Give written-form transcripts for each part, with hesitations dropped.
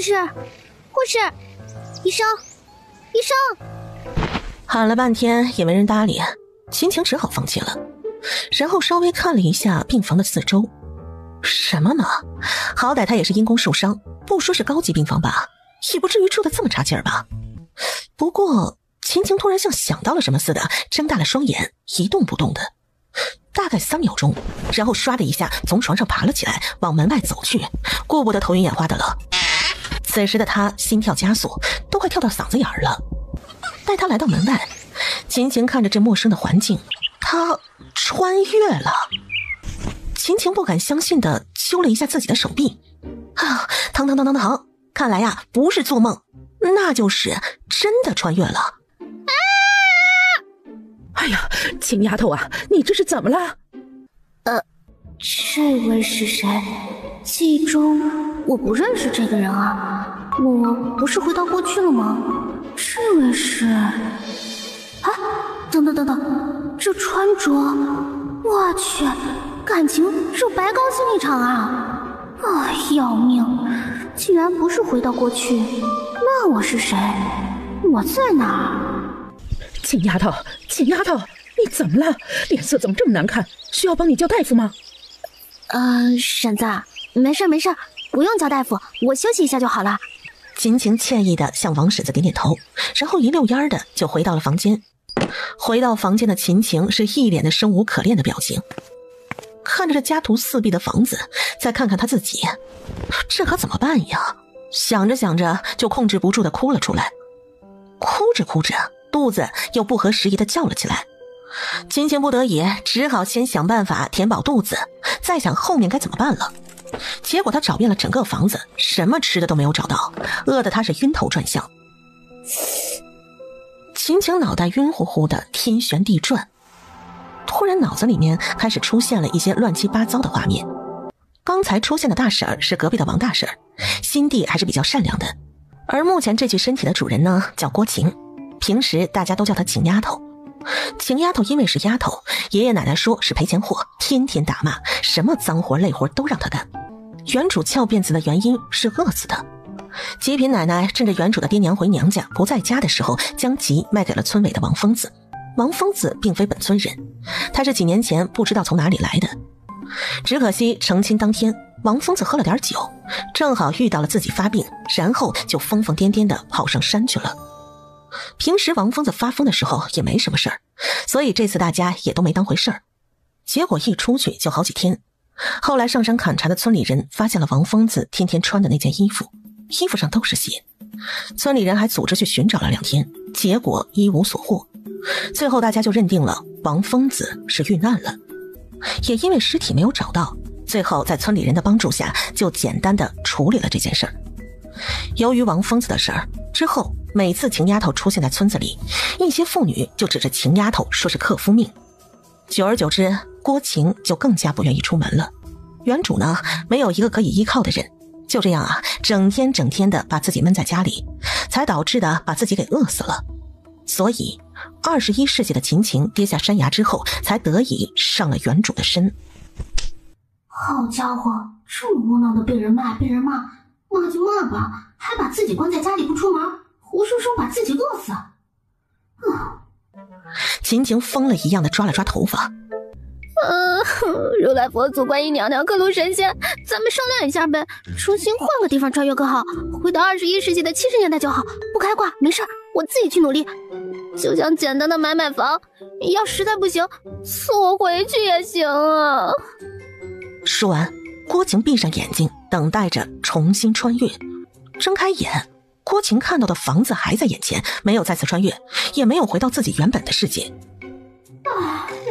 士，护士，医生，医生！喊了半天也没人搭理，秦晴只好放弃了。然后稍微看了一下病房的四周，什么嘛，好歹他也是因公受伤，不说是高级病房吧，也不至于住得这么差劲儿吧。不过秦晴突然像想到了什么似的，睁大了双眼，一动不动的，大概3秒钟，然后唰的一下从床上爬了起来，往门外走去，顾不得头晕眼花的了。此时的他心跳加速，都快跳到嗓子眼儿了。待他来到门外，秦晴看着这陌生的环境，他穿越了。秦晴不敢相信地揪了一下自己的手臂，啊，疼，看来呀，不是做梦，那就是真的穿越了。哎呀，秦丫头啊，你这是怎么了？这位是谁？记忆中我不认识这个人啊，我不是回到过去了吗？这位是……啊，等，这穿着，我去，感情是白高兴一场啊！要命，既然不是回到过去，那我是谁？我在哪儿？秦丫头，你怎么了？脸色怎么这么难看？需要帮你叫大夫吗？婶子，没事，不用叫大夫，我休息一下就好了。秦晴歉意地向王婶子点点头，然后一溜烟的就回到了房间。回到房间的秦晴是一脸的生无可恋的表情，看着这家徒四壁的房子，再看看他自己，这可怎么办呀？想着就控制不住的哭了出来。哭着肚子又不合时宜的叫了起来。秦晴不得已只好先想办法填饱肚子，再想后面该怎么办了。结果他找遍了整个房子，什么吃的都没有找到，饿得他是晕头转向。秦晴脑袋晕乎乎的，天旋地转，突然脑子里面开始出现了一些乱七八糟的画面。刚才出现的大婶儿是隔壁的王大婶儿，心地还是比较善良的，而目前这具身体的主人呢叫郭晴，平时大家都叫她秦丫头。秦丫头因为是丫头，爷爷奶奶说是赔钱货，天天打骂，什么脏活累活都让她干。原主翘辫子的原因是饿死的。吉品奶奶趁着原主的爹娘回娘家不在家的时候，将吉卖给了村委的王疯子。王疯子并非本村人，他是几年前不知道从哪里来的。只可惜成亲当天，王疯子喝了点酒，正好遇到了自己发病，然后就疯疯癫癫地跑上山去了。平时王疯子发疯的时候也没什么事儿，所以这次大家也都没当回事儿。结果一出去就好几天，后来上山砍柴的村里人发现了王疯子天天穿的那件衣服，衣服上都是血。村里人还组织去寻找了2天，结果一无所获。最后大家就认定了王疯子是遇难了，也因为尸体没有找到，最后在村里人的帮助下就简单的处理了这件事儿。由于王疯子的事儿之后，每次秦丫头出现在村子里，一些妇女就指着秦丫头说是克夫命。久而久之，郭晴就更加不愿意出门了。原主呢，没有一个可以依靠的人，就这样啊，整天的把自己闷在家里，才导致的把自己给饿死了。所以21世纪的秦晴跌下山崖之后，才得以上了原主的身。好家伙，这么窝囊的被人骂，骂就骂吧，还把自己关在家里不出门，活生生把自己饿死。秦晴疯了一样的抓了抓头发。如来佛祖、观音娘娘、各路神仙，咱们商量一下呗，重新换个地方穿越更好，回到21世纪的70年代就好，不开挂，没事，我自己去努力。就想简单的买房，要实在不行，送我回去也行啊。说完，郭晴闭上眼睛，等待着重新穿越。睁开眼，郭晴看到的房子还在眼前，没有再次穿越，也没有回到自己原本的世界。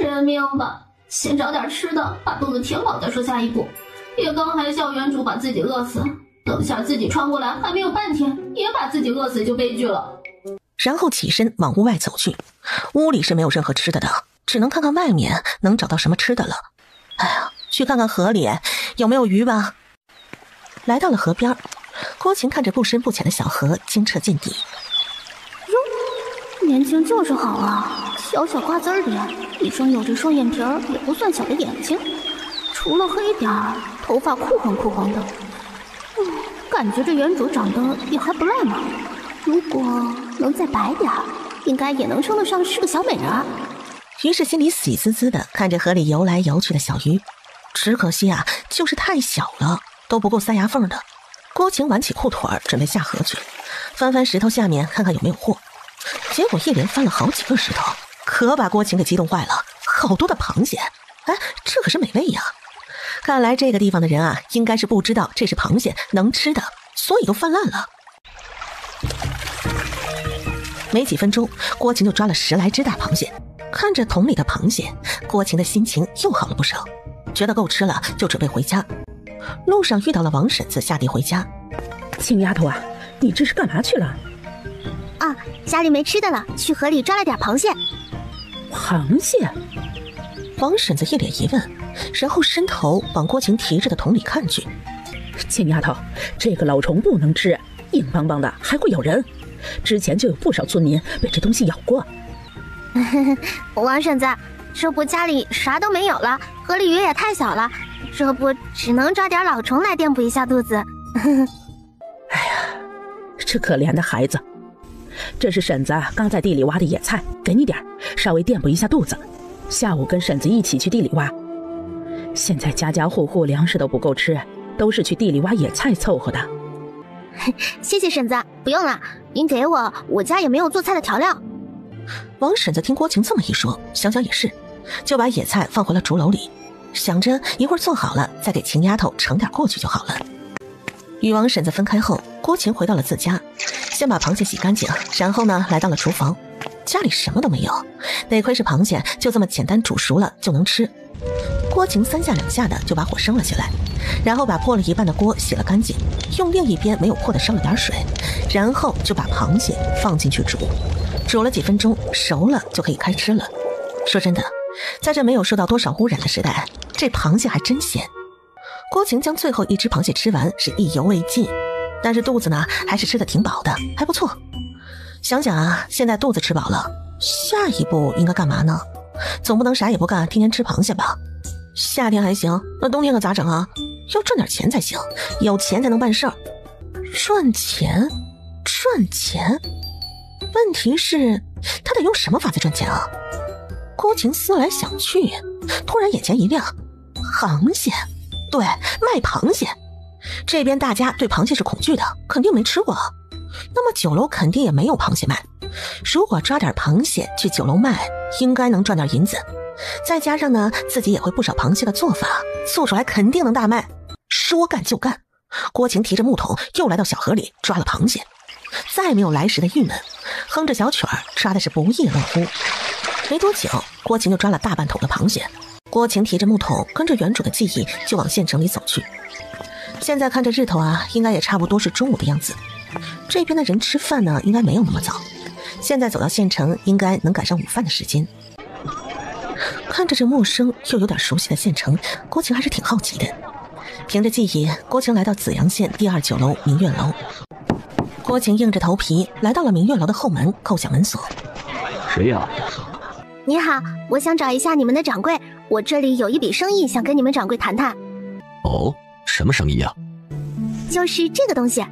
认命吧，先找点吃的，把肚子填饱再说下一步。别刚还笑原主把自己饿死，等下自己穿过来还没有半天，也把自己饿死就悲剧了。然后起身往屋外走去，屋里是没有任何吃的的，只能看看外面能找到什么吃的了。哎呀，去看看河里有没有鱼吧。来到了河边，郭晴看着不深不浅的小河，清澈见底。哟，年轻就是好啊，小瓜子脸，一双有着双眼皮儿也不算小的眼睛，除了黑点儿，头发枯黄的。感觉这原主长得也还不赖嘛，如果能再白点儿，应该也能称得上是个小美人儿。于是心里喜滋滋的看着河里游来游去的小鱼，只可惜啊，就是太小了，都不够塞牙缝的。郭晴挽起裤腿准备下河去，翻翻石头下面看看有没有货，结果一连翻了好几个石头，可把郭晴给激动坏了，好多的螃蟹，哎，这可是美味呀！看来这个地方的人啊，应该是不知道这是螃蟹能吃的，所以都泛滥了。没几分钟，郭晴就抓了10来只大螃蟹。看着桶里的螃蟹，郭晴的心情又好了不少，觉得够吃了，就准备回家。路上遇到了王婶子，下地回家。青丫头啊，你这是干嘛去了？啊，家里没吃的了，去河里抓了点螃蟹。螃蟹？王婶子一脸疑问，然后伸头往郭晴提着的桶里看去。青丫头，这个老虫不能吃，硬邦邦的还会咬人，之前就有不少村民被这东西咬过。王婶子，这不家里啥都没有了，河里鱼也太小了，这不只能抓点老虫来垫补一下肚子。哎呀，这可怜的孩子，这是婶子刚在地里挖的野菜，给你点，稍微垫补一下肚子。下午跟婶子一起去地里挖。现在家家户户粮食都不够吃，都是去地里挖野菜凑合的。谢谢婶子，不用了，您给我家也没有做菜的调料。王婶子听郭晴这么一说，想想也是，就把野菜放回了竹篓里，想着一会儿做好了再给秦丫头盛点过去就好了。与王婶子分开后，郭晴回到了自家，先把螃蟹洗干净，然后呢来到了厨房。家里什么都没有，得亏是螃蟹就这么简单煮熟了就能吃。郭晴3下2下的就把火升了起来，然后把破了一半的锅洗了干净，用另一边没有破的烧了点水，然后就把螃蟹放进去煮。煮了几分钟，熟了就可以开吃了。说真的，在这没有受到多少污染的时代，这螃蟹还真鲜。郭晴将最后一只螃蟹吃完，是意犹未尽，但是肚子呢还是吃得挺饱的，还不错。想想啊，现在肚子吃饱了，下一步应该干嘛呢？总不能啥也不干，天天吃螃蟹吧？夏天还行，那冬天可咋整啊？要赚点钱才行，有钱才能办事儿。赚钱？问题是他得用什么法子赚钱啊？郭晴思来想去，突然眼前一亮，螃蟹，对，卖螃蟹。这边大家对螃蟹是恐惧的，肯定没吃过，那么酒楼肯定也没有螃蟹卖。如果抓点螃蟹去酒楼卖，应该能赚点银子，再加上呢自己也会不少螃蟹的做法，做出来肯定能大卖。说干就干，郭晴提着木桶又来到小河里抓了螃蟹，再没有来时的郁闷，哼着小曲儿抓的是不亦乐乎。没多久，郭晴就抓了大半桶的螃蟹。郭晴提着木桶跟着原主的记忆就往县城里走去。现在看着日头啊，应该也差不多是中午的样子。这边的人吃饭呢应该没有那么早，现在走到县城应该能赶上午饭的时间。看着这陌生又有点熟悉的县城，郭晴还是挺好奇的。凭着记忆，郭晴来到紫阳县第2酒楼明月楼。郭晴硬着头皮来到了明月楼的后门，扣响门锁。谁呀？你好，我想找一下你们的掌柜，我这里有一笔生意想跟你们掌柜谈谈。哦，什么生意呀？就是这个东西。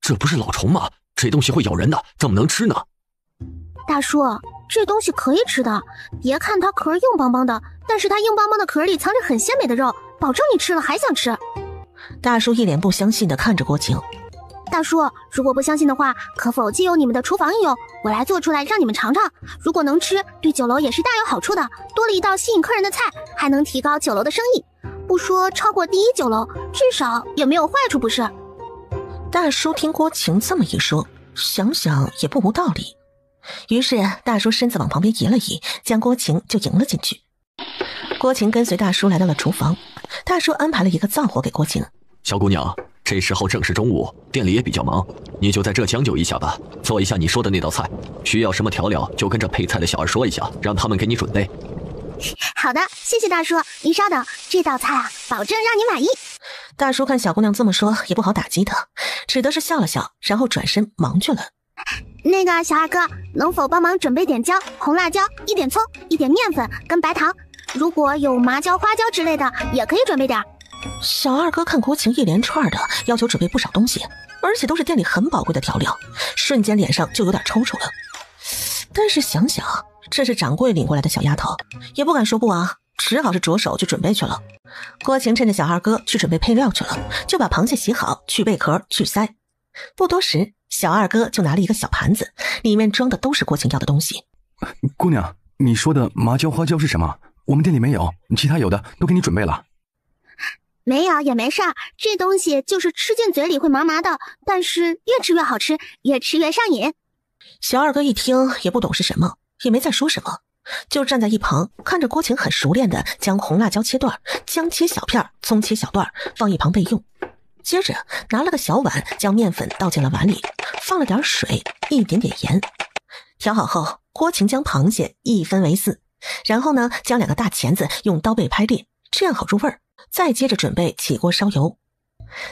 这不是老虫吗？这东西会咬人的，怎么能吃呢？大叔，这东西可以吃的，别看它壳硬邦邦的，但是它硬邦邦的壳里藏着很鲜美的肉，保证你吃了还想吃。大叔一脸不相信地看着郭晴。大叔，如果不相信的话，可否借用你们的厨房一用，我来做出来让你们尝尝，如果能吃，对酒楼也是大有好处的，多了一道吸引客人的菜，还能提高酒楼的生意，不说超过第1酒楼，至少也没有坏处不是？大叔听郭晴这么一说，想想也不无道理，于是大叔身子往旁边移了移，将郭晴就迎了进去。郭晴跟随大叔来到了厨房，大叔安排了一个灶火给郭晴。小姑娘，这时候正是中午，店里也比较忙，你就在这将就一下吧，做一下你说的那道菜，需要什么调料就跟着配菜的小二说一下，让他们给你准备。好的，谢谢大叔，您稍等，这道菜啊，保证让你满意。大叔看小姑娘这么说，也不好打击她，只得是笑了笑，然后转身忙去了。那个小二哥，能否帮忙准备点姜、红辣椒、一点葱、一点面粉跟白糖？如果有麻椒、花椒之类的，也可以准备点。小二哥看国情一连串的要求准备不少东西，而且都是店里很宝贵的调料，瞬间脸上就有点抽搐了。但是想想这是掌柜领过来的小丫头，也不敢说不啊，只好是着手去准备去了。郭晴趁着小二哥去准备配料去了，就把螃蟹洗好，去贝壳，去鳃。不多时，小二哥就拿了一个小盘子，里面装的都是郭晴要的东西。姑娘，你说的麻椒花椒是什么？我们店里没有，其他有的都给你准备了。没有也没事儿，这东西就是吃进嘴里会麻麻的，但是越吃越好吃，越吃越上瘾。小二哥一听也不懂是什么，也没再说什么，就站在一旁看着郭晴很熟练的将红辣椒切段，姜切小片，葱切小段，放一旁备用。接着拿了个小碗，将面粉倒进了碗里，放了点水，一点点盐。调好后，郭晴将螃蟹一分为4，然后呢将2个大钳子用刀背拍裂，这样好入味儿。再接着准备起锅烧油，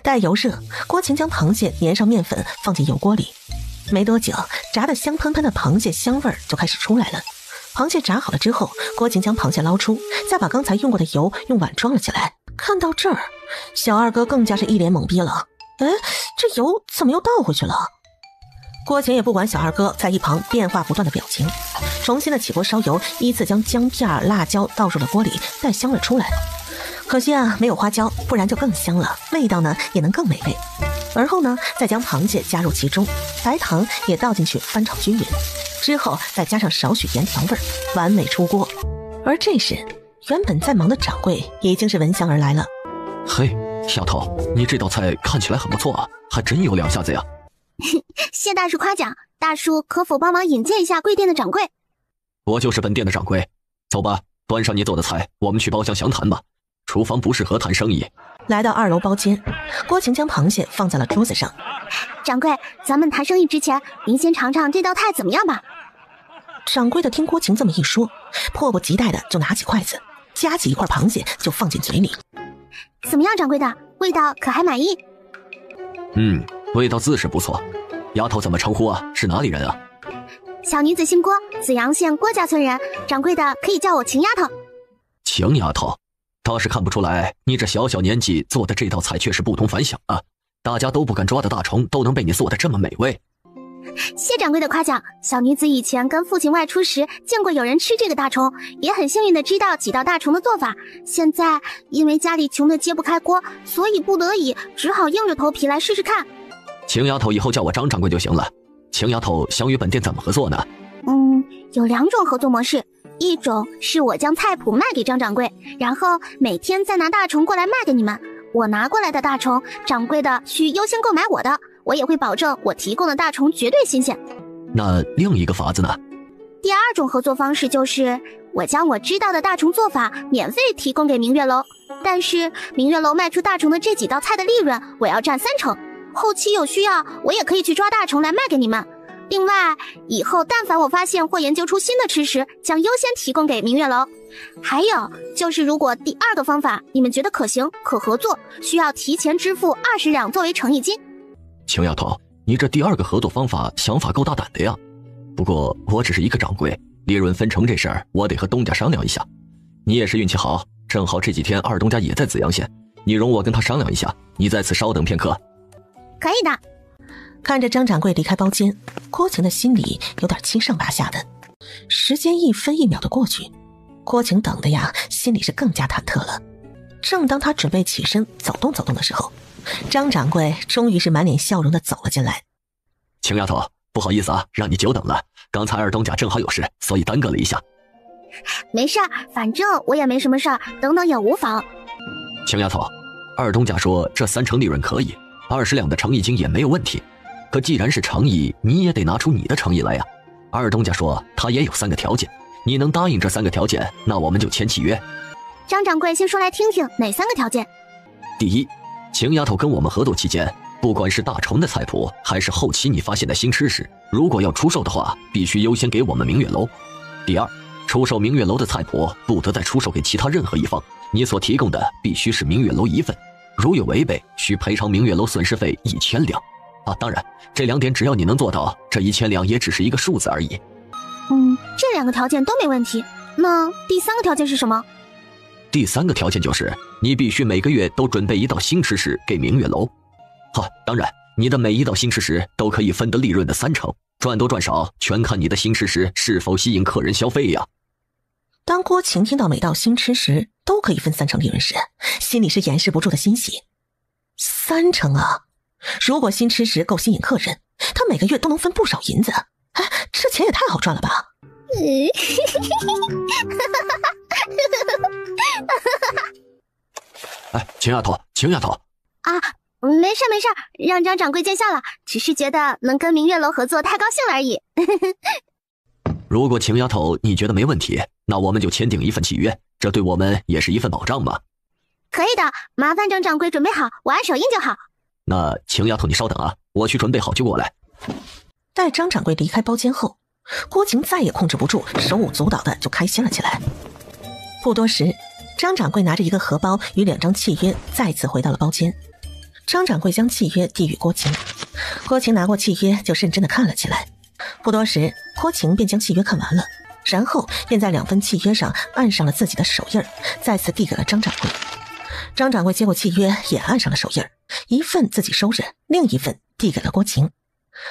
待油热，郭晴将螃蟹粘上面粉放进油锅里。没多久，炸得香喷喷的螃蟹香味儿就开始出来了。螃蟹炸好了之后，郭晴将螃蟹捞出，再把刚才用过的油用碗装了起来。看到这儿，小二哥更加是一脸懵逼了。哎，这油怎么又倒回去了？郭晴也不管小二哥在一旁变化不断的表情，重新的起锅烧油，依次将姜片、辣椒倒入了锅里，带香味出来。可惜啊，没有花椒，不然就更香了，味道呢也能更美味。而后呢，再将螃蟹加入其中，白糖也倒进去翻炒均匀，之后再加上少许盐调味，完美出锅。而这时，原本在忙的掌柜已经是闻香而来了。嘿，丫头，你这道菜看起来很不错啊，还真有2下子呀。谢大叔夸奖，大叔可否帮忙引荐一下贵店的掌柜？我就是本店的掌柜。走吧，端上你做的菜，我们去包厢详谈吧。厨房不适合谈生意。来到2楼包间，郭晴将螃蟹放在了桌子上。掌柜，咱们谈生意之前，您先尝尝这道菜怎么样吧？掌柜的听郭晴这么一说，迫不及待的就拿起筷子，夹起一块螃蟹就放进嘴里。怎么样，掌柜的，味道可还满意？味道自是不错。丫头怎么称呼啊？是哪里人啊？小女子姓郭，紫阳县郭家村人，掌柜的可以叫我秦丫头。秦丫头，倒是看不出来，你这小小年纪做的这道菜却是不同凡响啊！大家都不敢抓的大虫，都能被你做得这么美味。谢掌柜的夸奖，小女子以前跟父亲外出时见过有人吃这个大虫，也很幸运的知道几道大虫的做法。现在因为家里穷的揭不开锅，所以不得已只好硬着头皮来试试看。秦丫头以后叫我张掌柜就行了。秦丫头想与本店怎么合作呢？有2种合作模式，一种是我将菜谱卖给张掌柜，然后每天再拿大虫过来卖给你们。我拿过来的大虫，掌柜的需优先购买我的，我也会保证我提供的大虫绝对新鲜。那另一个法子呢？第2种合作方式就是我将我知道的大虫做法免费提供给明月楼，但是明月楼卖出大虫的这几道菜的利润我要占30%，后期有需要我也可以去抓大虫来卖给你们。另外，以后但凡我发现或研究出新的吃食，将优先提供给明月楼。还有就是，如果第2个方法你们觉得可行可合作，需要提前支付20两作为诚意金。秦丫头，你这第2个合作方法想法够大胆的呀。不过我只是一个掌柜，利润分成这事儿我得和东家商量一下。你也是运气好，正好这几天二东家也在紫阳县，你容我跟他商量一下，你在此稍等片刻。可以的。看着张掌柜离开包间，郭晴的心里有点七上八下的。时间1分1秒的过去，郭晴等的呀，心里是更加忐忑了。正当他准备起身走动走动的时候，张掌柜终于是满脸笑容的走了进来。秦丫头，不好意思啊，让你久等了。刚才二东家正好有事，所以耽搁了一下。没事儿，反正我也没什么事儿，等等也无妨。秦丫头，二东家说这3成利润可以，20两的诚意金也没有问题。可既然是诚意，你也得拿出你的诚意来呀。二东家说他也有3个条件，你能答应这3个条件，那我们就签契约。张掌柜先说来听听，哪3个条件？第一，秦丫头跟我们合作期间，不管是大虫的菜谱，还是后期你发现的新吃食，如果要出售的话，必须优先给我们明月楼。第二，出售明月楼的菜谱，不得再出售给其他任何一方，你所提供的必须是明月楼一份，如有违背，需赔偿明月楼损失费1000两。当然，这2点只要你能做到，这1000两也只是一个数字而已。这2个条件都没问题。那第3个条件是什么？第3个条件就是你必须每个月都准备一道新吃食给明月楼。当然你的每一道新吃食都可以分得利润的30%，赚多赚少全看你的新吃食是否吸引客人消费呀。当郭晴听到每道新吃食都可以分30%利润时，心里是掩饰不住的欣喜。30%啊！如果新吃食够吸引客人，他每个月都能分不少银子。这钱也太好赚了吧！秦丫头啊，没事，让张掌柜见笑了，只是觉得能跟明月楼合作太高兴了而已。如果秦丫头你觉得没问题，那我们就签订一份契约，这对我们也是一份保障嘛。可以的，麻烦张掌柜准备好，我按手印就好。那秦丫头你稍等啊，我去准备好就过来。待张掌柜离开包间后，郭晴再也控制不住，手舞足蹈的就开心了起来。不多时，张掌柜拿着一个荷包与2张契约再次回到了包间。张掌柜将契约递与郭晴，郭晴拿过契约就认真的看了起来。不多时，郭晴便将契约看完了，然后便在2份契约上按上了自己的手印，再次递给了张掌柜。张掌柜接过契约也按上了手印，一份自己收着，另一份递给了郭晴。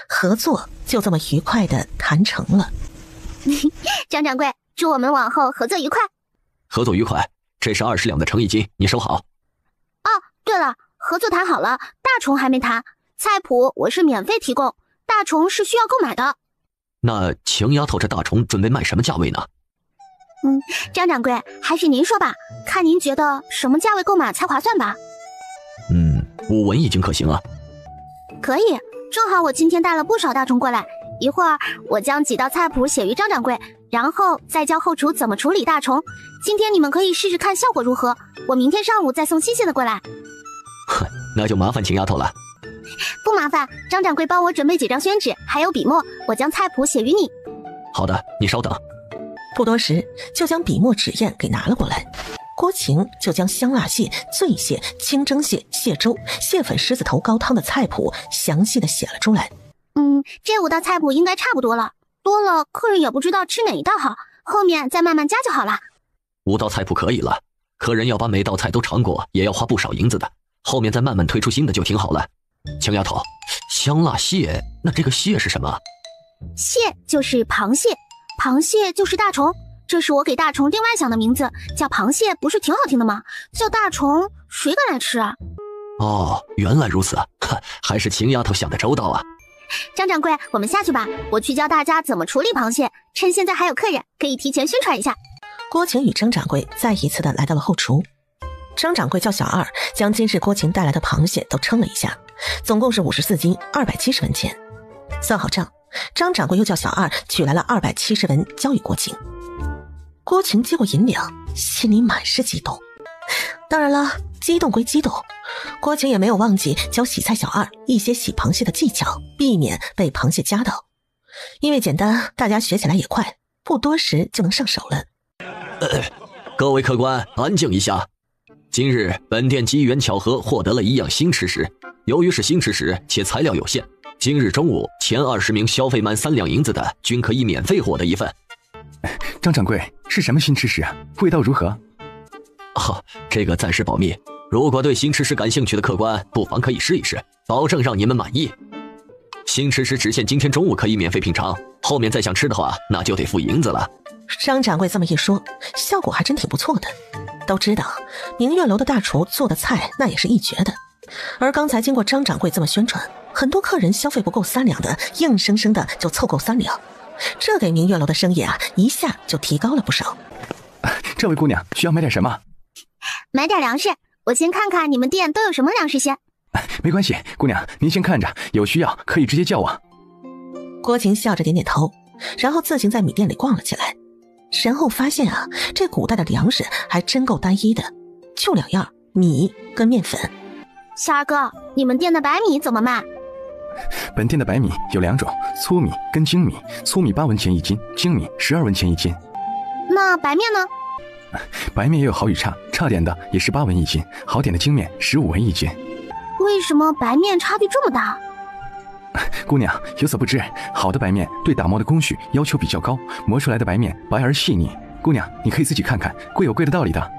合作就这么愉快的谈成了。张掌柜，祝我们往后合作愉快。合作愉快，这是20两的诚意金，你收好。对了，合作谈好了，大虫还没谈，菜谱我是免费提供，大虫是需要购买的。那秦丫头这大虫准备卖什么价位呢？张掌柜，还是您说吧，看您觉得什么价位购买才划算吧。5文一斤可行啊。可以，正好我今天带了不少大虫过来，一会儿我将几道菜谱写于张掌柜，然后再教后厨怎么处理大虫。今天你们可以试试看效果如何，我明天上午再送新鲜的过来。那就麻烦秦丫头了。不麻烦，张掌柜帮我准备几张宣纸，还有笔墨，我将菜谱写于你。好的，你稍等。不多时，就将笔墨纸砚给拿了过来。郭晴就将香辣蟹、醉蟹、清蒸蟹、蟹粥、蟹粉狮子头高汤的菜谱详细的写了出来。这5道菜谱应该差不多了，多了客人也不知道吃哪一道好，后面再慢慢加就好了。5道菜谱可以了，客人要把每道菜都尝过，也要花不少银子的，后面再慢慢推出新的就挺好了。秦丫头，香辣蟹，那这个蟹是什么？蟹就是螃蟹，螃蟹就是大虫，这是我给大虫另外想的名字，叫螃蟹不是挺好听的吗？叫大虫谁敢来吃啊？原来如此，还是秦丫头想得周到啊。张掌柜，我们下去吧，我去教大家怎么处理螃蟹，趁现在还有客人，可以提前宣传一下。郭晴与张掌柜再一次的来到了后厨。张掌柜叫小二将今日郭晴带来的螃蟹都称了一下，总共是54斤270文钱。算好账，张掌柜又叫小二取来了270文交与郭晴。郭晴接过银两，心里满是激动。当然了，激动归激动，郭晴也没有忘记教洗菜小二一些洗螃蟹的技巧，避免被螃蟹夹到。因为简单，大家学起来也快，不多时就能上手了。各位客官，安静一下。今日本店机缘巧合获得了一样新吃食，由于是新吃食且材料有限，今日中午前20名消费满3两银子的均可以免费获得一份。张掌柜，是什么新吃食啊？味道如何？这个暂时保密，如果对新吃食感兴趣的客官，不妨可以试一试，保证让你们满意。新吃食只限今天中午可以免费品尝，后面再想吃的话，那就得付银子了。张掌柜这么一说，效果还真挺不错的。都知道明月楼的大厨做的菜那也是一绝的，而刚才经过张掌柜这么宣传，很多客人消费不够3两的，硬生生的就凑够3两，这给明月楼的生意一下就提高了不少。这位姑娘需要买点什么？买点粮食，我先看看你们店都有什么粮食先。没关系，姑娘您先看着，有需要可以直接叫我。郭晴笑着点点头，然后自行在米店里逛了起来，然后发现这古代的粮食还真够单一的，就2样，米跟面粉。小二哥，你们店的白米怎么卖？本店的白米有2种，粗米跟精米，粗米8文钱一斤，精米12文钱一斤。那白面呢？白面也有好与差，差点的也是8文一斤，好点的精面15文一斤。为什么白面差距这么大？姑娘有所不知，好的白面对打磨的工序要求比较高，磨出来的白面白而细腻。姑娘你可以自己看看，贵有贵的道理的。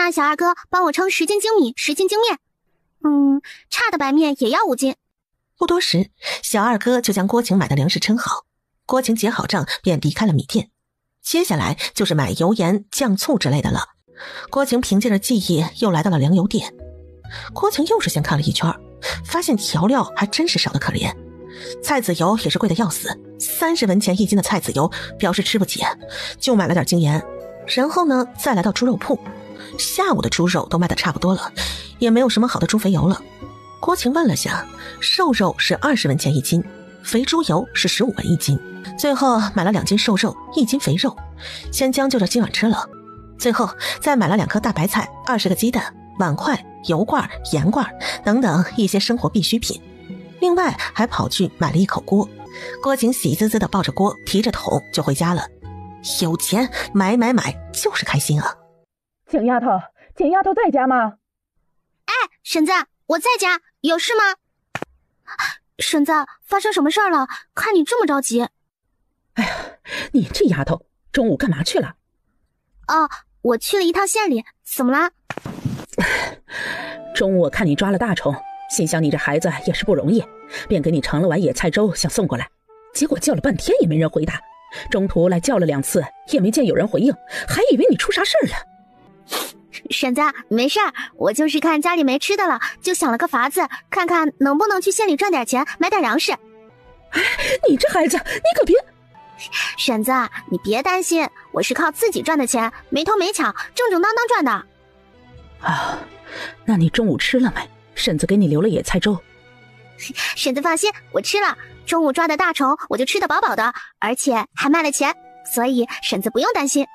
那小二哥帮我称10斤精米，10斤精面。差的白面也要5斤。不多时，小二哥就将郭晴买的粮食称好，郭晴结好账便离开了米店。接下来就是买油盐酱醋之类的了。郭晴凭借着记忆又来到了粮油店。郭晴又是先看了一圈，发现调料还真是少得可怜，菜籽油也是贵得要死，30文钱1斤的菜籽油表示吃不起，就买了点精盐。然后呢，再来到猪肉铺，下午的猪肉都卖得差不多了，也没有什么好的猪肥油了。郭晴问了下，瘦肉是20文钱1斤，肥猪油是15文1斤。最后买了2斤瘦肉，1斤肥肉，先将就着今晚吃了。最后再买了2颗大白菜，20个鸡蛋，碗筷、油罐、盐罐等等一些生活必需品。另外还跑去买了1口锅。郭晴喜滋滋地抱着锅，提着桶就回家了。有钱买就是开心啊！景丫头在家吗？哎，婶子，我在家，有事吗？婶子，发生什么事儿了？看你这么着急。哎呀，你这丫头，中午干嘛去了？哦，我去了一趟县里，怎么啦？中午我看你抓了大虫，心想你这孩子也是不容易，便给你盛了碗野菜粥想送过来，结果叫了半天也没人回答，中途来叫了2次也没见有人回应，还以为你出啥事儿了。婶子，没事儿，我就是看家里没吃的了，就想了个法子，看看能不能去县里赚点钱，买点粮食。哎，你这孩子，你可别……婶子，你别担心，我是靠自己赚的钱，没偷没抢，正正当当赚的。啊，那你中午吃了没？婶子给你留了野菜粥。婶子放心，我吃了，中午抓的大虫我就吃得饱饱的，而且还卖了钱，所以婶子不用担心。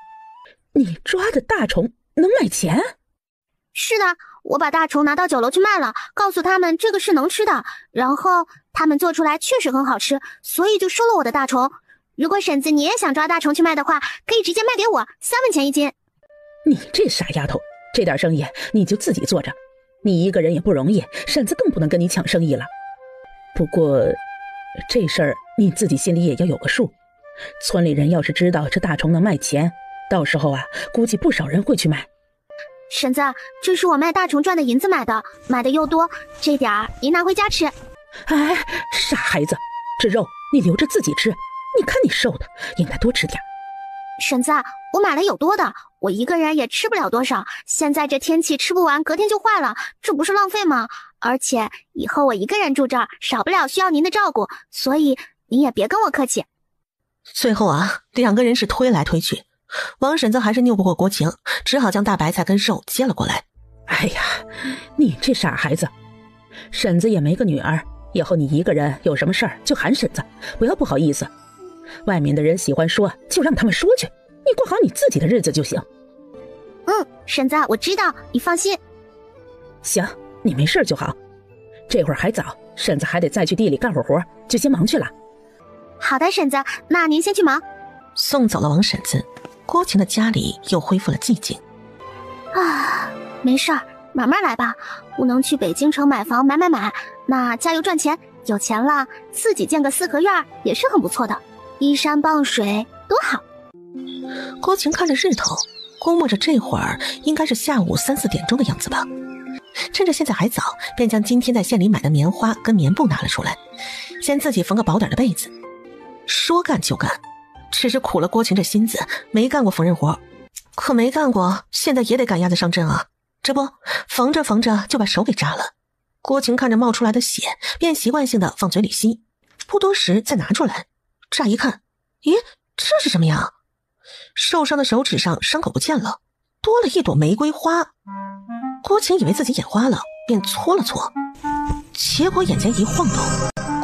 你抓的大虫能卖钱？是的，我把大虫拿到酒楼去卖了，告诉他们这个是能吃的，然后他们做出来确实很好吃，所以就收了我的大虫。如果婶子你也想抓大虫去卖的话，可以直接卖给我，3文钱1斤。你这傻丫头，这点生意你就自己做着，你一个人也不容易，婶子更不能跟你抢生意了。不过这事儿你自己心里也要有个数，村里人要是知道这大虫能卖钱，到时候啊，估计不少人会去买。婶子，这是我卖大虫赚的银子买的，买的又多，这点儿您拿回家吃。哎，傻孩子，这肉你留着自己吃，你看你瘦的，应该多吃点。婶子，我买了有多的，我一个人也吃不了多少，现在这天气吃不完，隔天就坏了，这不是浪费吗？而且以后我一个人住这儿，少不了需要您的照顾，所以您也别跟我客气。最后啊，2个人是推来推去，王婶子还是拗不过郭晴，只好将大白菜跟肉接了过来。哎呀，你这傻孩子，婶子也没个女儿，以后你一个人有什么事儿就喊婶子，不要不好意思。外面的人喜欢说，就让他们说去，你过好你自己的日子就行。婶子，我知道，你放心。行，你没事就好。这会儿还早，婶子还得再去地里干会儿活，就先忙去了。好的，婶子，那您先去忙。送走了王婶子，郭晴的家里又恢复了寂静。啊，没事儿，慢慢来吧。不能去北京城买房买，那加油赚钱，有钱了自己建个4合院也是很不错的，依山傍水多好。郭晴看着日头，估摸着这会儿应该是下午3、4点钟的样子吧。趁着现在还早，便将今天在县里买的棉花跟棉布拿了出来，先自己缝个薄点的被子。说干就干，只是苦了郭晴这心思，没干过缝纫活，可没干过，现在也得赶鸭子上阵啊。这不，缝着缝着就把手给扎了。郭晴看着冒出来的血，便习惯性的放嘴里吸，不多时再拿出来，乍一看，咦，这是什么呀？受伤的手指上伤口不见了，多了一朵玫瑰花。郭晴以为自己眼花了，便搓了搓，结果眼前一晃动，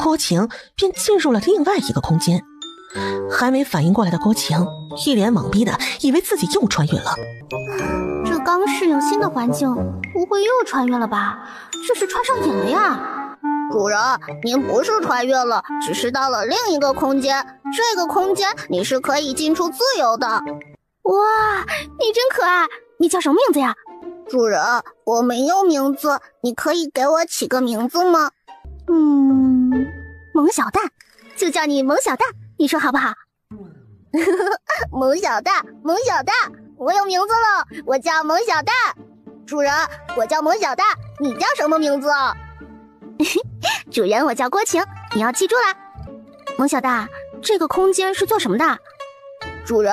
郭晴便进入了另外一个空间。还没反应过来的郭晴一脸懵逼的以为自己又穿越了。这刚适应新的环境，不会又穿越了吧？这是穿上瘾了呀。主人，您不是穿越了，只是到了另一个空间，这个空间你是可以进出自由的。哇，你真可爱，你叫什么名字呀？主人，我没有名字，你可以给我起个名字吗？萌小蛋，就叫你萌小蛋，你说好不好？萌小蛋，萌小蛋，我有名字了，我叫萌小蛋。主人，我叫蒙小蛋，你叫什么名字啊？主人，我叫郭晴，你要记住啦。蒙小蛋，这个空间是做什么的？主人，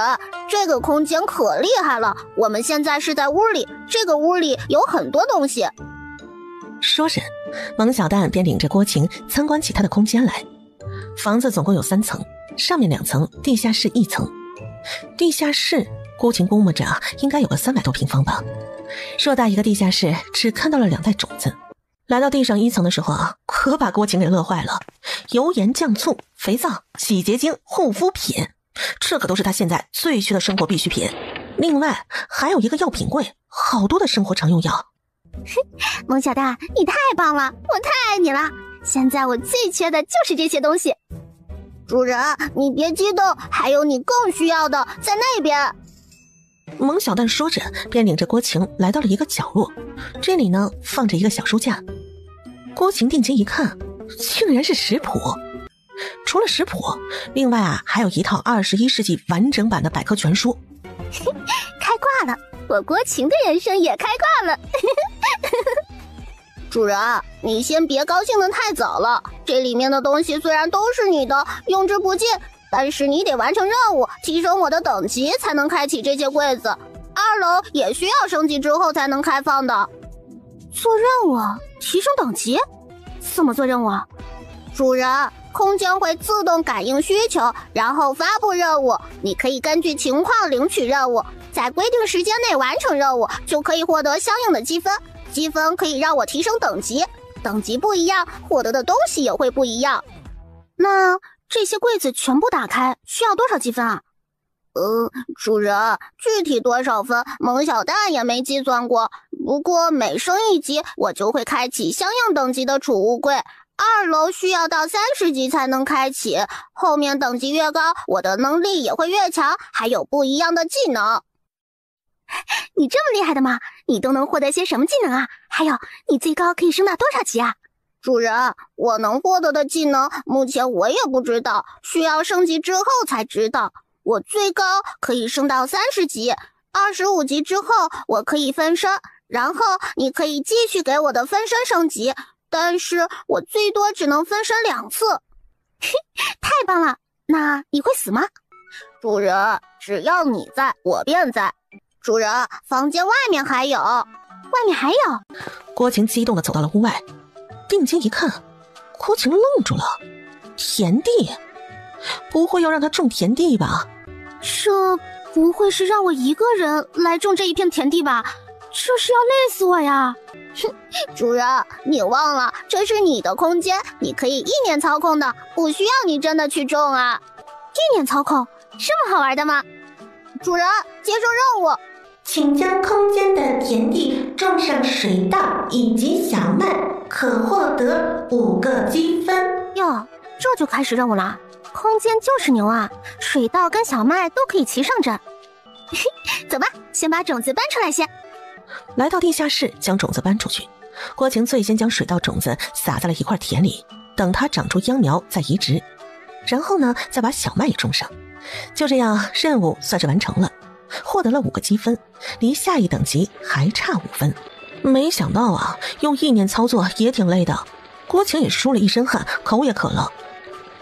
这个空间可厉害了，我们现在是在屋里，这个屋里有很多东西。说着，蒙小蛋便领着郭晴参观起他的空间来。房子总共有3层，上面2层，地下室1层。地下室郭晴估摸着应该有个300多平方吧。偌大一个地下室，只看到了2袋种子。来到地上1层的时候可把郭晴给乐坏了。油盐酱醋、肥皂、洗洁精、护肤品，这可都是他现在最需的生活必需品。另外还有一个药品柜，好多的生活常用药。蒙小蛋，你太棒了，我太爱你了。现在我最缺的就是这些东西。主人，你别激动，还有你更需要的在那边。蒙小蛋说着，便领着郭晴来到了一个角落，这里呢放着一个小书架。郭晴定睛一看，竟然是食谱。除了食谱，另外还有一套21世纪完整版的百科全书。开挂了，我郭晴的人生也开挂了。主人，你先别高兴得太早了，这里面的东西虽然都是你的，用之不尽，但是你得完成任务，提升我的等级才能开启这些柜子。2楼也需要升级之后才能开放的。做任务，提升等级？怎么做任务啊？主人，空间会自动感应需求，然后发布任务，你可以根据情况领取任务，在规定时间内完成任务，就可以获得相应的积分。积分可以让我提升等级，等级不一样，获得的东西也会不一样。那这些柜子全部打开需要多少积分啊？主人，具体多少分蒙小蛋也没计算过，不过每升1级我就会开启相应等级的储物柜。2楼需要到30级才能开启，后面等级越高，我的能力也会越强，还有不一样的技能。你这么厉害的吗？你都能获得些什么技能啊？还有，你最高可以升到多少级啊？主人，我能获得的技能目前我也不知道，需要升级之后才知道。我最高可以升到30级，25级之后我可以分身，然后你可以继续给我的分身升级，但是我最多只能分身2次。太棒了，那你会死吗？主人，只要你在，我便在。主人，房间外面还有。外面还有？郭晴激动地走到了屋外，定睛一看，郭晴愣住了。田地？不会要让他种田地吧？这不会是让我一个人来种这一片田地吧？这是要累死我呀！主人，你忘了这是你的空间，你可以意念操控的，不需要你真的去种啊。意念操控？这么好玩的吗？主人，接受任务。请将空间的田地种上水稻以及小麦，可获得5个积分。哟，这就开始任务了。空间就是牛啊，水稻跟小麦都可以齐上阵。走吧，先把种子搬出来先。来到地下室，将种子搬出去。郭晴最先将水稻种子撒在了一块田里，等它长出秧苗再移植，然后呢，再把小麦也种上。就这样，任务算是完成了，获得了5个积分，离下一等级还差5分。没想到用意念操作也挺累的，郭晴也出了一身汗，口也渴了。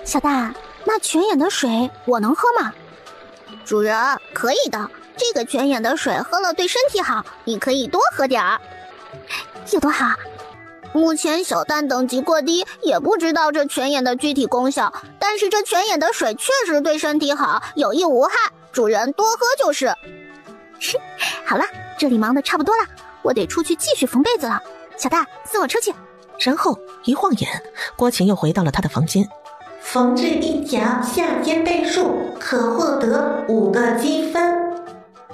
小蛋，那泉眼的水我能喝吗？主人，可以的，这个泉眼的水喝了对身体好，你可以多喝点儿。有多好？目前小蛋等级过低，也不知道这泉眼的具体功效，但是这泉眼的水确实对身体好，有益无害，主人多喝就是。好了，这里忙得差不多了，我得出去继续缝被子了。小蛋，送我出去。然后一晃眼，郭晴又回到了他的房间。缝制一条夏天被褥，可获得5个积分。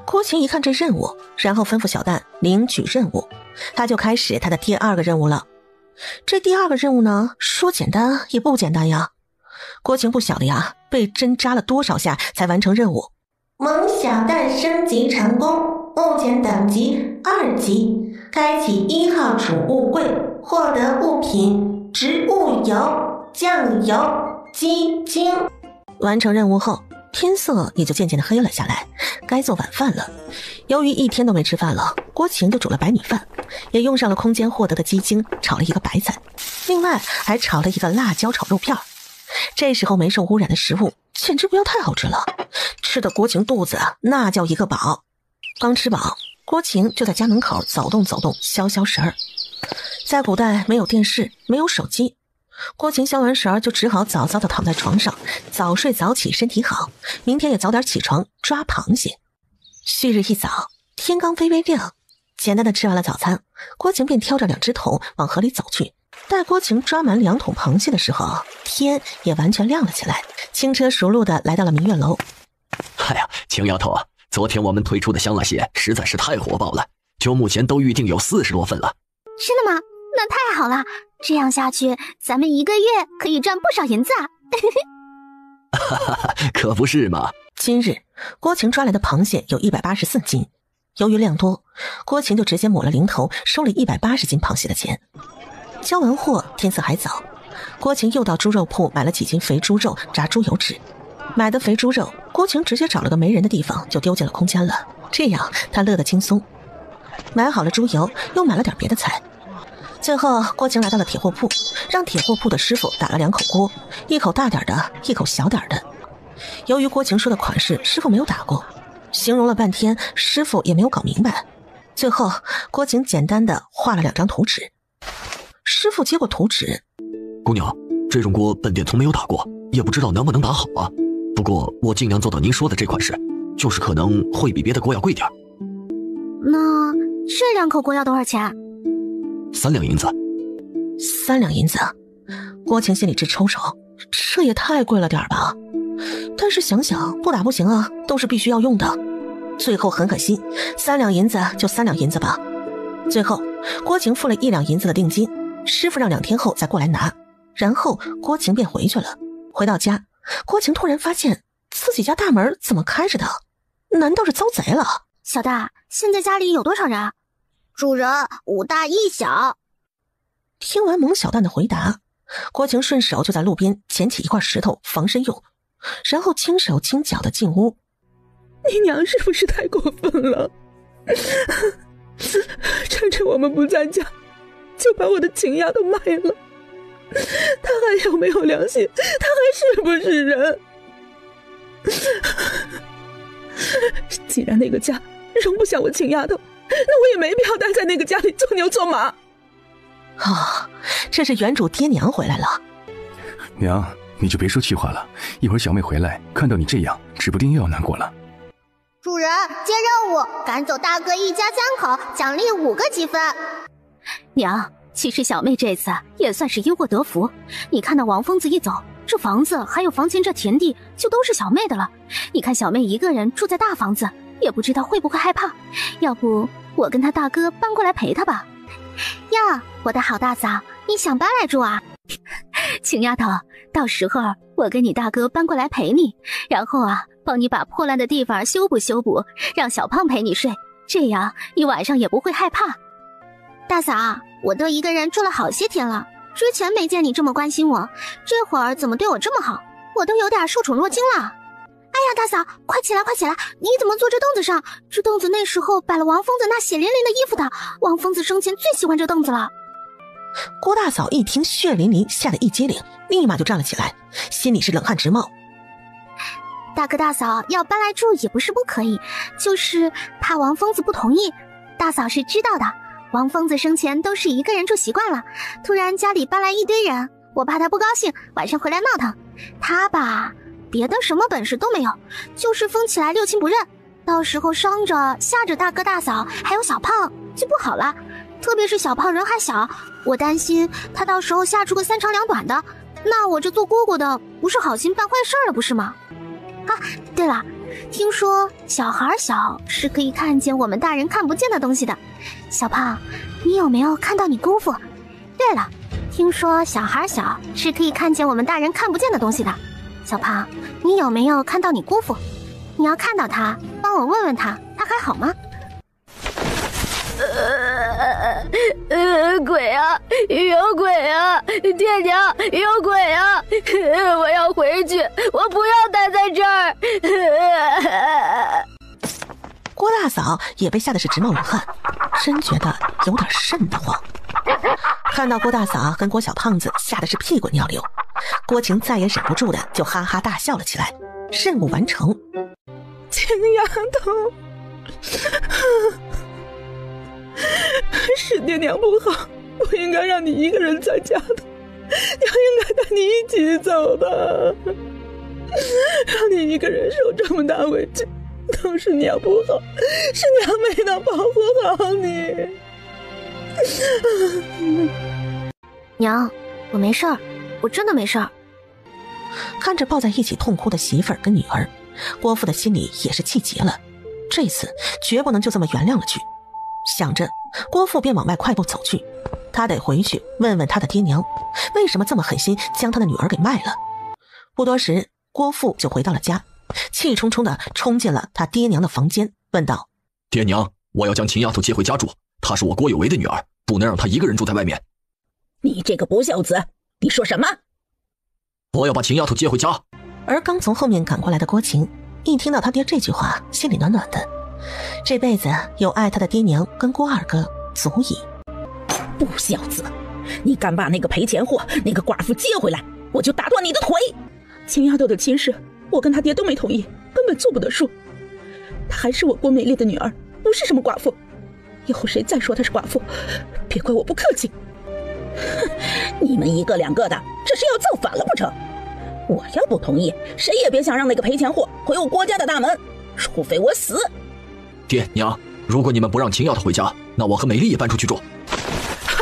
郭晴一看这任务，然后吩咐小蛋领取任务，他就开始他的第2个任务了。这第2个任务呢，说简单也不简单呀。郭晴不晓得被针扎了多少下才完成任务。萌小蛋升级成功，目前等级2级，开启1号储物柜，获得物品植物油、酱油、鸡精。完成任务后，天色也就渐渐的黑了下来，该做晚饭了。由于一天都没吃饭了，郭晴就煮了白米饭，也用上了空间获得的鸡精炒了一个白菜，另外还炒了一个辣椒炒肉片。这时候没受污染的食物简直不要太好吃了，吃的郭晴肚子那叫一个饱。刚吃饱，郭晴就在家门口走动走动，消消食儿。在古代没有电视，没有手机，郭晴消完食儿就只好早早的躺在床上，早睡早起身体好，明天也早点起床抓螃蟹。旭日一早，天刚微微亮，简单的吃完了早餐，郭晴便挑着2只桶往河里走去。待郭晴抓满2桶螃蟹的时候，天也完全亮了起来，轻车熟路的来到了明月楼。哎呀，晴丫头啊，昨天我们推出的香辣蟹实在是太火爆了，就目前都预定有40多份了。真的吗？那太好了，这样下去咱们1个月可以赚不少银子啊。可不是嘛。今日郭晴抓来的螃蟹有184斤，由于量多，郭晴就直接抹了零头，收了180斤螃蟹的钱。交完货，天色还早，郭晴又到猪肉铺买了几斤肥猪肉炸猪油吃。买的肥猪肉，郭晴直接找了个没人的地方就丢进了空间了，这样他乐得轻松。买好了猪油，又买了点别的菜。最后郭晴来到了铁货铺，让铁货铺的师傅打了2口锅，一口大点的，一口小点的。由于郭晴说的款式师傅没有打过，形容了半天师傅也没有搞明白，最后郭晴简单的画了2张图纸。师傅接过图纸，姑娘，这种锅本店从没有打过，也不知道能不能打好啊。不过我尽量做到您说的这款式，就是可能会比别的锅要贵点。那这2口锅要多少钱？3两银子。3两银子，郭晴心里直抽抽，这也太贵了点吧。但是想想不打不行啊，都是必须要用的。最后狠狠心，3两银子就3两银子吧。最后郭晴付了1两银子的定金，师傅让2天后再过来拿，然后郭晴便回去了。回到家，郭晴突然发现自己家大门怎么开着的？难道是遭贼了？小大，现在家里有多少人？主人5大1小。听完蒙小蛋的回答，郭晴顺手就在路边捡起一块石头防身用，然后轻手轻脚的进屋。你娘是不是太过分了？趁着我们不在家，就把我的亲丫头卖了。她还有没有良心？她还是不是人？既然那个家容不下我亲丫头，那我也没必要待在那个家里做牛做马。这是原主爹娘回来了。娘，你就别说气话了，一会儿小妹回来看到你这样，指不定又要难过了。主人，接任务，赶走大哥一家3口，奖励5个积分。娘，其实小妹这次也算是因祸得福。你看那王疯子一走，这房子还有房前这田地就都是小妹的了。你看小妹一个人住在大房子，也不知道会不会害怕。要不我跟他大哥搬过来陪他吧。呀，我的好大嫂，你想搬来住啊？晴丫头，到时候我跟你大哥搬过来陪你，然后帮你把破烂的地方修补修补，让小胖陪你睡，这样你晚上也不会害怕。大嫂，我都一个人住了好些天了，之前没见你这么关心我，这会儿怎么对我这么好，我都有点受宠若惊了。哎呀，大嫂，快起来快起来，你怎么坐这凳子上？这凳子那时候摆了王疯子那血淋淋的衣服的，王疯子生前最喜欢这凳子了。郭大嫂一听血淋淋，吓得一激灵，立马就站了起来，心里是冷汗直冒。大哥大嫂要搬来住也不是不可以，就是怕王疯子不同意。大嫂是知道的，王疯子生前都是一个人住习惯了，突然家里搬来一堆人，我怕他不高兴，晚上回来闹腾。他吧，别的什么本事都没有，就是疯起来六亲不认，到时候伤着吓着大哥大嫂还有小胖就不好了。特别是小胖人还小，我担心他到时候吓出个3长2短的，那我这做姑姑的不是好心办坏事了不是吗？对了，听说小孩小是可以看见我们大人看不见的东西的。小胖，你有没有看到你姑父？对了，听说小孩小是可以看见我们大人看不见的东西的。小胖，你有没有看到你姑父？你要看到他，帮我问问他，他还好吗？鬼啊，有鬼啊！爹娘，有鬼啊！我要回去，我不要待在这儿。郭大嫂也被吓得是直冒冷汗，真觉得有点瘆得慌。看到郭大嫂跟郭小胖子吓得是屁滚尿流，郭晴再也忍不住的就哈哈大笑了起来。任务完成。青丫头，是爹娘不好，不应该让你一个人在家的，娘应该带你一起走的，让你一个人受这么大委屈，都是娘不好，是娘没能保护好你。娘，我没事儿，我真的没事儿。看着抱在一起痛哭的媳妇儿跟女儿，郭父的心里也是气极了，这次绝不能就这么原谅了去。想着，郭父便往外快步走去，他得回去问问他的爹娘，为什么这么狠心将他的女儿给卖了。不多时，郭父就回到了家，气冲冲地冲进了他爹娘的房间，问道：爹娘，我要将秦丫头接回家住，她是我郭有为的女儿，不能让她一个人住在外面。你这个不孝子，你说什么？我要把秦丫头接回家。而刚从后面赶过来的郭晴一听到他爹这句话，心里暖暖的，这辈子有爱他的爹娘跟郭二哥足矣。不孝子，你敢把那个赔钱货那个寡妇接回来，我就打断你的腿。秦丫头的亲事我跟他爹都没同意，根本做不得数。她还是我郭美丽的女儿，不是什么寡妇。以后谁再说她是寡妇，别怪我不客气。你们一个两个的，这是要造反了不成？我要不同意，谁也别想让那个赔钱货回我郭家的大门，除非我死。爹娘，如果你们不让秦丫头回家，那我和美丽也搬出去住。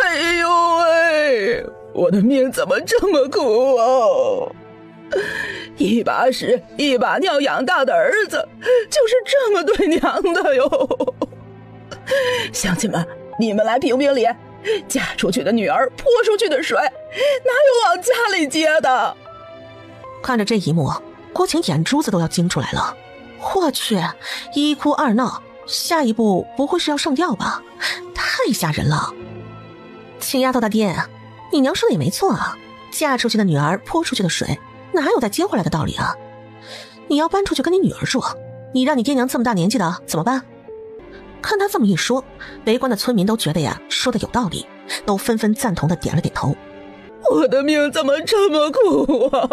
哎呦喂，我的命怎么这么苦哦！一把屎一把尿养大的儿子，就是这么对娘的哟。乡亲们，你们来评评理，嫁出去的女儿泼出去的水，哪有往家里接的？看着这一幕，郭晴眼珠子都要惊出来了。我去，一哭二闹，下一步不会是要上吊吧？太吓人了。秦丫头大爹，你娘说的也没错啊，嫁出去的女儿泼出去的水，哪有再接回来的道理啊？你要搬出去跟你女儿住，你让你爹娘这么大年纪的怎么办？看他这么一说，围观的村民都觉得呀，说的有道理，都纷纷赞同的点了点头。我的命怎么这么苦啊！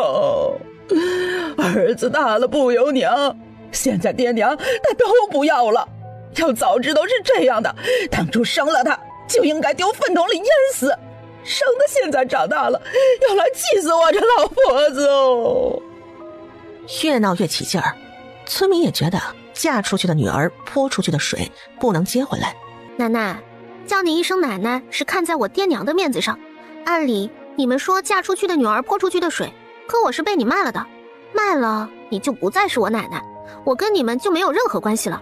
儿子大了不由娘，现在爹娘他都不要了。要早知道是这样的，当初生了他就应该丢粪桶里淹死，生的现在长大了，要来气死我这老婆子哦！越闹越起劲儿，村民也觉得嫁出去的女儿泼出去的水不能接回来。奶奶，叫你一声奶奶是看在我爹娘的面子上，按理你们说嫁出去的女儿泼出去的水，可我是被你卖了的，卖了你就不再是我奶奶，我跟你们就没有任何关系了。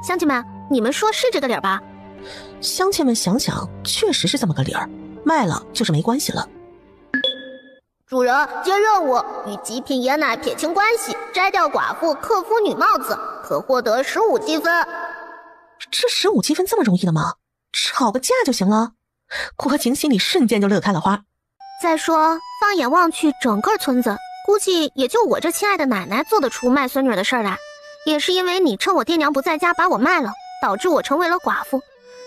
乡亲们，你们说是这个理儿吧？乡亲们想想，确实是这么个理儿，卖了就是没关系了。主人接任务，与极品爷奶撇清关系，摘掉寡妇克夫女帽子，可获得15积分。这15积分这么容易的吗？吵个架就行了。郭晴心里瞬间就乐开了花。再说放眼望去，整个村子估计也就我这亲爱的奶奶做得出卖孙女的事儿来，也是因为你趁我爹娘不在家把我卖了，导致我成为了寡妇。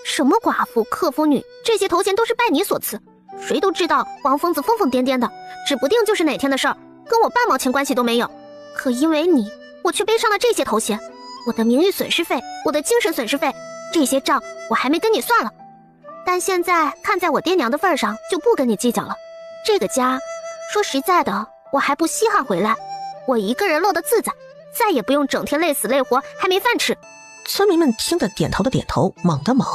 什么寡妇克夫女，这些头衔都是拜你所赐，谁都知道王疯子疯疯癫癫的，指不定就是哪天的事儿，跟我半毛钱关系都没有。可因为你，我却背上了这些头衔，我的名誉损失费，我的精神损失费，这些账我还没跟你算了。但现在看在我爹娘的份上，就不跟你计较了。这个家，说实在的，我还不稀罕回来，我一个人落得自在，再也不用整天累死累活，还没饭吃。村民们听得点头的点头，猛的猛。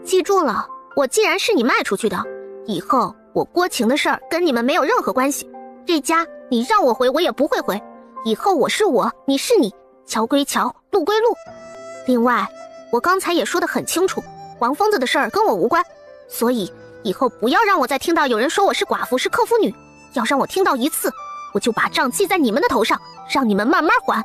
记住了，我既然是你卖出去的，以后我郭晴的事儿跟你们没有任何关系。这家你让我回，我也不会回。以后我是我，你是你，桥归桥，路归路。另外，我刚才也说得很清楚，王疯子的事儿跟我无关，所以以后不要让我再听到有人说我是寡妇是克夫女，要让我听到一次，我就把账记在你们的头上，让你们慢慢还。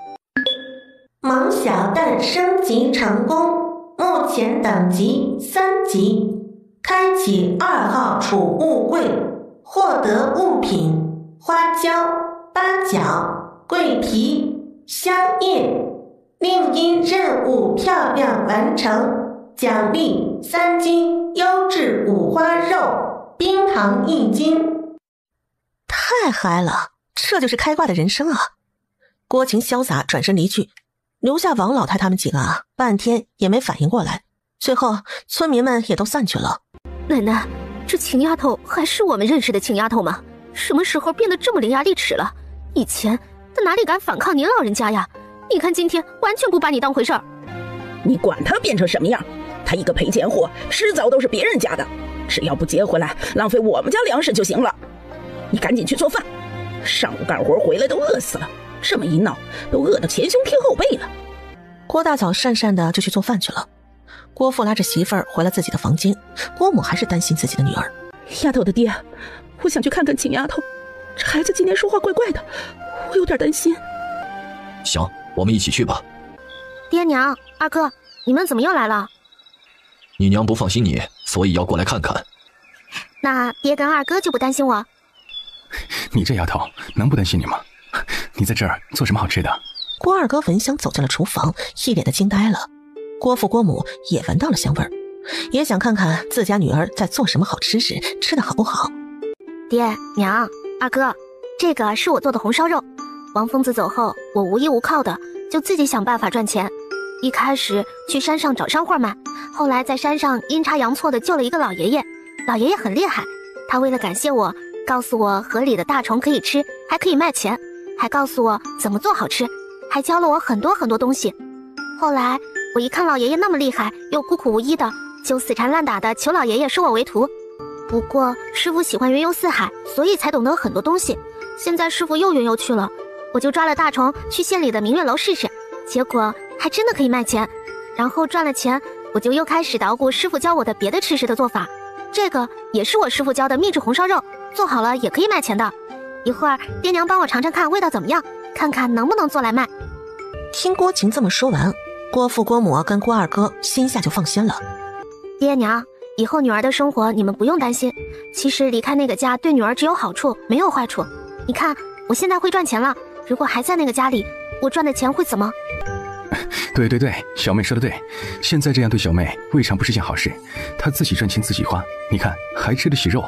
萌小蛋升级成功，目目前等级3级，开启2号储物柜，获得物品花椒、八角、桂皮、香叶。另因任务漂亮完成，奖励3斤优质五花肉，冰糖1斤。太嗨了，这就是开挂的人生啊！郭晴潇洒转身离去，留下王老太他们几个半天也没反应过来。最后村民们也都散去了。奶奶，这秦丫头还是我们认识的秦丫头吗？什么时候变得这么伶牙俐齿了？以前她哪里敢反抗您老人家呀？你看今天完全不把你当回事儿。你管她变成什么样，她一个赔钱货，迟早都是别人家的，只要不接回来浪费我们家粮食就行了。你赶紧去做饭，上午干活回来都饿死了，这么一闹都饿得前胸贴后背了。郭大嫂讪讪的就去做饭去了。郭父拉着媳妇儿回了自己的房间，郭母还是担心自己的女儿。丫头的爹，我想去看看秦丫头，这孩子今天说话怪怪的，我有点担心。行，我们一起去吧。爹娘，二哥，你们怎么又来了？你娘不放心你，所以要过来看看。那爹跟二哥就不担心我？你这丫头能不担心你吗？你在这儿做什么好吃的？郭二哥闻香走进了厨房，一脸的惊呆了。郭父郭母也闻到了香味儿，也想看看自家女儿在做什么好吃时吃的好不好。爹娘，二哥，这个是我做的红烧肉。王疯子走后，我无依无靠的，就自己想办法赚钱。一开始去山上找山货卖，后来在山上阴差阳错的救了一个老爷爷。老爷爷很厉害，他为了感谢我，告诉我河里的大虫可以吃，还可以卖钱，还告诉我怎么做好吃，还教了我很多很多东西。后来我一看老爷爷那么厉害，又孤苦无依的，就死缠烂打的求老爷爷收我为徒。不过师傅喜欢云游四海，所以才懂得很多东西。现在师傅又云游去了，我就抓了大虫去县里的明月楼试试，结果还真的可以卖钱。然后赚了钱，我就又开始捣鼓师傅教我的别的吃食的做法。这个也是我师傅教的秘制红烧肉，做好了也可以卖钱的。一会儿爹娘帮我尝尝看味道怎么样，看看能不能做来卖。听郭晴这么说完，郭父郭母跟郭二哥心下就放心了。爹娘，以后女儿的生活你们不用担心，其实离开那个家对女儿只有好处没有坏处。你看我现在会赚钱了，如果还在那个家里，我赚的钱会怎么？对，小妹说的对，现在这样对小妹未尝不是件好事。她自己赚钱自己花，你看还吃得起肉。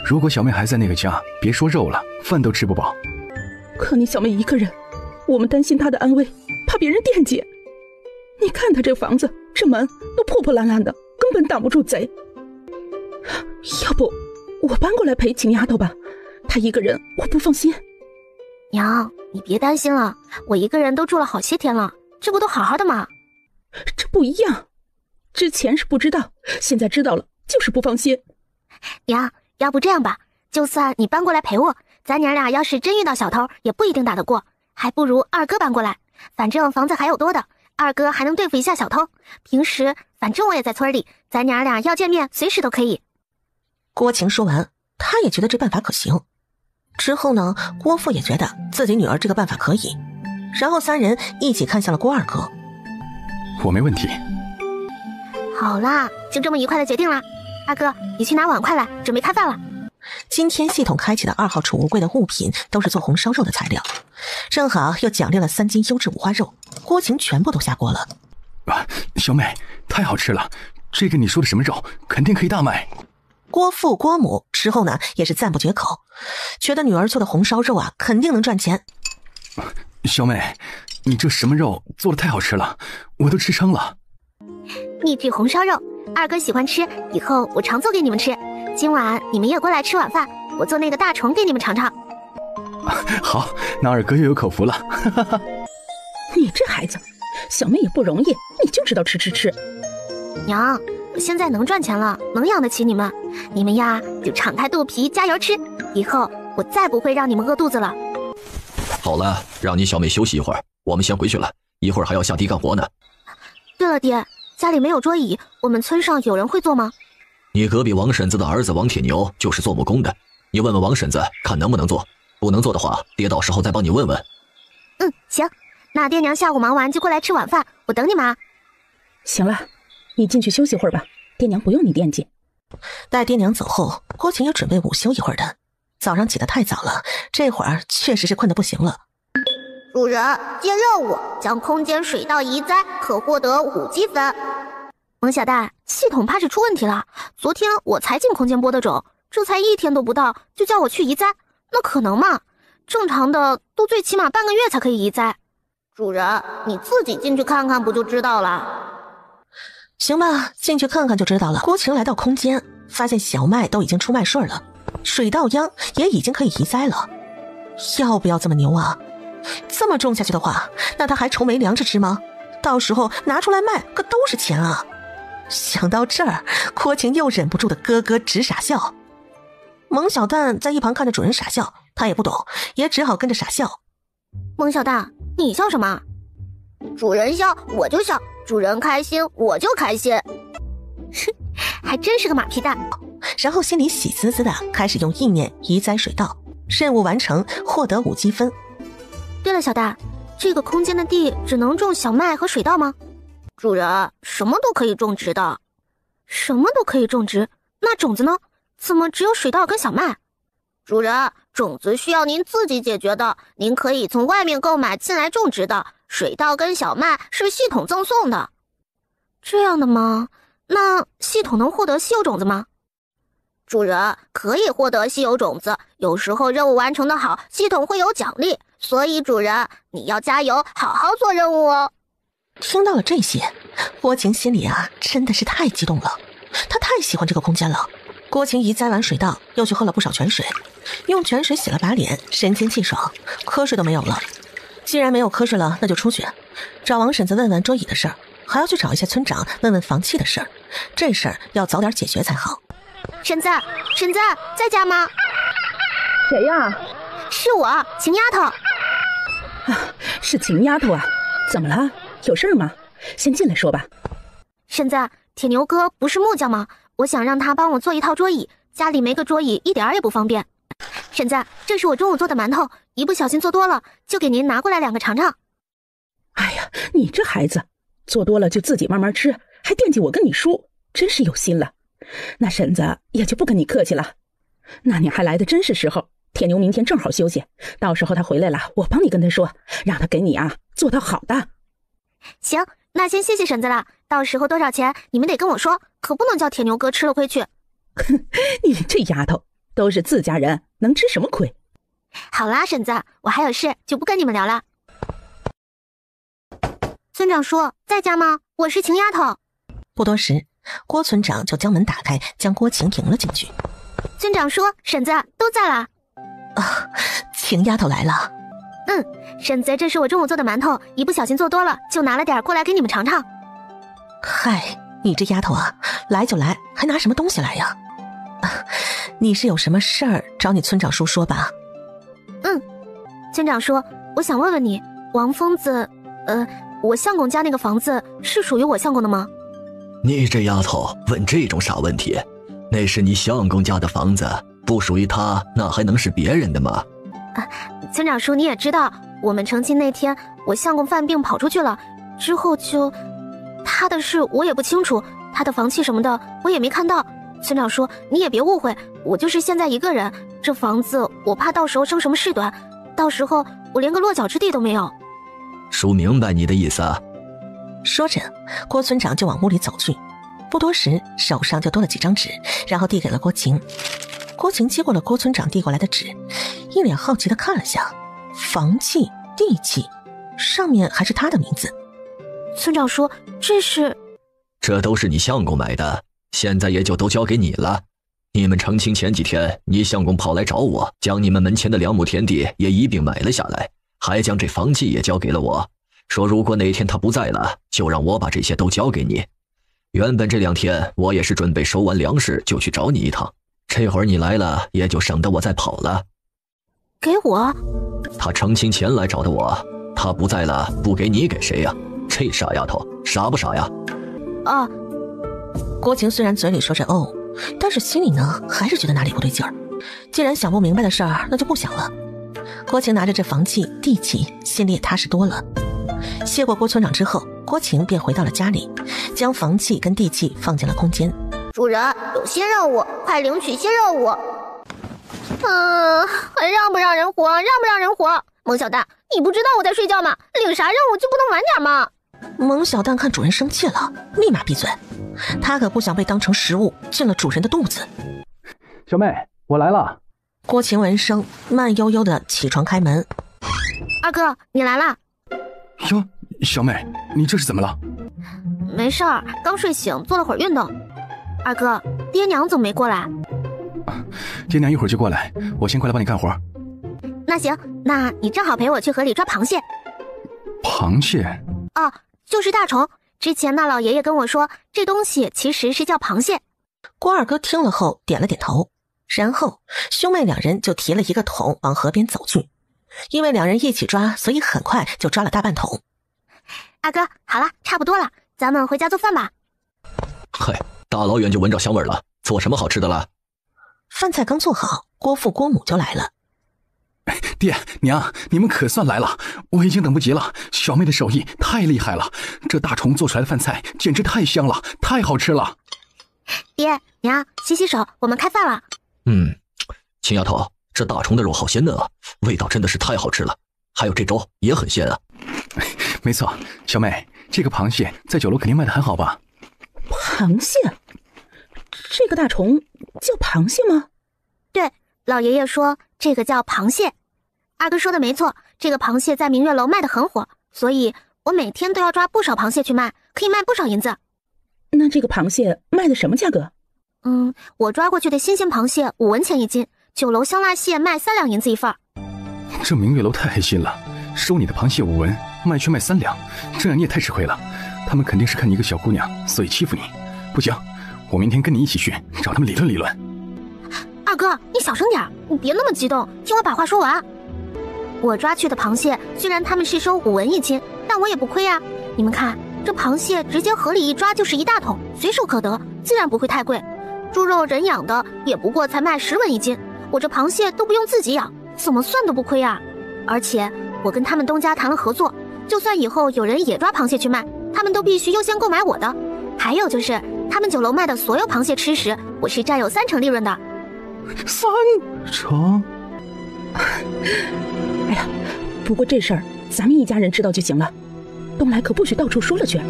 如果小妹还在那个家，别说肉了，饭都吃不饱。可你小妹一个人，我们担心她的安危，怕别人惦记。你看她这房子，这门都破破烂烂的，根本挡不住贼。要不我搬过来陪秦丫头吧，她一个人我不放心。娘，你别担心了，我一个人都住了好些天了，这不都好好的吗？这不一样，之前是不知道，现在知道了就是不放心。娘，要不这样吧，就算你搬过来陪我，咱娘俩要是真遇到小偷，也不一定打得过，还不如二哥搬过来，反正房子还有多的，二哥还能对付一下小偷。平时反正我也在村里，咱娘俩要见面随时都可以。郭晴说完，她也觉得这办法可行。之后呢，郭父也觉得自己女儿这个办法可以，然后三人一起看向了郭二哥。我没问题。好啦，就这么愉快的决定了。二哥，你去拿碗筷来，准备开饭了。今天系统开启的2号储物柜的物品都是做红烧肉的材料，正好又奖励了3斤优质五花肉，郭晴全部都下锅了。小妹，太好吃了，这个你说的什么肉，肯定可以大卖。郭父郭母之后呢，也是赞不绝口，觉得女儿做的红烧肉肯定能赚钱。小妹，你这什么肉做的太好吃了，我都吃撑了。秘制红烧肉，二哥喜欢吃，以后我常做给你们吃。今晚你们也过来吃晚饭，我做那个大虫给你们尝尝。好，那二哥又有口福了。你这孩子，小妹也不容易，你就知道吃。娘，我现在能赚钱了，能养得起你们，你们呀就敞开肚皮加油吃，以后我再不会让你们饿肚子了。好了，让你小妹休息一会儿，我们先回去了，一会儿还要下地干活呢。对了爹，家里没有桌椅，我们村上有人会做吗？你隔壁王婶子的儿子王铁牛就是做木工的，你问问王婶子看能不能做，不能做的话，爹到时候再帮你问问。行，那爹娘下午忙完就过来吃晚饭，我等你们啊。行了，你进去休息会儿吧，爹娘不用你惦记。待爹娘走后，郭晴也准备午休一会儿的。早上起得太早了，这会儿确实是困得不行了。主人，接任务，将空间水道移栽，可获得5积分。萌小蛋，系统怕是出问题了。昨天我才进空间播的种，这才1天都不到，就叫我去移栽，那可能吗？正常的都最起码半个月才可以移栽。主人，你自己进去看看不就知道了？行吧，进去看看就知道了。郭晴来到空间，发现小麦都已经出麦穗了，水稻秧也已经可以移栽了。要不要这么牛啊？这么种下去的话，那他还愁没粮食吃吗？到时候拿出来卖，可都是钱啊！想到这儿，郭晴又忍不住的咯咯直傻笑。萌小蛋在一旁看着主人傻笑，他也不懂，也只好跟着傻笑。萌小蛋，你笑什么？主人笑我就笑，主人开心我就开心。还真是个马屁蛋。然后心里喜滋滋的开始用意念移栽水稻，任务完成，获得5积分。对了，小蛋，这个空间的地只能种小麦和水稻吗？主人，什么都可以种植的。什么都可以种植？那种子呢？怎么只有水稻跟小麦？主人，种子需要您自己解决的，您可以从外面购买进来种植的。水稻跟小麦是系统赠送的。这样的吗？那系统能获得稀有种子吗？主人，可以获得稀有种子，有时候任务完成的好，系统会有奖励。所以主人，你要加油，好好做任务哦。听到了这些，郭晴心里真的是太激动了，她太喜欢这个空间了。郭晴移栽完水稻，又去喝了不少泉水，用泉水洗了把脸，神清气爽，瞌睡都没有了。既然没有瞌睡了，那就出去找王婶子问问桌椅的事儿，还要去找一些村长问问房契的事儿，这事儿要早点解决才好。婶子，婶子在家吗？谁呀？是我，晴丫头。是晴丫头啊？怎么了？有事吗？先进来说吧。婶子，铁牛哥不是木匠吗？我想让他帮我做一套桌椅，家里没个桌椅一点儿也不方便。婶子，这是我中午做的馒头，一不小心做多了，就给您拿过来2个尝尝。哎呀，你这孩子，做多了就自己慢慢吃，还惦记我跟你叔，真是有心了。那婶子也就不跟你客气了。那你还来的真是时候，铁牛明天正好休息，到时候他回来了，我帮你跟他说，让他给你做到好的。行，那先谢谢婶子了，到时候多少钱你们得跟我说，可不能叫铁牛哥吃了亏去。你这丫头，都是自家人，能吃什么亏？好啦，婶子，我还有事，就不跟你们聊了。村长叔在家吗？我是晴丫头。不多时，郭村长就将门打开，将郭晴迎了进去。村长叔、婶子都在啦。晴丫头来了。婶子，这是我中午做的馒头，一不小心做多了，就拿了点过来给你们尝尝。嗨，你这丫头来就来，还拿什么东西来呀？你是有什么事儿找你村长叔说吧？村长叔，我想问问你，王疯子，我相公家那个房子是属于我相公的吗？你这丫头问这种傻问题，那是你相公家的房子，不属于他，那还能是别人的吗？村长叔，你也知道，我们成亲那天，我相公犯病跑出去了，之后就他的事我也不清楚，他的房契什么的我也没看到。村长叔，你也别误会，我就是现在一个人，这房子我怕到时候生什么事端，到时候我连个落脚之地都没有。叔明白你的意思。说着，郭村长就往屋里走去，不多时，手上就多了几张纸，然后递给了郭晴。郭晴接过了郭村长递过来的纸，一脸好奇地看了下，房契、地契，上面还是他的名字。村长叔，这都是你相公买的，现在也就都交给你了。你们成亲前几天，你相公跑来找我，将你们门前的2亩田地也一并买了下来，还将这房契也交给了我，说如果哪天他不在了，就让我把这些都交给你。原本这2天我也是准备收完粮食就去找你一趟，这会儿你来了，也就省得我再跑了。给我？他成亲前来找的我，他不在了，不给你给谁呀？这傻丫头，傻不傻呀？郭晴虽然嘴里说着但是心里呢，还是觉得哪里不对劲儿。既然想不明白的事儿，那就不想了。郭晴拿着这房契、地契，心里也踏实多了。谢过郭村长之后，郭晴便回到了家里，将房契跟地契放进了空间。主人，有新任务，快领取新任务。还让不让人活？让不让人活？萌小蛋，你不知道我在睡觉吗？领啥任务就不能晚点吗？萌小蛋看主人生气了，立马闭嘴。他可不想被当成食物进了主人的肚子。小妹，我来了。郭晴闻声，慢悠悠的起床开门。二哥，你来啦。哟，小妹，你这是怎么了？没事儿，刚睡醒，做了会儿运动。二哥，爹娘怎么没过来？爹娘一会儿就过来，我先过来帮你干活。那行，那你正好陪我去河里抓螃蟹。螃蟹？哦，就是大虫。之前那老爷爷跟我说，这东西其实是叫螃蟹。郭二哥听了后点了点头，然后兄妹两人就提了一个桶往河边走去。因为两人一起抓，所以很快就抓了大半桶。二哥，好了，差不多了，咱们回家做饭吧。嗨，大老远就闻着香味了，做什么好吃的了？饭菜刚做好，郭父郭母就来了。爹娘，你们可算来了，我已经等不及了。小妹的手艺太厉害了，这大虫做出来的饭菜简直太香了，太好吃了。爹娘，洗洗手，我们开饭了。秦丫头，这大虫的肉好鲜嫩啊，味道真的是太好吃了。还有这粥也很鲜啊。没错，小妹，这个螃蟹在酒楼肯定卖得很好吧？螃蟹？这个大虫叫螃蟹吗？对，老爷爷说这个叫螃蟹。二哥说的没错，这个螃蟹在明月楼卖得很火，所以我每天都要抓不少螃蟹去卖，可以卖不少银子。那这个螃蟹卖的什么价格？我抓过去的新鲜螃蟹5文钱一斤，酒楼香辣蟹卖3两银子一份。这明月楼太黑心了，收你的螃蟹5文，卖却卖3两，这样你也太吃亏了。他们肯定是看你一个小姑娘，所以欺负你。不行，我明天跟你一起去找他们理论理论。二哥，你小声点，你别那么激动，听我把话说完。我抓去的螃蟹虽然他们是收5文一斤，但我也不亏啊。你们看，这螃蟹直接河里一抓就是1大桶，随手可得，自然不会太贵。猪肉人养的也不过才卖10文一斤，我这螃蟹都不用自己养，怎么算都不亏啊。而且我跟他们东家谈了合作，就算以后有人也抓螃蟹去卖，他们都必须优先购买我的。还有就是他们酒楼卖的所有螃蟹吃食，我是占有3成利润的。3成？哎呀，不过这事儿咱们一家人知道就行了，东来可不许到处说了去。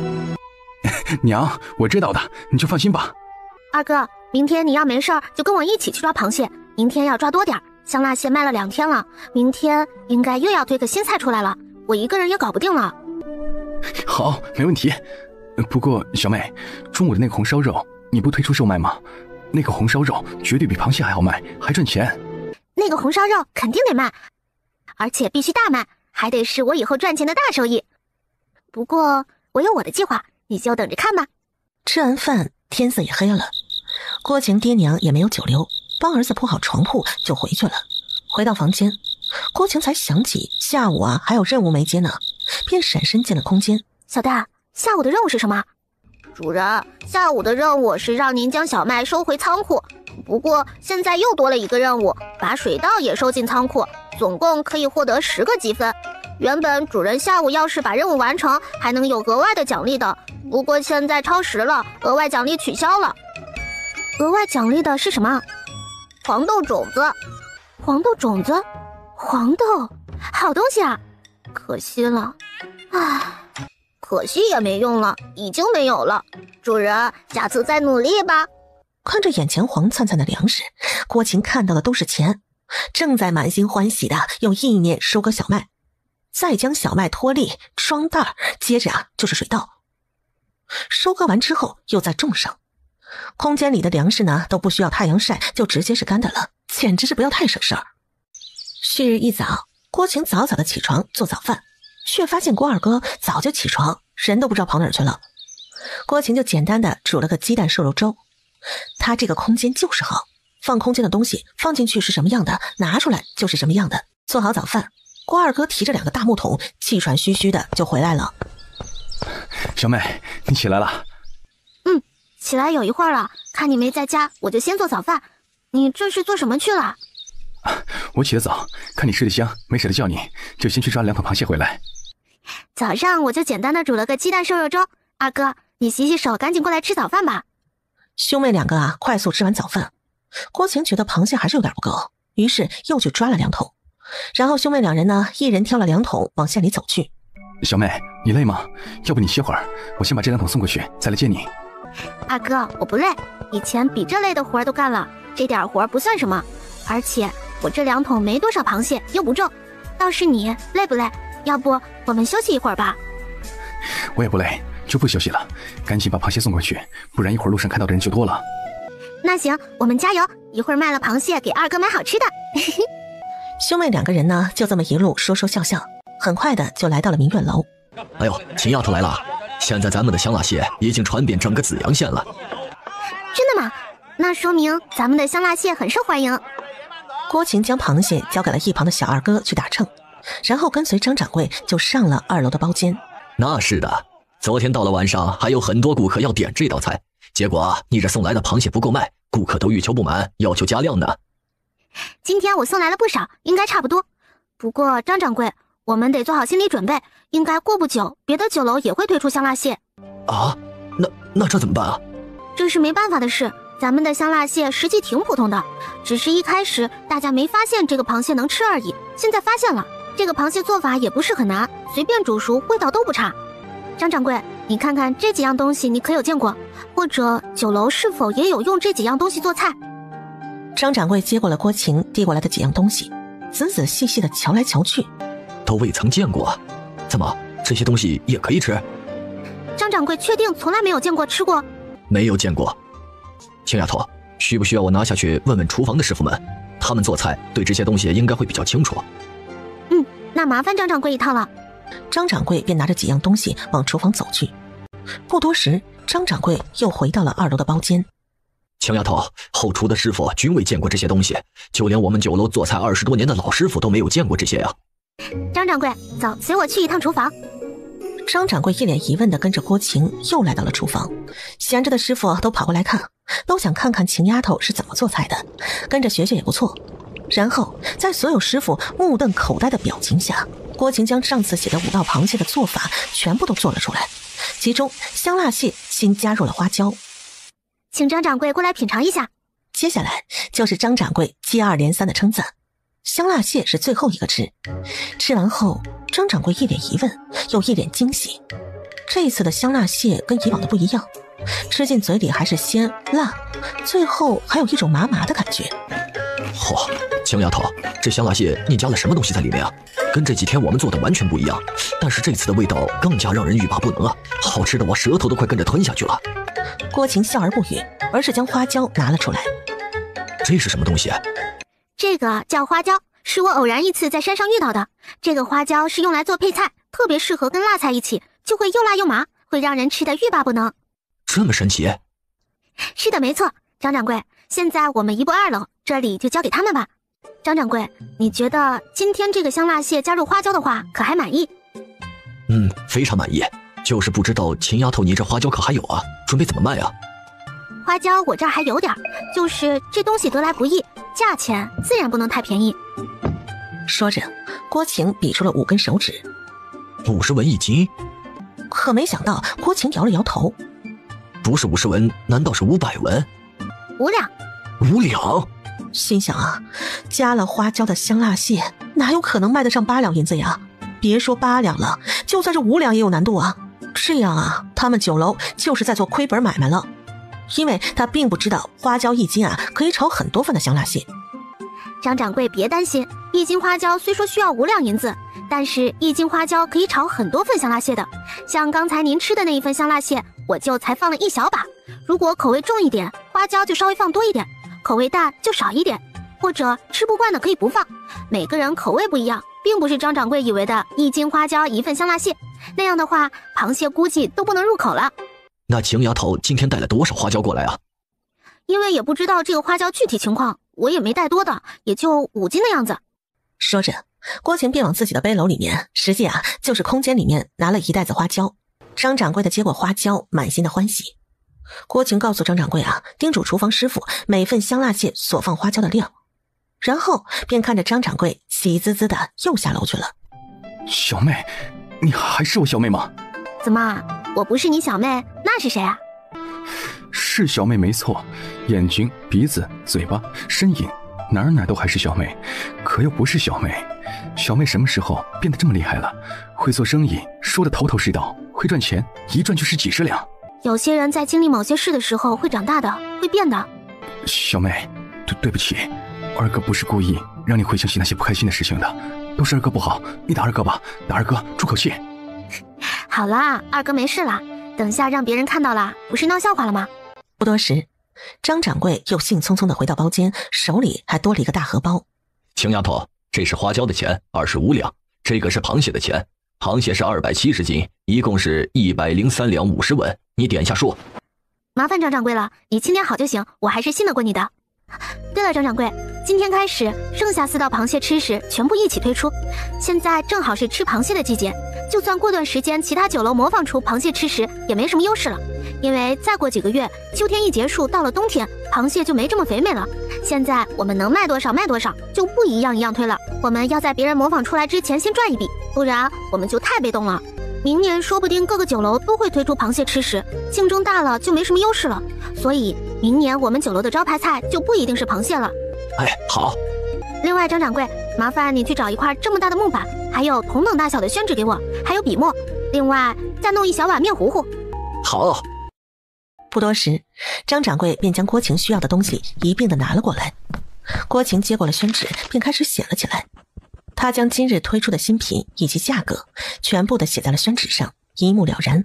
娘，我知道的，你就放心吧。二哥，明天你要没事儿就跟我一起去抓螃蟹，明天要抓多点，香辣蟹卖了2天了，明天应该又要推个新菜出来了，我一个人也搞不定了。好，没问题。不过小妹，中午的那个红烧肉你不推出售卖吗？那个红烧肉绝对比螃蟹还好卖，还赚钱。那个红烧肉肯定得卖，而且必须大卖，还得是我以后赚钱的大收益。不过我有我的计划，你就等着看吧。吃完饭，天色也黑了，郭晴爹娘也没有久留，帮儿子铺好床铺就回去了。回到房间，郭晴才想起下午还有任务没接呢，便闪身进了空间。小蛋，下午的任务是什么？主人，下午的任务是让您将小麦收回仓库，不过现在又多了一个任务，把水稻也收进仓库，总共可以获得10个积分。原本主人下午要是把任务完成，还能有额外的奖励的，不过现在超时了，额外奖励取消了。额外奖励的是什么？黄豆种子。黄豆种子？黄豆，好东西啊！可惜了，唉。可惜也没用了，已经没有了。主人，下次再努力吧。看着眼前黄灿灿的粮食，郭晴看到的都是钱，正在满心欢喜的用意念收割小麦，再将小麦脱粒装袋，接着就是水稻。收割完之后又再种上，空间里的粮食呢都不需要太阳晒，就直接是干的了，简直是不要太省事儿。旭日一早，郭晴早早的起床做早饭，却发现郭二哥早就起床，人都不知道跑哪儿去了。郭晴就简单的煮了个鸡蛋瘦肉粥。他这个空间就是好，放空间的东西放进去是什么样的，拿出来就是什么样的。做好早饭，郭二哥提着2个大木桶，气喘吁吁的就回来了。小妹，你起来了？起来有一会儿了，看你没在家，我就先做早饭。你这是做什么去了？我起得早，看你睡得香，没舍得叫你，就先去抓2桶螃蟹回来。早上我就简单的煮了个鸡蛋瘦肉粥。二哥，你洗洗手，赶紧过来吃早饭吧。兄妹两个啊，快速吃完早饭。郭晴觉得螃蟹还是有点不够，于是又去抓了2桶。然后兄妹两人呢，一人挑了2桶往县里走去。小妹，你累吗？要不你歇会儿，我先把这2桶送过去，再来接你。二哥，我不累，以前比这累的活都干了，这点活不算什么。而且我这2桶没多少螃蟹，又不重。倒是你累不累？要不我们休息一会儿吧？我也不累，就不休息了，赶紧把螃蟹送过去，不然一会儿路上看到的人就多了。那行，我们加油，一会儿卖了螃蟹给二哥买好吃的。兄妹2个人呢，就这么一路说说笑笑，很快的就来到了明月楼。哎呦，秦丫头来了！现在咱们的香辣蟹已经传遍整个紫阳县了。真的吗？那说明咱们的香辣蟹很受欢迎。郭晴将螃蟹交给了一旁的小二哥去打秤，然后跟随张掌柜就上了2楼的包间。那是的，昨天到了晚上，还有很多顾客要点这道菜，结果你这送来的螃蟹不够卖，顾客都欲求不满，要求加量呢。今天我送来了不少，应该差不多。不过张掌柜，我们得做好心理准备，应该过不久别的酒楼也会推出香辣蟹。啊？那这怎么办啊？这是没办法的事，咱们的香辣蟹实际挺普通的，只是一开始大家没发现这个螃蟹能吃而已，现在发现了。这个螃蟹做法也不是很难，随便煮熟味道都不差。张掌柜，你看看这几样东西你可有见过？或者酒楼是否也有用这几样东西做菜？张掌柜接过了郭晴递过来的几样东西，仔仔细细的瞧来瞧去，都未曾见过。怎么这些东西也可以吃？张掌柜确定从来没有见过吃过？没有见过。青丫头，需不需要我拿下去问问厨房的师傅们？他们做菜对这些东西应该会比较清楚。那麻烦张掌柜一趟了。张掌柜便拿着几样东西往厨房走去。不多时，张掌柜又回到了2楼的包间。青丫头，后厨的师傅均未见过这些东西，就连我们酒楼做菜20多年的老师傅都没有见过这些呀。张掌柜，走，随我去一趟厨房。张掌柜一脸疑问地跟着郭晴又来到了厨房，闲着的师傅都跑过来看，都想看看秦丫头是怎么做菜的，跟着学学也不错。然后在所有师傅目瞪口呆的表情下，郭晴将上次写的5道螃蟹的做法全部都做了出来，其中香辣蟹新加入了花椒。请张掌柜过来品尝一下。接下来就是张掌柜接二连三的称赞，香辣蟹是最后一个吃。吃完后，张掌柜一脸疑问又一脸惊喜，这次的香辣蟹跟以往的不一样，吃进嘴里还是鲜辣，最后还有一种麻麻的感觉。嚯，青丫头，这香辣蟹你加了什么东西在里面啊？跟这几天我们做的完全不一样，但是这次的味道更加让人欲罢不能啊，好吃的我舌头都快跟着吞下去了。郭晴笑而不语，而是将花椒拿了出来。这是什么东西？这个叫花椒，是我偶然一次在山上遇到的。这个花椒是用来做配菜，特别适合跟辣菜一起，就会又辣又麻，会让人吃得欲罢不能。这么神奇？是的，没错。张掌柜，现在我们移步2楼，这里就交给他们吧。张掌柜，你觉得今天这个香辣蟹加入花椒的话，可还满意？非常满意。就是不知道秦丫头你这花椒可还有啊？准备怎么卖啊？花椒我这儿还有点，就是这东西得来不易，价钱自然不能太便宜。说着，郭晴比出了5根手指。50文1斤？可没想到郭晴摇了摇头。不是50文，难道是500文？5两。5两？心想啊，加了花椒的香辣蟹哪有可能卖得上8两银子呀？别说8两了，就算是5两也有难度啊。这样啊，他们酒楼就是在做亏本买卖了。因为他并不知道花椒1斤啊可以炒很多份的香辣蟹。张掌柜别担心，1斤花椒虽说需要5两银子，但是1斤花椒可以炒很多份香辣蟹的。像刚才您吃的那一份香辣蟹，我就才放了1小把。如果口味重一点，花椒就稍微放多一点；口味淡就少一点，或者吃不惯的可以不放。每个人口味不一样，并不是张掌柜以为的1斤花椒1份香辣蟹，那样的话，螃蟹估计都不能入口了。那秦丫头今天带了多少花椒过来啊？因为也不知道这个花椒具体情况，我也没带多的，也就5斤的样子。说着，郭晴便往自己的背篓里面，实际啊就是空间里面拿了1袋子花椒。张掌柜的接过花椒，满心的欢喜。郭晴告诉张掌柜啊，叮嘱厨房师傅每份香辣蟹所放花椒的量，然后便看着张掌柜喜滋滋的又下楼去了。小妹，你还是我小妹吗？怎么，我不是你小妹，那是谁啊？是小妹没错，眼睛、鼻子、嘴巴、身影，哪儿都还是小妹，可又不是小妹。小妹什么时候变得这么厉害了？会做生意，说得头头是道，会赚钱，一赚就是几十两。有些人在经历某些事的时候会长大的，会变的。小妹，对不起，二哥不是故意让你回想起那些不开心的事情的，都是二哥不好，你打二哥吧，打二哥出口气。好啦，二哥没事啦，等下让别人看到了，不是闹笑话了吗？不多时，张掌柜又兴匆匆地回到包间，手里还多了一个大荷包。秦丫头，这是花椒的钱，25两，这个是螃蟹的钱，螃蟹是270斤，一共是103两50文，你点一下数。麻烦张掌柜了，你清点好就行，我还是信得过你的。对了，张掌柜，今天开始，剩下4道螃蟹吃食全部一起推出。现在正好是吃螃蟹的季节，就算过段时间其他酒楼模仿出螃蟹吃食也没什么优势了，因为再过几个月，秋天一结束，到了冬天，螃蟹就没这么肥美了。现在我们能卖多少卖多少，就不一样推了。我们要在别人模仿出来之前先赚一笔，不然我们就太被动了。明年说不定各个酒楼都会推出螃蟹吃食，竞争大了就没什么优势了。所以明年我们酒楼的招牌菜就不一定是螃蟹了。哎，好。另外，张掌柜，麻烦你去找一块这么大的木板，还有同等大小的宣纸给我，还有笔墨。另外，再弄一小碗面糊糊。好。不多时，张掌柜便将郭晴需要的东西一并的拿了过来。郭晴接过了宣纸，便开始写了起来。他将今日推出的新品以及价格全部的写在了宣纸上，一目了然。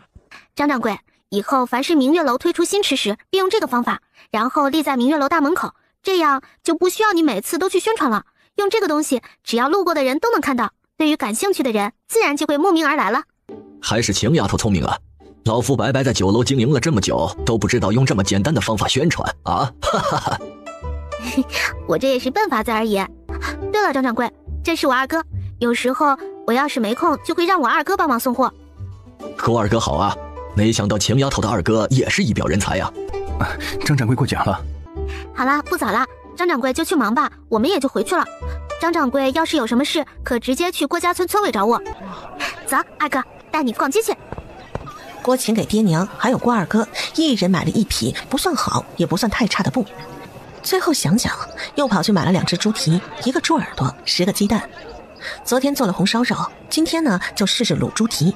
张掌柜，以后凡是明月楼推出新吃食，便用这个方法，然后立在明月楼大门口，这样就不需要你每次都去宣传了。用这个东西，只要路过的人都能看到，对于感兴趣的人，自然就会慕名而来了。还是秦丫头聪明啊！老夫白白在酒楼经营了这么久，都不知道用这么简单的方法宣传啊！哈哈哈。我这也是笨法子而已。对了，张掌柜，这是我二哥，有时候我要是没空，就会让我二哥帮忙送货。郭二哥好啊，没想到秦丫头的二哥也是一表人才呀。张掌柜过奖了。好啦，不早啦，张掌柜就去忙吧，我们也就回去了。张掌柜要是有什么事，可直接去郭家村村委找我。走，二哥，带你逛街去。郭晴给爹娘还有郭二哥一人买了一匹不算好也不算太差的布，最后想想又跑去买了2只猪蹄，1个猪耳朵，10个鸡蛋。昨天做了红烧肉，今天呢就试试卤猪蹄。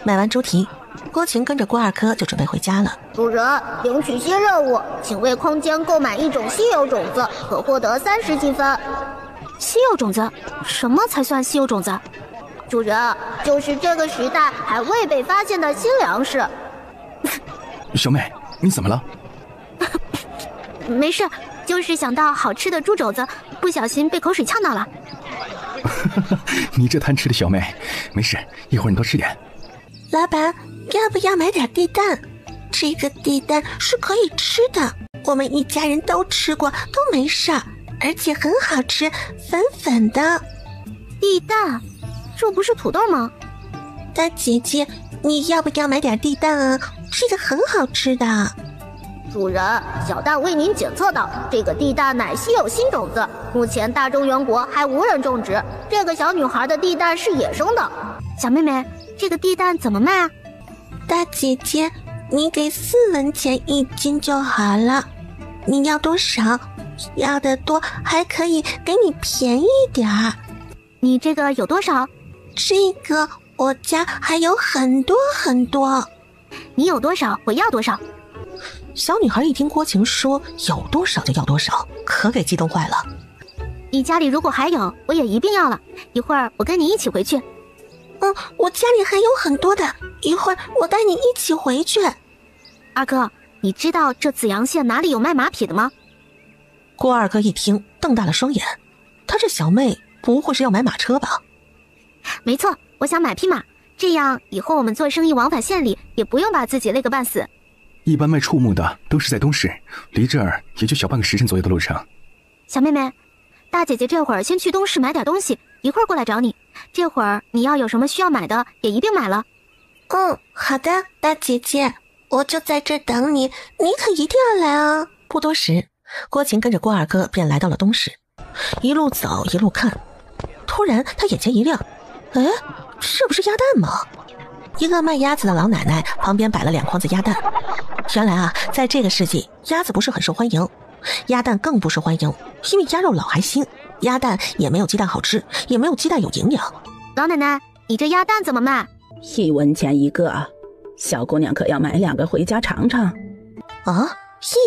买完猪蹄，郭晴跟着郭二哥就准备回家了。主人，领取新任务，请为空间购买一种稀有种子，可获得30积分。稀有种子？什么才算稀有种子？主人，就是这个时代还未被发现的新粮食。小妹，你怎么了？没事，就是想到好吃的猪肘子，不小心被口水呛到了。你这贪吃的小妹，没事，一会儿你多吃点。老板，要不要买点地蛋？这个地蛋是可以吃的，我们一家人都吃过，都没事，而且很好吃，粉粉的。地蛋？这不是土豆吗？大姐姐，你要不要买点地蛋啊？这个很好吃的。主人，小蛋为您检测到，这个地蛋乃稀有新种子，目前大中原国还无人种植。这个小女孩的地蛋是野生的。小妹妹，这个地蛋怎么卖啊？大姐姐，你给4文钱1斤就好了。你要多少？要的多还可以给你便宜点儿。你这个有多少？这个我家还有很多很多。你有多少我要多少。小女孩一听郭晴说有多少就要多少，可给激动坏了。你家里如果还有，我也一并要了，一会儿我跟你一起回去。我家里还有很多的，一会儿我带你一起回去。二哥，你知道这紫阳县哪里有卖马匹的吗？郭二哥一听瞪大了双眼，他这小妹不会是要买马车吧？没错，我想买匹马，这样以后我们做生意往返县里也不用把自己累个半死。一般卖畜牧的都是在东市，离这儿也就小半个时辰左右的路程。小妹妹，大姐姐这会儿先去东市买点东西，一会儿过来找你。这会儿你要有什么需要买的也一并买了。好的，大姐姐，我就在这等你，你可一定要来啊。不多时，郭晴跟着郭二哥便来到了东市，一路走一路看，突然他眼前一亮，哎，这不是鸭蛋吗？一个卖鸭子的老奶奶旁边摆了2筐子鸭蛋。原来啊，在这个世纪，鸭子不是很受欢迎，鸭蛋更不受欢迎，因为鸭肉老还腥，鸭蛋也没有鸡蛋好吃，也没有鸡蛋有营养。老奶奶，你这鸭蛋怎么卖？1文钱一个，小姑娘可要买2个回家尝尝。啊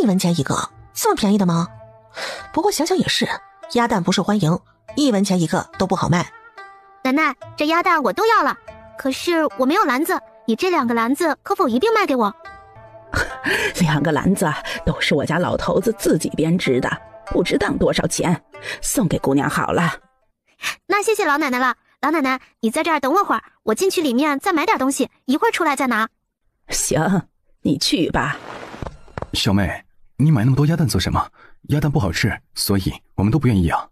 ，1文钱一个，这么便宜的吗？不过想想也是，鸭蛋不受欢迎，1文钱一个都不好卖。奶奶，这鸭蛋我都要了，可是我没有篮子，你这2个篮子可否一并卖给我？2个篮子都是我家老头子自己编织的，不知当多少钱，送给姑娘好了。那谢谢老奶奶了。老奶奶，你在这儿等我会儿，我进去里面再买点东西，一会儿出来再拿。行，你去吧。小妹，你买那么多鸭蛋做什么？鸭蛋不好吃，所以我们都不愿意养。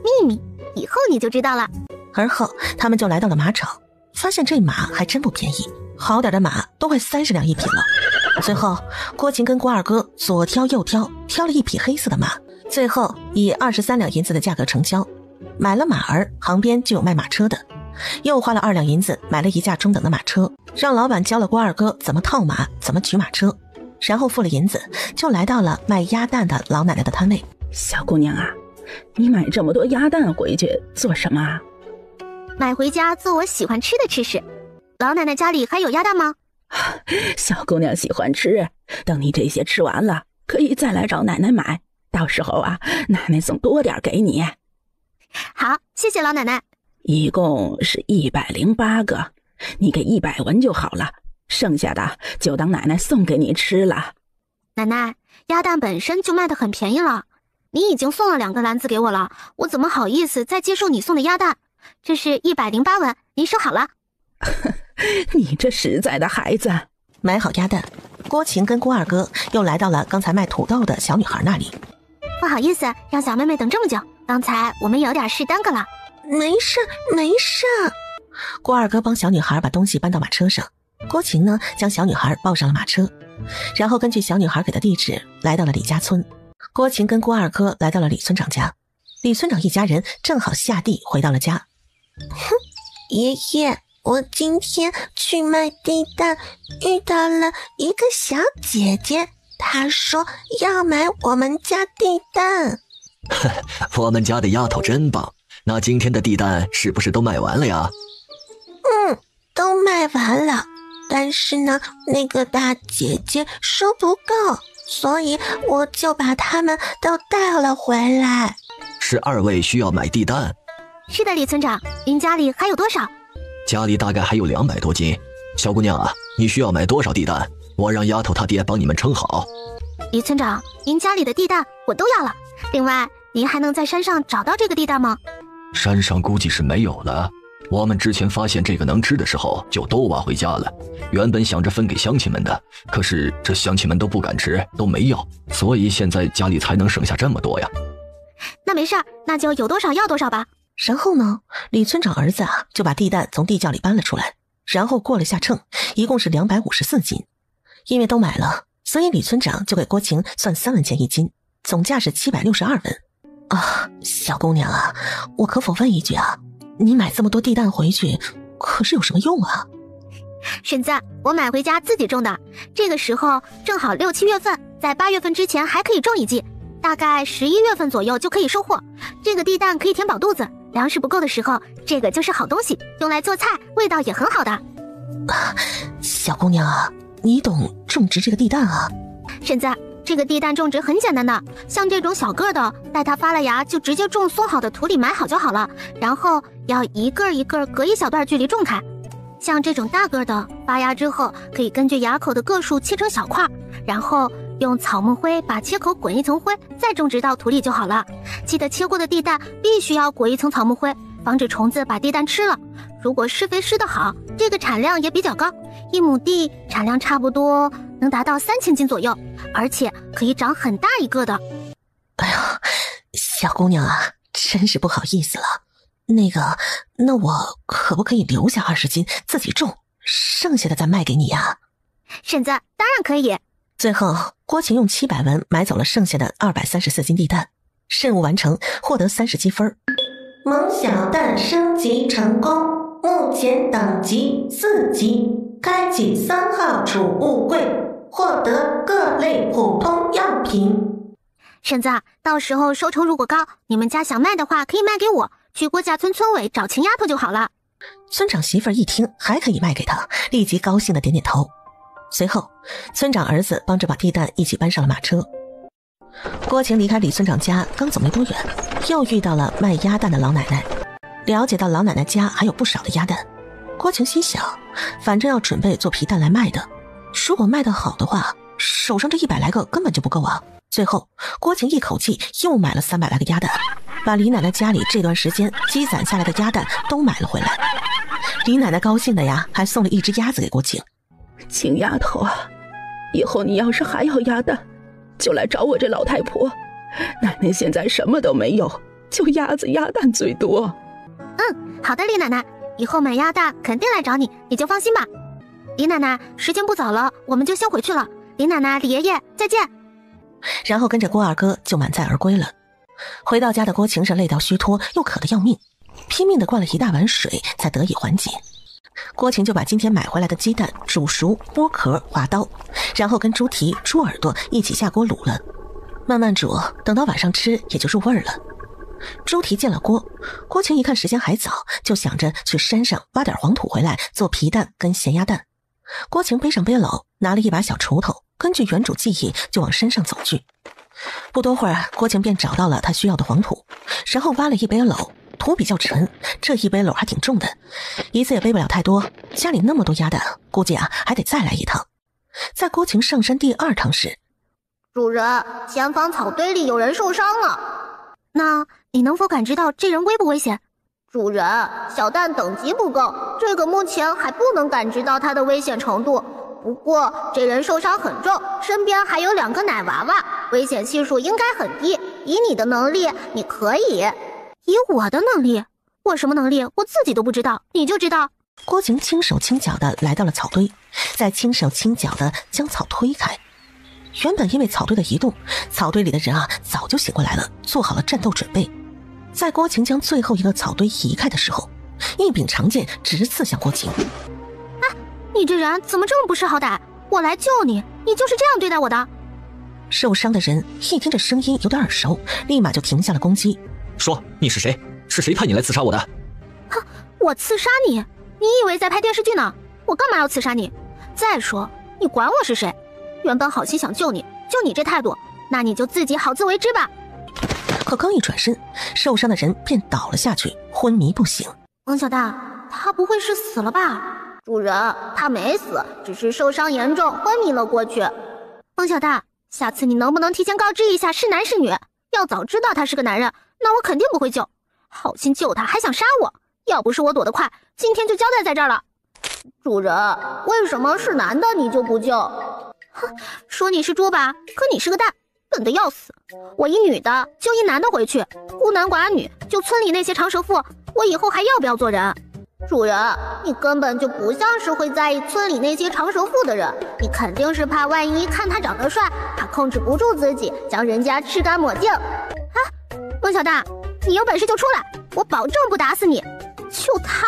秘密，以后你就知道了。而后他们就来到了马场，发现这马还真不便宜，好点的马都快30两一匹了。最后郭晴跟郭二哥左挑右挑，挑了一匹黑色的马，最后以23两银子的价格成交。买了马儿，旁边就有卖马车的，又花了2两银子买了一架中等的马车，让老板教了郭二哥怎么套马，怎么取马车，然后付了银子，就来到了卖鸭蛋的老奶奶的摊位。小姑娘啊，你买这么多鸭蛋回去做什么啊？买回家做我喜欢吃的吃食。老奶奶家里还有鸭蛋吗？小姑娘喜欢吃，等你这些吃完了，可以再来找奶奶买，到时候啊，奶奶送多点给你。好，谢谢老奶奶。一共是108个，你给100文就好了，剩下的就当奶奶送给你吃了。奶奶，鸭蛋本身就卖得很便宜了，你已经送了2个篮子给我了，我怎么好意思再接受你送的鸭蛋？这是108文，您收好了。你这实在的孩子。买好鸭蛋，郭晴跟郭二哥又来到了刚才卖土豆的小女孩那里。不好意思让小妹妹等这么久，刚才我们有点事耽搁了。没事没事。郭二哥帮小女孩把东西搬到马车上，郭晴呢将小女孩抱上了马车，然后根据小女孩给的地址来到了李家村。郭晴跟郭二哥来到了李村长家，李村长一家人正好下地回到了家。爷爷，我今天去卖地蛋，遇到了一个小姐姐，她说要买我们家地蛋。我们家的丫头真棒，那今天的地蛋是不是都卖完了呀？都卖完了，但是呢，那个大姐姐说不够，所以我就把他们都带了回来。是2位需要买地蛋？是的，李村长，您家里还有多少？家里大概还有200多斤。小姑娘啊，你需要买多少地蛋？我让丫头她爹帮你们称好。李村长，您家里的地蛋我都要了。另外，您还能在山上找到这个地蛋吗？山上估计是没有了。我们之前发现这个能吃的时候，就都挖回家了。原本想着分给乡亲们的，可是这乡亲们都不敢吃，都没要，所以现在家里才能剩下这么多呀。那没事，那就有多少要多少吧。然后呢，李村长儿子啊就把地蛋从地窖里搬了出来，然后过了下秤，一共是254斤。因为都买了，所以李村长就给郭晴算3文钱一斤，总价是762文。啊，小姑娘啊，我可否问一句啊，你买这么多地蛋回去，可是有什么用啊？婶子，我买回家自己种的，这个时候正好6、7月份，在8月份之前还可以种一季，大概11月份左右就可以收获。这个地蛋可以填饱肚子，粮食不够的时候，这个就是好东西，用来做菜，味道也很好的。小姑娘啊，你懂种植这个地蛋啊？婶子，这个地蛋种植很简单的，像这种小个的，待它发了芽就直接种松好的土里埋好就好了，然后要一个一个隔一小段距离种开。像这种大个的，发芽之后可以根据芽口的个数切成小块，然后用草木灰把切口滚一层灰，再种植到土里就好了。记得切过的地蛋必须要裹一层草木灰，防止虫子把地蛋吃了。如果施肥施得好，这个产量也比较高，1亩地产量差不多能达到3000斤左右，而且可以长很大一个的。哎呀，小姑娘啊，真是不好意思了。那我可不可以留下20斤自己种，剩下的再卖给你呀？婶子，当然可以。最后，郭晴用700文买走了剩下的234斤地蛋，任务完成，获得30积分。萌小蛋升级成功，目前等级4级。开启3号储物柜，获得各类普通药品。婶子，到时候收成如果高，你们家想卖的话可以卖给我，去郭家村村委找秦丫头就好了。村长媳妇儿一听还可以卖给他，立即高兴的点点头。随后村长儿子帮着把地蛋一起搬上了马车。郭晴离开李村长家刚走没多远，又遇到了卖鸭蛋的老奶奶。了解到老奶奶家还有不少的鸭蛋，郭晴心想，反正要准备做皮蛋来卖的，如果卖得好的话，手上这100来个根本就不够啊。最后郭晴一口气又买了300来个鸭蛋，把李奶奶家里这段时间积攒下来的鸭蛋都买了回来。李奶奶高兴的呀，还送了1只鸭子给郭晴。晴丫头啊，以后你要是还要鸭蛋，就来找我这老太婆。奶奶现在什么都没有，就鸭子鸭蛋最多。好的，李奶奶，以后买鸭蛋肯定来找你，你就放心吧。李奶奶，时间不早了，我们就先回去了。李奶奶、李爷爷，再见。然后跟着郭二哥就满载而归了。回到家的郭晴是累到虚脱，又渴得要命，拼命地灌了一大碗水才得以缓解。郭晴就把今天买回来的鸡蛋煮熟、剥壳、划刀，然后跟猪蹄、猪耳朵一起下锅卤了，慢慢煮，等到晚上吃也就入味了。猪蹄进了锅，郭晴一看时间还早，就想着去山上挖点黄土回来做皮蛋跟咸鸭蛋。郭晴背上背篓，拿了一把小锄头，根据原主记忆就往山上走去。不多会儿，郭晴便找到了他需要的黄土，然后挖了一背篓，土比较沉，这一背篓还挺重的，一次也背不了太多，家里那么多鸭蛋，估计还得再来一趟。在郭晴上山第2趟时，主人，前方草堆里有人受伤了。那你能否感知到这人危不危险？主人，小蛋等级不够，这个目前还不能感知到他的危险程度。不过这人受伤很重，身边还有2个奶娃娃，危险系数应该很低。以你的能力，你可以。以我的能力？我什么能力？我自己都不知道，你就知道？郭晴轻手轻脚的来到了草堆，再轻手轻脚的将草推开。原本因为草堆的移动，草堆里的人早就醒过来了，做好了战斗准备。在郭晴将最后一个草堆移开的时候，一柄长剑直刺向郭晴。你这人怎么这么不识好歹？我来救你，你就是这样对待我的？受伤的人一听这声音有点耳熟，立马就停下了攻击。说，你是谁？是谁派你来刺杀我的？哼，我刺杀你？你以为在拍电视剧呢？我干嘛要刺杀你？再说，你管我是谁？原本好心想救你，就你这态度，那你就自己好自为之吧。可刚一转身，受伤的人便倒了下去，昏迷不醒。王小大，他不会是死了吧？主人，他没死，只是受伤严重，昏迷了过去。王小大，下次你能不能提前告知一下是男是女？要早知道他是个男人，那我肯定不会救。好心救他，还想杀我，要不是我躲得快，今天就交代在这儿了。主人，为什么是男的你就不救？哼，说你是猪吧，可你是个蛋，笨得要死。我一女的救一男的回去，孤男寡女，就村里那些长舌妇，我以后还要不要做人？主人，你根本就不像是会在意村里那些长舌妇的人，你肯定是怕万一看他长得帅，他控制不住自己，将人家吃干抹净。孟小大，你有本事就出来，我保证不打死你。就他，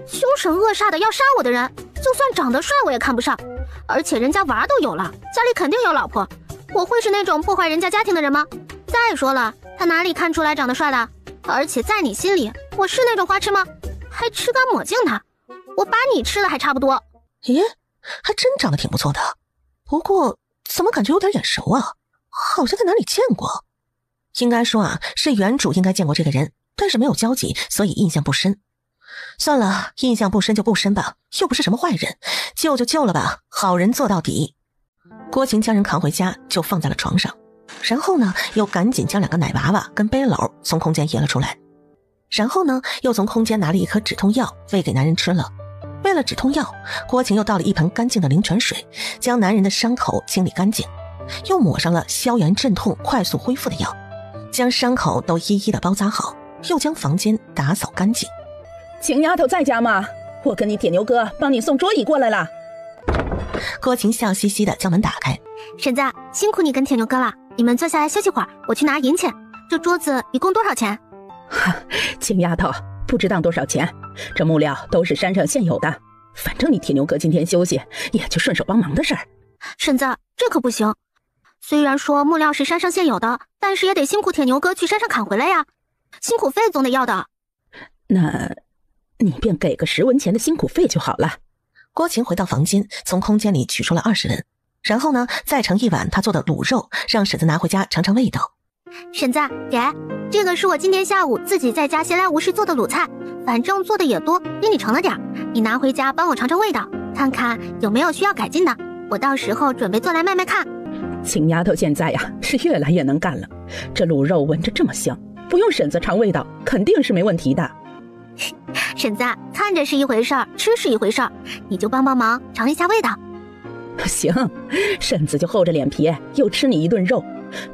凶神恶煞的要杀我的人，就算长得帅我也看不上，而且人家娃都有了，家里肯定有老婆，我会是那种破坏人家家庭的人吗？再说了，他哪里看出来长得帅了？而且在你心里，我是那种花痴吗？还吃干抹净他，我把你吃了还差不多。咦，还真长得挺不错的，不过怎么感觉有点眼熟啊？好像在哪里见过。应该说是原主应该见过这个人，但是没有交集，所以印象不深。算了，印象不深就不深吧，又不是什么坏人，救就救了吧，好人做到底。郭晴将人扛回家，就放在了床上，然后呢，又赶紧将2个奶娃娃跟背篓从空间移了出来，然后呢，又从空间拿了一颗止痛药喂给男人吃了。为了止痛药，郭晴又倒了一盆干净的灵泉水，将男人的伤口清理干净，又抹上了消炎镇痛、快速恢复的药，将伤口都一一的包扎好，又将房间打扫干净。晴丫头在家吗？我跟你铁牛哥帮你送桌椅过来了。郭晴笑嘻嘻的将门打开。婶子，辛苦你跟铁牛哥了，你们坐下来休息会儿，我去拿银钱。这桌子一共多少钱？晴丫头，不知道多少钱，这木料都是山上现有的，反正你铁牛哥今天休息，也就顺手帮忙的事儿。婶子，这可不行。虽然说木料是山上现有的，但是也得辛苦铁牛哥去山上砍回来呀，辛苦费总得要的。那，你便给个10文钱的辛苦费就好了。郭晴回到房间，从空间里取出了20文，然后呢，再盛一碗他做的卤肉，让婶子拿回家尝尝味道。婶子，给，这个是我今天下午自己在家闲来无事做的卤菜，反正做的也多，给你盛了点，你拿回家帮我尝尝味道，看看有没有需要改进的，我到时候准备做来卖卖看。亲丫头现在呀是越来越能干了，这卤肉闻着这么香，不用婶子尝味道，肯定是没问题的。婶子，看着是一回事儿，吃是一回事儿，你就帮帮忙尝一下味道。行，婶子就厚着脸皮又吃你一顿肉，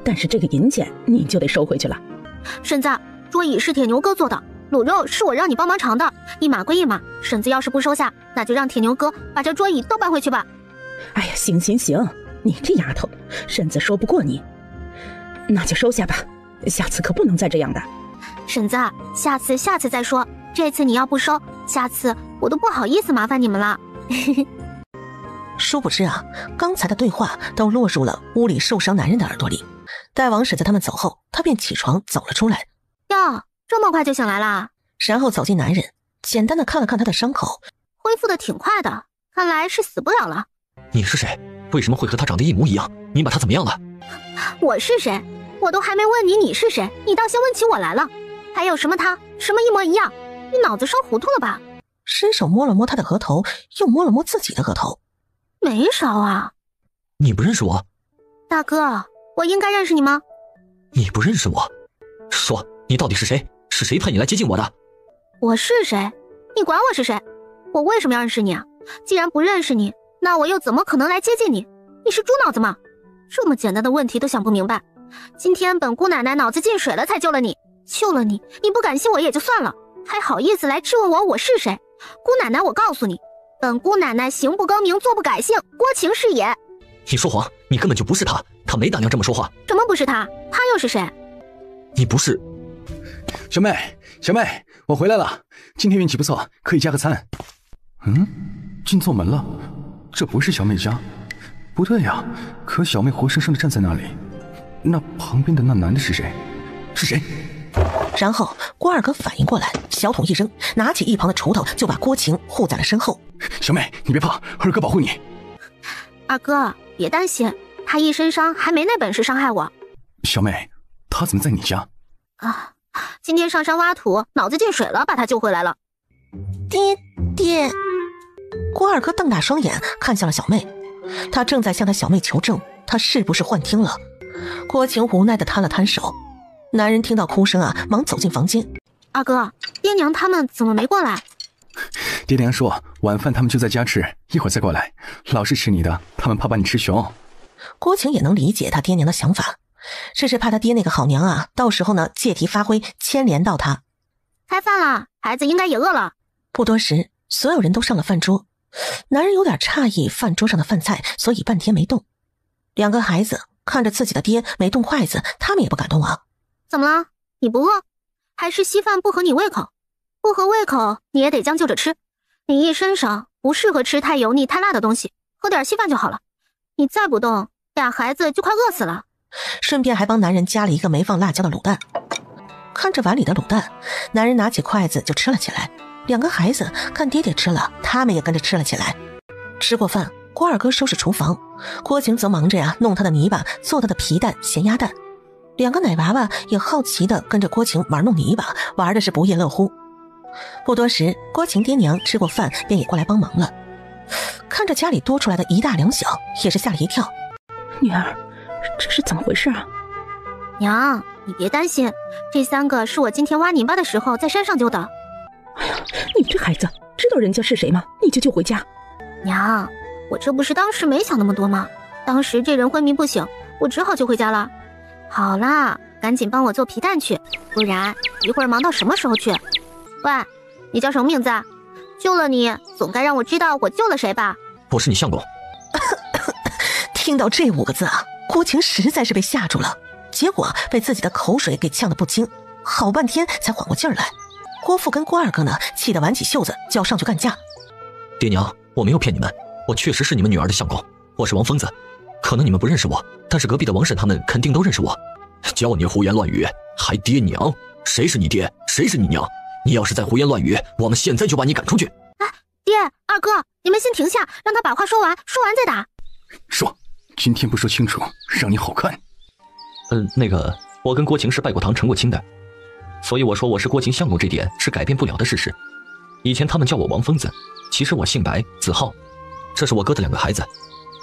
但是这个银钱你就得收回去了。婶子，桌椅是铁牛哥做的，卤肉是我让你帮忙尝的，一码归一码，婶子要是不收下，那就让铁牛哥把这桌椅都搬回去吧。哎呀，行，你这丫头，婶子说不过你，那就收下吧，下次可不能再这样的。婶子，下次再说，这次你要不收，下次我都不好意思麻烦你们了。殊不知啊，刚才的对话都落入了屋里受伤男人的耳朵里。待王婶子他们走后，他便起床走了出来。哟，这么快就醒来了？然后走进男人，简单的看了看他的伤口，恢复的挺快的，看来是死不了了。你是谁？为什么会和他长得一模一样？你把他怎么样了？我是谁？我都还没问你是谁，你倒先问起我来了。还有什么他，什么一模一样？你脑子烧糊涂了吧？伸手摸了摸他的额头，又摸了摸自己的额头。没烧啊。你不认识我？大哥，我应该认识你吗？你不认识我？说，你到底是谁？是谁派你来接近我的？我是谁？你管我是谁？我为什么要认识你啊？既然不认识你，那我又怎么可能来接近你？你是猪脑子吗？这么简单的问题都想不明白。今天本姑奶奶脑子进水了才救了你，救了你，你不感谢我也就算了，还好意思来质问我是谁？姑奶奶，我告诉你，本姑奶奶行不更名，坐不改姓，郭晴是也。你说谎，你根本就不是他，他没胆量这么说话。怎么不是他？他又是谁？你不是。小妹，我回来了，今天运气不错，可以加个餐。进错门了，这不是小妹家。不对呀，可小妹活生生的站在那里，那旁边的那男的是谁？是谁？然后郭二哥反应过来，小桶一扔，拿起一旁的锄头就把郭晴护在了身后。小妹，你别怕，二哥保护你。二哥别担心，他一身伤还没那本事伤害我。小妹，他怎么在你家？今天上山挖土，脑子进水了，把他救回来了。爹。郭二哥瞪大双眼看向了小妹，他正在向他小妹求证，他是不是幻听了。郭晴无奈地摊了摊手。男人听到哭声忙走进房间。二哥，爹娘他们怎么没过来？爹娘说晚饭他们就在家吃，一会儿再过来，老是吃你的，他们怕把你吃穷。郭晴也能理解他爹娘的想法，这是怕他爹那个好娘到时候呢借题发挥，牵连到他。开饭了，孩子应该也饿了。不多时，所有人都上了饭桌。男人有点诧异饭桌上的饭菜，所以半天没动。两个孩子看着自己的爹没动筷子，他们也不敢动怎么了？你不饿？还是稀饭不合你胃口？不合胃口你也得将就着吃，你一身伤，不适合吃太油腻太辣的东西，喝点稀饭就好了。你再不动，俩孩子就快饿死了。顺便还帮男人加了一个没放辣椒的卤蛋。看着碗里的卤蛋，男人拿起筷子就吃了起来。两个孩子看爹爹吃了，他们也跟着吃了起来。吃过饭，郭二哥收拾厨房，郭晴则忙着弄他的泥巴，做他的皮蛋咸鸭蛋。两个奶娃娃也好奇地跟着郭晴玩弄泥巴，玩的是不亦乐乎。不多时，郭晴爹娘吃过饭便也过来帮忙了。看着家里多出来的一大两小，也是吓了一跳。女儿，这是怎么回事啊？娘，你别担心，这3个是我今天挖泥巴的时候在山上救的。哎呀，你这孩子知道人家是谁吗？你就救回家。娘，我这不是当时没想那么多吗？当时这人昏迷不醒，我只好救回家了。好啦，赶紧帮我做皮蛋去，不然一会儿忙到什么时候去？喂，你叫什么名字？救了你，总该让我知道我救了谁吧？我是你相公。听到这5个字郭晴实在是被吓住了，结果被自己的口水给呛得不轻，好半天才缓过劲儿来。郭父跟郭二哥呢，气得挽起袖子就要上去干架。爹娘，我没有骗你们，我确实是你们女儿的相公，我是王疯子。可能你们不认识我，但是隔壁的王婶他们肯定都认识我。叫你胡言乱语，还爹娘？谁是你爹？谁是你娘？你要是再胡言乱语，我们现在就把你赶出去。哎，爹，二哥，你们先停下，让他把话说完，说完再打。说，今天不说清楚，让你好看。那个，我跟郭晴是拜过堂成过亲的，所以我说我是郭晴相公，这点是改变不了的事实。以前他们叫我王疯子，其实我姓白，字浩，这是我哥的2个孩子，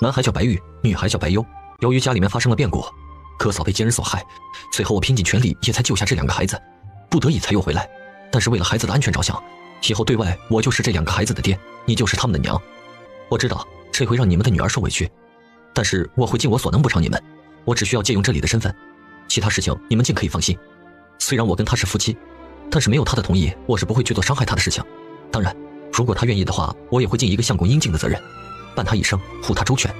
男孩叫白玉，女孩叫白幽。由于家里面发生了变故，哥嫂被奸人所害，最后我拼尽全力也才救下这2个孩子，不得已才又回来。但是为了孩子的安全着想，以后对外我就是这2个孩子的爹，你就是他们的娘。我知道这会让你们的女儿受委屈，但是我会尽我所能补偿你们。我只需要借用这里的身份，其他事情你们尽可以放心。虽然我跟他是夫妻，但是没有他的同意，我是不会去做伤害他的事情。当然，如果他愿意的话，我也会尽一个相公应尽的责任，伴他一生，护他周全。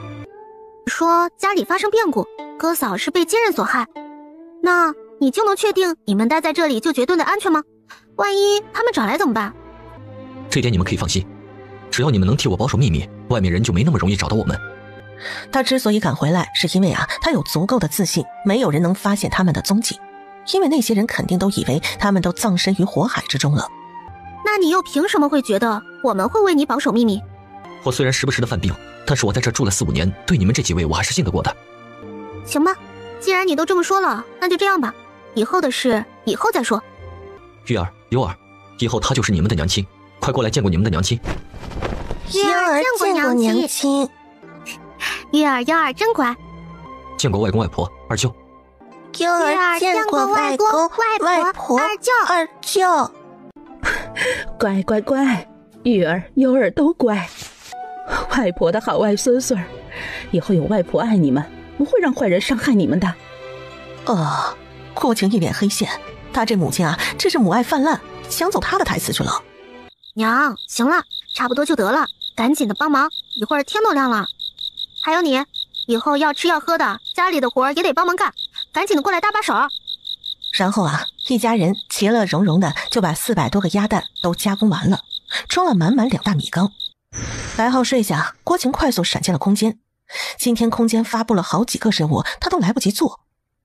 说家里发生变故，哥嫂是被奸人所害，那你就能确定你们待在这里就绝对的安全吗？万一他们找来怎么办？这点你们可以放心，只要你们能替我保守秘密，外面人就没那么容易找到我们。他之所以敢回来，是因为他有足够的自信，没有人能发现他们的踪迹，因为那些人肯定都以为他们都葬身于火海之中了。那你又凭什么会觉得我们会为你保守秘密？我虽然时不时的犯病，但是我在这住了4、5年，对你们这几位我还是信得过的。行吧，既然你都这么说了，那就这样吧，以后的事以后再说。玉儿、幽儿，以后她就是你们的娘亲，快过来见过你们的娘亲。玉儿见过娘亲。玉儿、幽儿真乖。见过外公外婆、二舅。幽儿见过外公外婆、二舅。乖乖乖，玉儿、幽儿都乖。外婆的好外孙孙，以后有外婆爱你们，不会让坏人伤害你们的。郭晴一脸黑线，她这母亲这是母爱泛滥，抢走她的台词去了。娘，行了，差不多就得了，赶紧的帮忙，一会儿天都亮了。还有你，以后要吃要喝的，家里的活也得帮忙干，赶紧的过来搭把手。然后一家人其乐融融的就把400多个鸭蛋都加工完了，装了满满2大米缸。白浩睡下，郭晴快速闪进了空间。今天空间发布了好几个任务，他都来不及做。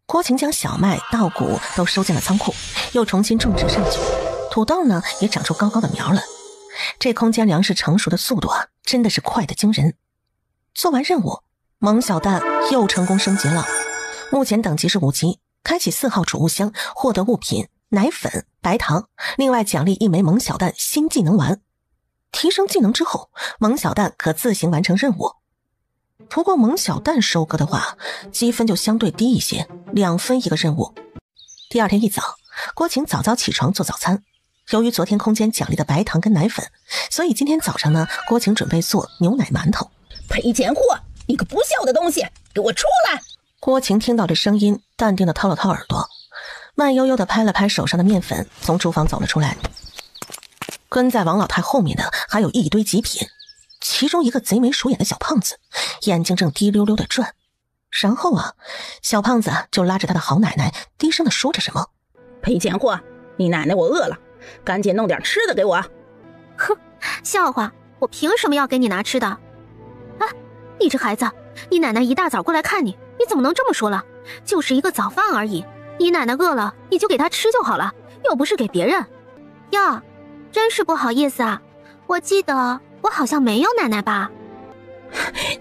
郭晴将小麦、稻谷都收进了仓库，又重新种植上去。土豆呢，也长出高高的苗了。这空间粮食成熟的速度真的是快得惊人。做完任务，萌小蛋又成功升级了，目前等级是5级，开启4号储物箱，获得物品、奶粉、白糖，另外奖励1枚萌小蛋新技能丸。提升技能之后，萌小蛋可自行完成任务。不过萌小蛋收割的话，积分就相对低一些，2分一个任务。第二天一早，郭晴早早起床做早餐。由于昨天空间奖励的白糖跟奶粉，所以今天早上呢，郭晴准备做牛奶馒头。赔钱货，你个不孝的东西，给我出来！郭晴听到这声音，淡定的掏了掏耳朵，慢悠悠的拍了拍手上的面粉，从厨房走了出来。跟在王老太后面的还有一堆极品，其中一个贼眉鼠眼的小胖子，眼睛正滴溜溜的转。然后小胖子就拉着他的好奶奶低声的说着什么。赔钱货，你奶奶我饿了，赶紧弄点吃的给我。哼，笑话，我凭什么要给你拿吃的？啊，你这孩子，你奶奶一大早过来看你，你怎么能这么说了？就是一个早饭而已，你奶奶饿了你就给她吃就好了，又不是给别人。哟，真是不好意思我记得我好像没有奶奶吧？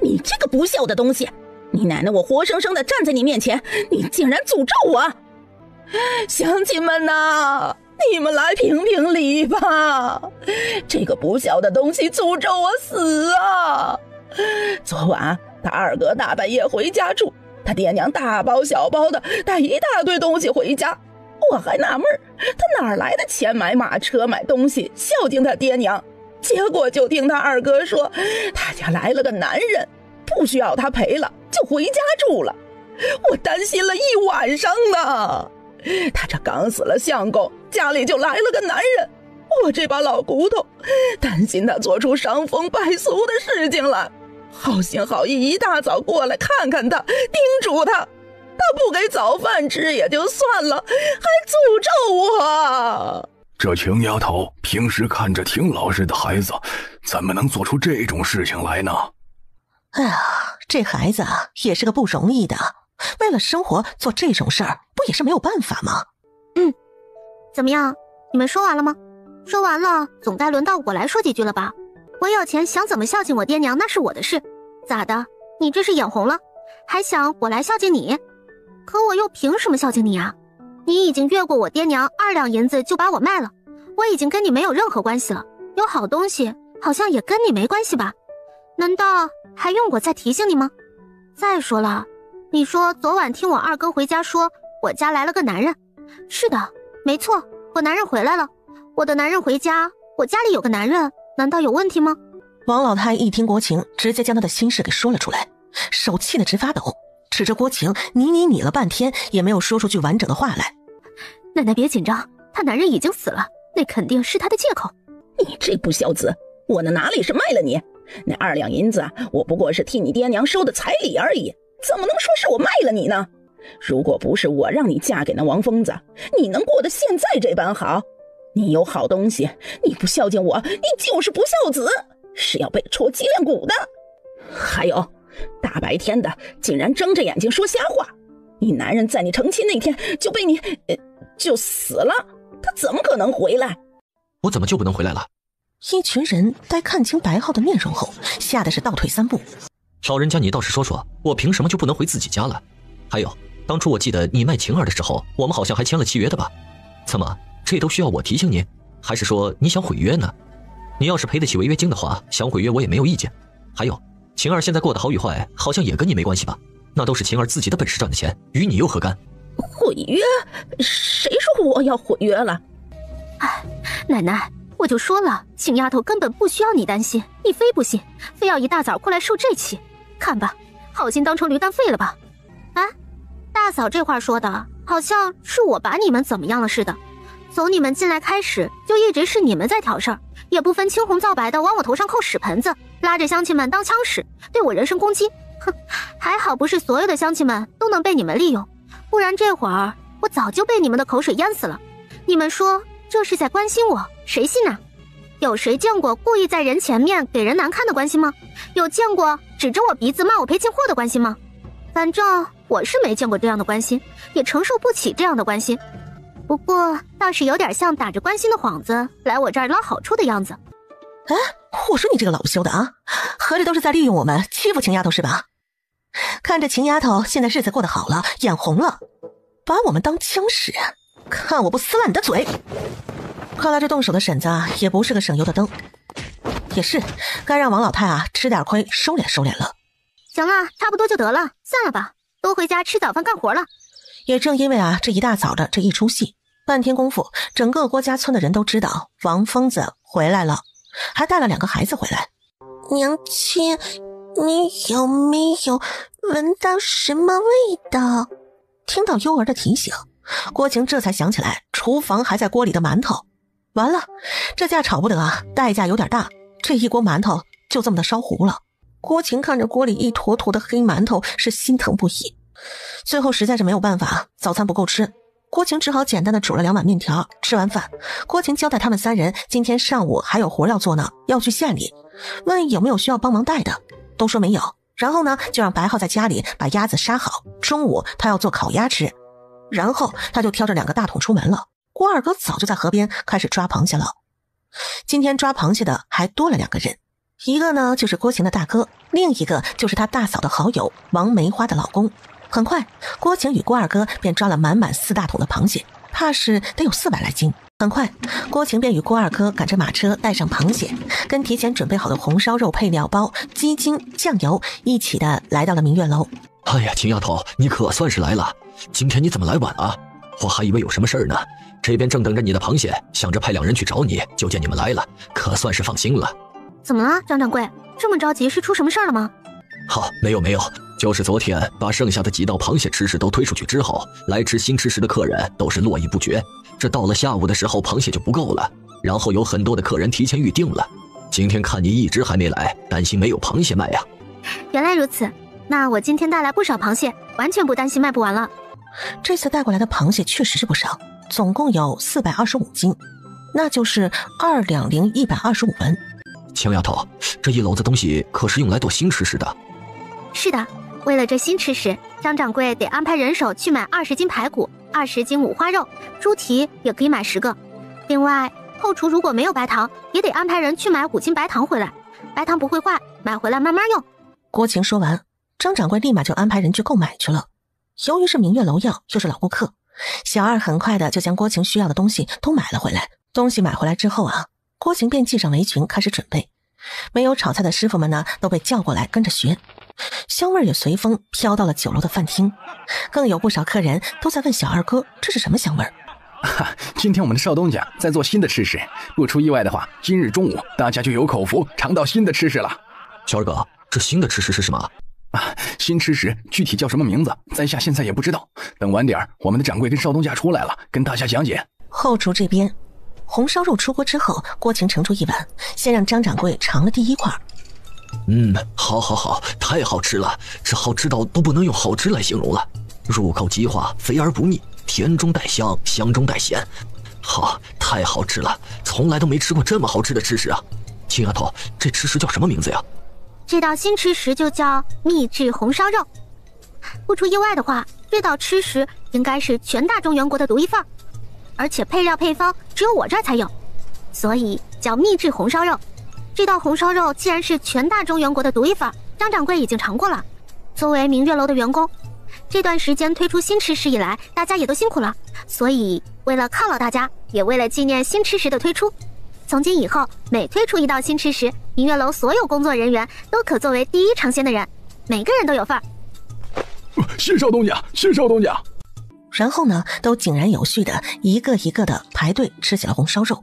你这个不孝的东西，你奶奶我活生生的站在你面前，你竟然诅咒我！乡亲们呐，你们来评评理吧，这个不孝的东西诅咒我死啊！昨晚他二哥大半夜回家住，他爹娘大包小包的带一大堆东西回家，我还纳闷他哪来的钱买马车买东西孝敬他爹娘，结果就听他二哥说他家来了个男人，不需要他陪了就回家住了，我担心了一晚上呢。他这刚死了相公，家里就来了个男人，我这把老骨头担心他做出伤风败俗的事情来，好心好意一大早过来看看他，叮嘱他，他不给早饭吃也就算了，还诅咒我。这秦丫头平时看着挺老实的孩子，怎么能做出这种事情来呢？哎呀，这孩子啊也是个不容易的，为了生活做这种事儿，不也是没有办法吗？怎么样？你们说完了吗？说完了，总该轮到我来说几句了吧？我有钱想怎么孝敬我爹娘那是我的事，咋的？你这是眼红了？还想我来孝敬你？可我又凭什么孝敬你啊？你已经越过我爹娘2两银子就把我卖了，我已经跟你没有任何关系了，有好东西好像也跟你没关系吧？难道还用我再提醒你吗？再说了，你说昨晚听我二哥回家说我家来了个男人，是的，没错，我男人回来了，我的男人回家，我家里有个男人，难道有问题吗？王老太一听郭晴直接将她的心事给说了出来，手气得直发抖，指着郭晴你了半天，也没有说出句完整的话来。奶奶别紧张，她男人已经死了，那肯定是她的借口。你这不孝子，我那哪里是卖了你？那2两银子我不过是替你爹娘收的彩礼而已，怎么能说是我卖了你呢？如果不是我让你嫁给那王疯子，你能过得现在这般好？你有好东西，你不孝敬我，你就是不孝子，是要被戳脊梁骨的。还有，大白天的竟然睁着眼睛说瞎话，你男人在你成亲那天就被你就死了，他怎么可能回来？我怎么就不能回来了？一群人待看清白浩的面容后，吓得是倒退3步。老人家你倒是说说，我凭什么就不能回自己家了？还有，当初我记得你卖晴儿的时候，我们好像还签了契约的吧？怎么，这都需要我提醒你？还是说你想毁约呢？你要是赔得起违约金的话，想毁约我也没有意见。还有，晴儿现在过得好与坏，好像也跟你没关系吧？那都是晴儿自己的本事赚的钱，与你又何干？毁约？谁说我要毁约了？哎，奶奶，我就说了，晴丫头根本不需要你担心，你非不信，非要一大早过来受这气。看吧，好心当成驴肝肺了吧？哎，大嫂这话说的，好像是我把你们怎么样了似的。从你们进来开始，就一直是你们在挑事儿，也不分青红皂白的往我头上扣屎盆子，拉着乡亲们当枪使，对我人身攻击。哼，还好不是所有的乡亲们都能被你们利用，不然这会儿我早就被你们的口水淹死了。你们说这是在关心我，谁信啊？有谁见过故意在人前面给人难看的关心吗？有见过指着我鼻子骂我赔进货的关心吗？反正我是没见过这样的关心，也承受不起这样的关心。不过倒是有点像打着关心的幌子来我这儿捞好处的样子。哎，我说你这个老不休的啊，合着都是在利用我们欺负晴丫头是吧？看着晴丫头现在日子过得好了，眼红了，把我们当枪使，看我不撕烂你的嘴！看来这动手的婶子啊，也不是个省油的灯。也是，该让王老太啊吃点亏，收敛收敛了。行了，差不多就得了，散了吧，都回家吃早饭干活了。也正因为啊这一大早的这一出戏，半天功夫，整个郭家村的人都知道王疯子回来了，还带了2个孩子回来。娘亲，你有没有闻到什么味道？听到幽儿的提醒，郭晴这才想起来厨房还在锅里的馒头。完了，这架炒不得啊，代价有点大，这一锅馒头就这么的烧糊了。郭晴看着锅里一坨坨的黑馒头，是心疼不已。最后实在是没有办法，早餐不够吃，郭晴只好简单的煮了2碗面条。吃完饭，郭晴交代他们3人今天上午还有活要做呢，要去县里，问有没有需要帮忙带的，都说没有。然后呢，就让白浩在家里把鸭子杀好，中午他要做烤鸭吃。然后他就挑着2个大桶出门了。郭二哥早就在河边开始抓螃蟹了。今天抓螃蟹的还多了2个人，一个呢就是郭晴的大哥，另一个就是他大嫂的好友王梅花的老公。很快，郭晴与郭二哥便抓了满满4大桶的螃蟹，怕是得有400来斤。很快，郭晴便与郭二哥赶着马车，带上螃蟹，跟提前准备好的红烧肉配料包、鸡精、酱油一起的来到了明月楼。哎呀，秦丫头，你可算是来了，今天你怎么来晚啊？我还以为有什么事儿呢，这边正等着你的螃蟹，想着派2人去找你，就见你们来了，可算是放心了。怎么了，张掌柜？这么着急，是出什么事儿了吗？好，没有，就是昨天把剩下的几道螃蟹吃食都推出去之后，来吃新吃食的客人都是络绎不绝。这到了下午的时候，螃蟹就不够了，然后有很多的客人提前预定了。今天看你一直还没来，担心没有螃蟹卖呀。原来如此，那我今天带来不少螃蟹，完全不担心卖不完了。这次带过来的螃蟹确实是不少，总共有425斤。那就是2两零125文。青丫头，这一篓子东西可是用来剁新吃食的？是的，为了这新吃食，张掌柜得安排人手去买20斤排骨、20斤五花肉，猪蹄也可以买10个。另外，后厨如果没有白糖，也得安排人去买5斤白糖回来，白糖不会坏，买回来慢慢用。郭晴说完，张掌柜立马就安排人去购买去了。由于是明月楼要，又是老顾客，小二很快的就将郭晴需要的东西都买了回来。东西买回来之后啊，郭晴便系上围裙开始准备。没有炒菜的师傅们呢，都被叫过来跟着学，香味也随风飘到了酒楼的饭厅，更有不少客人都在问小二哥这是什么香味儿。今天我们的少东家在做新的吃食，不出意外的话，今日中午大家就有口福尝到新的吃食了。小二哥，这新的吃食是什么？新吃食具体叫什么名字，在下现在也不知道。等晚点我们的掌柜跟少东家出来了，跟大家讲解。后厨这边，红烧肉出锅之后，郭晴盛出一碗，先让张掌柜尝了第一块。好，太好吃了，这好吃到都不能用好吃来形容了。入口即化，肥而不腻，甜中带香，香中带咸。好，太好吃了，从来都没吃过这么好吃的吃食啊！青丫头，这吃食叫什么名字呀？这道新吃食就叫秘制红烧肉。不出意外的话，这道吃食应该是全大中原国的独一份，而且配料配方只有我这儿才有，所以叫秘制红烧肉。这道红烧肉既然是全大中原国的独一份，张掌柜已经尝过了。作为明月楼的员工，这段时间推出新吃食以来，大家也都辛苦了，所以为了犒劳大家，也为了纪念新吃食的推出，从今以后每推出一道新吃食，明月楼所有工作人员都可作为第一尝鲜的人，每个人都有份儿。谢少东家，谢少东家。然后呢，都井然有序的一个一个的排队吃起了红烧肉。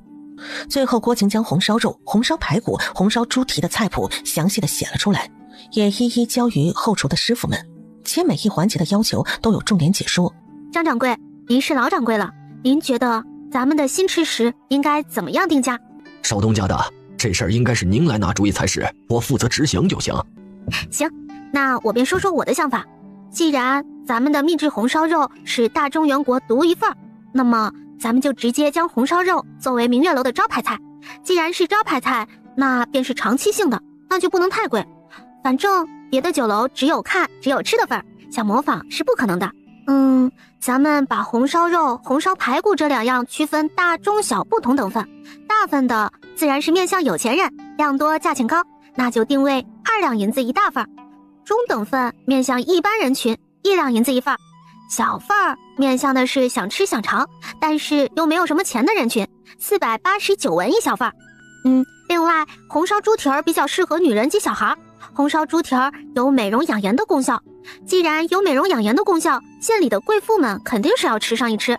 最后郭晴将红烧肉、红烧排骨、红烧猪蹄的菜谱详细的写了出来，也一一交于后厨的师傅们，且每一环节的要求都有重点解说。张掌柜，您是老掌柜了，您觉得咱们的新吃食应该怎么样定价？少东家的，这事儿应该是您来拿主意才是，我负责执行就行。行，那我便说说我的想法。既然咱们的秘制红烧肉是大中原国独一份，那么咱们就直接将红烧肉作为明月楼的招牌菜。既然是招牌菜，那便是长期性的，那就不能太贵。反正别的酒楼只有看只有吃的份儿，想模仿是不可能的。咱们把红烧肉、红烧排骨这2样区分大中小不同等份，大份的自然是面向有钱人，量多价钱高，那就定位2两银子一大份。中等份面向一般人群，1两银子一份。小份儿面向的是想吃想尝，但是又没有什么钱的人群，489文一小份。另外红烧猪蹄儿比较适合女人及小孩，红烧猪蹄儿有美容养颜的功效。既然有美容养颜的功效，县里的贵妇们肯定是要吃上一吃，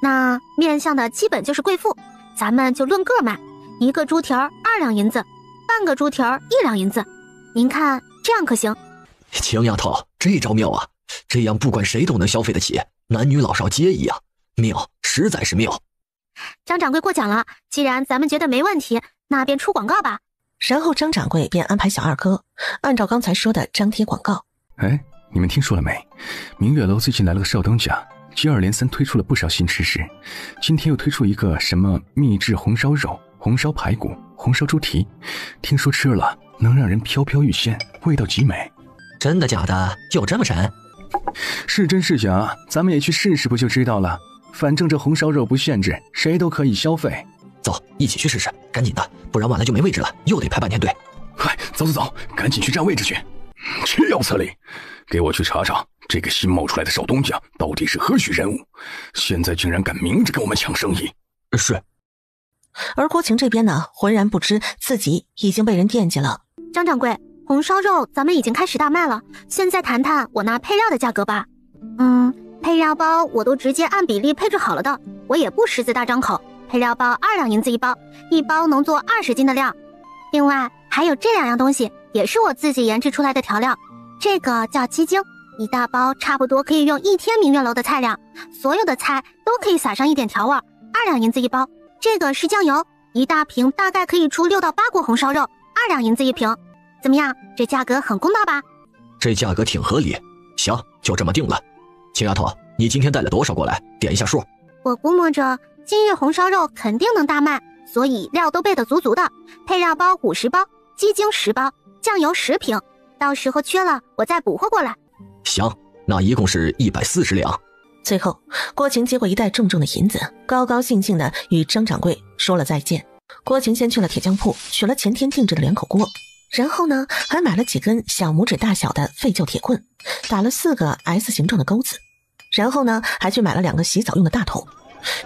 那面向的基本就是贵妇，咱们就论个卖，一个猪蹄儿2两银子，半个猪蹄儿1两银子，您看这样可行？青丫头，这招妙啊，这样不管谁都能消费得起，男女老少皆宜啊，妙，实在是妙。张掌柜过奖了，既然咱们觉得没问题，那便出广告吧。然后张掌柜便安排小二哥按照刚才说的张贴广告。你们听说了没？明月楼最近来了个少东家，接二连三推出了不少新吃食，今天又推出一个什么秘制红烧肉、红烧排骨、红烧猪蹄，听说吃了能让人飘飘欲仙，味道极美。真的假的？有这么神？是真是假，咱们也去试试不就知道了。反正这红烧肉不限制，谁都可以消费。走，一起去试试，赶紧的，不然晚了就没位置了，又得排半天队。快，走，赶紧去占位置去。岂有此理！给我去查查这个新冒出来的少东家到底是何许人物，现在竟然敢明着跟我们抢生意。是。而郭晴这边呢，浑然不知自己已经被人惦记了。张掌柜，红烧肉咱们已经开始大卖了，现在谈谈我那配料的价格吧。配料包我都直接按比例配置好了的，我也不狮子大张口。配料包2两银子一包，一包能做20斤的量。另外还有这2样东西，也是我自己研制出来的调料，这个叫鸡精，一大包差不多可以用1天明月楼的菜量，所有的菜都可以撒上一点调味，2两银子一包。这个是酱油，一大瓶大概可以出6到8锅红烧肉，2两银子一瓶。怎么样，这价格很公道吧？这价格挺合理，行，就这么定了。青丫头，你今天带了多少过来？点一下数。我估摸着今日红烧肉肯定能大卖，所以料都备得足足的，配料包50包，鸡精10包，酱油10瓶，到时候缺了我再补货过来。行，那一共是140两。最后，郭晴接过一袋重重的银子，高高兴兴地与张掌柜说了再见。郭晴先去了铁匠铺，取了前天定制的2口锅，然后呢，还买了几根小拇指大小的废旧铁棍，打了4个 S 形状的钩子，然后呢，还去买了2个洗澡用的大桶，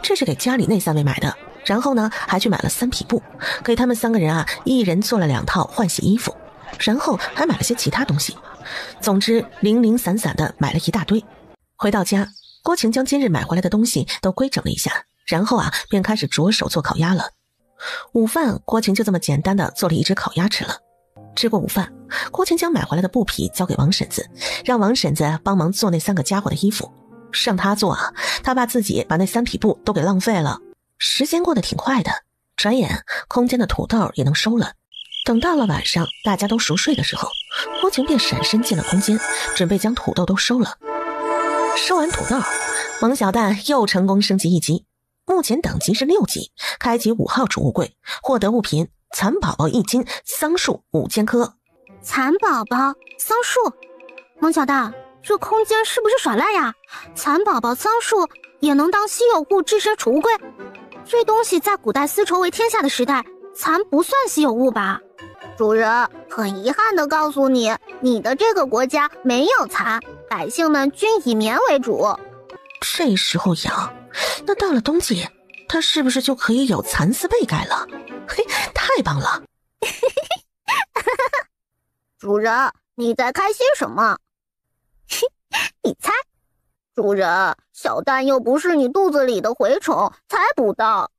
这是给家里那3位买的。然后呢，还去买了3匹布，给他们3个人啊，一人做了2套换洗衣服，然后还买了些其他东西。总之，零零散散的买了一大堆。回到家，郭晴将今日买回来的东西都规整了一下，然后啊，便开始着手做烤鸭了。午饭，郭晴就这么简单的做了一只烤鸭吃了。吃过午饭，郭晴将买回来的布匹交给王婶子，让王婶子帮忙做那3个家伙的衣服。让他做啊，他怕自己把那3匹布都给浪费了。时间过得挺快的，转眼空间的土豆也能收了。等到了晚上，大家都熟睡的时候，郭晴便闪身进了空间，准备将土豆都收了。收完土豆，萌小蛋又成功升级1级，目前等级是6级，开启5号储物柜，获得物品蚕宝宝1斤，桑树5000棵。蚕宝宝、桑树，萌小蛋，这空间是不是耍赖呀？蚕宝宝、桑树也能当稀有物置身储物柜？这东西在古代丝绸为天下的时代，蚕不算稀有物吧？主人，很遗憾地告诉你，你的这个国家没有蚕，百姓们均以棉为主。这时候养，那到了冬季，它是不是就可以有蚕丝被盖了？嘿，太棒了！主人，你在开心什么？你猜？主人，小蛋又不是你肚子里的蛔虫，猜不到。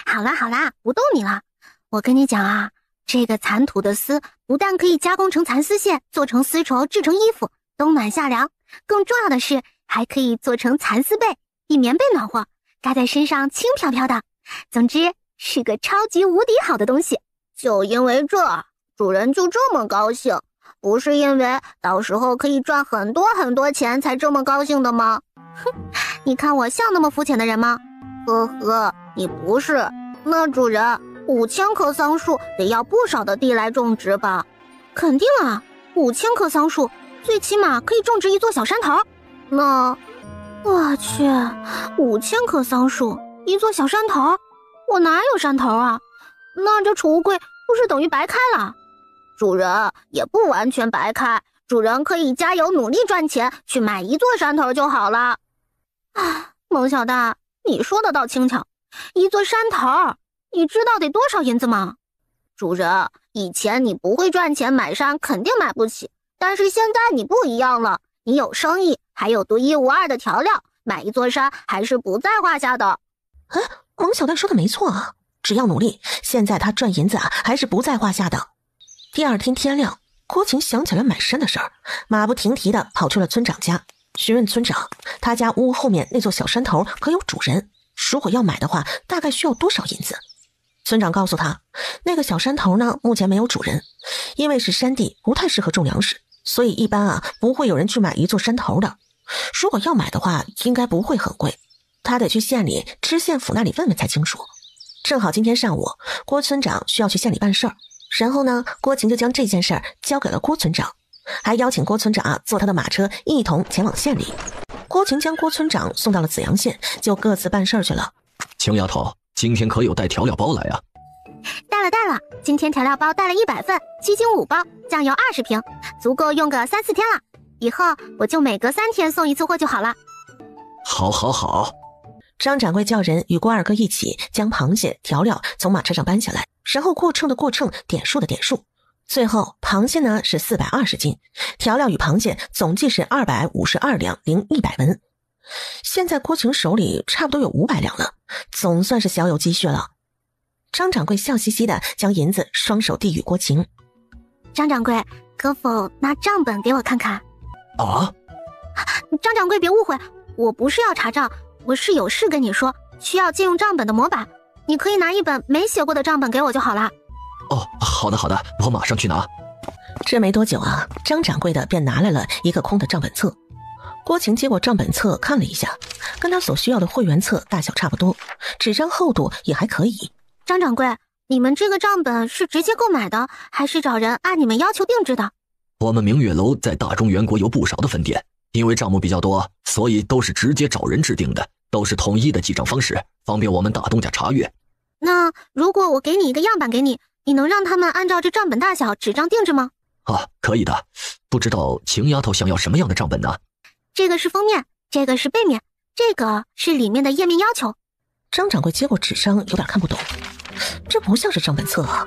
好啦好啦，不逗你了。我跟你讲啊，这个蚕吐的丝不但可以加工成蚕丝线，做成丝绸，制成衣服，冬暖夏凉，更重要的是还可以做成蚕丝被，比棉被暖和，盖在身上轻飘飘的。总之是个超级无敌好的东西。就因为这，主人就这么高兴，不是因为到时候可以赚很多很多钱才这么高兴的吗？哼，你看我像那么肤浅的人吗？呵呵，你不是。那主人，5000棵桑树得要不少的地来种植吧？肯定啊，5000棵桑树最起码可以种植1座小山头。那，我去，5000棵桑树，1座小山头，我哪有山头啊？那这储物柜不是等于白开了？主人也不完全白开，主人可以加油努力赚钱，去买1座山头就好了。啊，萌小蛋，你说的倒轻巧，1座山头，你知道得多少银子吗？主人，以前你不会赚钱买山，肯定买不起，但是现在你不一样了，你有生意，还有独一无二的调料，买1座山还是不在话下的。萌小蛋说的没错啊，只要努力，现在他赚银子啊还是不在话下的。第二天天亮，郭晴想起了买山的事儿，马不停蹄地跑去了村长家，询问村长，他家屋后面那座小山头可有主人？如果要买的话，大概需要多少银子？村长告诉他，那个小山头呢，目前没有主人，因为是山地，不太适合种粮食，所以一般啊不会有人去买1座山头的。如果要买的话，应该不会很贵，他得去县里知县府那里问问才清楚。正好今天上午，郭村长需要去县里办事儿，然后呢，郭晴就将这件事儿交给了郭村长，还邀请郭村长坐他的马车一同前往县里。郭晴将郭村长送到了紫阳县，就各自办事儿去了。晴丫头，今天可有带调料包来啊？带了，今天调料包带了100份，鸡精5包，酱油20瓶，足够用个3、4天了。以后我就每隔3天送1次货就好了。好。张掌柜叫人与郭二哥一起将螃蟹调料从马车上搬下来，然后过秤的过秤，点数的点数。最后螃蟹呢是420斤，调料与螃蟹总计是252两零100文。现在郭晴手里差不多有500两了，总算是小有积蓄了。张掌柜笑嘻嘻的将银子双手递与郭晴。张掌柜，可否拿账本给我看看？啊？张掌柜别误会，我不是要查账，我是有事跟你说，需要借用账本的模板，你可以拿一本没写过的账本给我就好了。哦，好的，我马上去拿。这没多久啊，张掌柜的便拿来了一个空的账本册。郭晴接过账本册看了一下，跟他所需要的会员册大小差不多，纸张厚度也还可以，张掌柜，你们这个账本是直接购买的，还是找人按你们要求定制的？我们明月楼在大中原国有不少的分店，因为账目比较多，所以都是直接找人制定的，都是统一的记账方式，方便我们大东家查阅。那如果我给你一个样板给你，你能让他们按照这账本大小纸张定制吗？啊，可以的。不知道晴丫头想要什么样的账本呢？这个是封面，这个是背面，这个是里面的页面要求。张掌柜接过纸张，有点看不懂，这不像是账本册啊。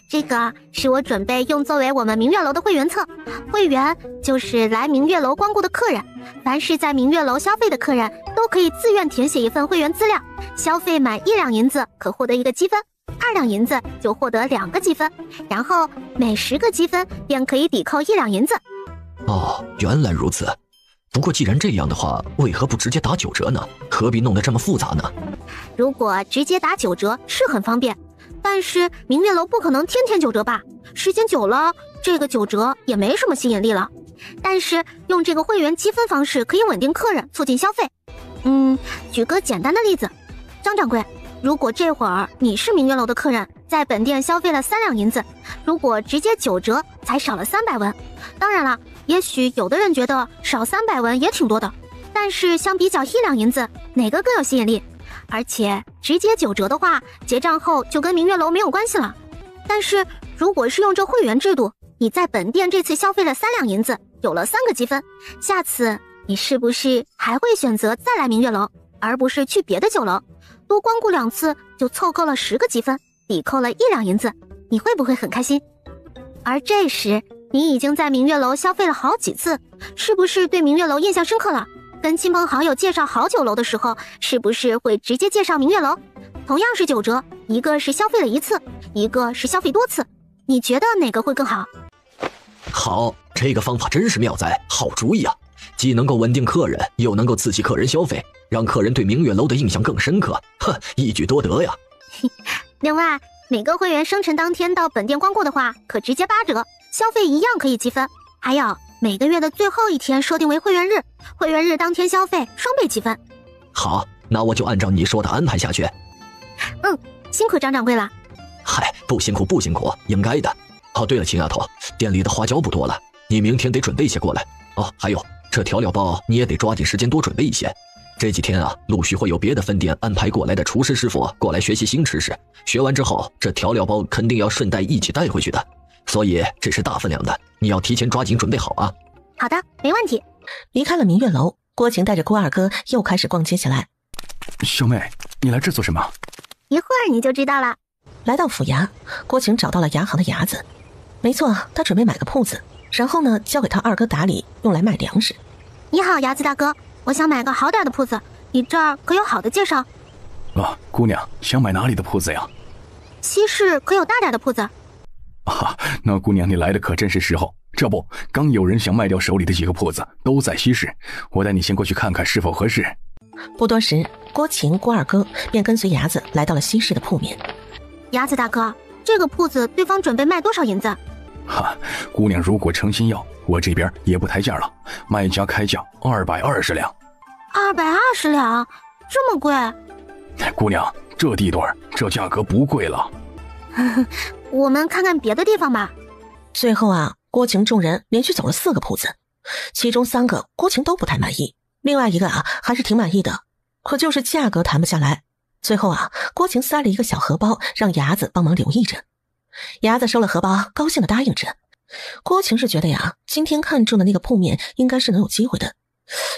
这个是我准备用作为我们明月楼的会员册，会员就是来明月楼光顾的客人，凡是在明月楼消费的客人都可以自愿填写一份会员资料，消费满1两银子可获得1个积分，2两银子就获得2个积分，然后每10个积分便可以抵扣1两银子。哦，原来如此。不过既然这样的话，为何不直接打9折呢？何必弄得这么复杂呢？如果直接打9折是很方便，但是明月楼不可能天天9折吧？时间久了，这个9折也没什么吸引力了。但是用这个会员积分方式可以稳定客人，促进消费。举个简单的例子，张掌柜，如果这会儿你是明月楼的客人，在本店消费了3两银子，如果直接9折，才少了300文。当然了，也许有的人觉得少300文也挺多的，但是相比较1两银子，哪个更有吸引力？而且直接9折的话，结账后就跟明月楼没有关系了。但是如果是用这会员制度，你在本店这次消费了3两银子，有了3个积分，下次你是不是还会选择再来明月楼，而不是去别的酒楼？多光顾2次就凑够了10个积分，抵扣了1两银子，你会不会很开心？而这时你已经在明月楼消费了好几次，是不是对明月楼印象深刻了？跟亲朋好友介绍好酒楼的时候，是不是会直接介绍明月楼？同样是9折，一个是消费了1次，一个是消费多次，你觉得哪个会更好？好，这个方法真是妙哉，好主意啊！既能够稳定客人，又能够刺激客人消费，让客人对明月楼的印象更深刻，一举多得呀！另外，每个会员生辰当天到本店光顾的话，可直接8折，消费一样可以积分。还有每个月的最后一天设定为会员日，会员日当天消费双倍积分。好，那我就按照你说的安排下去。辛苦张掌柜了。嗨，不辛苦不辛苦，应该的。哦，对了，秦丫头，店里的花椒不多了，你明天得准备一些过来。哦，还有这调料包你也得抓紧时间多准备一些。这几天啊，陆续会有别的分店安排过来的厨师师傅过来学习新知识，学完之后，这调料包肯定要顺带一起带回去的，所以这是大分量的，你要提前抓紧准备好啊。好的，没问题。离开了明月楼，郭晴带着郭二哥又开始逛街起来。小妹，你来这做什么？一会儿你就知道了。来到府衙，郭晴找到了牙行的牙子。没错，他准备买个铺子，然后呢，交给他二哥打理，用来卖粮食。你好，牙子大哥，我想买个好点的铺子，你这儿可有好的介绍？姑娘，想买哪里的铺子呀？西市可有大点的铺子？那姑娘你来的可真是时候，这不，刚有人想卖掉手里的几个铺子，都在西市，我带你先过去看看是否合适。不多时，郭晴、郭二哥便跟随牙子来到了西市的铺面。牙子大哥，这个铺子对方准备卖多少银子？姑娘如果诚心要，我这边也不抬价了，卖家开价220两。220两，这么贵？姑娘，这地段这价格不贵了。我们看看别的地方吧。最后啊，郭晴众人连续走了4个铺子，其中3个郭晴都不太满意，另外一个啊还是挺满意的，可就是价格谈不下来。最后啊，郭晴塞了一个小荷包，让牙子帮忙留意着。牙子收了荷包，高兴地答应着。郭晴是觉得呀，今天看中的那个铺面应该是能有机会的，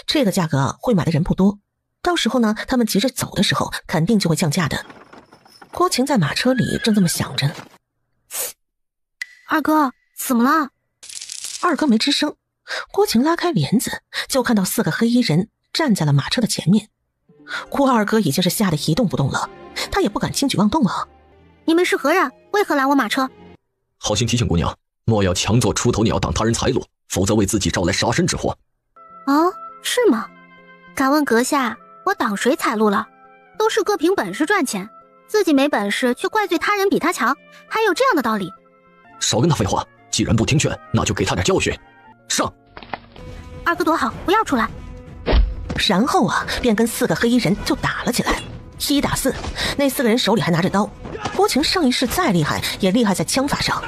这个价格会买的人不多，到时候呢，他们急着走的时候，肯定就会降价的。郭晴在马车里正这么想着。二哥，怎么了？二哥没吱声。郭晴拉开帘子，就看到4个黑衣人站在了马车的前面。郭二哥已经是吓得一动不动了，他也不敢轻举妄动啊。你们是何人？为何拦我马车？好心提醒姑娘，莫要强作出头鸟，挡他人财路，否则为自己招来杀身之祸。是吗？敢问阁下，我挡谁财路了？都是各凭本事赚钱，自己没本事却怪罪他人比他强，还有这样的道理？少跟他废话，既然不听劝，那就给他点教训。上！二哥躲好，不要出来。然后啊，便跟4个黑衣人就打了起来。1打4，那4个人手里还拿着刀。郭晴上一世再厉害，也厉害在枪法上。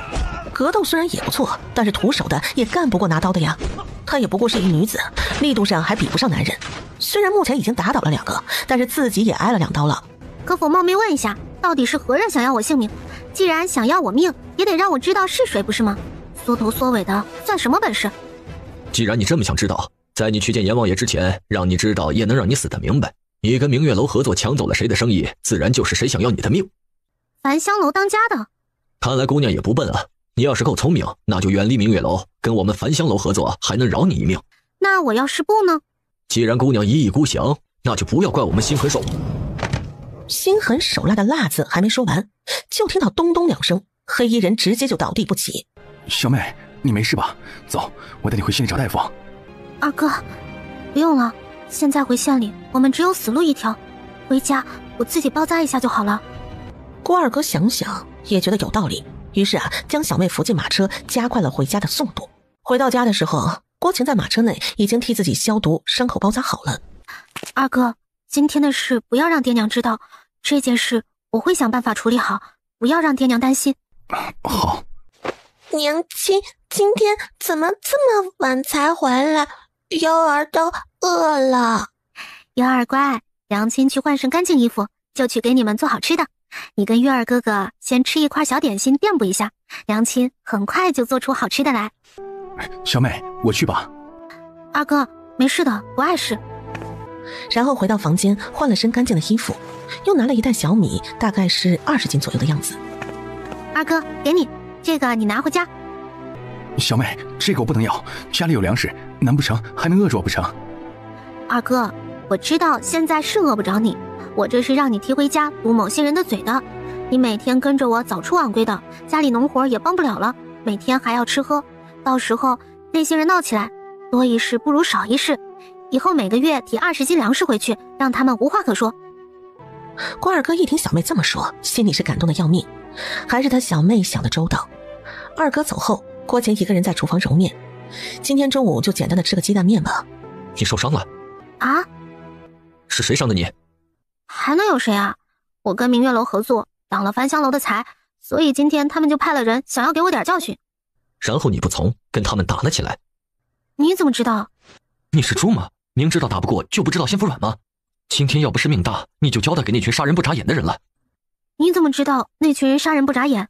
格斗虽然也不错，但是徒手的也干不过拿刀的呀。她也不过是一女子，力度上还比不上男人。虽然目前已经打倒了2个，但是自己也挨了2刀了。可否冒昧问一下，到底是何人想要我性命？既然想要我命，也得让我知道是谁，不是吗？缩头缩尾的，算什么本事？既然你这么想知道，在你去见阎王爷之前，让你知道也能让你死得明白。你跟明月楼合作抢走了谁的生意，自然就是谁想要你的命。樊香楼当家的，看来姑娘也不笨啊。你要是够聪明，那就远离明月楼，跟我们樊香楼合作，还能饶你一命。那我要是不呢？既然姑娘一意孤行，那就不要怪我们心狠手。心狠手辣的辣字还没说完，就听到咚咚2声，黑衣人直接就倒地不起。小妹，你没事吧？走，我带你回县里找大夫。二哥，不用了，现在回县里我们只有死路一条，回家我自己包扎一下就好了。郭二哥想想也觉得有道理，于是将小妹扶进马车，加快了回家的速度。回到家的时候，郭晴在马车内已经替自己消毒，伤口包扎好了。二哥，今天的事不要让爹娘知道，这件事我会想办法处理好，不要让爹娘担心。好。娘亲，今天怎么这么晚才回来？幺儿都饿了。幺儿乖，娘亲去换身干净衣服，就去给你们做好吃的。你跟月儿哥哥先吃一块小点心垫补一下，娘亲很快就做出好吃的来。小妹，我去吧。二哥，没事的，不碍事。然后回到房间换了身干净的衣服，又拿了一袋小米，大概是20斤左右的样子。二哥，给你，这个你拿回家。小妹，这个我不能要，家里有粮食，难不成还能饿着我不成？二哥，我知道现在是饿不着你，我这是让你替回家堵某些人的嘴的。你每天跟着我早出晚归的，家里农活也帮不了了，每天还要吃喝，到时候那些人闹起来，多一事不如少一事。以后每个月提20斤粮食回去，让他们无话可说。郭二哥一听小妹这么说，心里是感动的要命，还是他小妹想的周到。二哥走后，郭晴一个人在厨房揉面。今天中午就简单的吃个鸡蛋面吧。你受伤了啊？是谁伤的你？还能有谁啊？我跟明月楼合作，挡了樊香楼的财，所以今天他们就派了人想要给我点教训。然后你不从，跟他们打了起来。你怎么知道？你是猪吗？明知道打不过就不知道先服软吗？今天要不是命大，你就交代给那群杀人不眨眼的人了。你怎么知道那群人杀人不眨眼？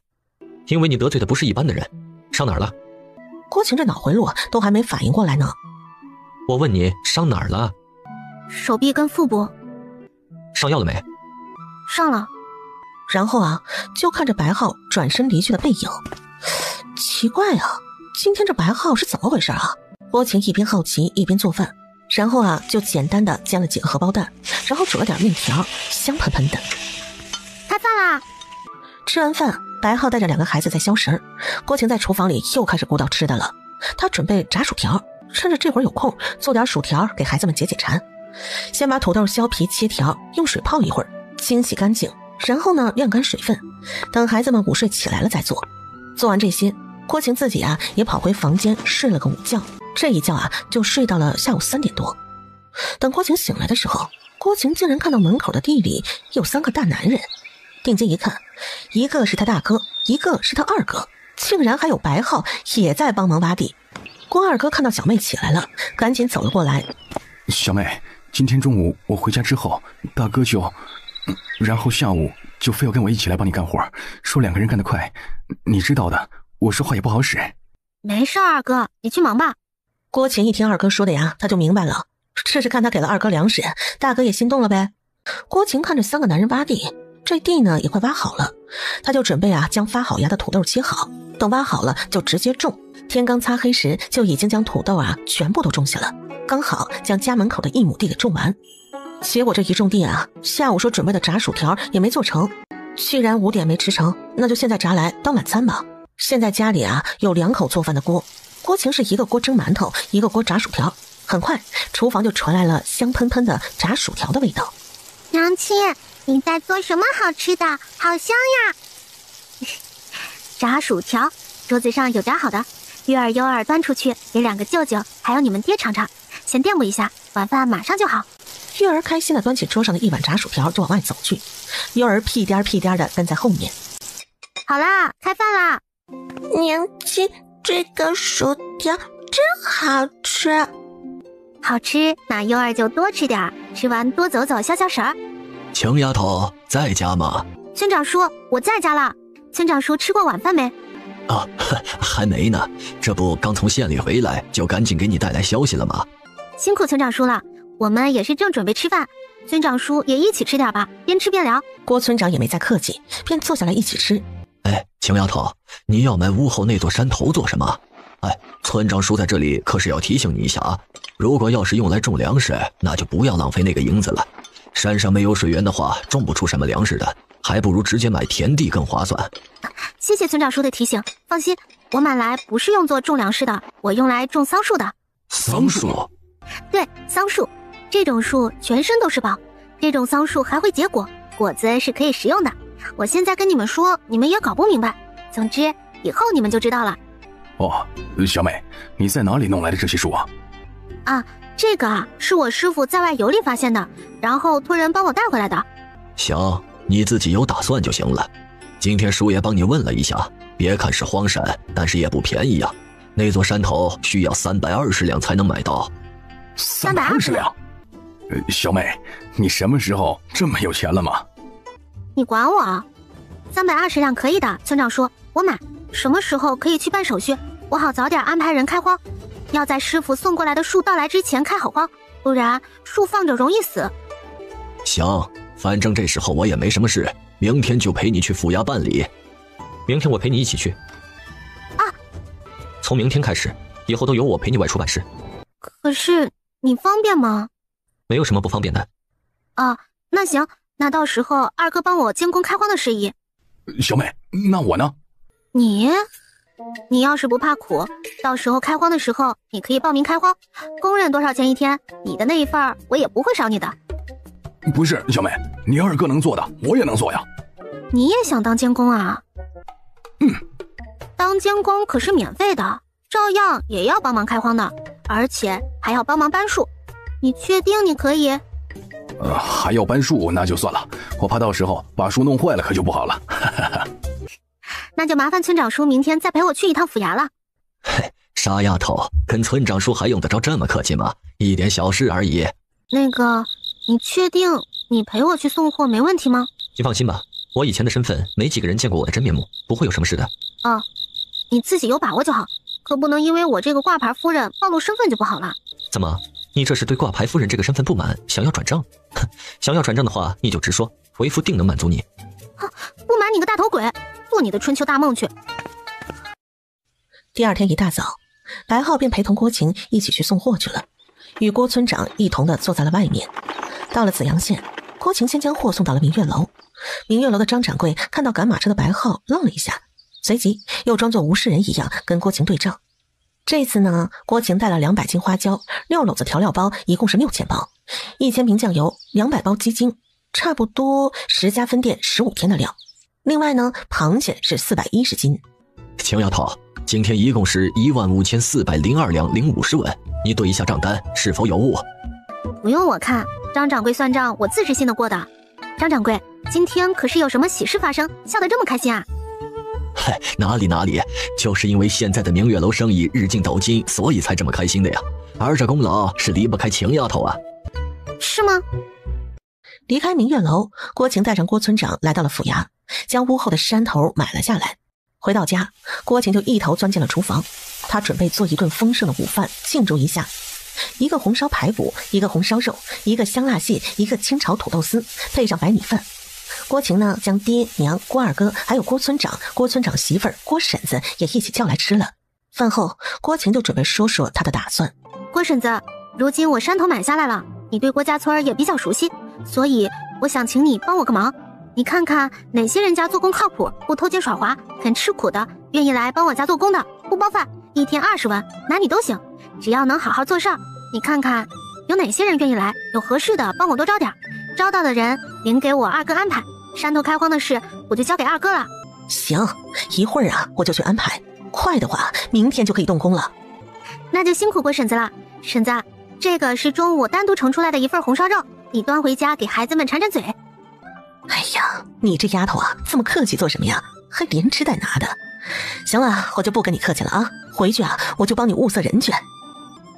因为你得罪的不是一般的人。伤哪儿了？郭晴这脑回路都还没反应过来呢。我问你伤哪儿了？手臂跟腹部。上药了没？上了。然后就看着白浩转身离去的背影。奇怪今天这白浩是怎么回事啊？郭晴一边好奇一边做饭，然后就简单的煎了几个荷包蛋，然后煮了点面条，香喷喷的。开饭啦！吃完饭，白浩带着2个孩子在消食，郭晴在厨房里又开始鼓捣吃的了。他准备炸薯条，趁着这会儿有空做点薯条给孩子们解解馋。先把土豆削皮切条，用水泡一会儿，清洗干净，然后晾干水分，等孩子们午睡起来了再做。做完这些，郭晴自己也跑回房间睡了个午觉。这一觉就睡到了下午3点多。等郭晴醒来的时候，郭晴竟然看到门口的地里有3个大男人。定睛一看，一个是他大哥，一个是他二哥，竟然还有白浩也在帮忙挖地。郭二哥看到小妹起来了，赶紧走了过来。小妹，今天中午我回家之后，大哥然后下午就非要跟我一起来帮你干活，说2个人干得快，你知道的，我说话也不好使。没事，二哥，你去忙吧。郭晴一听二哥说的他就明白了，这是看他给了二哥粮食，大哥也心动了呗。郭晴看着3个男人挖地，这地呢也快挖好了，他就准备将发好芽的土豆切好，等挖好了就直接种。天刚擦黑时就已经将土豆全部都种下了，刚好将家门口的1亩地给种完。结果这一种地下午说准备的炸薯条也没做成。既然5点没吃成，那就现在炸来当晚餐吧。现在家里有2口做饭的锅，郭晴是一个锅蒸馒头，一个锅炸薯条。很快厨房就传来了香喷喷的炸薯条的味道。娘亲，你在做什么好吃的？好香呀！炸薯条，桌子上有点好的，月儿优儿端出去给2个舅舅还有你们爹尝尝，先垫补一下，晚饭马上就好。月儿开心地端起桌上的一碗炸薯条就往外走去，悠儿屁颠屁颠地跟在后面。好啦，开饭啦！娘亲，这个薯条真好吃。好吃，那悠儿就多吃点，吃完多走走消消食儿。晴丫头在家吗？村长叔，我在家啦。村长叔吃过晚饭没？啊，还没呢，这不刚从县里回来，就赶紧给你带来消息了吗？辛苦村长叔了，我们也是正准备吃饭，村长叔也一起吃点吧，边吃边聊。郭村长也没再客气，便坐下来一起吃。哎，晴丫头，你要买屋后那座山头做什么？哎，村长叔在这里可是要提醒你一下啊，如果要是用来种粮食，那就不要浪费那个银子了。山上没有水源的话，种不出什么粮食的，还不如直接买田地更划算。谢谢村长叔的提醒，放心，我买来不是用作种粮食的，我用来种桑树的。桑树？对，桑树，这种树全身都是宝，这种桑树还会结果，果子是可以食用的。我现在跟你们说，你们也搞不明白，总之以后你们就知道了。哦，小美，你在哪里弄来的这些树啊？啊，这个啊是我师傅在外游历发现的，然后托人帮我带回来的。行，你自己有打算就行了。今天叔爷帮你问了一下，别看是荒山，但是也不便宜呀。那座山头需要320两才能买到。320两？小美，你什么时候这么有钱了吗？你管我？320两可以的，村长叔，我买。什么时候可以去办手续？我好早点安排人开荒。要在师傅送过来的树到来之前开好荒，不然树放着容易死。行，反正这时候我也没什么事，明天就陪你去府衙办理。明天我陪你一起去。啊！从明天开始，以后都由我陪你外出办事。可是你方便吗？没有什么不方便的。啊，那行，那到时候二哥帮我监工开荒的事宜。小美，那我呢？你要是不怕苦，到时候开荒的时候，你可以报名开荒，工人多少钱一天，你的那一份我也不会少你的。不是，小美，你二哥能做的，我也能做呀。你也想当监工啊？当监工可是免费的，照样也要帮忙开荒的，而且还要帮忙搬树。你确定你可以？还要搬树，那就算了，我怕到时候把树弄坏了，可就不好了。那就麻烦村长叔明天再陪我去一趟府衙了。嘿，傻丫头，跟村长叔还用得着这么客气吗？一点小事而已。那个，你确定你陪我去送货没问题吗？你放心吧，我以前的身份没几个人见过我的真面目，不会有什么事的。哦，你自己有把握就好，可不能因为我这个挂牌夫人暴露身份就不好了。怎么，你这是对挂牌夫人这个身份不满，想要转正？哼，想要转正的话，你就直说，为夫定能满足你。不瞒你个大头鬼，做你的春秋大梦去。第二天一大早，白浩便陪同郭晴一起去送货去了，与郭村长一同的坐在了外面。到了紫阳县，郭晴先将货送到了明月楼。明月楼的张掌柜看到赶马车的白浩，愣了一下，随即又装作无事人一样跟郭晴对账。这次呢，郭晴带了200斤花椒，6篓子调料包，一共是6000包，1000瓶酱油，200包鸡精，差不多10家分店15天的料。另外呢，螃蟹是410斤。晴丫头，今天一共是15402两零50文，你对一下账单，是否有误？不用我看，张掌柜算账我自是信得过的。张掌柜，今天可是有什么喜事发生，笑得这么开心啊？嗨，哪里，就是因为现在的明月楼生意日进斗金，所以才这么开心的呀。而这功劳是离不开晴丫头啊。是吗？离开明月楼，郭晴带上郭村长来到了府衙，将屋后的山头买了下来。回到家，郭晴就一头钻进了厨房，她准备做一顿丰盛的午饭庆祝一下。一个红烧排骨，一个红烧肉，一个香辣蟹，一个清炒土豆丝，配上白米饭。郭晴呢，将爹娘、郭二哥还有郭村长、郭村长媳妇儿、郭婶子也一起叫来吃了。饭后，郭晴就准备说说她的打算。郭婶子，如今我山头买下来了，你对郭家村也比较熟悉，所以我想请你帮我个忙。你看看哪些人家做工靠谱，不偷奸耍滑，肯吃苦的，愿意来帮我家做工的，不包饭，1天20文，男女都行，只要能好好做事儿。你看看有哪些人愿意来，有合适的帮我多招点，招到的人您给我二哥安排，山头开荒的事我就交给二哥了。行，一会儿啊我就去安排，快的话明天就可以动工了。那就辛苦郭婶子了。婶子，这个是中午单独盛出来的一份红烧肉，你端回家给孩子们馋馋嘴。哎呀，你这丫头啊，这么客气做什么呀？还连吃带拿的。行了，我就不跟你客气了啊，回去啊，我就帮你物色人选。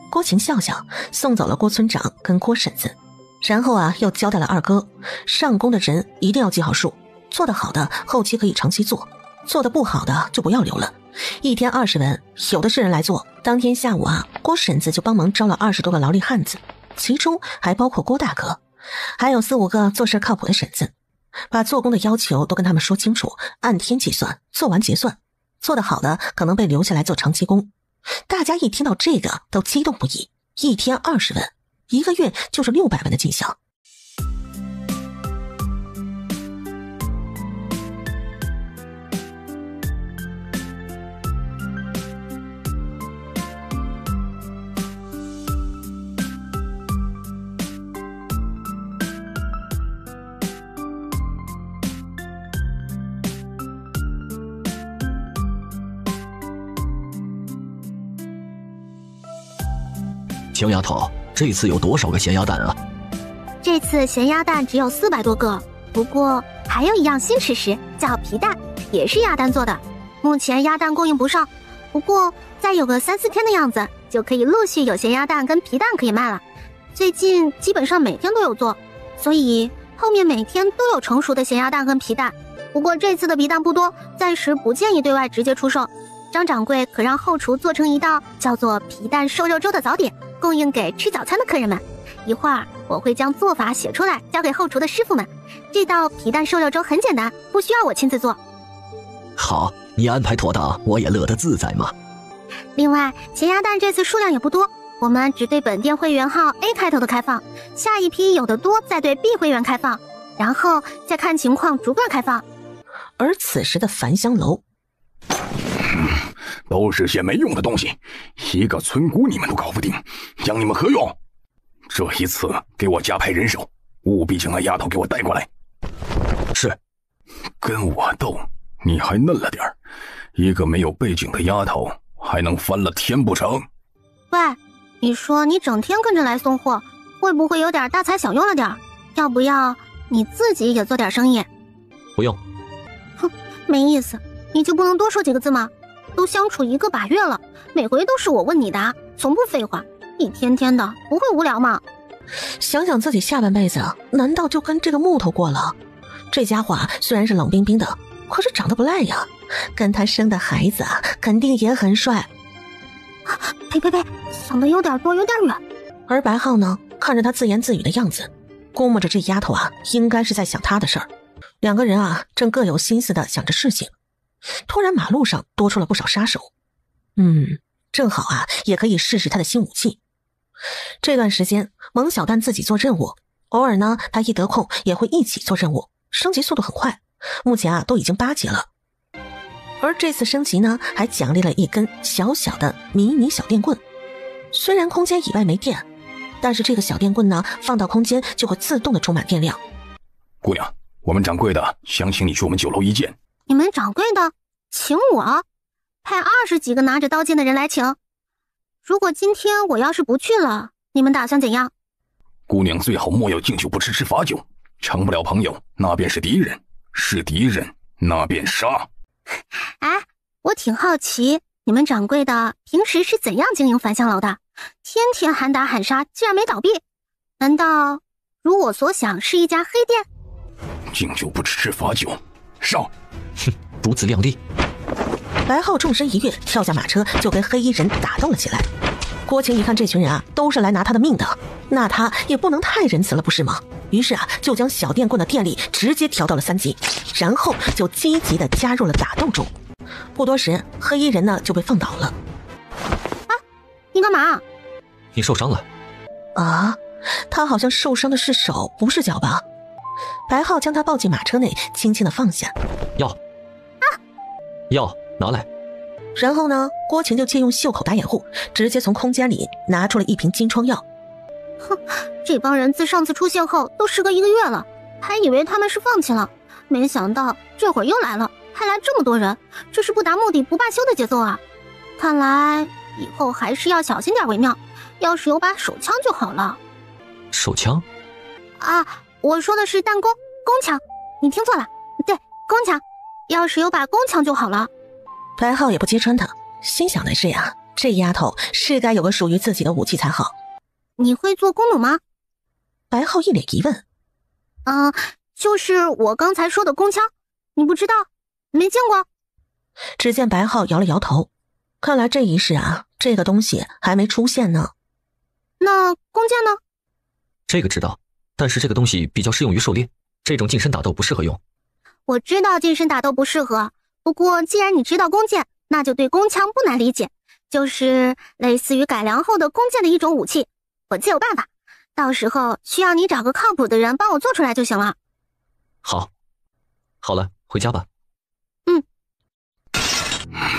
郭晴笑笑，送走了郭村长跟郭婶子，然后啊，又交代了二哥，上工的人一定要记好数，做得好的后期可以长期做，做得不好的就不要留了。1天20文，有的是人来做。当天下午啊，郭婶子就帮忙招了20多个劳力汉子，其中还包括郭大哥，还有4、5个做事靠谱的婶子，把做工的要求都跟他们说清楚，按天计算，做完结算，做得好的可能被留下来做长期工。大家一听到这个都激动不已，1天20文，1个月就是600文的进项。晴丫头，这次有多少个咸鸭蛋啊？这次咸鸭蛋只有400多个，不过还有一样新吃食，叫皮蛋，也是鸭蛋做的。目前鸭蛋供应不上，不过再有个3、4天的样子，就可以陆续有咸鸭蛋跟皮蛋可以卖了。最近基本上每天都有做，所以后面每天都有成熟的咸鸭蛋跟皮蛋。不过这次的皮蛋不多，暂时不建议对外直接出售。张掌柜可让后厨做成一道叫做皮蛋瘦肉粥的早点，供应给吃早餐的客人们。一会儿我会将做法写出来，交给后厨的师傅们。这道皮蛋瘦肉粥很简单，不需要我亲自做。好，你安排妥当，我也乐得自在嘛。另外，咸鸭蛋这次数量也不多，我们只对本店会员号 A 开头的开放，下一批有的多再对 B 会员开放，然后再看情况逐个开放。而此时的繁香楼，都是些没用的东西，一个村姑你们都搞不定，养你们何用？这一次给我加派人手，务必将那丫头给我带过来。是。跟我斗，你还嫩了点儿，一个没有背景的丫头还能翻了天不成？喂，你说你整天跟着来送货，会不会有点大材小用了点儿？要不要你自己也做点生意？不用。哼，没意思，你就不能多说几个字吗？都相处1个把月了，每回都是我问你答，从不废话，一天天的不会无聊吗？想想自己下半辈子难道就跟这个木头过了？这家伙虽然是冷冰冰的，可是长得不赖呀，跟他生的孩子肯定也很帅。呸，想的有点多有点远。而白浩呢，看着他自言自语的样子，估摸着这丫头应该是在想他的事儿。2个人正各有心思的想着事情。突然马路上多出了不少杀手，正好也可以试试他的新武器。这段时间蒙小蛋自己做任务，偶尔呢他一得空也会一起做任务，升级速度很快，目前都已经8级了。而这次升级呢，还奖励了一根小小的迷你小电棍。虽然空间以外没电，但是这个小电棍呢放到空间就会自动的充满电量。姑娘，我们掌柜的想请你去我们酒楼一见。你们掌柜的请我？派20几个拿着刀剑的人来请？如果今天我要是不去了，你们打算怎样？姑娘最好莫要敬酒不吃吃罚酒，成不了朋友那便是敌人，是敌人那便杀。哎，我挺好奇，你们掌柜的平时是怎样经营繁香楼的？天天喊打喊杀，竟然没倒闭？难道如我所想是一家黑店？敬酒不吃吃罚酒，上！哼，如此靓丽。白浩纵身一跃，跳下马车就跟黑衣人打斗了起来。郭晴一看这群人都是来拿他的命的，那他也不能太仁慈了，不是吗？于是就将小电棍的电力直接调到了3级，然后就积极的加入了打斗中。不多时，黑衣人呢就被放倒了。你干嘛？你受伤了。他好像受伤的是手，不是脚吧？白浩将他抱进马车内，轻轻的放下。药拿来。然后呢，郭晴就借用袖口打掩护，直接从空间里拿出了一瓶金疮药。哼，这帮人自上次出现后都时隔1个月了，还以为他们是放弃了，没想到这会儿又来了，还来这么多人，这是不达目的不罢休的节奏啊！看来以后还是要小心点为妙，要是有把手枪就好了。手枪？啊，我说的是弹弓，弓枪，你听错了，对，弓枪，要是有把弓枪就好了。白浩也不揭穿他，心想的是呀，这丫头是该有个属于自己的武器才好。你会做弓弩吗？白浩一脸疑问。就是我刚才说的弓枪，你不知道，没见过。只见白浩摇了摇头，看来这一世啊，这个东西还没出现呢。那弓箭呢？这个知道，但是这个东西比较适用于狩猎，这种近身打斗不适合用。我知道近身打斗不适合，不过既然你知道弓箭，那就对弓枪不难理解，就是类似于改良后的弓箭的一种武器。我自有办法，到时候需要你找个靠谱的人帮我做出来就行了。好了，回家吧。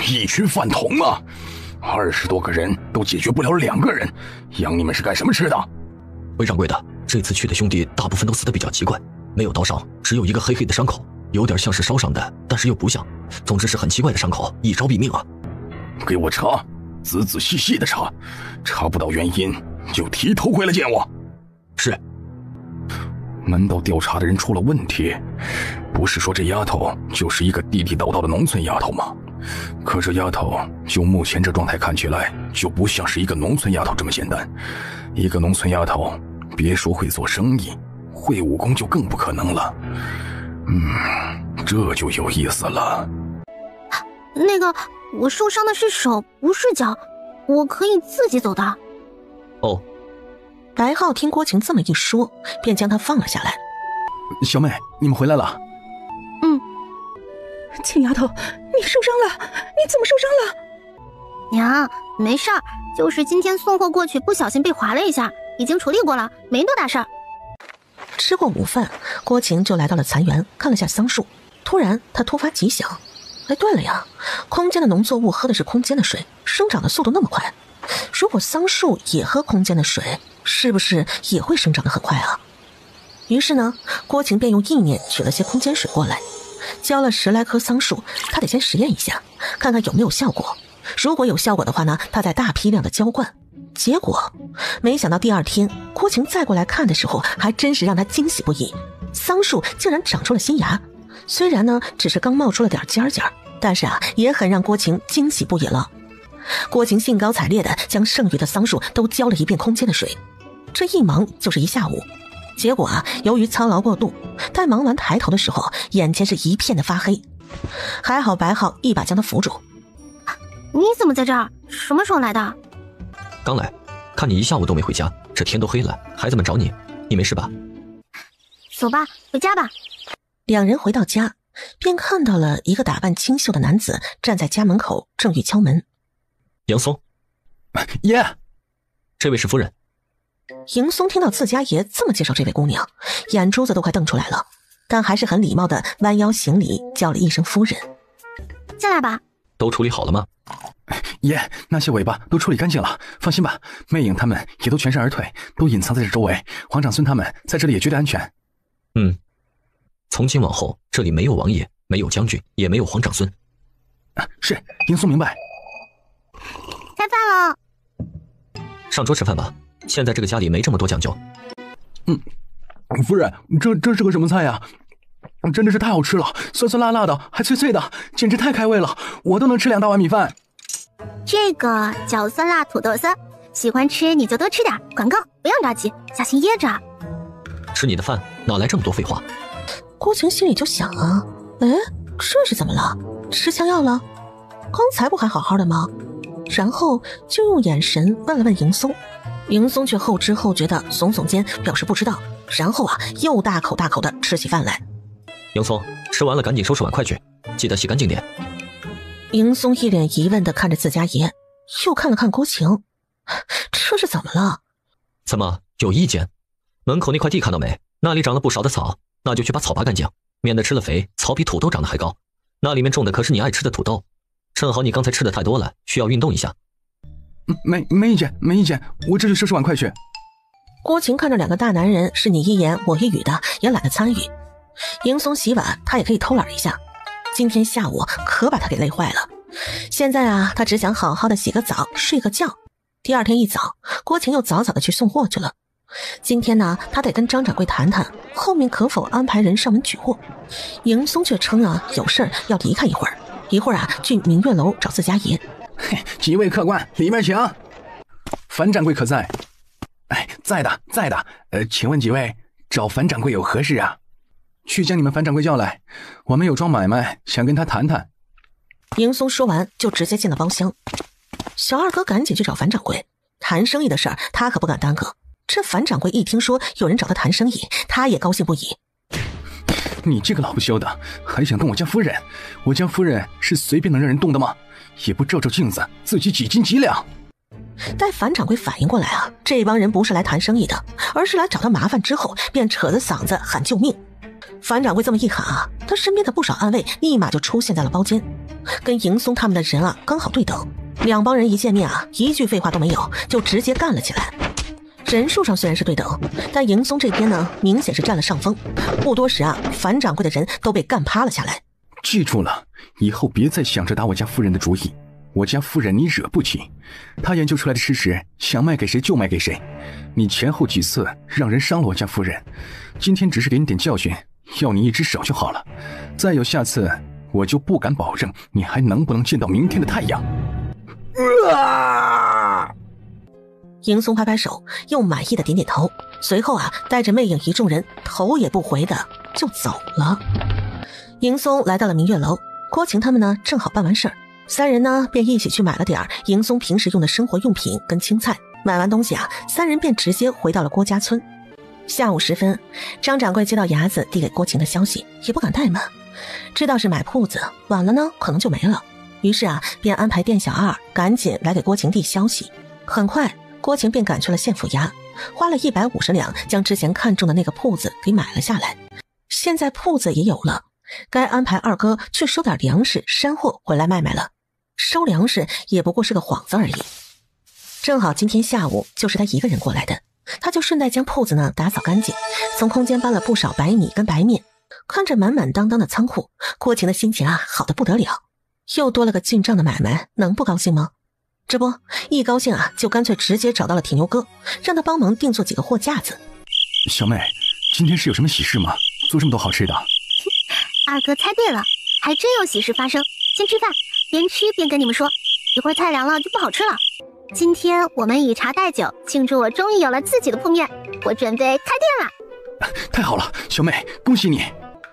一群饭桶啊！20多个人都解决不了2个人，养你们是干什么吃的？魏掌柜的，这次去的兄弟大部分都死得比较奇怪，没有刀伤，只有一个黑黑的伤口，有点像是烧伤的，但是又不像。总之是很奇怪的伤口，一招毙命啊！给我查，仔仔细细的查，查不到原因就提头回来见我。是。难道调查的人出了问题？不是说这丫头就是一个地地道道的农村丫头吗？可这丫头就目前这状态看起来，就不像是一个农村丫头这么简单。一个农村丫头，别说会做生意，会武功就更不可能了。这就有意思了。那个，我受伤的是手，不是脚，我可以自己走的。哦。白浩听郭晴这么一说，便将她放了下来。小妹，你们回来了。亲丫头，你受伤了？你怎么受伤了？娘，没事儿，就是今天送货过去不小心被划了一下，已经处理过了，没多大事儿。吃过午饭，郭晴就来到了残园，看了下桑树。突然他突发奇想，对了呀，空间的农作物喝的是空间的水，生长的速度那么快，如果桑树也喝空间的水，是不是也会生长得很快啊？于是呢，郭晴便用意念取了些空间水过来，浇了10来棵桑树，他得先实验一下，看看有没有效果。如果有效果的话呢，他再大批量的浇灌。结果没想到第2天郭晴再过来看的时候，还真是让他惊喜不已，桑树竟然长出了新芽。虽然呢只是刚冒出了点尖尖，但是也很让郭晴惊喜不已了。郭晴兴高采烈地将剩余的桑树都浇了一遍空间的水，这一忙就是1下午。结果由于操劳过度，待忙完抬头的时候，眼前是一片的发黑。还好白浩一把将他扶住。你怎么在这儿？什么时候来的？刚来，看你1下午都没回家，这天都黑了，孩子们找你，你没事吧？走吧，回家吧。2人回到家，便看到了一个打扮清秀的男子站在家门口，正欲敲门。杨松，爷，这位是夫人。迎松听到自家爷这么介绍这位姑娘，眼珠子都快瞪出来了，但还是很礼貌的弯腰行礼，叫了一声夫人。进来吧。都处理好了吗？爷，那些尾巴都处理干净了，放心吧，魅影他们也都全身而退，都隐藏在这周围，皇长孙他们在这里也绝对安全。从今往后，这里没有王爷，没有将军，也没有皇长孙。是，迎松明白。开饭了。上桌吃饭吧，现在这个家里没这么多讲究。夫人，这是个什么菜呀？真的是太好吃了，酸酸辣辣的，还脆脆的，简直太开胃了，我都能吃2大碗米饭。这个叫酸辣土豆丝，喜欢吃你就多吃点，管够，不用着急，小心噎着。吃你的饭，哪来这么多废话？郭晴心里就想这是怎么了？吃枪药了？刚才不还好好的吗？然后就用眼神问了问迎松，迎松却后知后觉的耸耸肩，表示不知道，然后又大口大口的吃起饭来。迎松，吃完了赶紧收拾碗筷去，记得洗干净点。迎松一脸疑问的看着自家爷，又看了看郭晴，这是怎么了？怎么有意见？门口那块地看到没？那里长了不少的草，那就去把草拔干净，免得吃了肥，草比土豆长得还高。那里面种的可是你爱吃的土豆，正好你刚才吃的太多了，需要运动一下。没意见，没意见，我这就收拾碗筷去。郭晴看着2个大男人是你一言我一语的，也懒得参与。迎松洗碗他也可以偷懒一下，今天下午可把他给累坏了。现在他只想好好的洗个澡睡个觉。第2天一早，郭晴又早早的去送货去了。今天呢，他得跟张掌柜谈谈，后面可否安排人上门取货。迎松却称啊，有事儿要离开一会儿啊，去明月楼找自家爷。几位客官，里面请。樊掌柜可在？在的。请问几位找樊掌柜有何事啊？去将你们樊掌柜叫来，我们有桩买卖想跟他谈谈。迎松说完就直接进了包厢。小二哥赶紧去找樊掌柜，谈生意的事儿他可不敢耽搁。这樊掌柜一听说有人找他谈生意，他也高兴不已。你这个老不休的，还想动我家夫人？我家夫人是随便能让人动的吗？也不照照镜子，自己几斤几两。待樊掌柜反应过来啊，这帮人不是来谈生意的，而是来找他麻烦之后，便扯着嗓子喊救命。樊掌柜这么一喊啊，他身边的不少暗卫立马就出现在了包间，跟迎松他们的人啊刚好对等。两帮人一见面啊，一句废话都没有，就直接干了起来。人数上虽然是对等，但迎松这边呢，明显是占了上风。不多时啊，樊掌柜的人都被干趴了下来。记住了，以后别再想着打我家夫人的主意。我家夫人你惹不起，她研究出来的吃食，想卖给谁就卖给谁。你前后几次让人伤了我家夫人，今天只是给你点教训，要你一只手就好了。再有下次，我就不敢保证你还能不能见到明天的太阳。迎松拍拍手，又满意的点点头，随后啊，带着魅影一众人头也不回的就走了。迎松来到了明月楼，郭晴他们呢正好办完事儿，三人呢便一起去买了点迎松平时用的生活用品跟青菜。买完东西啊，三人便直接回到了郭家村。下午时分，张掌柜接到伢子递给郭晴的消息，也不敢怠慢，知道是买铺子，晚了呢可能就没了，于是啊，便安排店小二赶紧来给郭晴递消息。很快郭晴便赶去了县府衙，花了150两将之前看中的那个铺子给买了下来。现在铺子也有了，该安排二哥去收点粮食山货回来卖了。收粮食也不过是个幌子而已。正好今天下午就是他一个人过来的，他就顺带将铺子呢打扫干净，从空间搬了不少白米跟白面。看着满满当当的仓库，郭晴的心情啊好得不得了，又多了个进账的买卖，能不高兴吗？这不一高兴啊，就干脆直接找到了铁牛哥，让他帮忙定做几个货架子。小妹，今天是有什么喜事吗？做这么多好吃的。二哥猜对了，还真有喜事发生。先吃饭，边吃边跟你们说，一会儿菜凉了就不好吃了。今天我们以茶代酒，庆祝我终于有了自己的铺面，我准备开店了。太好了，小妹，恭喜你！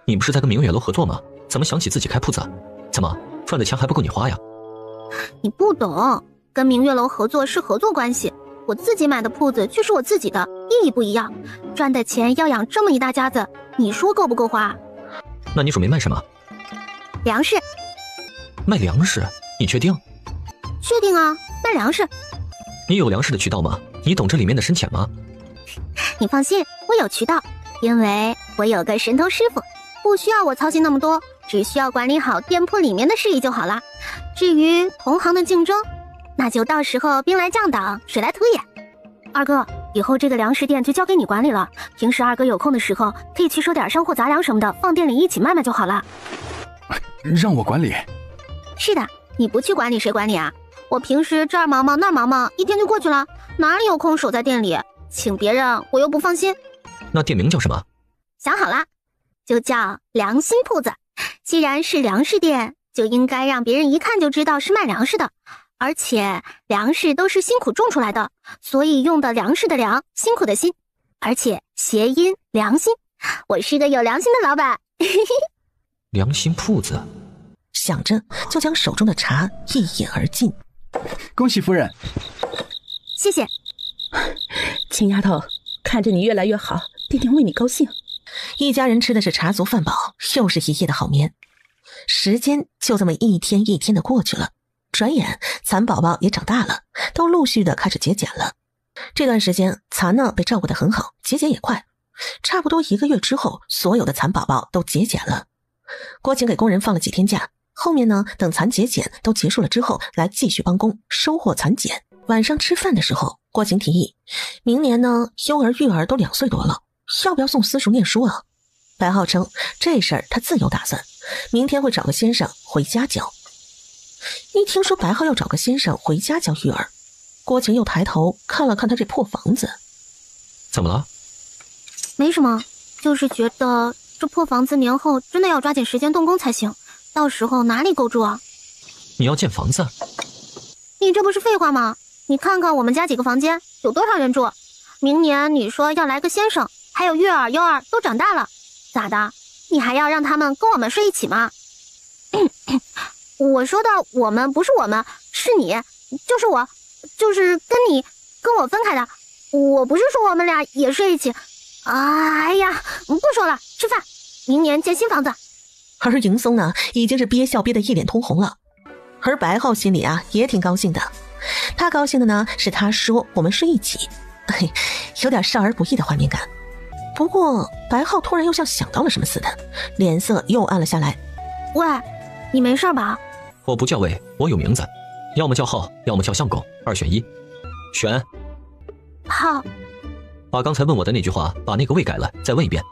你不是在跟明月楼合作吗？怎么想起自己开铺子？怎么赚的钱还不够你花呀？你不懂，跟明月楼合作是合作关系，我自己买的铺子却是我自己的，意义不一样。赚的钱要养这么一大家子，你说够不够花？那你准备卖什么？粮食。卖粮食？你确定？确定啊，卖粮食。你有粮食的渠道吗？你懂这里面的深浅吗？你放心，我有渠道，因为我有个神偷师傅，不需要我操心那么多，只需要管理好店铺里面的事宜就好了。至于同行的竞争，那就到时候兵来将挡，水来土掩。二哥，以后这个粮食店就交给你管理了，平时二哥有空的时候可以去收点生货杂粮什么的，放店里一起卖卖就好了。让我管理？是的，你不去管理谁管理啊？我平时这儿忙忙那儿忙忙，一天就过去了，哪里有空守在店里？请别人我又不放心。那店名叫什么？想好了，就叫良心铺子。既然是粮食店，就应该让别人一看就知道是卖粮食的，而且粮食都是辛苦种出来的，所以用的粮食的粮，辛苦的辛，而且谐音良心。我是个有良心的老板。良心铺子。想着就将手中的茶一饮而尽。恭喜夫人。谢谢。亲丫头，看着你越来越好，爹娘为你高兴。一家人吃的是茶足饭饱，又是一夜的好眠。时间就这么一天一天的过去了，转眼蚕宝宝也长大了，都陆续的开始节俭了。这段时间蚕呢被照顾得很好，节俭也快，差不多1个月之后，所有的蚕宝宝都节俭了。郭晴给工人放了几天假，后面呢等蚕节俭都结束了之后，来继续帮工收获蚕茧。晚上吃饭的时候，郭晴提议，明年呢优儿育儿都2岁多了，要不要送私塾念书啊？白浩称这事儿他自有打算，明天会找个先生回家教。一听说白浩要找个先生回家教育儿，郭晴又抬头看了看他这破房子，怎么了？没什么，就是觉得这破房子年后真的要抓紧时间动工才行，到时候哪里够住啊？你要建房子？你这不是废话吗？你看看我们家几个房间，有多少人住？明年你说要来个先生，还有月儿、优儿都长大了，咋的？你还要让他们跟我们睡一起吗？我说的我们不是我们，是你，就是我，就是跟我分开的。我不是说我们俩也睡一起。哎呀，不说了，吃饭，明年建新房子。而迎松呢，已经是憋笑憋得一脸通红了。而白浩心里啊也挺高兴的，他高兴的呢是他说我们睡一起，嘿，有点少儿不宜的画面感。不过白浩突然又像想到了什么似的，脸色又暗了下来。喂，你没事吧？我不叫魏，我有名字，要么叫浩，要么叫相公，2选1。选浩。把刚才问我的那句话，把那个魏改了，再问一遍。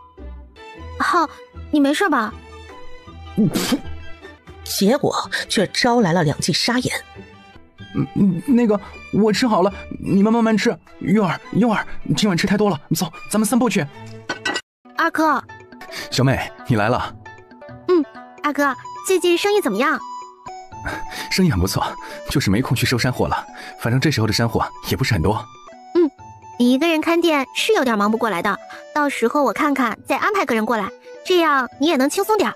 浩，你没事吧？结果却招来了2记沙眼。那个我吃好了，你们慢慢吃。月儿、优儿，今晚吃太多了，走，咱们散步去。二哥。小妹，你来了。二哥，最近生意怎么样？生意很不错，就是没空去收山货了。反正这时候的山货也不是很多。你一个人看店是有点忙不过来的，到时候我看看再安排个人过来，这样你也能轻松点。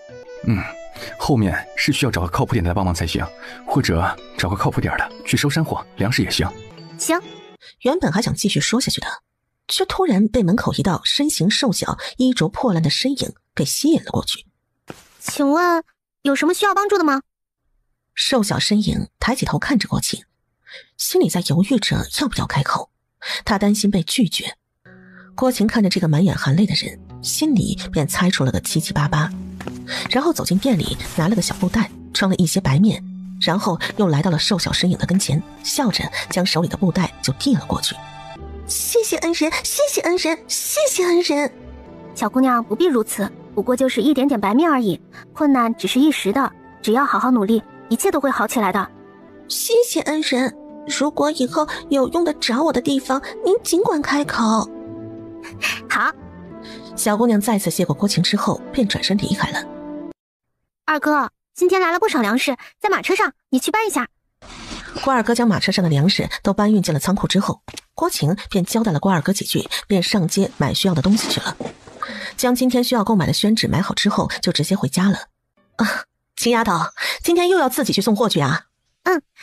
后面是需要找个靠谱点的来帮忙才行，或者找个靠谱点的去收山货、粮食也行。行。原本还想继续说下去的，却突然被门口一道身形瘦小、衣着破烂的身影给吸引了过去。请问有什么需要帮助的吗？瘦小身影抬起头看着郭晴，心里在犹豫着要不要开口，他担心被拒绝。郭晴看着这个满眼含泪的人，心里便猜出了个七七八八，然后走进店里，拿了个小布袋装了一些白面，然后又来到了瘦小身影的跟前，笑着将手里的布袋就递了过去。谢谢恩人，谢谢恩人，谢谢恩人。小姑娘不必如此，不过就是一点点白面而已，困难只是一时的，只要好好努力，一切都会好起来的。谢谢恩人，如果以后有用得着我的地方，您尽管开口。好。小姑娘再次谢过郭晴之后，便转身离开了。二哥，今天来了不少粮食，在马车上，你去搬一下。郭二哥将马车上的粮食都搬运进了仓库之后，郭晴便交代了郭二哥几句，便上街买需要的东西去了。将今天需要购买的宣纸买好之后，就直接回家了。秦丫头，今天又要自己去送货去啊？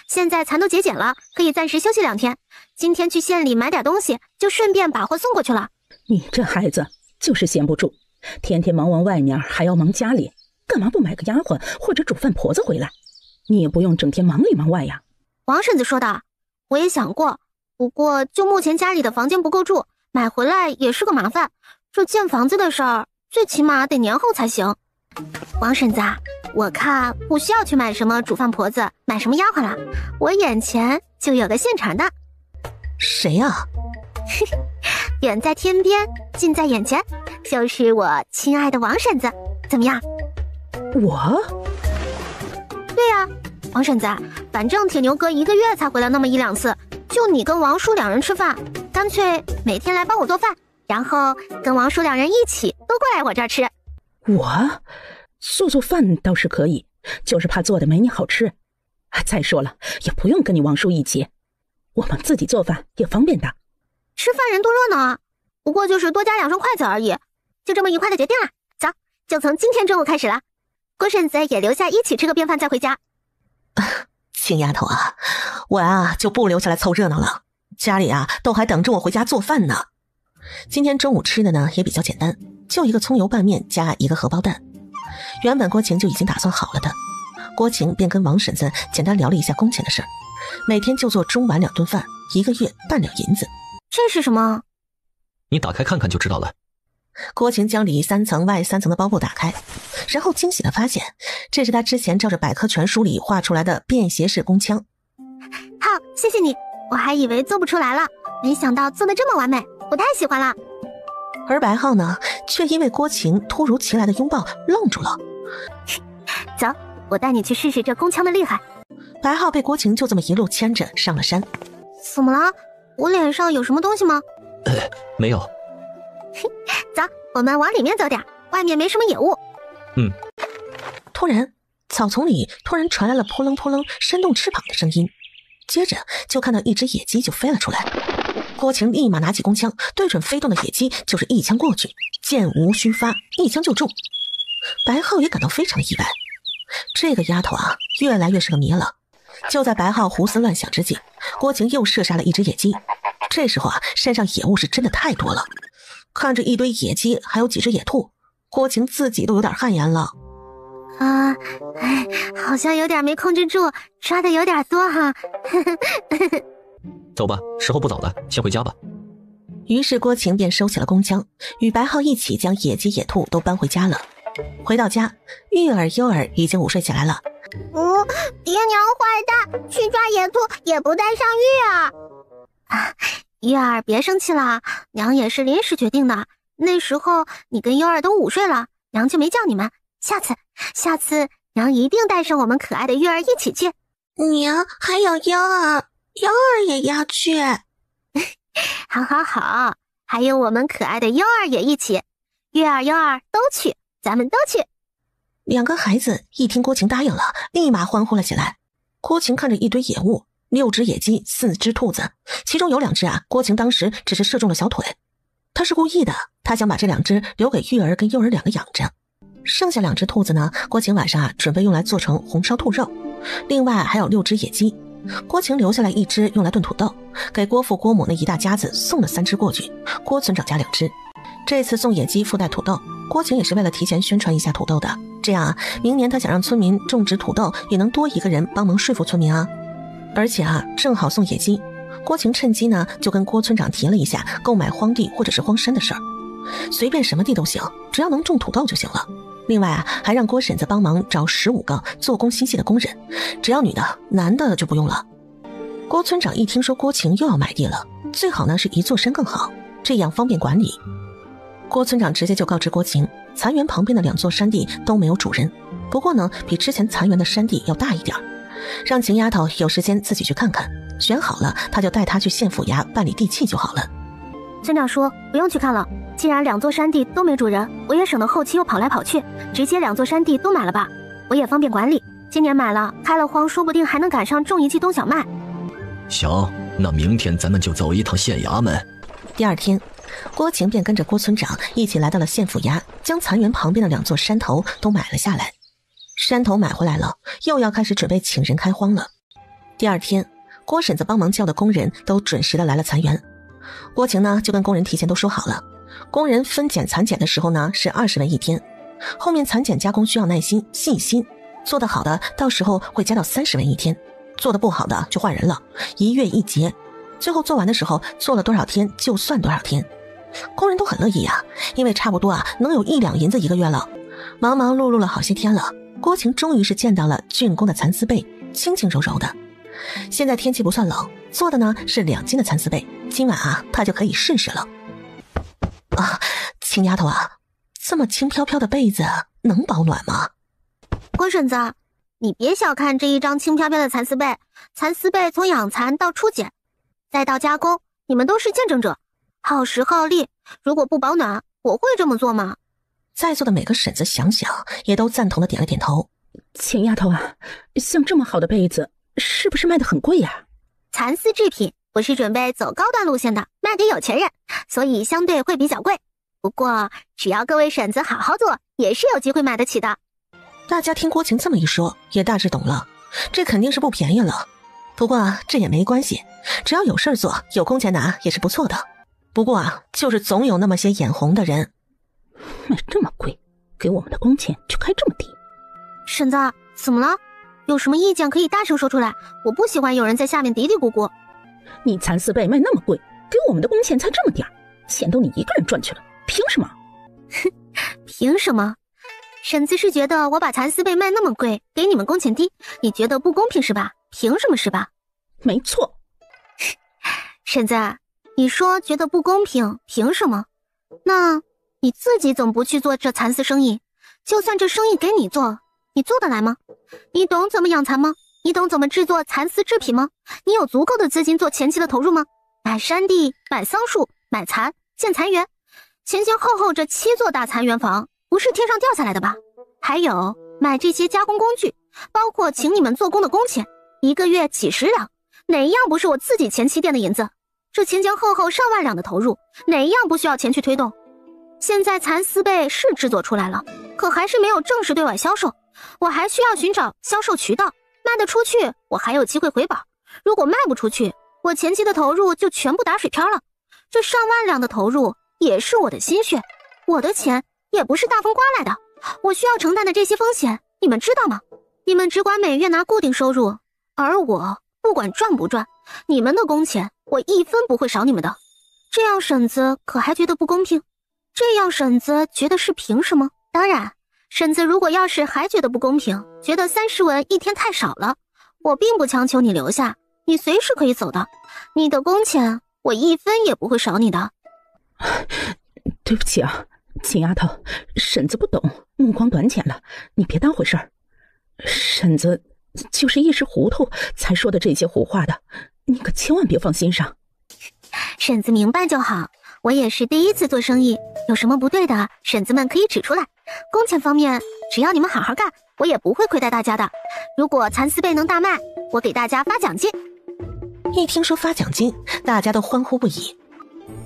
现在蚕都节俭了，可以暂时休息2天。今天去县里买点东西，就顺便把货送过去了。你这孩子就是闲不住，天天忙完外面还要忙家里，干嘛不买个丫鬟或者煮饭婆子回来？你也不用整天忙里忙外呀。王婶子说的，我也想过，不过就目前家里的房间不够住，买回来也是个麻烦。这建房子的事儿，最起码得年后才行。王婶子，我看不需要去买什么煮饭婆子，买什么丫鬟了，我眼前就有个现成的。谁呀？远在天边，近在眼前，就是我亲爱的王婶子，怎么样？我？对呀，王婶子，反正铁牛哥1个月才回来那么1-2次，就你跟王叔2人吃饭，干脆每天来帮我做饭，然后跟王叔2人一起都过来我这儿吃。我做饭倒是可以，就是怕做的没你好吃。再说了，也不用跟你王叔一起，我们自己做饭也方便的。吃饭人多热闹啊，不过就是多加2双筷子而已，就这么愉快的决定了。走，就从今天中午开始了。郭婶子也留下一起吃个便饭再回家。亲丫头啊，我啊就不留下来凑热闹了，家里啊都还等着我回家做饭呢。今天中午吃的呢也比较简单，就一个葱油拌面加一个荷包蛋。原本郭晴就已经打算好了的，郭晴便跟王婶子简单聊了一下工钱的事儿，每天就做中晚2顿饭，1个月半两银子。这是什么？你打开看看就知道了。郭晴将里3层外3层的包布打开，然后惊喜地发现，这是他之前照着百科全书里画出来的便携式弓枪。好，谢谢你，我还以为做不出来了，没想到做得这么完美，我太喜欢了。而白浩呢，却因为郭晴突如其来的拥抱愣住了。走，我带你去试试这弓枪的厉害。白浩被郭晴就这么一路牵着上了山。怎么了？我脸上有什么东西吗？没有，走，我们往里面走点，外面没什么野物。突然，草丛里突然传来了扑棱扑棱扇动翅膀的声音，接着就看到一只野鸡就飞了出来。郭晴立马拿起弓枪，对准飞动的野鸡就是一枪过去，箭无虚发，一枪就中。白浩也感到非常意外，这个丫头啊，越来越是个谜了。就在白浩胡思乱想之际，郭晴又射杀了一只野鸡。这时候啊，山上野物是真的太多了，看着一堆野鸡还有几只野兔，郭晴自己都有点汗颜了。好像有点没控制住，抓的有点多哈。走吧，时候不早了，先回家吧。于是郭晴便收起了弓枪，与白浩一起将野鸡野兔都搬回家了。回到家，玉儿优儿已经午睡起来了。爹娘坏蛋，去抓野兔也不带上玉儿。玉儿别生气了，娘也是临时决定的。那时候你跟优儿都午睡了，娘就没叫你们。下次娘一定带上我们可爱的玉儿一起去。娘还有优儿也要去。好，还有我们可爱的优儿也一起。玉儿优儿都去，咱们都去。两个孩子一听郭晴答应了，立马欢呼了起来。郭晴看着一堆野物，6只野鸡，4只兔子，其中有2只啊，郭晴当时只是射中了小腿。他是故意的，他想把这2只留给玉儿跟幼儿2个养着。剩下2只兔子呢，郭晴晚上啊准备用来做成红烧兔肉。另外还有6只野鸡，郭晴留下来1只用来炖土豆，给郭父郭母那一大家子送了3只过去，郭村长家2只。这次送野鸡附带土豆，郭晴也是为了提前宣传一下土豆的，这样啊，明年他想让村民种植土豆也能多一个人帮忙说服村民啊。而且啊，正好送野鸡，郭晴趁机呢就跟郭村长提了一下购买荒地或者是荒山的事儿，随便什么地都行，只要能种土豆就行了。另外啊，还让郭婶子帮忙找15个做工心细的工人，只要女的，男的就不用了。郭村长一听说郭晴又要买地了，最好呢是一座山更好，这样方便管理。郭村长直接就告知郭晴，残园旁边的2座山地都没有主人，不过呢比之前残园的山地要大一点，让晴丫头有时间自己去看看，选好了他就带她去县府衙办理地契就好了。村长说不用去看了，既然2座山地都没主人，我也省得后期又跑来跑去，直接2座山地都买了吧，我也方便管理。今年买了，开了荒，说不定还能赶上种一季冬小麦。行，那明天咱们就走一趟县衙门。第2天，郭晴便跟着郭村长一起来到了县府衙，将残园旁边的2座山头都买了下来。山头买回来了，又要开始准备请人开荒了。第2天，郭婶子帮忙叫的工人都准时的来了残园。郭晴呢就跟工人提前都说好了，工人分拣蚕茧的时候呢是20文一天，后面蚕茧加工需要耐心细心，做得好的到时候会加到30文一天，做得不好的就换人了，1月1结，最后做完的时候做了多少天就算多少天。工人都很乐意啊，因为差不多啊能有1两银子1个月了。忙忙碌碌了好些天了，郭晴终于是见到了竣工的蚕丝被，轻轻柔柔的。现在天气不算冷，做的呢是2斤的蚕丝被，今晚啊她就可以试试了。啊，晴丫头啊，这么轻飘飘的被子能保暖吗？郭婶子，你别小看这一张轻飘飘的蚕丝被，蚕丝被从养蚕到初剪再到加工，你们都是见证者，耗时耗力，如果不保暖，我会这么做吗？在座的每个婶子想想也都赞同的点了点头。晴丫头啊，像这么好的被子是不是卖得很贵呀？蚕丝制品我是准备走高端路线的，卖给有钱人，所以相对会比较贵，不过只要各位婶子好好做，也是有机会买得起的。大家听郭晴这么一说也大致懂了，这肯定是不便宜了，不过啊这也没关系，只要有事做有工钱拿也是不错的。不过啊就是总有那么些眼红的人。卖这么贵，给我们的工钱就开这么低。婶子怎么了？有什么意见可以大声说出来，我不喜欢有人在下面嘀嘀咕咕。你蚕丝被卖那么贵，给我们的工钱才这么点，钱都你一个人赚去了，凭什么？凭什么？婶子是觉得我把蚕丝被卖那么贵，给你们工钱低，你觉得不公平是吧？凭什么是吧？没错。婶子，你说觉得不公平，凭什么？那你自己怎么不去做这蚕丝生意？就算这生意给你做，你做得来吗？你懂怎么养蚕吗？你懂怎么制作蚕丝制品吗？你有足够的资金做前期的投入吗？买山地，买桑树，买蚕，建蚕园，前后后这7座大残垣房不是天上掉下来的吧？还有买这些加工工具，包括请你们做工的工钱，1个月几10两，哪一样不是我自己前期垫的银子？这前后上万两的投入，哪一样不需要钱去推动？现在蚕丝被是制作出来了，可还是没有正式对外销售，我还需要寻找销售渠道，卖得出去我还有机会回本，如果卖不出去，我前期的投入就全部打水漂了。这上万两的投入也是我的心血，我的钱也不是大风刮来的，我需要承担的这些风险你们知道吗？你们只管每月拿固定收入，而我不管赚不赚，你们的工钱我1分不会少你们的。这样婶子可还觉得不公平？这样婶子觉得是凭什么？当然，婶子如果要是还觉得不公平，觉得30文1天太少了，我并不强求你留下，你随时可以走的。你的工钱我1分也不会少你的。对不起啊，秦丫头，婶子不懂，目光短浅了，你别当回事儿。婶子就是一时糊涂才说的这些胡话的，你可千万别放心上。婶子明白就好，我也是第一次做生意，有什么不对的，婶子们可以指出来。工钱方面，只要你们好好干，我也不会亏待大家的。如果蚕丝被能大卖，我给大家发奖金。一听说发奖金，大家都欢呼不已。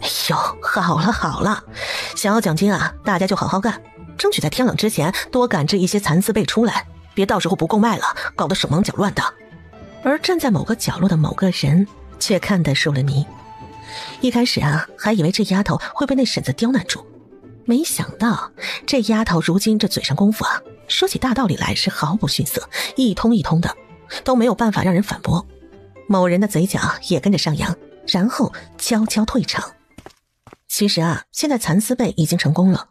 哎呦，好了好了，想要奖金啊，大家就好好干，争取在天冷之前多赶制一些蚕丝被出来，别到时候不够卖了，搞得手忙脚乱的。而站在某个角落的某个人却看得入了迷。一开始啊，还以为这丫头会被那婶子刁难住，没想到这丫头如今这嘴上功夫啊，说起大道理来是毫不逊色，一通一通的，都没有办法让人反驳。某人的嘴角也跟着上扬，然后悄悄退场。其实啊，现在蚕丝被已经成功了，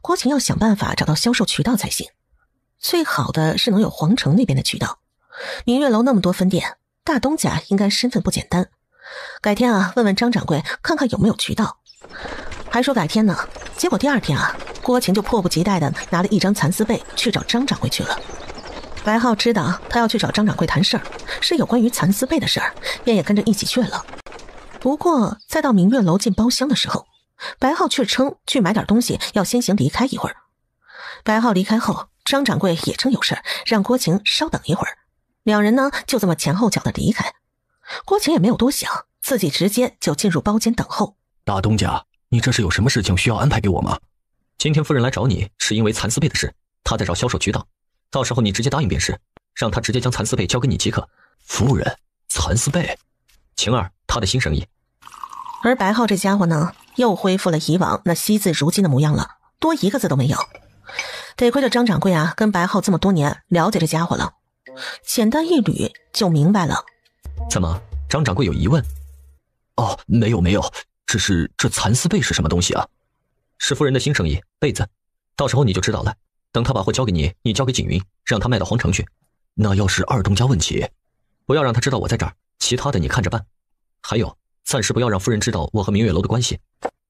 郭晴要想办法找到销售渠道才行。最好的是能有皇城那边的渠道，明月楼那么多分店，大东家应该身份不简单。改天啊，问问张掌柜看看有没有渠道。还说改天呢，结果第2天啊，郭晴就迫不及待地拿了一张蚕丝被去找张掌柜去了。白浩知道他要去找张掌柜谈事儿，是有关于蚕丝被的事儿，便也跟着一起去了。不过在到明月楼进包厢的时候，白浩却称去买点东西要先行离开一会儿。白浩离开后，张掌柜也称有事，让郭晴稍等一会儿。两人呢就这么前后脚的离开。郭晴也没有多想，自己直接就进入包间等候。大东家，你这是有什么事情需要安排给我吗？今天夫人来找你是因为蚕丝被的事，她在找销售渠道，到时候你直接答应便是，让她直接将蚕丝被交给你即可。夫人，蚕丝被，晴儿她的新生意。而白浩这家伙呢，又恢复了以往那惜字如金的模样了，多一个字都没有。得亏这张掌柜啊，跟白浩这么多年了解这家伙了，简单一捋就明白了。怎么，张掌柜有疑问？哦，没有，只是这蚕丝被是什么东西啊？是夫人的新生意，被子，到时候你就知道了。等他把货交给你，你交给景云，让他卖到皇城去。那要是二东家问起，不要让他知道我在这儿，其他的你看着办。还有，暂时不要让夫人知道我和明月楼的关系。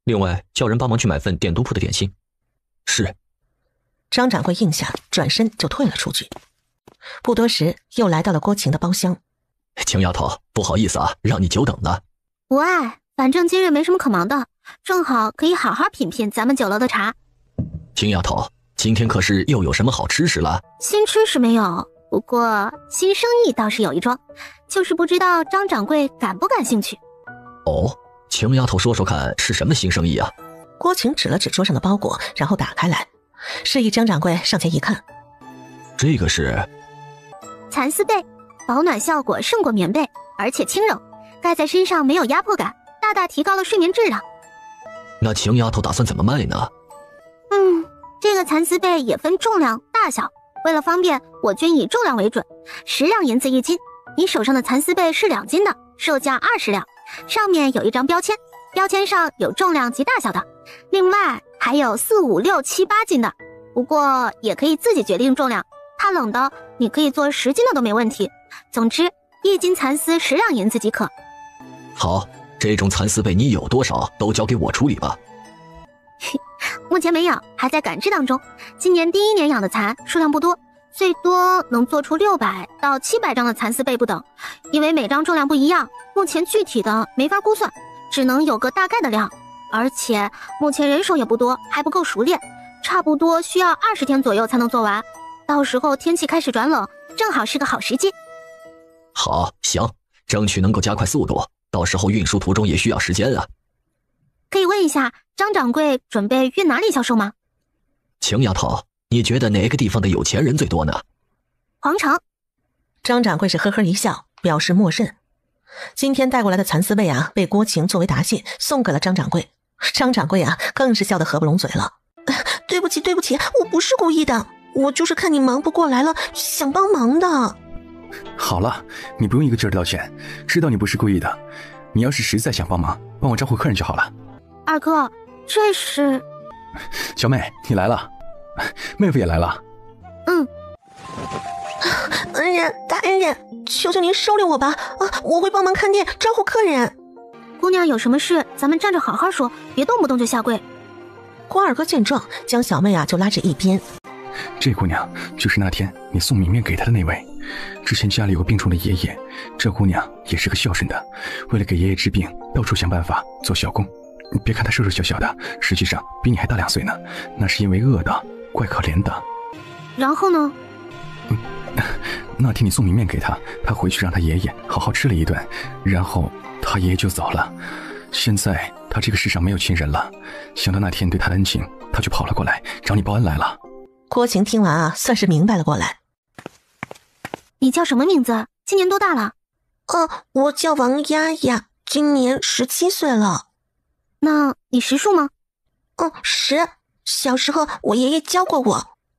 另外，叫人帮忙去买份点都铺的点心。是。张掌柜应下，转身就退了出去。不多时，又来到了郭晴的包厢。晴丫头，不好意思啊，让你久等了。不爱，反正今日没什么可忙的，正好可以好好品品咱们酒楼的茶。晴丫头，今天可是又有什么好吃食了？新吃食没有，不过新生意倒是有一桩，就是不知道张掌柜感不感兴趣。哦，晴丫头说说看是什么新生意啊？郭晴指了指桌上的包裹，然后打开来，示意张掌柜上前一看。这个是蚕丝被，保暖效果胜过棉被，而且轻柔，盖在身上没有压迫感，大大提高了睡眠质量。那晴丫头打算怎么卖呢？这个蚕丝被也分重量大小，为了方便，我均以重量为准，10两银子1斤。你手上的蚕丝被是2斤的，售价20两，上面有一张标签，标签上有重量及大小的，另外还有4、5、6、7、8斤的，不过也可以自己决定重量，怕冷的你可以做10斤的都没问题。总之1斤蚕丝10两银子即可。好，这种蚕丝被你有多少都交给我处理吧。目前没有，还在赶制当中。今年第1年养的蚕数量不多，最多能做出600到700张的蚕丝被不等。因为每张重量不一样，目前具体的没法估算，只能有个大概的量。而且目前人手也不多，还不够熟练，差不多需要20天左右才能做完。到时候天气开始转冷，正好是个好时机。好，行，争取能够加快速度，到时候运输途中也需要时间啊。可以问一下，张掌柜准备运哪里销售吗？晴丫头，你觉得哪个地方的有钱人最多呢？皇城。张掌柜是呵呵一笑，表示默认。今天带过来的蚕丝被啊，被郭晴作为答谢送给了张掌柜。张掌柜啊，更是笑得合不拢嘴了。对不起，我不是故意的，我就是看你忙不过来了，想帮忙的。好了，你不用一个劲儿的道歉，知道你不是故意的。你要是实在想帮忙，帮我招呼客人就好了。二哥，这是……小妹，你来了，妹夫也来了。恩人，大恩人，求求您收留我吧！我会帮忙看店，招呼客人。姑娘有什么事，咱们站着好好说，别动不动就下跪。郭二哥见状，将小妹啊就拉至一边。这姑娘就是那天你送米面给她的那位，之前家里有个病重的爷爷，这姑娘也是个孝顺的，为了给爷爷治病，到处想办法做小工。别看她瘦瘦小小的，实际上比你还大2岁呢，那是因为饿的，怪可怜的。然后呢？那天你送米面给他，他回去让他爷爷好好吃了一顿，然后他爷爷就走了。现在他这个世上没有亲人了，想到那天对他的恩情，他就跑了过来找你报恩来了。郭晴听完啊，算是明白了过来。你叫什么名字？今年多大了？我叫王丫丫，今年17岁了。那你识数吗？识。小时候我爷爷教过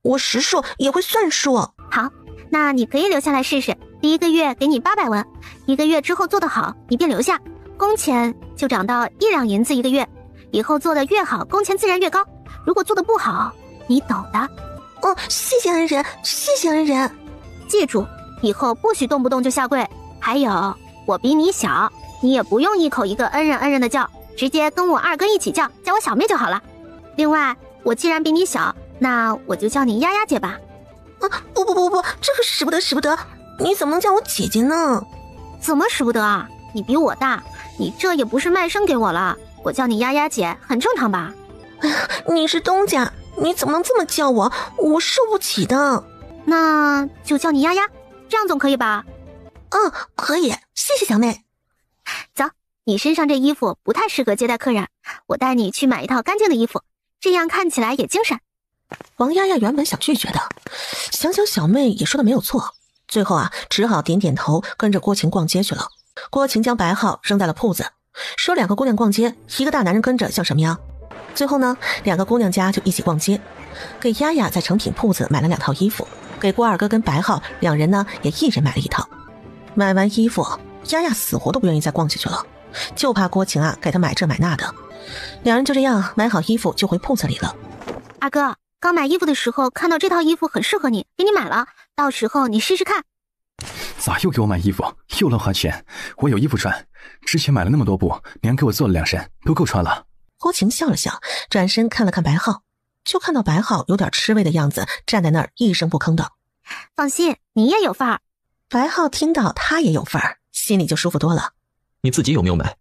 我识数也会算数。好，那你可以留下来试试。第1个月给你800文，1个月之后做得好，你便留下，工钱就涨到1两银子1个月。以后做得越好，工钱自然越高。如果做得不好，你懂的。谢谢恩人，谢谢恩人。记住，以后不许动不动就下跪。还有，我比你小，你也不用一口一个恩人恩人的叫，直接跟我二哥一起叫我小妹就好了。另外，我既然比你小，那我就叫你丫丫姐吧。不，这个使不得，你怎么能叫我姐姐呢？怎么使不得啊？你比我大，你这也不是卖身给我了，我叫你丫丫姐很正常吧？你是东家，你怎么能这么叫我？我受不起的。那就叫你丫丫，这样总可以吧？可以，谢谢小妹。走，你身上这衣服不太适合接待客人，我带你去买一套干净的衣服，这样看起来也精神。王丫丫原本想拒绝的，想想小妹也说的没有错，最后啊，只好点点头，跟着郭晴逛街去了。郭晴将白浩扔在了铺子，说2个姑娘逛街，一个大男人跟着像什么呀？最后呢，2个姑娘家就一起逛街，给丫丫在成品铺子买了2套衣服，给郭二哥跟白浩2人呢也一人买了1套。买完衣服，丫丫死活都不愿意再逛下去了，就怕郭晴啊给她买这买那的。2人就这样买好衣服就回铺子里了。二哥，刚买衣服的时候看到这套衣服很适合你，给你买了，到时候你试试看。咋又给我买衣服，又乱花钱？我有衣服穿，之前买了那么多布，你还给我做了2身，都够穿了。郭晴笑了笑，转身看了看白浩，就看到白浩有点吃味的样子，站在那儿一声不吭的。放心，你也有范儿。白浩听到他也有份儿，心里就舒服多了。你自己有没有买？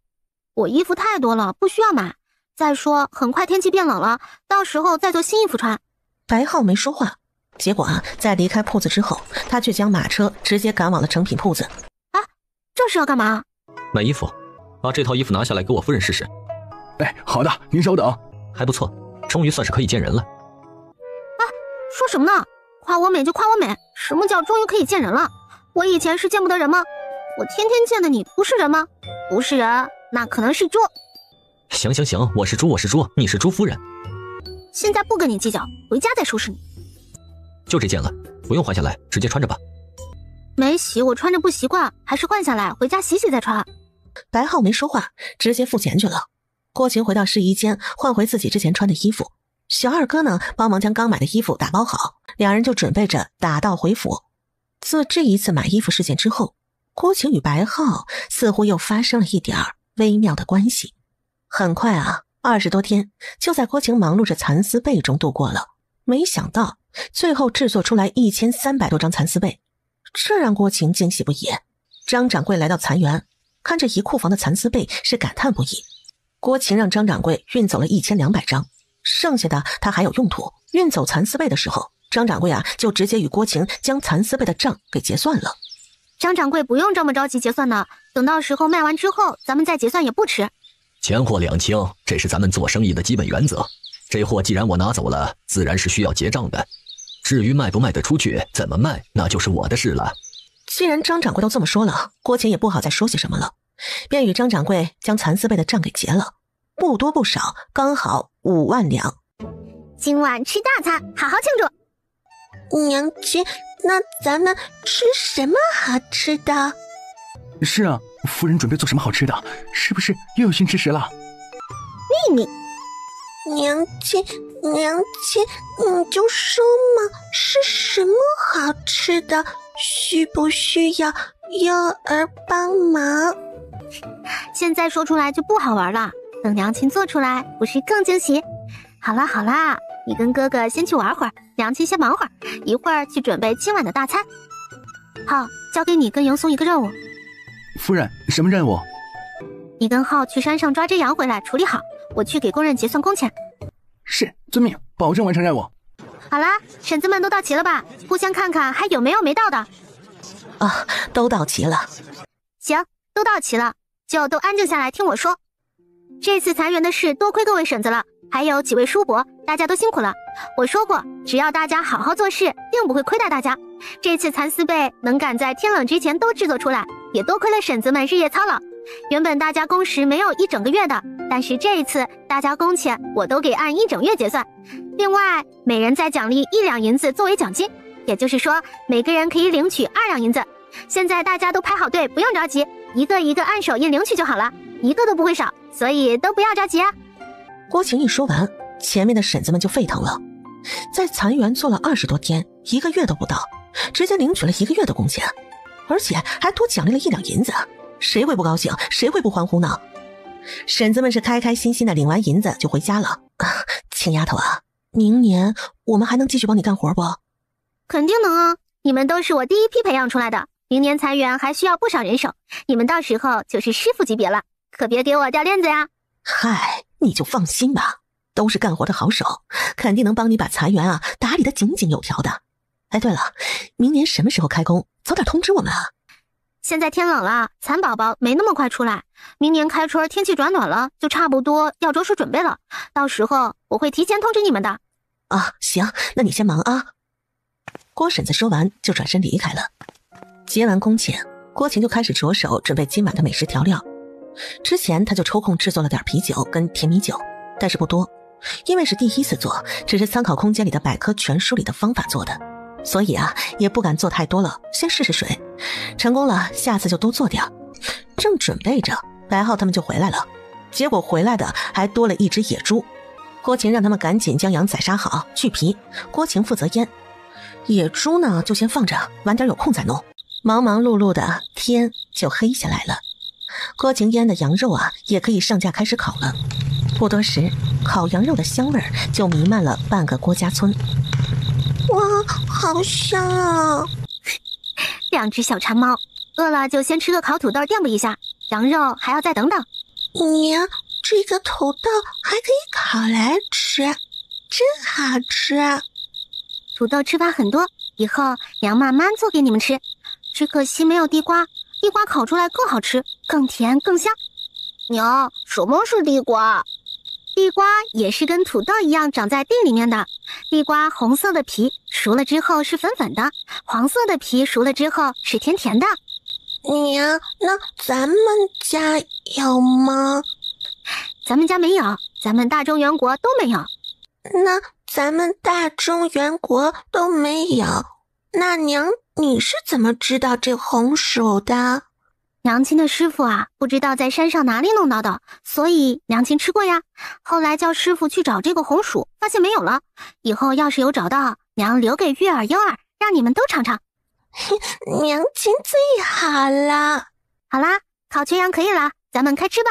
我衣服太多了，不需要买。再说，很快天气变冷了，到时候再做新衣服穿。白浩没说话，结果啊，在离开铺子之后，他却将马车直接赶往了成品铺子。这是要干嘛？买衣服，把这套衣服拿下来给我夫人试试。好的，您稍等。还不错，终于算是可以见人了。说什么呢？夸我美就夸我美，什么叫终于可以见人了？我以前是见不得人吗？我天天见的你不是人吗？不是人，那可能是猪。行，我是猪，你是猪夫人。现在不跟你计较，回家再收拾你。就这件了，不用换下来，直接穿着吧。没洗，我穿着不习惯，还是换下来，回家洗洗再穿。白浩没说话，直接付钱去了。郭晴回到试衣间，换回自己之前穿的衣服。小二哥呢，帮忙将刚买的衣服打包好，2人就准备着打道回府。自这一次买衣服事件之后，郭晴与白浩似乎又发生了一点微妙的关系。很快啊，20多天就在郭晴忙碌着蚕丝被中度过了。没想到最后制作出来1300多张蚕丝被，这让郭晴惊喜不已。张掌柜来到蚕园，看着一库房的蚕丝被，是感叹不已。郭晴让张掌柜运走了1200张，剩下的他还有用途。运走蚕丝被的时候，张掌柜啊就直接与郭晴将蚕丝被的账给结算了。张掌柜不用这么着急结算呢，等到时候卖完之后，咱们再结算也不迟。钱货两清，这是咱们做生意的基本原则。这货既然我拿走了，自然是需要结账的。至于卖不卖得出去，怎么卖，那就是我的事了。既然张掌柜都这么说了，郭晴也不好再说些什么了，便与张掌柜将蚕丝被的账给结了，不多不少，刚好5万两。今晚吃大餐，好好庆祝。娘亲，那咱们吃什么好吃的？是啊，夫人准备做什么好吃的？是不是又有新吃食了？秘密。娘亲，你就说嘛，是什么好吃的？需不需要幼儿帮忙？现在说出来就不好玩了，等娘亲做出来，不是更惊喜？好啦，你跟哥哥先去玩会儿，娘亲先忙会儿，一会儿去准备今晚的大餐。浩，交给你跟迎松一个任务。夫人，什么任务？你跟浩去山上抓只羊回来，处理好，我去给工人结算工钱。是，遵命，保证完成任务。好啦，婶子们都到齐了吧？互相看看还有没有没到的。啊，都到齐了。行，都到齐了，就都安静下来听我说。这次裁员的事多亏各位婶子了，还有几位叔伯，大家都辛苦了。我说过，只要大家好好做事，并不会亏待大家。这次蚕丝被能赶在天冷之前都制作出来，也多亏了婶子们日夜操劳。原本大家工时没有1整个月的，但是这一次大家工钱我都给按1整月结算，另外每人再奖励1两银子作为奖金，也就是说每个人可以领取2两银子。现在大家都排好队，不用着急，一个一个按手印领取就好了，一个都不会少，所以都不要着急啊。郭晴一说完，前面的婶子们就沸腾了，在蚕园做了20多天，1个月都不到，直接领取了1个月的工钱，而且还多奖励了1两银子，谁会不高兴，谁会不欢呼呢？婶子们是开开心心的领完银子就回家了。亲丫头啊，明年我们还能继续帮你干活不？肯定能啊，你们都是我第一批培养出来的，明年裁员还需要不少人手，你们到时候就是师傅级别了，可别给我掉链子呀。嗨，你就放心吧，都是干活的好手，肯定能帮你把蚕园啊打理得井井有条的。哎，对了，明年什么时候开工，早点通知我们啊。现在天冷了，蚕宝宝没那么快出来，明年开春天气转暖了，就差不多要着手准备了，到时候我会提前通知你们的。啊，行，那你先忙啊。郭婶子说完就转身离开了。结完工钱，郭晴就开始着手准备今晚的美食调料。之前他就抽空制作了点啤酒跟甜米酒，但是不多，因为是第一次做，只是参考空间里的百科全书里的方法做的，所以啊也不敢做太多了，先试试水，成功了下次就多做点。正准备着，白浩他们就回来了，结果回来的还多了一只野猪。郭晴让他们赶紧将羊宰杀好去皮，郭晴负责腌，野猪呢就先放着，晚点有空再弄。忙忙碌碌的天就黑下来了，郭晴腌的羊肉啊也可以上架开始烤了。不多时，烤羊肉的香味儿就弥漫了半个郭家村。哇，好香啊！2只小馋猫，饿了就先吃个烤土豆垫补一下，羊肉还要再等等。娘，这个土豆还可以烤来吃，真好吃。土豆吃法很多，以后娘慢慢做给你们吃。只可惜没有地瓜，地瓜烤出来更好吃，更甜更香。娘，什么是地瓜？地瓜也是跟土豆一样长在地里面的。地瓜红色的皮熟了之后是粉粉的，黄色的皮熟了之后是甜甜的。娘，那咱们家有吗？咱们家没有，咱们大中原国都没有。那咱们大中原国都没有，那娘你是怎么知道这红薯的？娘亲的师傅啊，不知道在山上哪里弄到的，所以娘亲吃过呀。后来叫师傅去找这个红薯，发现没有了。以后要是有找到，娘留给月儿、优儿，让你们都尝尝。娘亲最好了。好啦，烤全羊可以了，咱们开吃吧。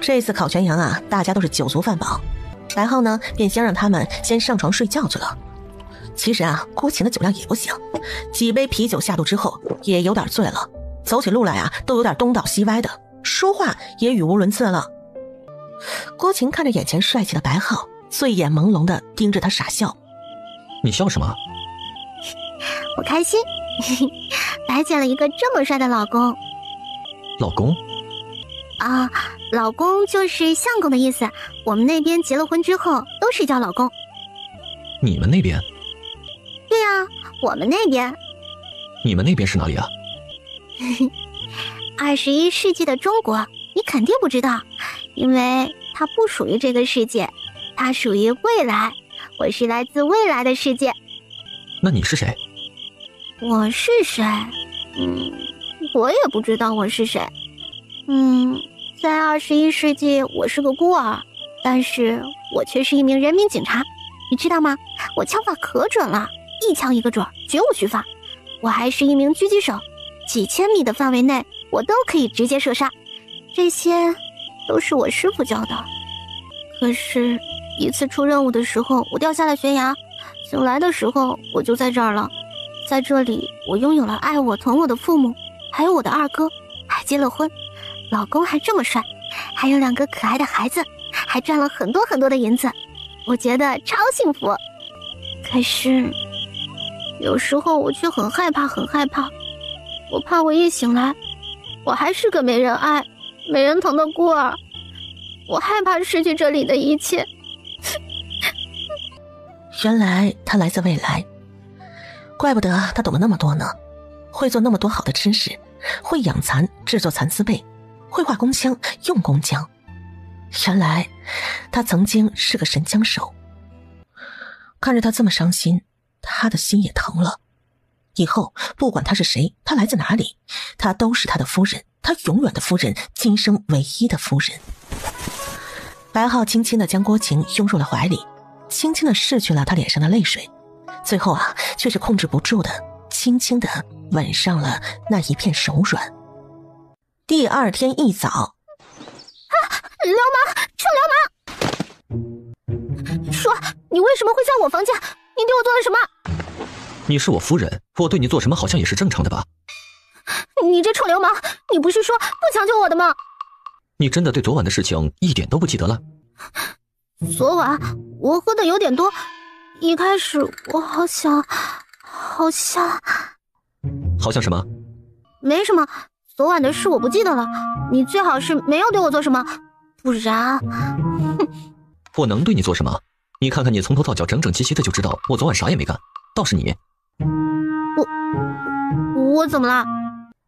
这次烤全羊啊，大家都是酒足饭饱。白浩呢，便先让他们先上床睡觉去了。其实啊，郭晴的酒量也不行，几杯啤酒下肚之后，也有点醉了。走起路来啊，都有点东倒西歪的，说话也语无伦次了。郭晴看着眼前帅气的白浩，醉眼朦胧地盯着他傻笑。你笑什么？我开心，白捡了一个这么帅的老公。老公？啊，老公就是相公的意思。我们那边结了婚之后都是叫老公。你们那边？对啊，我们那边。你们那边是哪里啊？21世纪的中国，你肯定不知道，因为它不属于这个世界，它属于未来。我是来自未来的世界。那你是谁？我是谁？我也不知道我是谁。在21世纪，我是个孤儿，但是我却是一名人民警察，你知道吗？我枪法可准了，一枪一个准，绝无虚发。我还是一名狙击手，几千米的范围内，我都可以直接射杀。这些都是我师傅教的。可是，一次出任务的时候，我掉下了悬崖，醒来的时候，我就在这儿了。在这里，我拥有了爱我、疼我的父母，还有我的二哥，还结了婚，老公还这么帅，还有2个可爱的孩子，还赚了很多很多的银子，我觉得超幸福。可是，有时候我却很害怕，很害怕。我怕我一醒来，我还是个没人爱、没人疼的孤儿。我害怕失去这里的一切。原来他来自未来，怪不得他懂得那么多呢，会做那么多好的吃食，会养蚕制作蚕丝被，会画工枪用工匠。原来他曾经是个神枪手。看着他这么伤心，他的心也疼了。以后不管他是谁，他来自哪里，他都是他的夫人，他永远的夫人，今生唯一的夫人。白浩轻轻地将郭晴拥入了怀里，轻轻地拭去了他脸上的泪水，最后却是控制不住的轻轻地吻上了那一片手软。第2天一早，流氓，臭流氓！说，你为什么会在我房间？你对我做了什么？你是我夫人，我对你做什么好像也是正常的吧？你这臭流氓，你不是说不强求我的吗？你真的对昨晚的事情一点都不记得了？昨晚我喝的有点多，一开始我好像什么？没什么，昨晚的事我不记得了。你最好是没有对我做什么，不然……我能对你做什么？你看看你从头到脚整整齐齐的就知道我昨晚啥也没干，倒是你。我怎么了？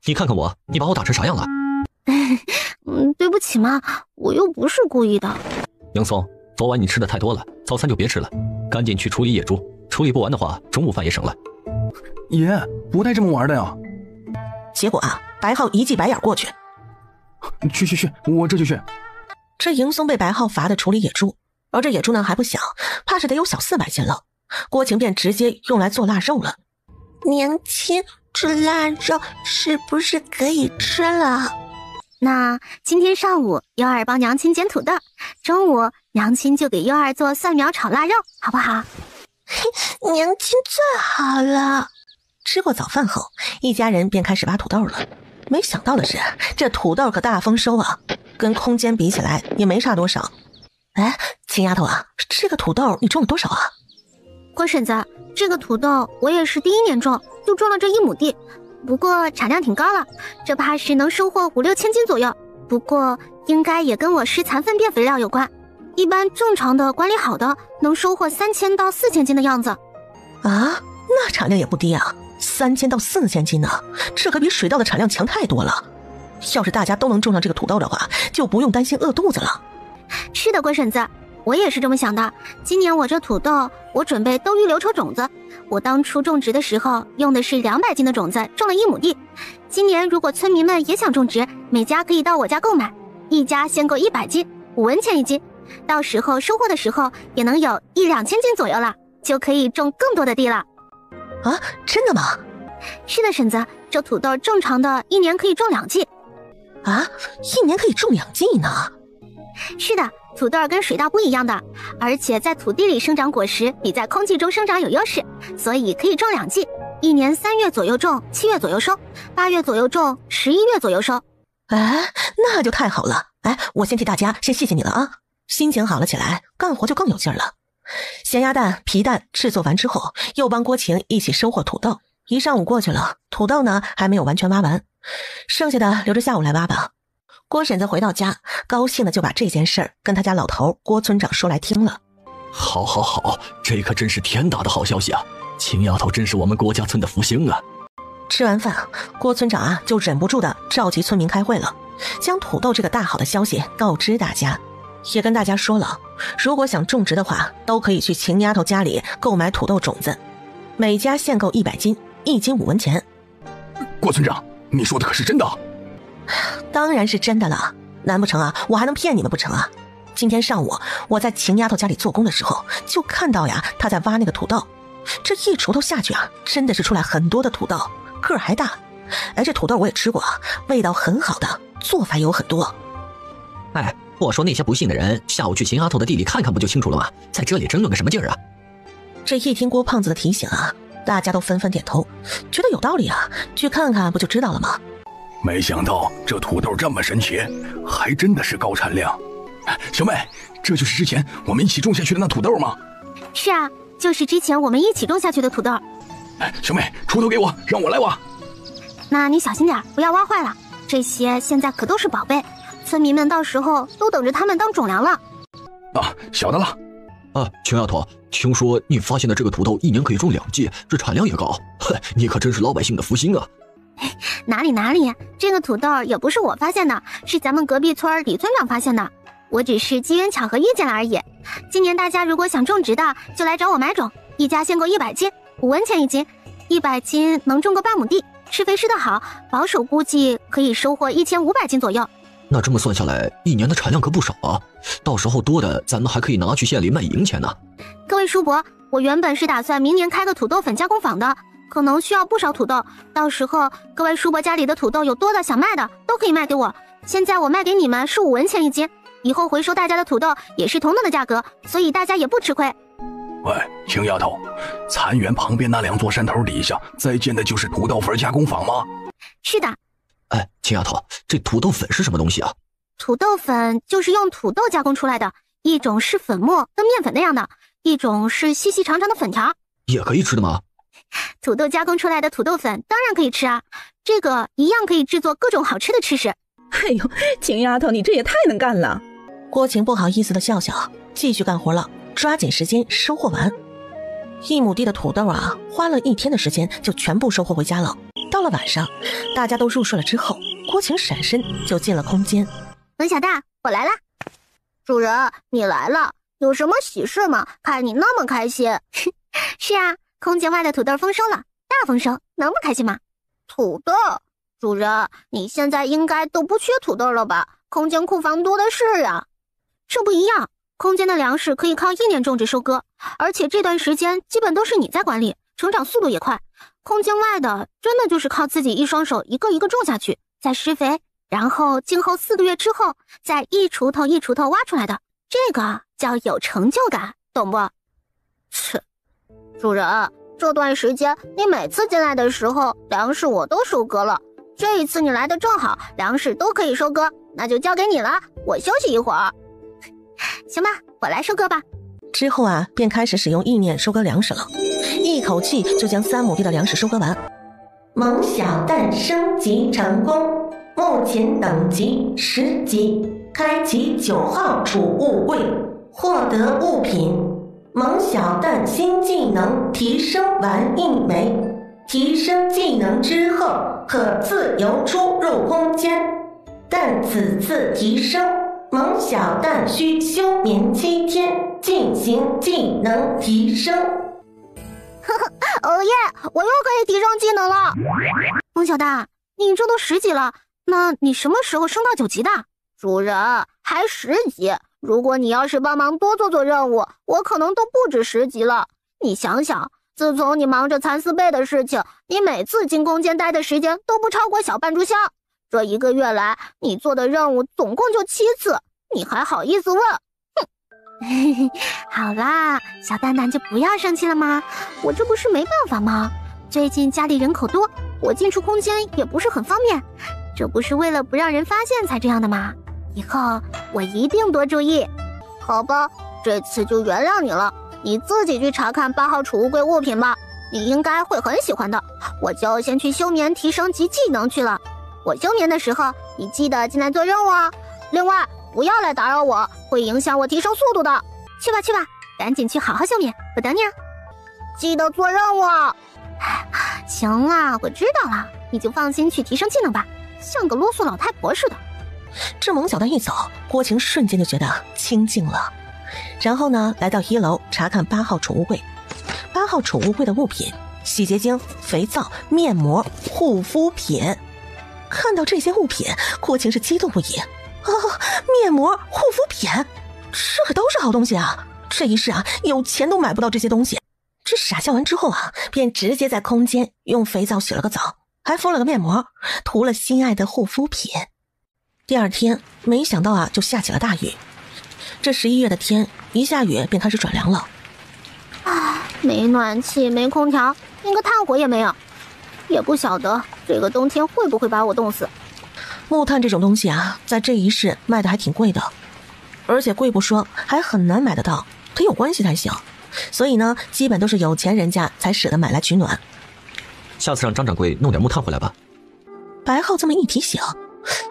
你看看我，你把我打成啥样了？对不起嘛，我又不是故意的。杨松，昨晚你吃的太多了，早餐就别吃了，赶紧去处理野猪，处理不完的话，中午饭也省了。爷，不带这么玩的呀！结果白浩一记白眼过去。去，我这就去。这迎松被白浩罚的处理野猪，而这野猪呢还不小，怕是得有小400斤了。郭晴便直接用来做腊肉了。娘亲，这腊肉是不是可以吃了？那今天上午优儿帮娘亲捡土豆，中午娘亲就给优儿做蒜苗炒腊肉，好不好？娘亲最好了。吃过早饭后，一家人便开始挖土豆了。没想到的是，这土豆可大丰收啊，跟空间比起来也没差多少。哎，秦丫头这个土豆你种了多少啊？郭婶子，这个土豆我也是第1年种，就种了这1亩地，不过产量挺高了，这怕是能收获5、6千斤左右。不过应该也跟我施残粪便肥料有关，一般正常的管理好的能收获3000到4000斤的样子。那产量也不低，3000到4000斤呢，这可比水稻的产量强太多了。要是大家都能种上这个土豆的话，就不用担心饿肚子了。是的，郭婶子，我也是这么想的。今年我这土豆，我准备都预留抽种子。我当初种植的时候用的是200斤的种子，种了1亩地。今年如果村民们也想种植，每家可以到我家购买，一家限购100斤，5文钱1斤。到时候收获的时候也能有1、2千斤左右了，就可以种更多的地了。真的吗？是的，婶子，这土豆正常的1年可以种2季。1年可以种2季呢？是的，土豆跟水稻不一样的，而且在土地里生长果实比在空气中生长有优势，所以可以种2季，1年3月左右种，7月左右收，8月左右种，11月左右收。那就太好了。我先替大家先谢谢你了啊。心情好了起来，干活就更有劲儿了。咸鸭蛋、皮蛋制作完之后，又帮郭晴一起收获土豆。一上午过去了，土豆呢还没有完全挖完，剩下的留着下午来挖吧。郭婶子回到家，高兴的就把这件事儿跟他家老头郭村长说来听了。好，这可真是天大的好消息啊！秦丫头真是我们郭家村的福星啊！吃完饭，郭村长就忍不住的召集村民开会了，将土豆这个大好的消息告知大家，也跟大家说了，如果想种植的话，都可以去秦丫头家里购买土豆种子，每家限购100斤，1斤5文钱。郭村长，你说的可是真的？当然是真的了，难不成我还能骗你们不成啊？今天上午我在秦丫头家里做工的时候，就看到她在挖那个土豆，这一锄头下去真的是出来很多的土豆，个儿还大。这土豆我也吃过，味道很好的，做法也有很多。我说那些不信的人，下午去秦丫头的地里看看不就清楚了吗？在这里争论个什么劲儿啊？这一听郭胖子的提醒大家都纷纷点头，觉得有道理去看看不就知道了吗？没想到这土豆这么神奇，还真的是高产量。小妹，这就是之前我们一起种下去的那土豆吗？是啊，就是之前我们一起种下去的土豆。小妹，锄头给我，让我来挖。那你小心点，不要挖坏了。这些现在可都是宝贝，村民们到时候都等着他们当种粮了。晓得了。秦丫头，听说你发现的这个土豆1年可以种2季，这产量也高，你可真是老百姓的福星啊！哪里，这个土豆也不是我发现的，是咱们隔壁村李村长发现的，我只是机缘巧合遇见了而已。今年大家如果想种植的，就来找我买种，一家限购100斤，5文钱1斤，100斤能种个半亩地，施肥施得好，保守估计可以收获1500斤左右。那这么算下来，1年的产量可不少啊！到时候多的咱们还可以拿去县里卖银钱呢。各位叔伯，我原本是打算明年开个土豆粉加工坊的，可能需要不少土豆，到时候各位叔伯家里的土豆有多的想卖的，都可以卖给我。现在我卖给你们是5文钱1斤，以后回收大家的土豆也是同等的价格，所以大家也不吃亏。喂，秦丫头，残垣旁边那2座山头底下再建的就是土豆粉加工坊吗？是的。秦丫头，这土豆粉是什么东西啊？土豆粉就是用土豆加工出来的，一种是粉末跟面粉那样的，一种是细细长长的粉条。也可以吃的吗？土豆加工出来的土豆粉当然可以吃啊，这个一样可以制作各种好吃的吃食。哎呦，秦丫头，你这也太能干了。郭晴不好意思的笑笑，继续干活了，抓紧时间收获完。1亩地的土豆花了1天的时间就全部收获回家了。到了晚上，大家都入睡了之后，郭晴闪身就进了空间。文小大，我来了。主人，你来了，有什么喜事吗？看你那么开心。是啊，空间外的土豆丰收了，大丰收，能不开心吗？土豆，主人，你现在应该都不缺土豆了吧？空间库房多的是啊。这不一样，空间的粮食可以靠1年种植收割，而且这段时间基本都是你在管理，成长速度也快。空间外的真的就是靠自己一双手一个一个种下去，再施肥，然后静候4个月之后再一锄头一锄头挖出来的，这个叫有成就感，懂不？切，主人，这段时间你每次进来的时候粮食我都收割了，这一次你来的正好，粮食都可以收割，那就交给你了，我休息一会儿。行吧，我来收割吧。之后便开始使用意念收割粮食了，一口气就将3亩地的粮食收割完。萌小蛋升级成功，目前等级10级，开启9号储物柜，获得物品萌小蛋新技能提升完1枚，提升技能之后可自由出入空间，但此次提升萌小蛋需休眠7天进行技能提升。哦耶，我又可以提升技能了。萌小蛋，你这都10级了，那你什么时候升到9级的？主人，还10级，如果你要是帮忙多做做任务，我可能都不止10级了。你想想，自从你忙着蚕丝被的事情，你每次进空间待的时间都不超过小半炷香。这1个月来，你做的任务总共就7次，你还好意思问？哼！好啦，小蛋蛋就不要生气了吗？我这不是没办法吗？最近家里人口多，我进出空间也不是很方便，这不是为了不让人发现才这样的吗？以后我一定多注意。好吧，这次就原谅你了。你自己去查看8号储物柜物品吧，你应该会很喜欢的。我就先去休眠提升级技能去了。我休眠的时候，你记得进来做任务啊。另外，不要来打扰我，会影响我提升速度的。去吧去吧，赶紧去好好休眠，我等你啊。记得做任务啊。行了，我知道了，你就放心去提升技能吧，像个啰嗦老太婆似的。这萌小蛋一走，郭晴瞬间就觉得清静了。然后呢，来到1楼查看8号储物柜。8号储物柜的物品：洗洁精、肥皂、面膜、护肤品。看到这些物品，郭晴是激动不已。面膜、护肤品，这可都是好东西啊！这一世啊，有钱都买不到这些东西。这傻笑完之后啊，便直接在空间用肥皂洗了个澡，还敷了个面膜，涂了心爱的护肤品。第二天，没想到啊，就下起了大雨。这11月的天，一下雨便开始转凉了。没暖气，没空调，连个炭火也没有，也不晓得这个冬天会不会把我冻死。木炭这种东西啊，在这一世卖的还挺贵的，而且贵不说，还很难买得到，得有关系才行。所以呢，基本都是有钱人家才舍得买来取暖。下次让张掌柜弄点木炭回来吧。白浩这么一提醒，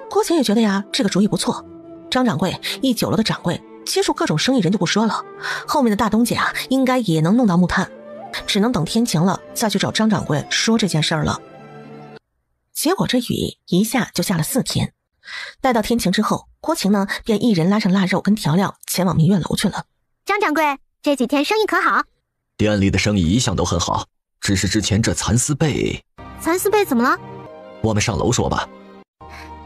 郭晴也觉得呀，这个主意不错。张掌柜一酒楼的掌柜，接触各种生意人就不说了，后面的大东家啊，应该也能弄到木炭，只能等天晴了再去找张掌柜说这件事儿了。结果这雨一下就下了4天，待到天晴之后，郭晴呢便一人拉上腊肉跟调料前往明月楼去了。张掌柜，这几天生意可好？店里的生意一向都很好，只是之前这蚕丝被……蚕丝被怎么了？我们上楼说吧。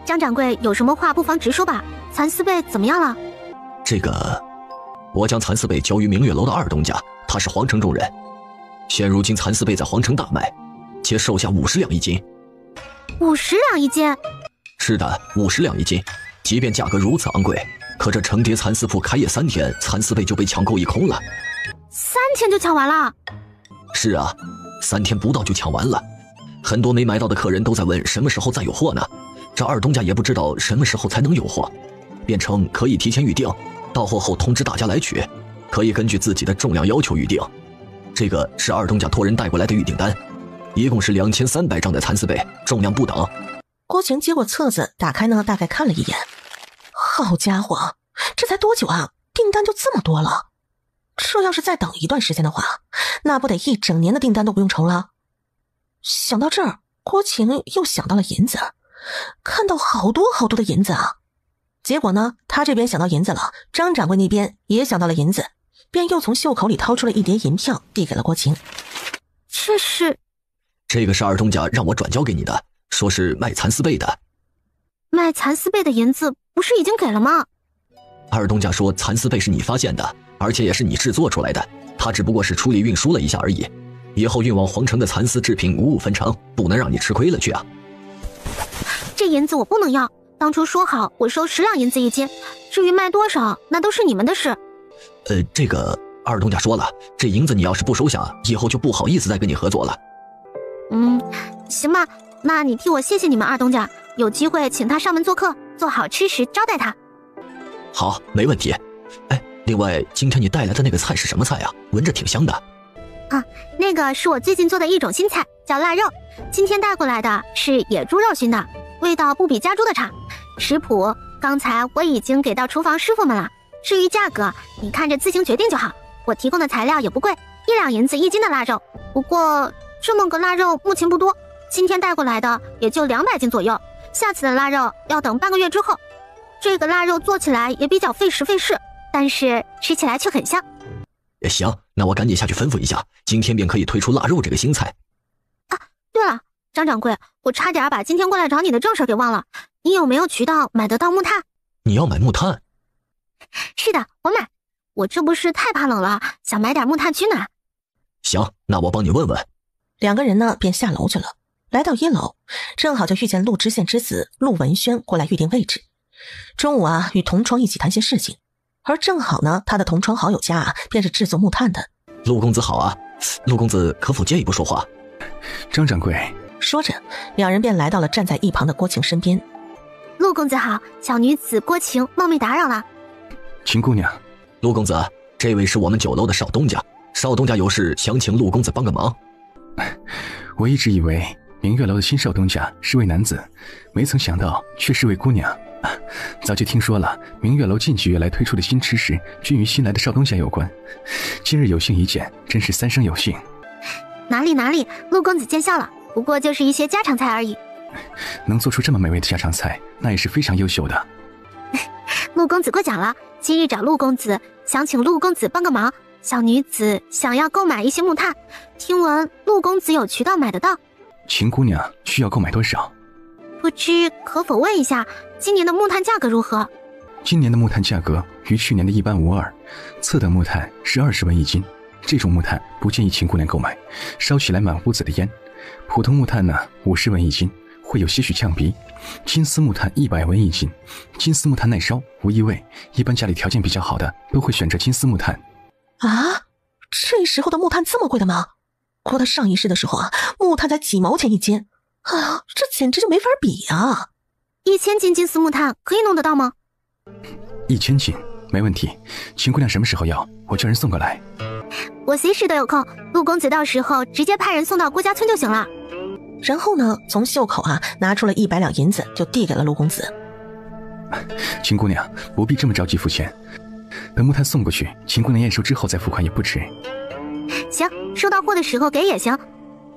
张掌柜有什么话不妨直说吧，蚕丝被怎么样了？这个，我将蚕丝被交于明月楼的二东家，他是皇城中人。现如今蚕丝被在皇城大卖，且售价50两一斤。50两一斤？是的，50两一斤。即便价格如此昂贵，可这成蝶蚕丝铺开业3天，蚕丝被就被抢购一空了。3天就抢完了？是啊，3天不到就抢完了。很多没买到的客人都在问什么时候再有货呢。这二东家也不知道什么时候才能有货，便称可以提前预定，到货后通知大家来取，可以根据自己的重量要求预定。这个是二东家托人带过来的预订单，一共是2300张的蚕丝被，重量不等。郭晴接过册子，打开呢，大概看了一眼。好家伙，这才多久啊，订单就这么多了。这要是再等一段时间的话，那不得1整年的订单都不用愁了。想到这儿，郭晴又想到了银子，看到好多好多的银子啊。结果呢，他这边想到银子了，张掌柜那边也想到了银子，便又从袖口里掏出了一叠银票，递给了郭晴。这个是二东家让我转交给你的，说是卖蚕丝被的。卖蚕丝被的银子不是已经给了吗？二东家说蚕丝被是你发现的，而且也是你制作出来的，他只不过是处理运输了一下而已。以后运往皇城的蚕丝制品五五分成，不能让你吃亏了去啊。这银子我不能要，当初说好我收10两银子一斤，至于卖多少那都是你们的事。这个二东家说了，这银子你要是不收下，以后就不好意思再跟你合作了。行吧，那你替我谢谢你们二东家，有机会请他上门做客，做好吃食招待他。好，没问题。另外今天你带来的那个菜是什么菜啊？闻着挺香的。那个是我最近做的一种新菜，叫腊肉。今天带过来的是野猪肉熏的，味道不比家猪的差。食谱刚才我已经给到厨房师傅们了，至于价格你看着自行决定就好。我提供的材料也不贵，1两银子1斤的腊肉。不过这么个腊肉目前不多，今天带过来的也就200斤左右，下次的腊肉要等半个月之后。这个腊肉做起来也比较费时费事，但是吃起来却很香。行，那我赶紧下去吩咐一下，今天便可以推出腊肉这个新菜。对了，张掌柜，我差点把今天过来找你的正事给忘了，你有没有渠道买得到木炭？你要买木炭？是的，我买。我这不是太怕冷了，想买点木炭取暖。行，那我帮你问问。2个人呢便下楼去了，来到1楼，正好就遇见陆知县之子陆文轩过来预定位置。中午啊，与同窗一起谈些事情。而正好呢，他的同窗好友家啊，便是制作木炭的。陆公子好啊，陆公子可否借一步说话？张掌柜。说着，2人便来到了站在一旁的郭晴身边。陆公子好，小女子郭晴冒昧打扰了。秦姑娘。陆公子，这位是我们酒楼的少东家，少东家有事想请陆公子帮个忙。我一直以为明月楼的新少东家是位男子，没曾想到却是位姑娘。早就听说了明月楼近几月来推出的新吃食均与新来的少东家有关，今日有幸一见，真是三生有幸。哪里，陆公子见笑了，不过就是一些家常菜而已。能做出这么美味的家常菜，那也是非常优秀的。陆公子过奖了，今日找陆公子，想请陆公子帮个忙。小女子想要购买一些木炭，听闻陆公子有渠道买得到。秦姑娘需要购买多少？不知可否问一下，今年的木炭价格如何？今年的木炭价格与去年的一般无二，次等木炭是20文一斤，这种木炭不建议秦姑娘购买，烧起来满屋子的烟。普通木炭呢，50文一斤，会有些许呛鼻。金丝木炭100文一斤，金丝木炭耐烧无异味，一般家里条件比较好的都会选择金丝木炭。啊，这时候的木炭这么贵的吗？郭他上一世的时候啊，木炭才几毛钱一斤，哎呀，这简直就没法比啊！1000斤金丝木炭可以弄得到吗？1000斤没问题，秦姑娘什么时候要，我叫人送过来。我随时都有空，陆公子到时候直接派人送到郭家村就行了。然后呢，从袖口啊拿出了100两银子，就递给了陆公子。秦姑娘不必这么着急付钱，等木炭送过去，秦姑娘验收之后再付款也不迟。行，收到货的时候给也行，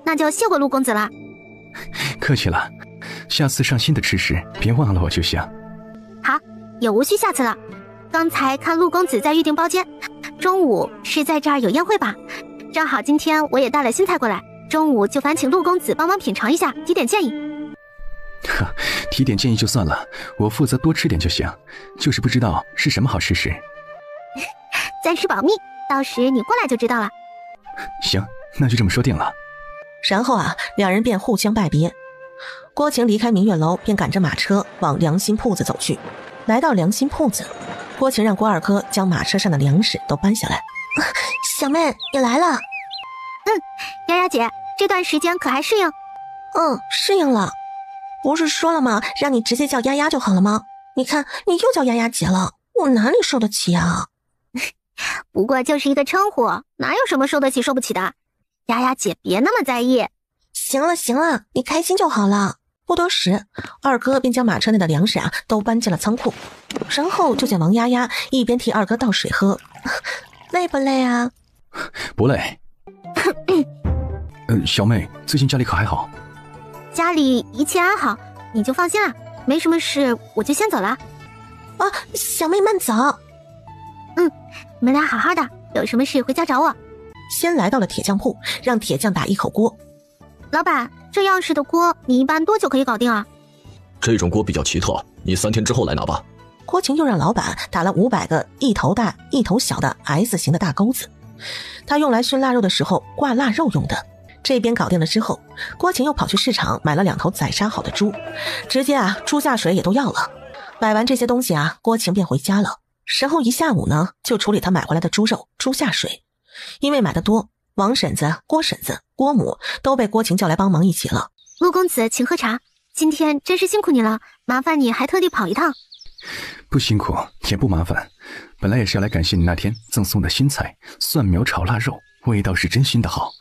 那就谢过陆公子了。客气了，下次上新的吃食别忘了我就行。好，也无需下次了。刚才看陆公子在预定包间，中午是在这儿有宴会吧？正好今天我也带了新菜过来，中午就烦请陆公子帮忙品尝一下，提点建议。提点建议就算了，我负责多吃点就行，就是不知道是什么好吃食。暂时保密，到时你过来就知道了。行，那就这么说定了。然后啊，两人便互相拜别。郭晴离开明月楼，便赶着马车往良心铺子走去。来到良心铺子，郭晴让郭二哥将马车上的粮食都搬下来。小妹，你来了。丫丫姐，这段时间可还适应？适应了。不是说了吗？让你直接叫丫丫就好了吗？你看，你又叫丫丫姐了，我哪里受得起啊？不过就是一个称呼，哪有什么受得起受不起的？丫丫姐别那么在意。行了，你开心就好了。不多时，二哥便将马车内的粮食啊都搬进了仓库，然后就见王丫丫一边替二哥倒水喝。累不累啊？不累。小妹最近家里可还好？家里一切安好，你就放心了，没什么事，我就先走了。啊，小妹慢走。你们俩好好的，有什么事回家找我。先来到了铁匠铺，让铁匠打一口锅。老板，这样式的锅你一般多久可以搞定啊？这种锅比较奇特，你3天之后来拿吧。郭晴又让老板打了500个一头大一头小的 S 型的大钩子，他用来熏腊肉的时候挂腊肉用的。这边搞定了之后，郭晴又跑去市场买了2头宰杀好的猪，直接啊猪下水也都要了。买完这些东西啊，郭晴便回家了。然后一下午呢，就处理他买回来的猪肉、猪下水。因为买的多，王婶子、郭婶子、郭母都被郭晴叫来帮忙一起了。陆公子，请喝茶。今天真是辛苦你了，麻烦你还特地跑一趟。不辛苦也不麻烦，本来也是要来感谢你那天赠送的新菜蒜苗炒腊肉，味道是真心的好，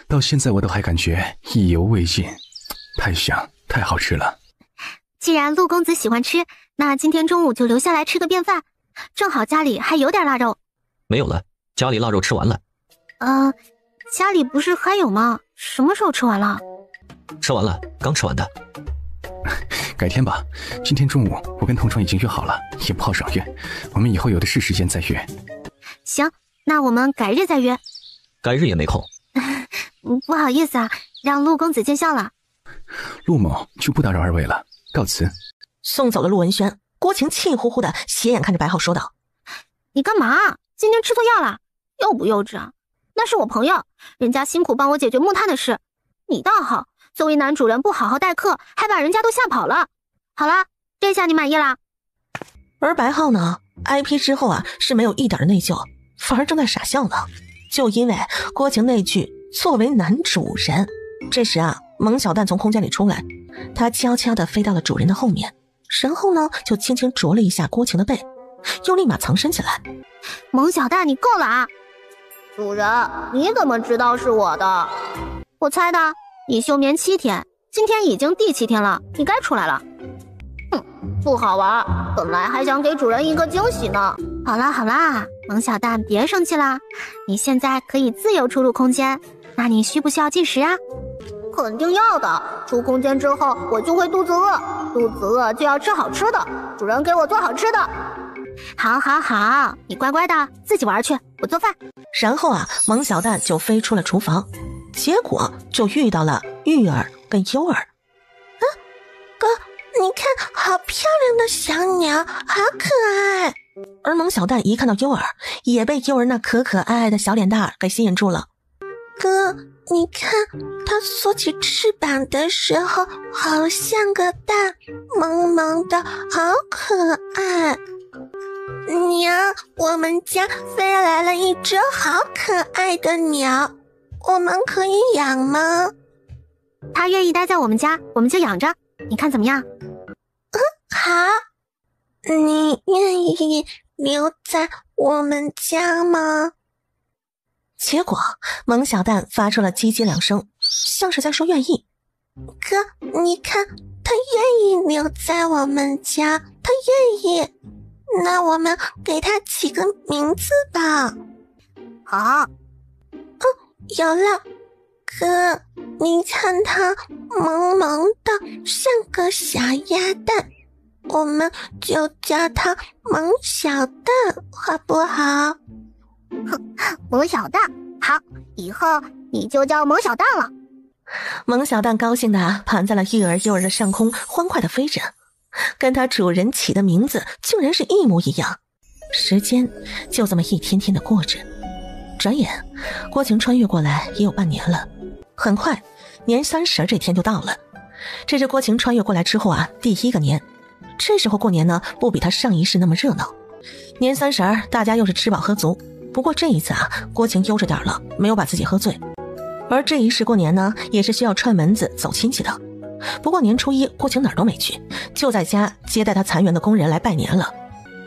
到现在我都还感觉意犹未尽，太香太好吃了。既然陆公子喜欢吃，那今天中午就留下来吃个便饭，正好家里还有点腊肉。没有了，家里腊肉吃完了。家里不是还有吗？什么时候吃完了？吃完了，刚吃完的。改天吧，今天中午我跟同窗已经约好了，也不好爽约，我们以后有的是时间再约。行，那我们改日再约。改日也没空。不好意思啊，让陆公子见笑了。陆某就不打扰二位了，告辞。送走了陆文轩，郭晴气呼呼的斜眼看着白浩说道：你干嘛？今天吃错药了？幼不幼稚啊？那是我朋友，人家辛苦帮我解决木炭的事，你倒好，作为男主人不好好待客，还把人家都吓跑了。好了，这下你满意了？而白浩呢，挨批之后啊是没有一点的内疚，反而正在傻笑呢，就因为郭晴那句作为男主人。这时啊，蒙小蛋从空间里出来，他悄悄地飞到了主人的后面，然后呢就轻轻啄了一下郭晴的背。又立马藏身起来。萌小蛋，你够了啊！主人，你怎么知道是我的？我猜的。你休眠7天，今天已经第7天了，你该出来了。哼，不好玩，本来还想给主人一个惊喜呢。好啦，萌小蛋，别生气啦，你现在可以自由出入空间，那你需不需要进食啊？肯定要的，出空间之后我就会肚子饿，肚子饿就要吃好吃的，主人给我做好吃的。好，你乖乖的自己玩去，我做饭。然后萌小蛋就飞出了厨房，结果就遇到了玉儿跟优儿。哥，你看，好漂亮的小鸟，好可爱。而萌小蛋一看到优儿，也被优儿那可爱的小脸蛋给吸引住了。哥，你看，它缩起翅膀的时候，好像个蛋，萌萌的，好可爱。娘，我们家飞来了一只好可爱的鸟，我们可以养吗？它愿意待在我们家，我们就养着，你看怎么样？好。你愿意留在我们家吗？结果萌小蛋发出了叽叽2声，像是在说愿意。哥，你看，他愿意留在我们家，他愿意。那我们给他起个名字吧。好。有了。哥，你看他萌萌的，像个小鸭蛋，我们就叫他萌小蛋，好不好？萌小蛋，好，以后你就叫萌小蛋了。萌小蛋高兴的盘在了玉儿幼儿的上空，欢快的飞着，跟他主人起的名字竟然是一模一样。时间就这么一天天的过着，转眼郭晴穿越过来也有半年了。很快年30这天就到了，这是郭晴穿越过来之后第1个年。这时候过年呢，不比他上一世那么热闹。年30大家又是吃饱喝足，不过这一次郭晴悠着点了，没有把自己喝醉。而这一世过年呢，也是需要串门子走亲戚的。不过年初1郭晴哪儿都没去，就在家接待他残垣的工人来拜年了。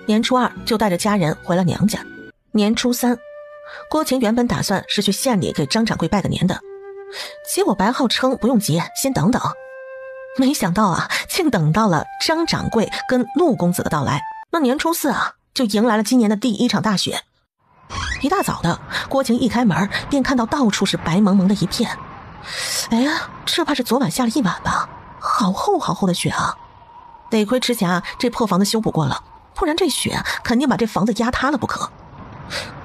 年初2就带着家人回了娘家。年初3郭晴原本打算是去县里给张掌柜拜个年的，结果白浩称不用急，先等等。没想到竟等到了张掌柜跟陆公子的到来。那年初4就迎来了今年的第1场大雪。一大早的，郭晴一开门便看到到处是白蒙蒙的一片。哎呀，这怕是昨晚下了一晚吧，好厚的雪啊！得亏之前这破房子修补过了，不然这雪肯定把这房子压塌了不可。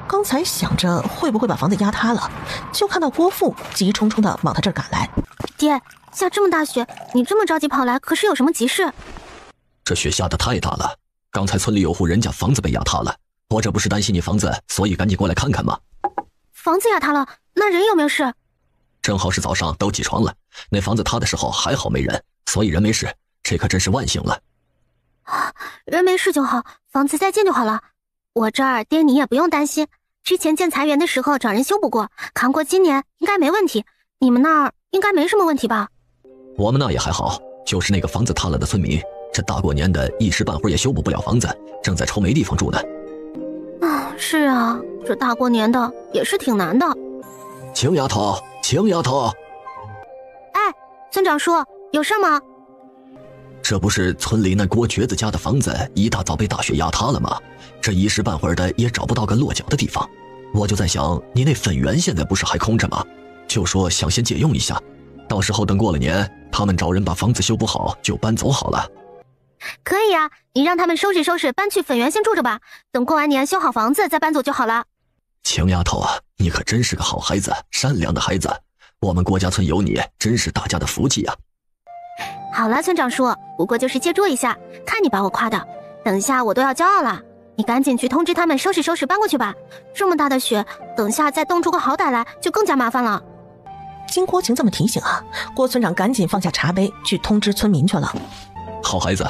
刚才想着会不会把房子压塌了，就看到郭父急冲冲的往他这儿赶来。爹，下这么大雪，你这么着急跑来，可是有什么急事？这雪下得太大了，刚才村里有户人家房子被压塌了，我这不是担心你房子，所以赶紧过来看看吗？房子压塌了，那人有没有事？正好是早上都起床了，那房子塌的时候还好没人，所以人没事，这可真是万幸了。人没事就好，房子再建就好了。我这儿爹你也不用担心，之前建财园的时候找人修补过，扛过今年应该没问题。你们那儿应该没什么问题吧？我们那也还好，就是那个房子塌了的村民，这大过年的一时半会儿也修补不了房子，正在愁没地方住呢。是啊，这大过年的也是挺难的。晴丫头，哎，村长叔，有事吗？这不是村里那郭瘸子家的房子一大早被大雪压塌了吗？这一时半会儿的也找不到个落脚的地方，我就在想，你那粉园现在不是还空着吗？就说想先借用一下，到时候等过了年，他们找人把房子修补好就搬走好了。可以啊，你让他们收拾收拾，搬去粉园先住着吧，等过完年修好房子再搬走就好了。晴丫头啊，你可真是个好孩子，善良的孩子，我们郭家村有你，真是大家的福气啊。好了，村长叔，不过就是借住一下，看你把我夸的，等下我都要骄傲了。你赶紧去通知他们收拾收拾搬过去吧，这么大的雪，等下再冻出个好歹来就更加麻烦了。经郭晴这么提醒郭村长赶紧放下茶杯去通知村民去了。好孩子。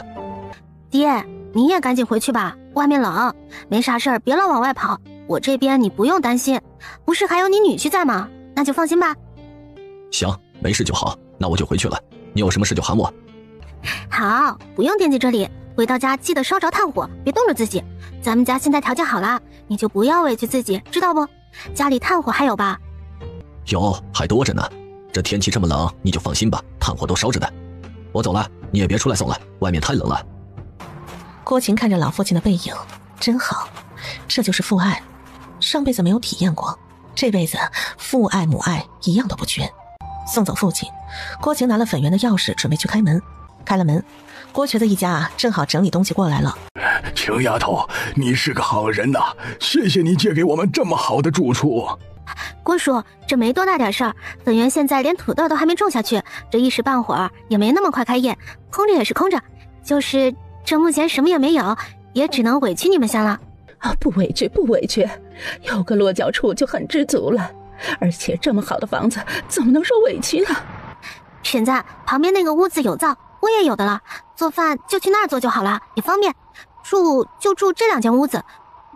爹，你也赶紧回去吧，外面冷，没啥事儿别老往外跑，我这边你不用担心，不是还有你女婿在吗？那就放心吧。行，没事就好，那我就回去了，你有什么事就喊我。好，不用惦记这里，回到家记得烧着炭火，别冻着自己。咱们家现在条件好了，你就不要委屈自己，知道不？家里炭火还有吧？有，还多着呢。这天气这么冷，你就放心吧，炭火都烧着呢。我走了，你也别出来送了，外面太冷了。郭晴看着老父亲的背影，真好，这就是父爱。上辈子没有体验过，这辈子父爱母爱一样都不缺。送走父亲，郭晴拿了粉圆的钥匙，准备去开门。开了门，郭瘸子一家正好整理东西过来了。晴丫头，你是个好人呐，谢谢你借给我们这么好的住处。郭叔，这没多大点事儿，粉圆现在连土豆都还没种下去，这一时半会儿也没那么快开业，空着也是空着，就是这目前什么也没有，也只能委屈你们先了。不委屈不委屈，有个落脚处就很知足了，而且这么好的房子怎么能说委屈呢？婶子，旁边那个屋子有灶，我也有的了，做饭就去那儿做就好了，也方便。住就住这2间屋子，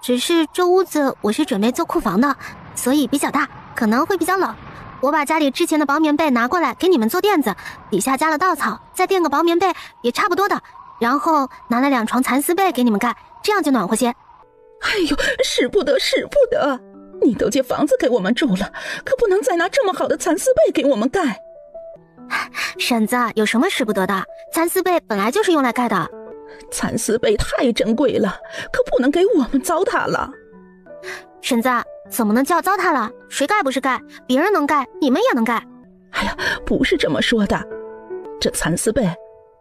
只是这屋子我是准备做库房的，所以比较大，可能会比较冷。我把家里之前的薄棉被拿过来给你们做垫子，底下加了稻草，再垫个薄棉被也差不多的，然后拿了2床蚕丝被给你们盖，这样就暖和些。哎呦，使不得使不得，你都借房子给我们住了，可不能再拿这么好的蚕丝被给我们盖。婶子，有什么使不得的？蚕丝被本来就是用来盖的。蚕丝被太珍贵了，可不能给我们糟蹋了。婶子，怎么能叫糟蹋了？谁盖不是盖，别人能盖，你们也能盖。哎呀，不是这么说的，这蚕丝被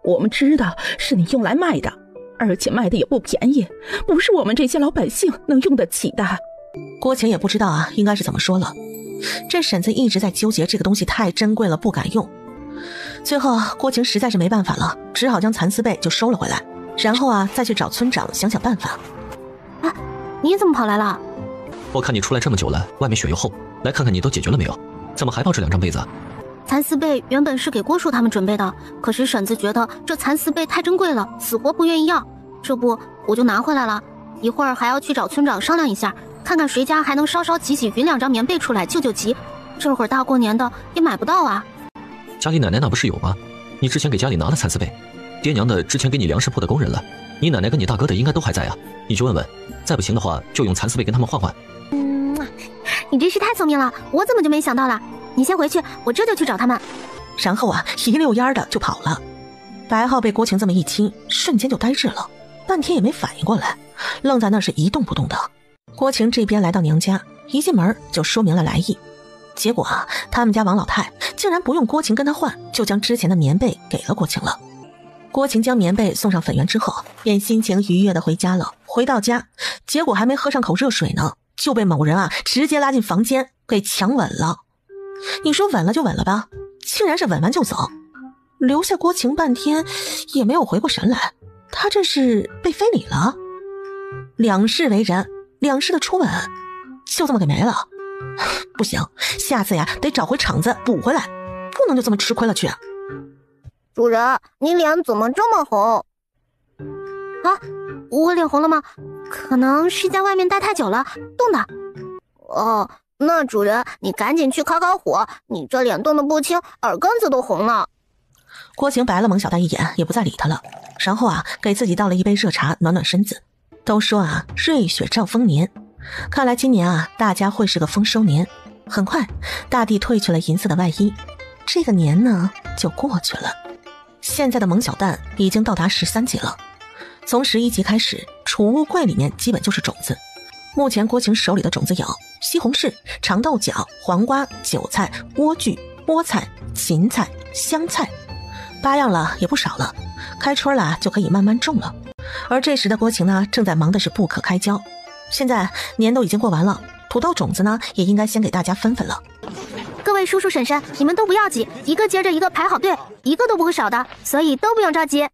我们知道是你用来卖的，而且卖的也不便宜，不是我们这些老百姓能用得起的。郭晴也不知道啊，应该是怎么说了。这婶子一直在纠结这个东西太珍贵了，不敢用。最后郭晴实在是没办法了，只好将蚕丝被就收了回来，然后再去找村长想想办法。你怎么跑来了？我看你出来这么久了，外面雪又厚，来看看你都解决了没有？怎么还抱这2张被子？蚕丝被原本是给郭叔他们准备的，可是婶子觉得这蚕丝被太珍贵了，死活不愿意要，这不我就拿回来了。一会儿还要去找村长商量一下，看看谁家还能稍稍挤匀2张棉被出来救救急。这会儿大过年的也买不到啊。家里奶奶那不是有吗？你之前给家里拿了蚕丝被，爹娘的之前给你粮食铺的工人了，你奶奶跟你大哥的应该都还在啊，你去问问，再不行的话就用蚕丝被跟他们换换。你真是太聪明了，我怎么就没想到了？你先回去，我这就去找他们。然后一溜烟的就跑了。白浩被郭晴这么一亲，瞬间就呆滞了，半天也没反应过来，愣在那是一动不动的。郭晴这边来到娘家，一进门就说明了来意。结果他们家王老太竟然不用郭晴跟他换，就将之前的棉被给了郭晴了。郭晴将棉被送上粉圆之后，便心情愉悦的回家了。回到家，结果还没喝上口热水呢，就被某人直接拉进房间给强吻了。你说吻了就吻了吧，竟然是吻完就走，留下郭晴半天也没有回过神来。他这是被非礼了？2世为人，2世的初吻就这么给没了？不行，下次得找回场子补回来，不能就这么吃亏了去。主人，你脸怎么这么红？我脸红了吗？可能是在外面待太久了，冻的。哦，那主人你赶紧去烤火，你这脸冻得不轻，耳根子都红了。郭晴白了蒙小戴一眼，也不再理他了，然后给自己倒了一杯热茶暖暖身子。都说瑞雪兆丰年，看来今年大家会是个丰收年。很快大地褪去了银色的外衣，这个年呢就过去了。现在的蒙小蛋已经到达13级了，从11级开始，储物柜里面基本就是种子。目前郭晴手里的种子有西红柿、长豆角、黄瓜、韭菜、莴苣、菠菜、芹菜、香菜，8样了，也不少了，开春了就可以慢慢种了。而这时的郭晴呢，正在忙的是不可开交。现在年都已经过完了，土豆种子呢也应该先给大家分分了。各位叔叔婶婶，你们都不要急，一个接着一个排好队，一个都不会少的，所以都不用着急。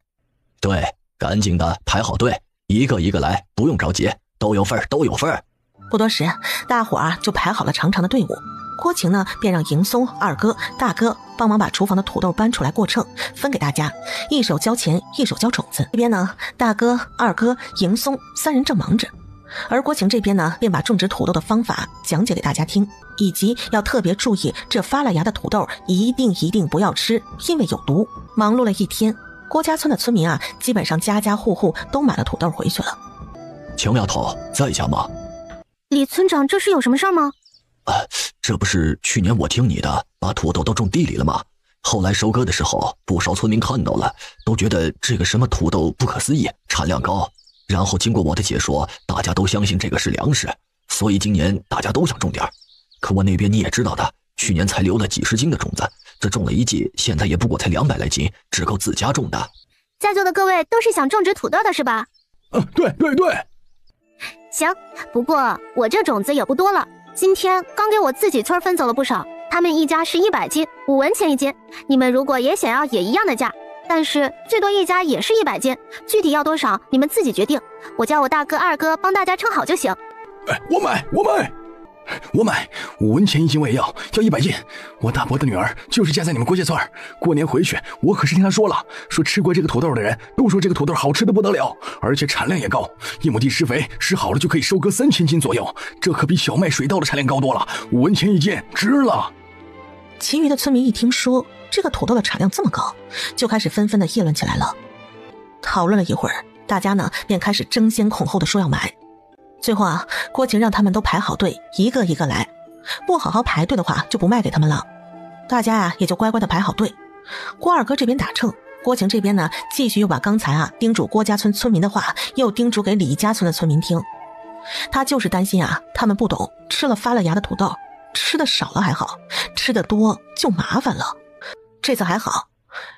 对，赶紧的排好队，一个一个来，不用着急，都有份儿，都有份儿。不多时，大伙就排好了长长的队伍。郭晴呢，便让迎松、二哥、大哥帮忙把厨房的土豆搬出来过秤，分给大家，一手交钱，一手交种子。这边呢，大哥、二哥、迎松3人正忙着，而郭晴这边呢，便把种植土豆的方法讲解给大家听，以及要特别注意这发了芽的土豆一定不要吃，因为有毒。忙碌了一天，郭家村的村民啊，基本上家家户户都买了土豆回去了。秦丫头在家吗？李村长，这是有什么事吗？这不是去年我听你的，把土豆都种地里了吗？后来收割的时候，不少村民看到了，都觉得这个什么土豆不可思议，产量高。然后经过我的解说，大家都相信这个是粮食，所以今年大家都想种点。可我那边你也知道的，去年才留了几十斤的种子，这种了一季，现在也不过才200来斤，只够自家种的。在座的各位都是想种植土豆的是吧？对。行，不过我这种子也不多了，今天刚给我自己村分走了不少，他们一家是100斤，5文钱一斤。你们如果也想要也一样的价，但是最多一家也是100斤，具体要多少你们自己决定，我叫我大哥二哥帮大家称好就行。我买5文钱一斤我也要100斤。我大伯的女儿就是家在你们郭家村，过年回去我可是听她说了，说吃过这个土豆的人都说这个土豆好吃的不得了，而且产量也高，1亩地施肥施好了就可以收割3000斤左右，这可比小麦水稻的产量高多了，5文钱一斤值了。其余的村民一听说这个土豆的产量这么高，就开始纷纷的议论起来了。讨论了一会儿，大家呢便开始争先恐后的说要买。最后啊，郭晴让他们都排好队，一个一个来，不好好排队的话就不卖给他们了。大家啊也就乖乖的排好队。郭二哥这边打秤，郭晴这边呢继续又把刚才叮嘱郭家村村民的话又叮嘱给李家村的村民听。他就是担心啊他们不懂，吃了发了芽的土豆，吃的少了还好，吃的多就麻烦了。这次还好，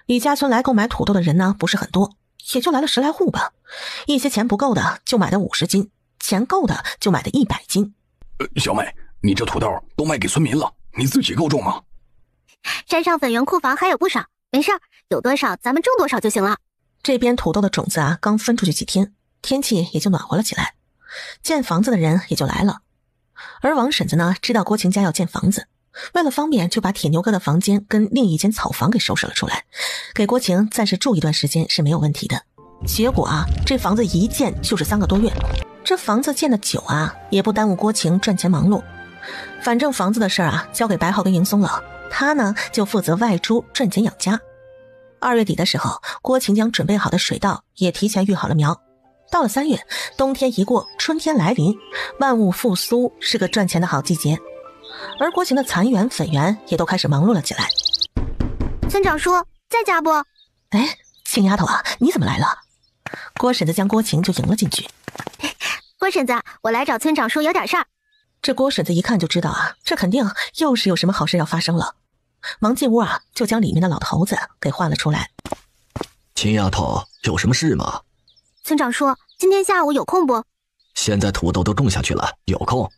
李家村来购买土豆的人呢不是很多，也就来了10来户吧。一些钱不够的就买的50斤，钱够的就买的100斤。小妹，你这土豆都卖给村民了，你自己够种吗？山上粉圆库房还有不少，没事，有多少咱们种多少就行了。这边土豆的种子啊刚分出去几天，天气也就暖和了起来，建房子的人也就来了。而王婶子呢知道郭晴家要建房子，为了方便就把铁牛哥的房间跟另一间草房给收拾了出来，给郭晴暂时住一段时间是没有问题的。结果啊这房子一建就是3个多月，这房子建的久啊也不耽误郭晴赚钱忙碌。反正房子的事啊交给白浩跟迎松了，他呢就负责外出赚钱养家。2月底的时候，郭晴将准备好的水稻也提前育好了苗。到了3月，冬天一过，春天来临，万物复苏，是个赚钱的好季节。而郭晴的蚕园粉园也都开始忙碌了起来。村长叔在家不？青丫头啊，你怎么来了？郭婶子将郭晴就迎了进去。郭婶子，我来找村长叔有点事儿。这郭婶子一看就知道啊，这肯定又是有什么好事要发生了，忙进屋啊就将里面的老头子给唤了出来。秦丫头，有什么事吗？村长叔，今天下午有空不？现在土豆都种下去了，有空。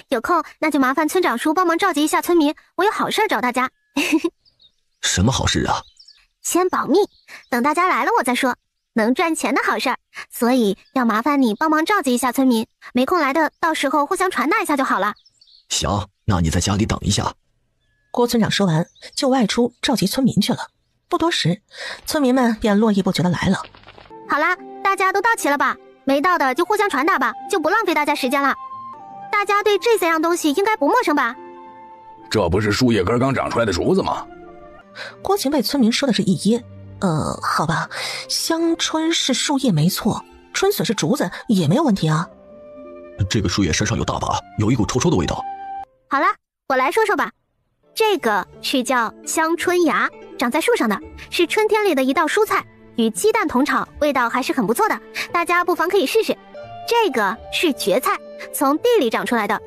有空，那就麻烦村长叔帮忙召集一下村民，我有好事找大家。什么好事啊？先保密，等大家来了我再说。能赚钱的好事儿，所以要麻烦你帮忙召集一下村民，没空来的到时候互相传达一下就好了。行，那你在家里等一下。郭村长说完就外出召集村民去了。不多时，村民们便络绎不绝的来了。好啦，大家都到齐了吧？没到的就互相传达吧，就不浪费大家时间了。大家对这3样东西应该不陌生吧？这不是树叶根刚长出来的竹子吗？郭晴被村民说的是一噎。好吧，香椿是树叶没错，春笋是竹子也没有问题啊。这个树叶身上有大把，有一股臭臭的味道。好了，我来说说吧。这个是叫香椿芽，长在树上的，是春天里的一道蔬菜，与鸡蛋同炒，味道还是很不错的，大家不妨可以试试。这个是蕨菜，从地里长出来的。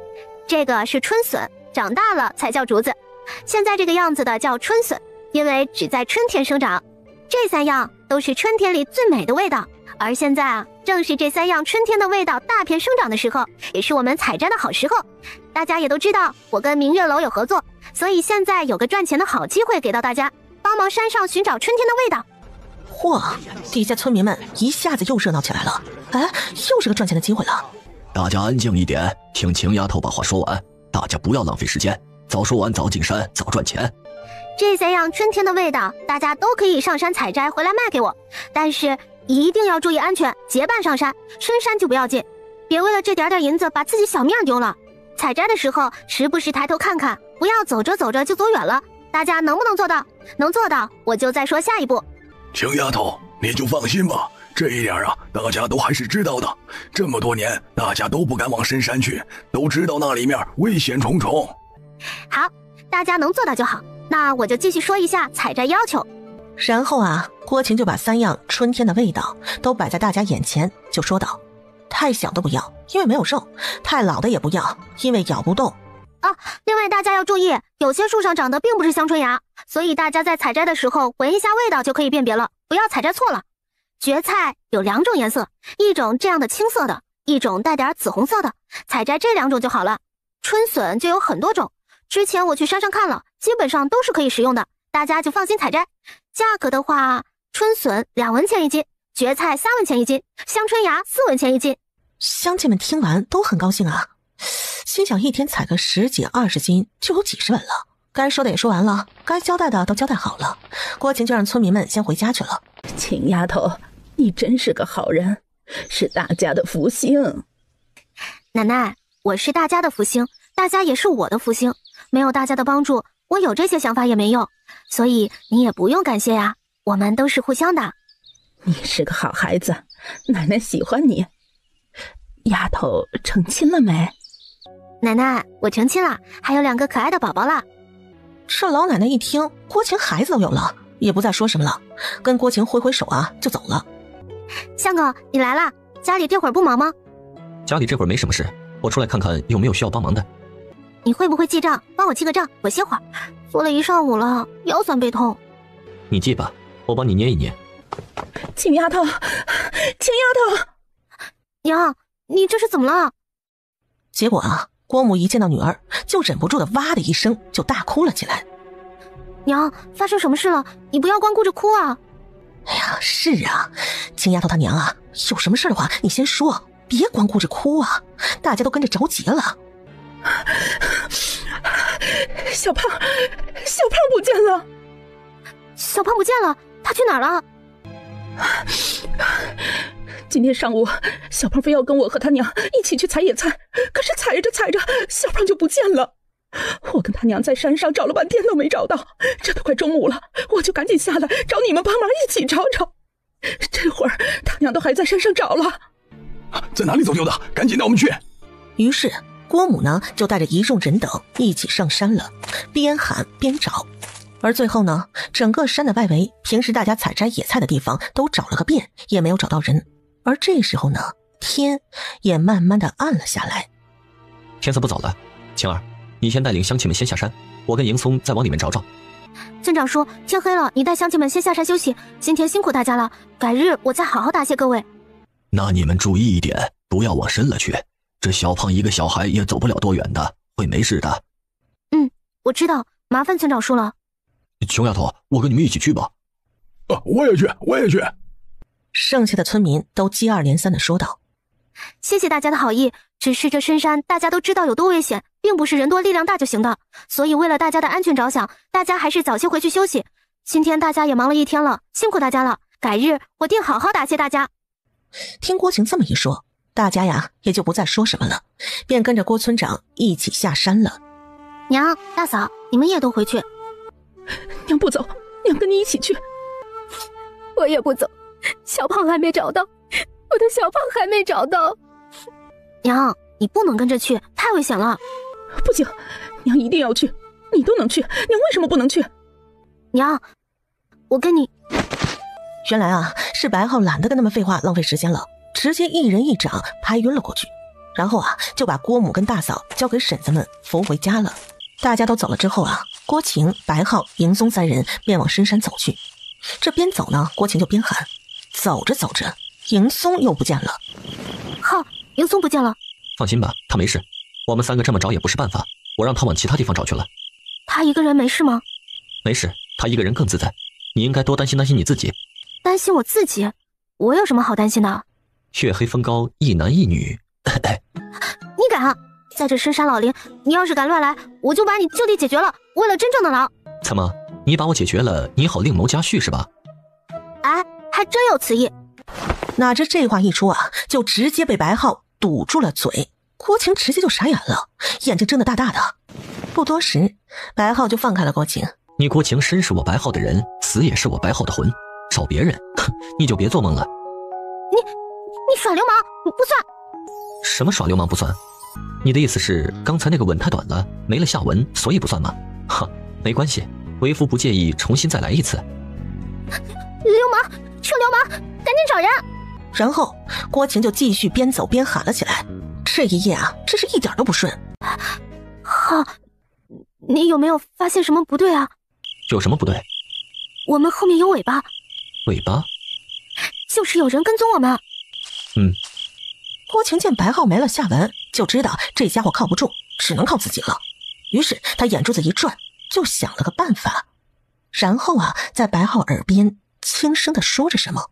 这个是春笋，长大了才叫竹子。现在这个样子的叫春笋，因为只在春天生长。这3样都是春天里最美的味道，而现在啊，正是这3样春天的味道大片生长的时候，也是我们采摘的好时候。大家也都知道，我跟明月楼有合作，所以现在有个赚钱的好机会给到大家，帮忙山上寻找春天的味道。嚯，底下村民们一下子又热闹起来了，又是个赚钱的机会了。大家安静一点，听晴丫头把话说完，大家不要浪费时间，早说完早进山，早赚钱。这3样春天的味道，大家都可以上山采摘回来卖给我，但是一定要注意安全，结伴上山，深山就不要进，别为了这点银子把自己小命丢了。采摘的时候时不时抬头看看，不要走着走着就走远了。大家能不能做到？能做到，我就再说下一步。青丫头，你就放心吧，这一点啊，大家都还是知道的。这么多年，大家都不敢往深山去，都知道那里面危险重重。好，大家能做到就好。那我就继续说一下采摘要求。然后啊，郭晴就把3样春天的味道都摆在大家眼前，就说道：太小的不要，因为没有肉；太老的也不要，因为咬不动。另外大家要注意，有些树上长的并不是香椿芽，所以大家在采摘的时候闻一下味道就可以辨别了，不要采摘错了。蕨菜有2种颜色，一种这样的青色的，一种带点紫红色的，采摘这2种就好了。春笋就有很多种，之前我去山上看了，基本上都是可以食用的，大家就放心采摘。价格的话，春笋2文钱1斤，蕨菜3文钱1斤，香椿芽4文钱1斤。乡亲们听完都很高兴啊，心想一天采个10几20斤就有几十文了。该说的也说完了，该交代的都交代好了，郭晴就让村民们先回家去了。秦丫头，你真是个好人，是大家的福星。奶奶，我是大家的福星，大家也是我的福星，没有大家的帮助，我有这些想法也没用，所以你也不用感谢呀，我们都是互相的。你是个好孩子，奶奶喜欢你。丫头成亲了没？奶奶，我成亲了，还有2个可爱的宝宝了。这老奶奶一听郭晴孩子都有了，也不再说什么了，跟郭晴挥挥手啊就走了。相公，你来了，家里这会儿不忙吗？家里这会儿没什么事，我出来看看有没有需要帮忙的。你会不会记账？帮我记个账，我歇会儿。坐了一上午了，腰酸背痛。你记吧，我帮你捏一捏。秦丫头，秦丫头，娘，你这是怎么了？结果啊，郭母一见到女儿，就忍不住的哇的一声就大哭了起来。娘，发生什么事了？你不要光顾着哭啊！哎呀，是啊，秦丫头她娘啊，有什么事的话你先说，别光顾着哭啊，大家都跟着着急了。小胖不见了！小胖不见了，他去哪儿了？今天上午，小胖非要跟我和他娘一起去采野菜，可是采着采着，小胖就不见了。我跟他娘在山上找了半天都没找到，这都快中午了，我就赶紧下来找你们帮忙一起找找。这会儿他娘都还在山上找了。在哪里走丢的？赶紧带我们去！于是郭母呢就带着一众人等一起上山了，边喊边找。而最后呢，整个山的外围，平时大家采摘野菜的地方都找了个遍，也没有找到人。而这时候呢，天也慢慢的暗了下来。天色不早了，晴儿，你先带领乡亲们先下山，我跟迎松再往里面找找。村长说天黑了，你带乡亲们先下山休息，今天辛苦大家了，改日我再好好答谢各位。那你们注意一点，不要往深了去，这小胖一个小孩也走不了多远的，会没事的。我知道，麻烦村长说了。穷丫头，我跟你们一起去吧。我也去。剩下的村民都接二连三的说道：谢谢大家的好意，只是这深山大家都知道有多危险，并不是人多力量大就行的，所以为了大家的安全着想，大家还是早些回去休息。今天大家也忙了一天了，辛苦大家了，改日我定好好答谢大家。听郭晴这么一说，大家呀也就不再说什么了，便跟着郭村长一起下山了。娘，大嫂，你们也都回去。娘不走，娘跟你一起去。我也不走，小胖还没找到，我的小胖还没找到。娘，你不能跟着去，太危险了。不行，娘一定要去，你都能去，娘为什么不能去？娘，我跟你。原来啊，是白浩懒得跟他们废话浪费时间了，直接一人一掌拍晕了过去，然后啊就把郭母跟大嫂交给婶子们扶回家了。大家都走了之后啊，郭晴、白浩、迎松3人便往深山走去。这边走呢，郭晴就边喊，走着走着，迎松又不见了。浩，迎松不见了。放心吧，他没事，我们3个这么找也不是办法，我让他往其他地方找去了。他一个人没事吗？没事，他一个人更自在，你应该多担心担心你自己。担心我自己？我有什么好担心的？血黑风高，一男一女。你敢啊！在这深山老林，你要是敢乱来，我就把你就地解决了，为了真正的狼。怎么，你把我解决了，你好另谋家婿是吧？哎，还真有此意。哪知这话一出啊，就直接被白浩堵住了嘴。郭晴直接就傻眼了，眼睛睁得大大的。不多时，白浩就放开了郭晴。你郭晴生是我白浩的人，死也是我白浩的魂，找别人，你就别做梦了。你耍流氓不算。什么耍流氓不算？你的意思是刚才那个吻太短了，没了下文，所以不算吗？哈，没关系，为夫不介意重新再来一次。流氓，臭流氓，赶紧找人！然后郭晴就继续边走边喊了起来。这一夜啊，真是一点都不顺。好，你有没有发现什么不对啊？有什么不对？我们后面有尾巴。尾巴？就是有人跟踪我们。郭晴见白浩没了下文，就知道这家伙靠不住，只能靠自己了。于是他眼珠子一转，就想了个办法。然后啊，在白浩耳边轻声地说着什么。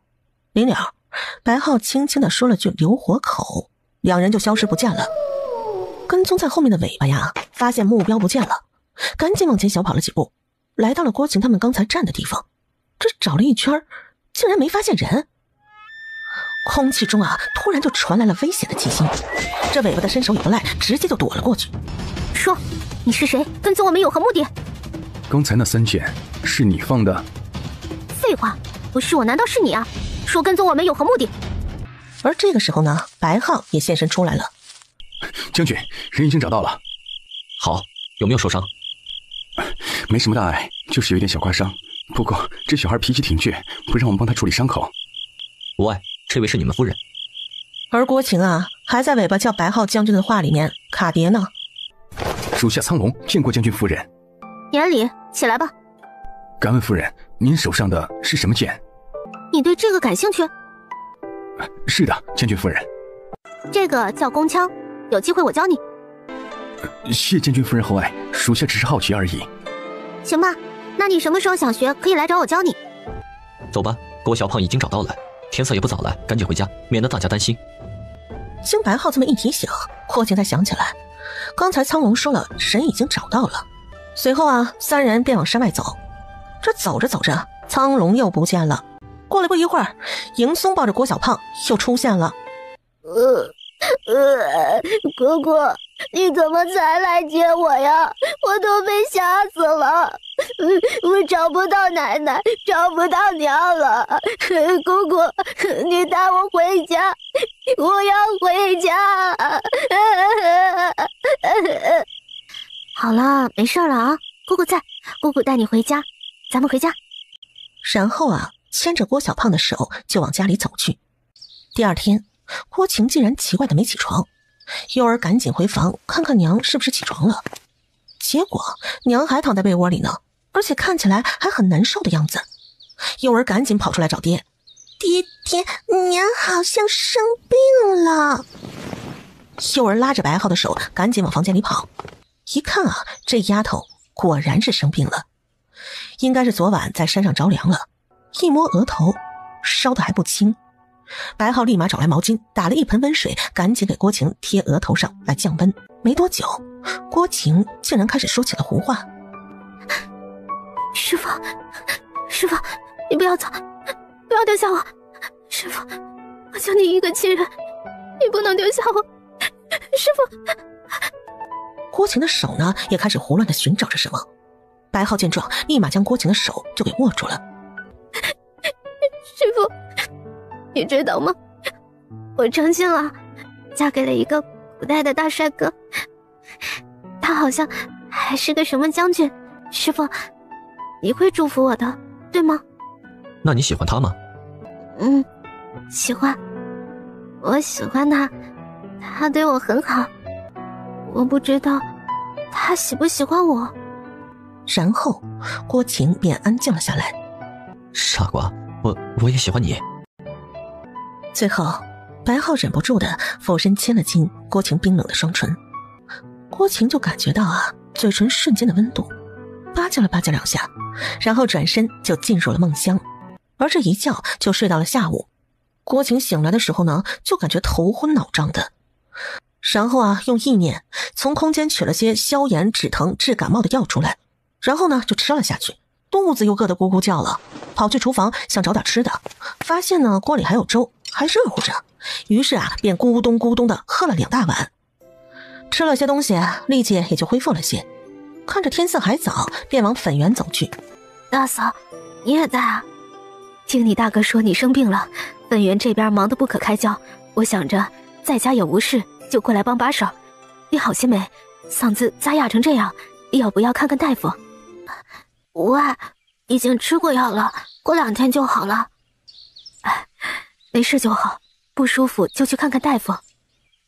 临了，白浩轻轻地说了句留活口，两人就消失不见了。跟踪在后面的尾巴呀，发现目标不见了，赶紧往前小跑了几步，来到了郭晴他们刚才站的地方。这找了一圈，竟然没发现人。空气中啊，突然就传来了危险的气息。这尾巴的身手也不赖，直接就躲了过去。说，你是谁？跟踪我们有何目的？刚才那3箭是你放的？废话，不是我难道是你啊？说跟踪我们有何目的？而这个时候呢，白浩也现身出来了。将军，人已经找到了。好，有没有受伤？没什么大碍，就是有一点小刮伤。不过这小孩脾气挺倔，不让我们帮他处理伤口。无碍，这位是你们夫人。而郭晴啊，还在尾巴叫白浩将军的话里面卡碟呢。属下苍龙见过将军夫人。年礼，起来吧。敢问夫人，您手上的是什么剑？你对这个感兴趣？是的，将军夫人。这个叫弓枪，有机会我教你。谢将军夫人厚爱，属下只是好奇而已。行吧，那你什么时候想学，可以来找我教你。走吧，郭小胖已经找到了，天色也不早了，赶紧回家，免得大家担心。经白浩这么一提醒，郭晴才想起来，刚才苍龙说了人已经找到了。随后啊，3人便往山外走。这走着走着，苍龙又不见了。过了不一会儿，迎松抱着郭小胖又出现了。哥哥，你怎么才来接我呀？我都被吓死了，我找不到奶奶，找不到娘了。姑姑，你带我回家，我要回家。好了，没事了啊，姑姑在，姑姑带你回家，咱们回家。然后啊，牵着郭小胖的手就往家里走去。第二天，郭晴竟然奇怪的没起床，幼儿赶紧回房看看娘是不是起床了。结果娘还躺在被窝里呢，而且看起来还很难受的样子。幼儿赶紧跑出来找爹，爹，娘好像生病了。幼儿拉着白浩的手赶紧往房间里跑，一看啊，这丫头果然是生病了，应该是昨晚在山上着凉了，一摸额头烧得还不轻。白浩立马找来毛巾，打了一盆温水，赶紧给郭晴贴额头上来降温。没多久，郭晴竟然开始说起了胡话。师父，你不要走，不要丢下我。师父，我就你一个亲人，你不能丢下我。师父。郭晴的手呢，也开始胡乱的寻找着什么。白浩见状，立马将郭晴的手就给握住了。师父，你知道吗？我成亲了，嫁给了一个古代的大帅哥，他好像还是个什么将军。师父，你会祝福我的，对吗？那你喜欢他吗？喜欢。我喜欢他，他对我很好。我不知道他喜不喜欢我。然后郭晴便安静了下来。傻瓜，我也喜欢你。最后白浩忍不住的俯身亲了亲郭晴冰冷的双唇。郭晴就感觉到啊，嘴唇瞬间的温度，吧唧了吧唧2下，然后转身就进入了梦乡。而这一觉就睡到了下午。郭晴醒来的时候呢，就感觉头昏脑胀的，然后啊，用意念从空间取了些消炎止疼治感冒的药出来，然后呢就吃了下去，肚子又饿得咕咕叫了，跑去厨房想找点吃的，发现呢锅里还有粥，还热乎着，于是啊便咕咚咕咚的喝了2大碗。吃了些东西，力气也就恢复了些，看着天色还早，便往粉园走去。大嫂，你也在啊？听你大哥说你生病了，本园这边忙得不可开交，我想着在家也无事，就过来帮把手。你好些没？嗓子咋哑成这样？要不要看看大夫？无碍，已经吃过药了，过2天就好了。没事就好，不舒服就去看看大夫。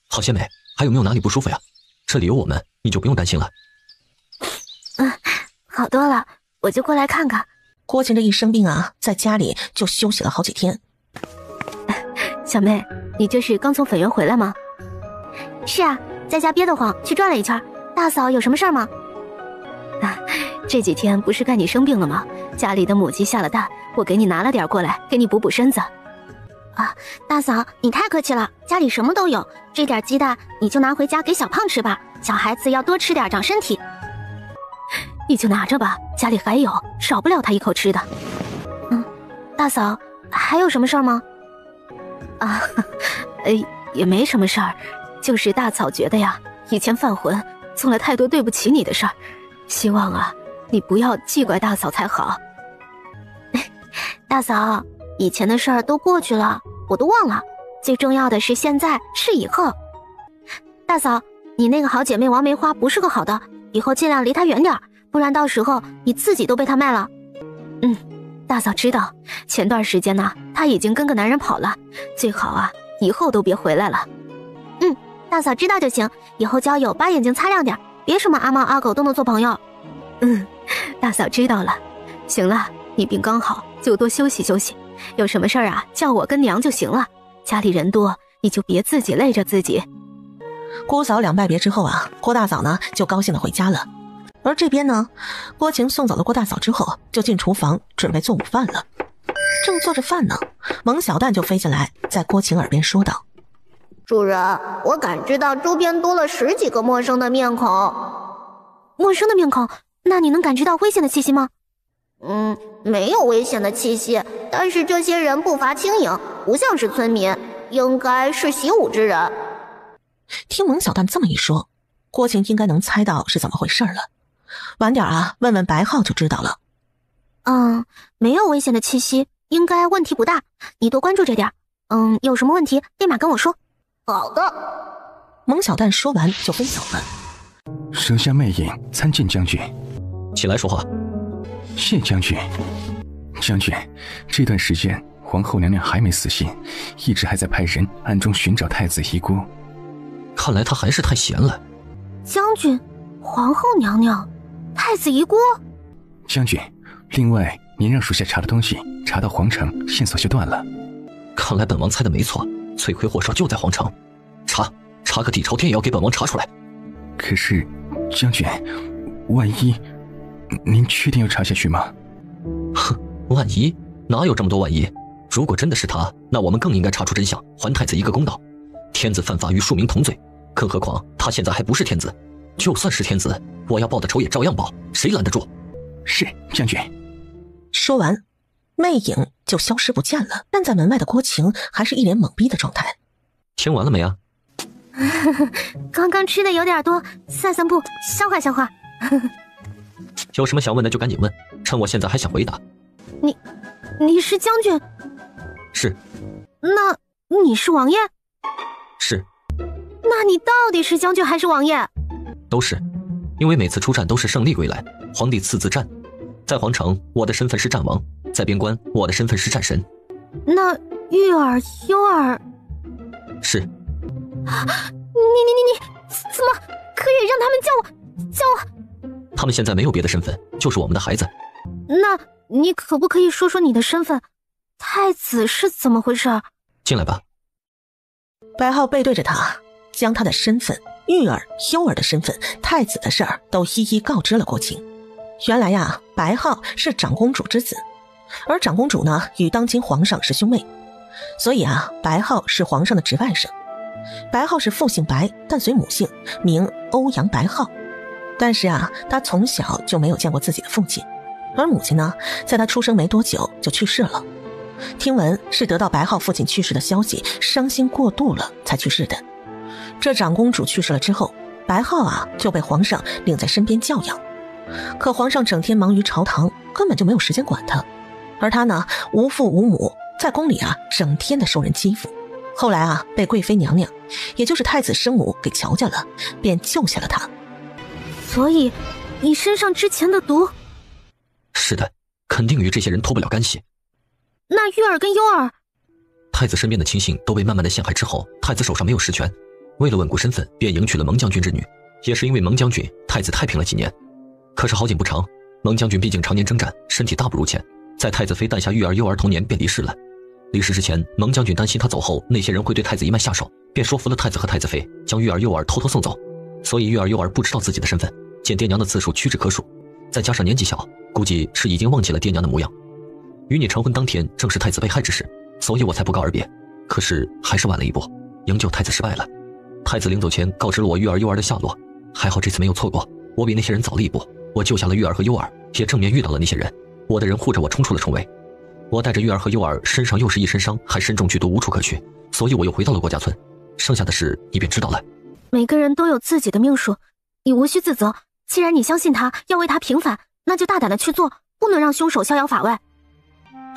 好些美，还有没有哪里不舒服呀？这里有我们，你就不用担心了。好多了，我就过来看看。郭晴这一生病啊，在家里就休息了好几天。小妹，你这是刚从粉园回来吗？是啊，在家憋得慌，去转了一圈。大嫂有什么事儿吗？这几天不是该你生病了吗？家里的母鸡下了蛋，我给你拿了点过来，给你补补身子。大嫂你太客气了，家里什么都有，这点鸡蛋你就拿回家给小胖吃吧，小孩子要多吃点长身体。你就拿着吧，家里还有，少不了他一口吃的。大嫂还有什么事儿吗？也没什么事儿，就是大嫂觉得呀，以前犯浑做了太多对不起你的事儿，希望啊你不要记怪大嫂才好。大嫂，以前的事儿都过去了，我都忘了，最重要的是现在是以后。大嫂，你那个好姐妹王梅花不是个好的，以后尽量离她远点，不然到时候你自己都被她卖了。大嫂知道，前段时间呢，她已经跟个男人跑了，最好啊以后都别回来了。大嫂知道就行，以后交友把眼睛擦亮点，别什么阿猫阿狗都能做朋友。大嫂知道了。行了，你病刚好，就多休息休息，有什么事儿啊叫我跟娘就行了，家里人多，你就别自己累着自己。姑嫂两拜别之后啊，郭大嫂呢就高兴地回家了。而这边呢，郭晴送走了郭大嫂之后，就进厨房准备做午饭了。正做着饭呢，蒙小蛋就飞进来，在郭晴耳边说道：主人，我感知到周边多了10几个陌生的面孔。陌生的面孔？那你能感知到危险的气息吗？没有危险的气息，但是这些人步伐轻盈，不像是村民，应该是习武之人。听蒙小蛋这么一说，郭晴应该能猜到是怎么回事了。晚点啊，问问白浩就知道了。没有危险的气息，应该问题不大，你多关注着点。有什么问题立马跟我说。好的。蒙小蛋说完就飞走了。手下魅影参见将军。起来说话。谢将军。将军，这段时间皇后娘娘还没死心，一直还在派人暗中寻找太子遗孤。看来她还是太闲了。将军，皇后娘娘，太子遗孤。将军，另外您让属下查的东西查到皇城，线索就断了。看来本王猜的没错，罪魁祸首就在皇城。查个底朝天也要给本王查出来。可是将军，万一……您确定要查下去吗？哼，万一？哪有这么多万一？如果真的是他，那我们更应该查出真相，还太子一个公道。天子犯法与庶民同罪，更何况他现在还不是天子。就算是天子，我要报的仇也照样报，谁拦得住？是将军。说完，魅影就消失不见了。站在门外的郭晴还是一脸懵逼的状态。听完了没啊？刚刚吃的有点多，散散步，消化消化。有什么想问的就赶紧问，趁我现在还想回答。你是将军？是。那你是王爷？是。那你到底是将军还是王爷？都是，因为每次出战都是胜利归来，皇帝赐字战。在皇城，我的身份是战王；在边关，我的身份是战神。那玉儿、幽儿是。你怎么可以让他们叫我？他们现在没有别的身份，就是我们的孩子。那你可不可以说说你的身份？太子是怎么回事？进来吧。白浩背对着他，将他的身份、玉儿、幽儿的身份、太子的事儿都一一告知了郭晴。原来呀，白浩是长公主之子，而长公主呢与当今皇上是兄妹，所以啊，白浩是皇上的侄外甥。白浩是父姓白，但随母姓，名欧阳白浩。但是啊，他从小就没有见过自己的父亲，而母亲呢，在他出生没多久就去世了。听闻是得到白浩父亲去世的消息，伤心过度了才去世的。这长公主去世了之后，白浩啊就被皇上领在身边教养。可皇上整天忙于朝堂，根本就没有时间管他。而他呢，无父无母，在宫里啊，整天的受人欺负。后来啊，被贵妃娘娘，也就是太子生母给瞧见了，便救下了他。所以，你身上之前的毒……是的，肯定与这些人脱不了干系。那玉儿跟幽儿，太子身边的亲信都被慢慢的陷害之后，太子手上没有实权，为了稳固身份，便迎娶了蒙将军之女。也是因为蒙将军，太子太平了几年。可是好景不长，蒙将军毕竟常年征战，身体大不如前，在太子妃诞下玉儿、幽儿同年便离世了。离世之前，蒙将军担心他走后那些人会对太子一脉下手，便说服了太子和太子妃，将玉儿、幽儿偷偷送走。所以玉儿、幽儿不知道自己的身份，见爹娘的次数屈指可数，再加上年纪小，估计是已经忘记了爹娘的模样。与你成婚当天正是太子被害之时，所以我才不告而别。可是还是晚了一步，营救太子失败了。太子临走前告知了我玉儿、幽儿的下落，还好这次没有错过，我比那些人早了一步，我救下了玉儿和幽儿，也正面遇到了那些人，我的人护着我冲出了重围。我带着玉儿和幽儿，身上又是一身伤，还身中剧毒，无处可去，所以我又回到了郭家村。剩下的事你便知道了。每个人都有自己的命数，你无需自责。既然你相信他，要为他平反，那就大胆的去做，不能让凶手逍遥法外。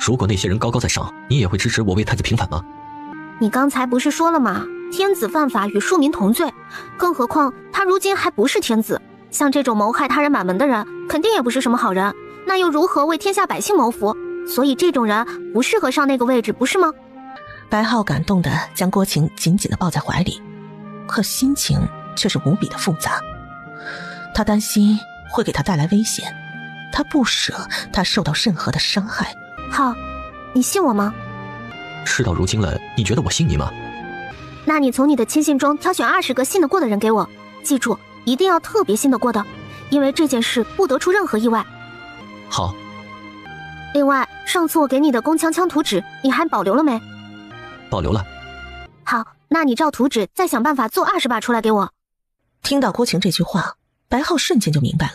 如果那些人高高在上，你也会支持我为太子平反吗？你刚才不是说了吗？天子犯法与庶民同罪，更何况他如今还不是天子，像这种谋害他人满门的人，肯定也不是什么好人，那又如何为天下百姓谋福？所以这种人不适合上那个位置，不是吗？白浩感动地将郭晴紧紧地抱在怀里，可心情却是无比的复杂。他担心会给他带来危险，他不舍他受到任何的伤害。好，你信我吗？事到如今了，你觉得我信你吗？那你从你的亲信中挑选20个信得过的人给我，记住，一定要特别信得过的，因为这件事不得出任何意外。好。另外，上次我给你的宫墙枪图纸，你还保留了没？保留了。好，那你照图纸再想办法做20把出来给我。听到郭晴这句话，白浩瞬间就明白了，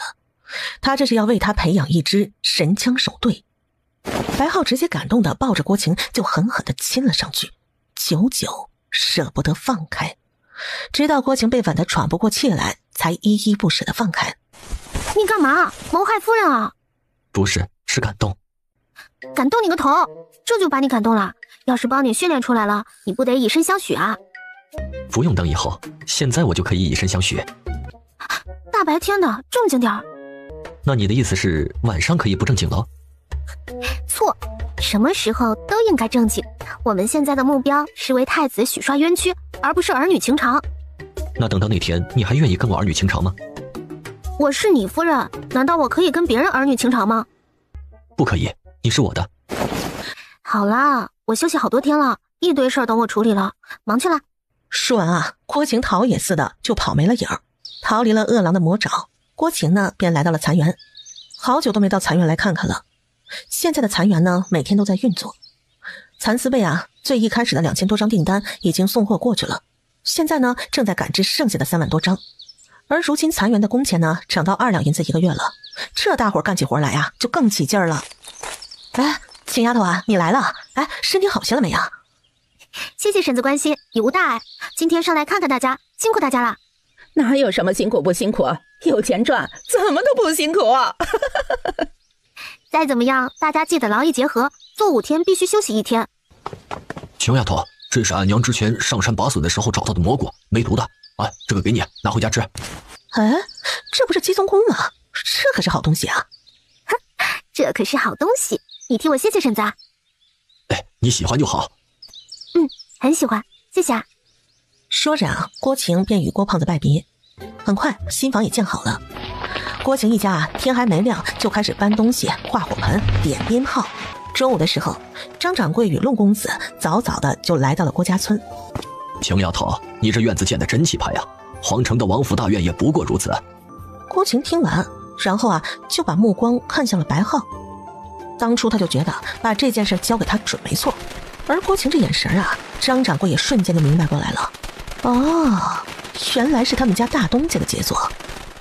他这是要为他培养一支神枪手队。白浩直接感动的抱着郭晴就狠狠的亲了上去，久久舍不得放开，直到郭晴被吻得喘不过气来，才依依不舍的放开。你干嘛？谋害夫人啊？不是，是感动。感动你个头，这就把你感动了？要是帮你训练出来了，你不得以身相许啊？不用等以后，现在我就可以以身相许。大白天的，正经点儿。那你的意思是晚上可以不正经喽？错，什么时候都应该正经。我们现在的目标是为太子洗刷冤屈，而不是儿女情长。那等到那天，你还愿意跟我儿女情长吗？我是你夫人，难道我可以跟别人儿女情长吗？不可以，你是我的。好啦，我休息好多天了，一堆事儿等我处理了，忙去了。说完啊，郭晴逃也似的就跑没了影儿，逃离了恶狼的魔爪。郭晴呢，便来到了残园，好久都没到残园来看看了。现在的残园呢，每天都在运作。蚕丝被啊，最一开始的2000多张订单已经送货过去了，现在呢，正在赶制剩下的3万多张。而如今残园的工钱呢，涨到2两银子1个月了，这大伙干起活来啊，就更起劲儿了。哎，秦丫头啊，你来了，哎，身体好些了没啊？谢谢婶子关心，也无大碍。今天上来看看大家，辛苦大家了。哪有什么辛苦不辛苦，有钱赚，怎么都不辛苦啊。再怎么样，大家记得劳逸结合，做5天必须休息1天。熊丫头，这是俺娘之前上山拔笋的时候找到的蘑菇，没毒的。哎，这个给你，拿回家吃。哎，这不是鸡枞菇吗？这可是好东西啊！哼，这可是好东西，你替我谢谢婶子啊。哎，你喜欢就好。很喜欢，谢谢啊。说着啊，郭晴便与郭胖子拜别。很快，新房也建好了。郭晴一家啊，天还没亮就开始搬东西、画火盆、点鞭炮。中午的时候，张掌柜与陆公子早早的就来到了郭家村。熊丫头，你这院子建得真气派呀！皇城的王府大院也不过如此。郭晴听完，然后啊，就把目光看向了白浩。当初他就觉得把这件事交给他准没错，而郭晴这眼神啊，张掌柜也瞬间就明白过来了。哦，原来是他们家大东家的杰作。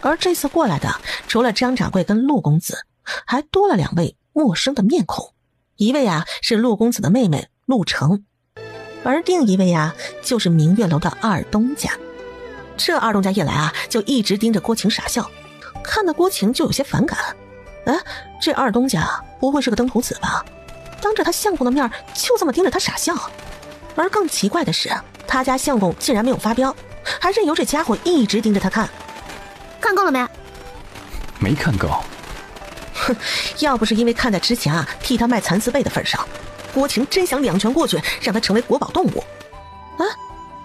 而这次过来的，除了张掌柜跟陆公子，还多了2位陌生的面孔。一位啊是陆公子的妹妹陆成，而另一位啊就是明月楼的二东家。这二东家一来啊，就一直盯着郭晴傻笑，看得郭晴就有些反感。哎，这二东家不会是个登徒子吧？当着他相公的面就这么盯着他傻笑。而更奇怪的是，他家相公竟然没有发飙，还任由这家伙一直盯着他看。看够了没？没看够。哼，要不是因为看在之前啊替他卖蚕丝被的份上，郭晴真想两拳过去让他成为国宝动物。啊，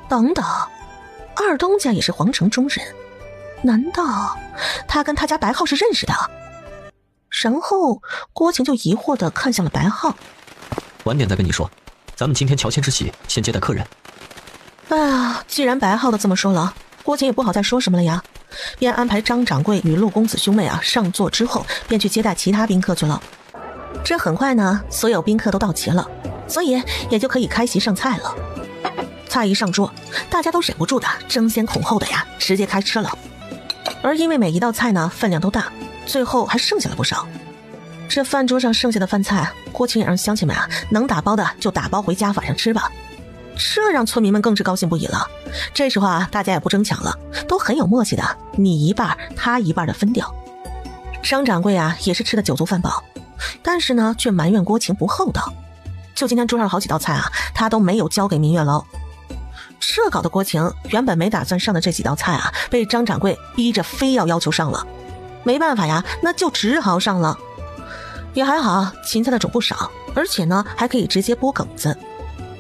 等等，二东家也是皇城中人，难道他跟他家白浩是认识的？然后郭晴就疑惑地看向了白浩。晚点再跟你说，咱们今天乔迁之喜，先接待客人。哎呀，既然白浩都这么说了，郭晴也不好再说什么了呀，便安排张掌柜与陆公子兄妹啊上座之后，便去接待其他宾客去了。这很快呢，所有宾客都到齐了，所以也就可以开席上菜了。菜一上桌，大家都忍不住的争先恐后的呀直接开吃了。而因为每一道菜呢分量都大，最后还剩下了不少。这饭桌上剩下的饭菜，郭晴也让乡亲们啊能打包的就打包回家晚上吃吧。这让村民们更是高兴不已了。这时候啊，大家也不争抢了，都很有默契的你一半他一半的分掉。张掌柜啊也是吃的酒足饭饱，但是呢却埋怨郭晴不厚道。就今天桌上好几道菜啊，他都没有交给明月楼。这搞得郭晴原本没打算上的这几道菜啊，被张掌柜逼着非要求上了。没办法呀，那就只好上了。也还好，芹菜的种不少，而且呢还可以直接剥梗子。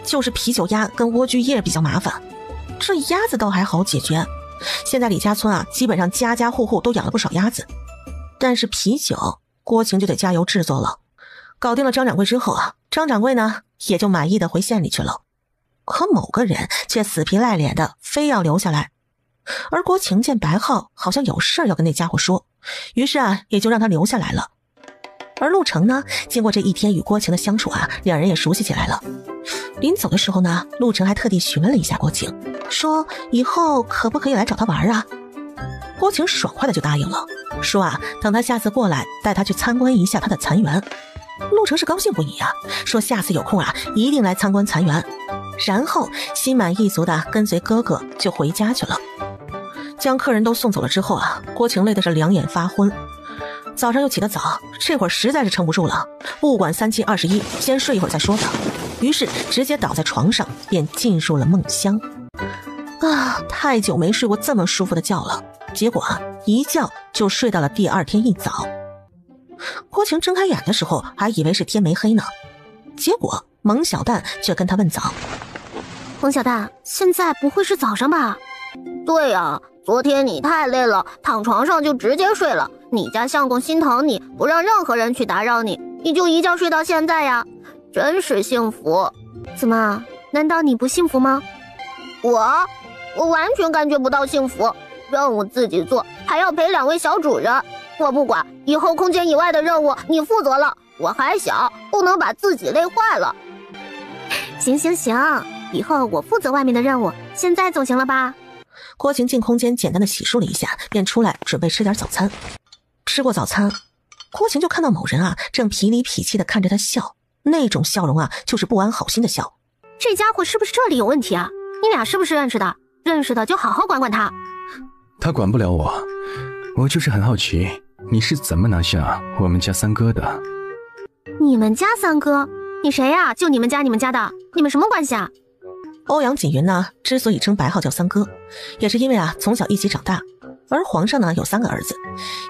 就是啤酒鸭跟莴苣叶比较麻烦，这鸭子倒还好解决。现在李家村啊，基本上家家户户都养了不少鸭子。但是啤酒，郭晴就得加油制作了。搞定了张掌柜之后啊，张掌柜呢也就满意的回县里去了。可某个人却死皮赖脸的非要留下来。而郭晴见白浩好像有事要跟那家伙说，于是啊也就让他留下来了。而陆程呢，经过这一天与郭晴的相处啊，两人也熟悉起来了。临走的时候呢，陆程还特地询问了一下郭晴，说以后可不可以来找他玩啊？郭晴爽快的就答应了，说啊等他下次过来带他去参观一下他的蚕园。陆程是高兴不已啊，说下次有空啊一定来参观蚕园。然后心满意足的跟随哥哥就回家去了。将客人都送走了之后啊，郭晴累的是两眼发昏。早上又起得早，这会儿实在是撑不住了，不管3七21，先睡一会儿再说吧。于是直接倒在床上，便进入了梦乡。啊，太久没睡过这么舒服的觉了，结果啊，一觉就睡到了第二天一早。郭晴睁开眼的时候，还以为是天没黑呢，结果蒙小蛋却跟他问早。蒙小蛋，现在不会是早上吧？对呀，昨天你太累了，躺床上就直接睡了。你家相公心疼你，不让任何人去打扰你，你就一觉睡到现在呀，真是幸福。怎么？难道你不幸福吗？我完全感觉不到幸福，任务自己做，还要陪2位小主人。我不管，以后空间以外的任务你负责了。我还小，不能把自己累坏了。行，以后我负责外面的任务，现在总行了吧？郭晴进空间简单的洗漱了一下，便出来准备吃点早餐。吃过早餐，郭晴就看到某人啊正痞里痞气的看着他笑，那种笑容啊就是不安好心的笑。这家伙是不是这里有问题啊？你俩是不是认识的？认识的就好好管管他。他管不了我，我就是很好奇，你是怎么拿下我们家三哥的？你们家三哥？你谁呀？就你们家的，你们什么关系啊？欧阳锦云呢，之所以称白浩叫三哥，也是因为啊从小一起长大。而皇上呢有3个儿子，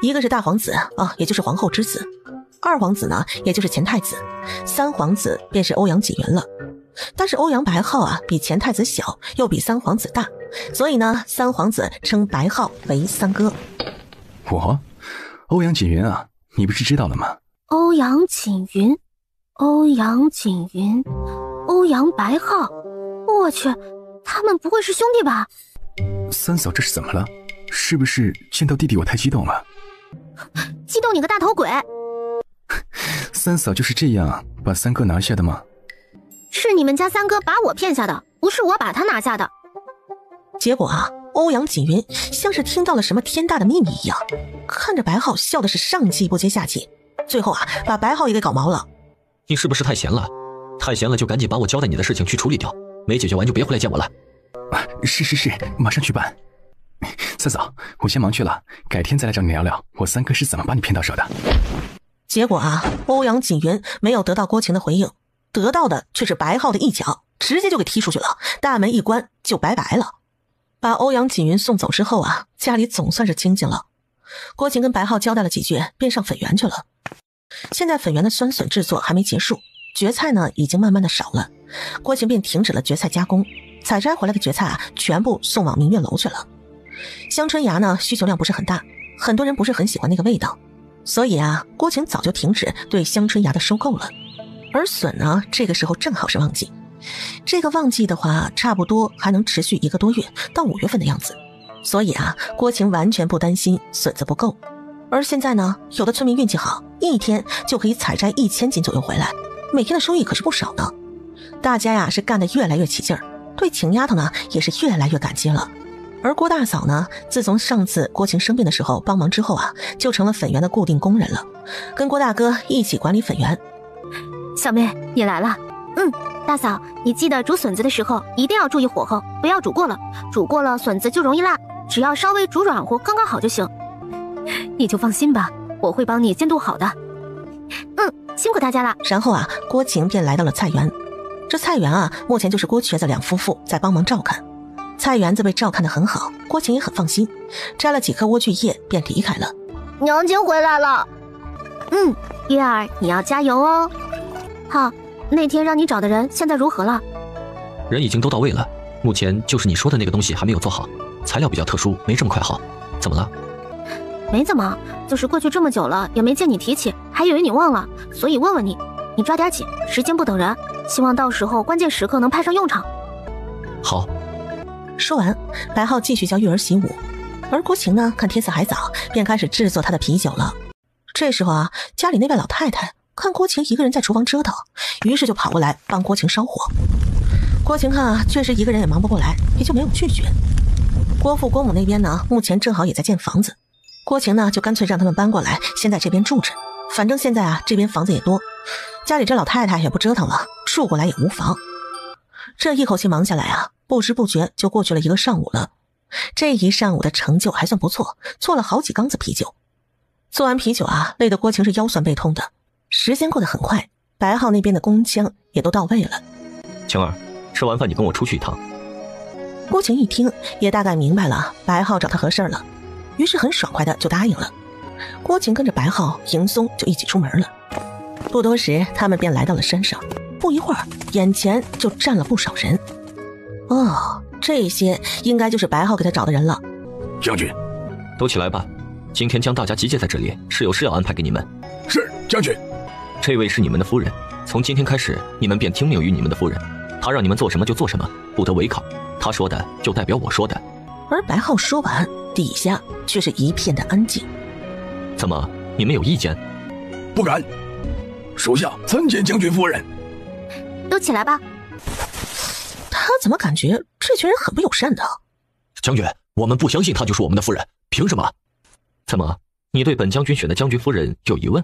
一个是大皇子啊，也就是皇后之子；二皇子呢，也就是前太子；三皇子便是欧阳锦云了。但是欧阳白浩啊比前太子小，又比三皇子大，所以呢三皇子称白浩为三哥。我，欧阳锦云啊，你不是知道了吗？欧阳锦云，欧阳白浩，我去，他们不会是兄弟吧？三嫂这是怎么了？是不是见到弟弟我太激动了？激动你个大头鬼！三嫂就是这样把三哥拿下的吗？是你们家三哥把我骗下的，不是我把他拿下的。结果啊，欧阳锦云像是听到了什么天大的秘密一样，看着白浩笑的是上气不接下气，最后啊把白浩也给搞毛了。你是不是太闲了？太闲了就赶紧把我交代你的事情去处理掉，没解决完就别回来见我了。是，马上去办。三嫂，我先忙去了，改天再来找你聊聊我三哥是怎么把你骗到手的。结果啊，欧阳锦云没有得到郭晴的回应，得到的却是白浩的一脚，直接就给踢出去了，大门一关就拜拜了。把欧阳锦云送走之后啊，家里总算是清静了。郭晴跟白浩交代了几句，便上粉园去了。现在粉园的酸笋制作还没结束，蕨菜呢已经慢慢的少了，郭晴便停止了蕨菜加工，采摘回来的蕨菜啊，全部送往明月楼去了。香春芽呢需求量不是很大，很多人不是很喜欢那个味道，所以啊，郭晴早就停止对香春芽的收购了。而笋呢，这个时候正好是旺季，这个旺季的话，差不多还能持续1个多月，到5月份的样子。所以啊，郭晴完全不担心笋子不够。而现在呢，有的村民运气好，一天就可以采摘1000斤左右回来，每天的收益可是不少呢。大家呀是干得越来越起劲儿，对晴丫头呢也是越来越感激了。而郭大嫂呢，自从上次郭晴生病的时候帮忙之后啊，就成了粉园的固定工人了，跟郭大哥一起管理粉园。小妹，你来了。大嫂，你记得煮笋子的时候一定要注意火候，不要煮过了，煮过了笋子就容易烂，只要稍微煮软乎刚刚好就行。你就放心吧，我会帮你监督好的。辛苦大家了。然后啊，郭晴便来到了菜园。这菜园啊，目前就是郭瘸子两夫妇在帮忙照看。菜园子被照看得很好，郭晴也很放心，摘了几颗莴苣叶便离开了。娘亲回来了。月儿，你要加油哦。好，那天让你找的人现在如何了？人已经都到位了，目前就是你说的那个东西还没有做好，材料比较特殊，没这么快好。怎么了？没怎么，就是过去这么久了也没见你提起，还以为你忘了，所以问问你。你抓点紧，时间不等人，希望到时候关键时刻能派上用场。好。说完，白浩继续教玉儿习武，而郭晴呢，看天色还早，便开始制作她的啤酒了。这时候啊，家里那位老太太看郭晴一个人在厨房折腾，于是就跑过来帮郭晴烧火。郭晴看啊，确实一个人也忙不过来，也就没有拒绝。郭父郭母那边呢，目前正好也在建房子，郭晴呢就干脆让他们搬过来，先在这边住着。反正现在啊，这边房子也多，家里这老太太也不折腾了，住过来也无妨。这一口气忙下来啊，不知不觉就过去了1个上午了。这一上午的成就还算不错，做了好几缸子啤酒。做完啤酒啊，累得郭晴是腰酸背痛的。时间过得很快，白浩那边的工枪也都到位了。晴儿，吃完饭你跟我出去一趟。郭晴一听也大概明白了白浩找他合适了，于是很爽快的就答应了。郭晴跟着白浩、迎松就一起出门了。不多时，他们便来到了山上。不一会儿，眼前就站了不少人。哦，这些应该就是白浩给他找的人了。将军，都起来吧，今天将大家集结在这里，是有事要安排给你们。是，将军。这位是你们的夫人，从今天开始，你们便听命于你们的夫人，她让你们做什么就做什么，不得违抗。她说的就代表我说的。而白浩说完，底下却是一片的安静。怎么，你们有意见？不敢。属下参见将军夫人。都起来吧。他怎么感觉这群人很不友善的？将军，我们不相信她就是我们的夫人，凭什么？怎么，你对本将军选的将军夫人有疑问？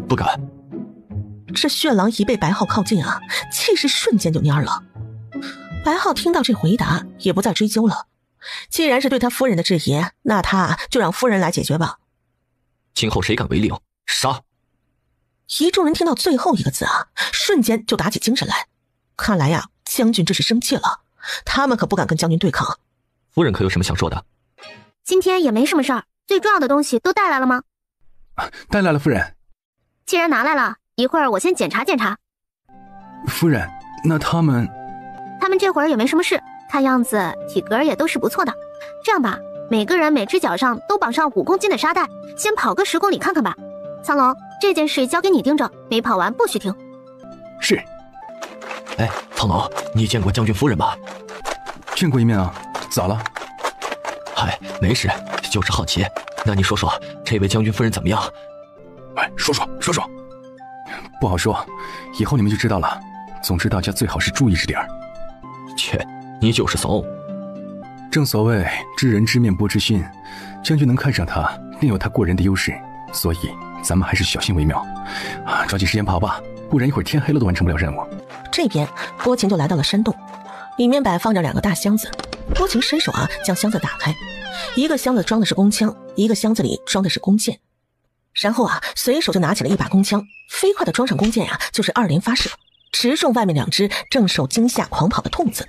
不敢。这血狼一被白浩靠近啊，气势瞬间就蔫了。白浩听到这回答，也不再追究了。既然是对他夫人的质疑，那他就让夫人来解决吧。今后谁敢违令，杀！一众人听到最后一个字啊，瞬间就打起精神来。看来呀，将军这是生气了，他们可不敢跟将军对抗。夫人可有什么想说的？今天也没什么事儿，最重要的东西都带来了吗？带来了，夫人。既然拿来了，一会儿我先检查检查。夫人，那他们这会儿也没什么事，看样子体格也都是不错的。这样吧，每个人每只脚上都绑上5公斤的沙袋，先跑个10公里看看吧。苍龙，这件事交给你盯着，没跑完不许停。是。哎，苍龙，你见过将军夫人吗？见过一面啊，咋了？嗨，没事，就是好奇。那你说说，这位将军夫人怎么样？哎，说说。不好说，以后你们就知道了。总之大家最好是注意着点儿。切，你就是怂。正所谓知人知面不知心，将军能看上他，另有他过人的优势，所以咱们还是小心为妙啊！抓紧时间跑吧，不然一会儿天黑了都完成不了任务。这边郭晴就来到了山洞，里面摆放着2个大箱子。郭晴伸手啊，将箱子打开，一个箱子装的是弓枪，一个箱子里装的是弓箭。然后啊，随手就拿起了一把弓枪，飞快的装上弓箭啊，就是2连发射，直中外面2只正受惊吓狂跑的兔子。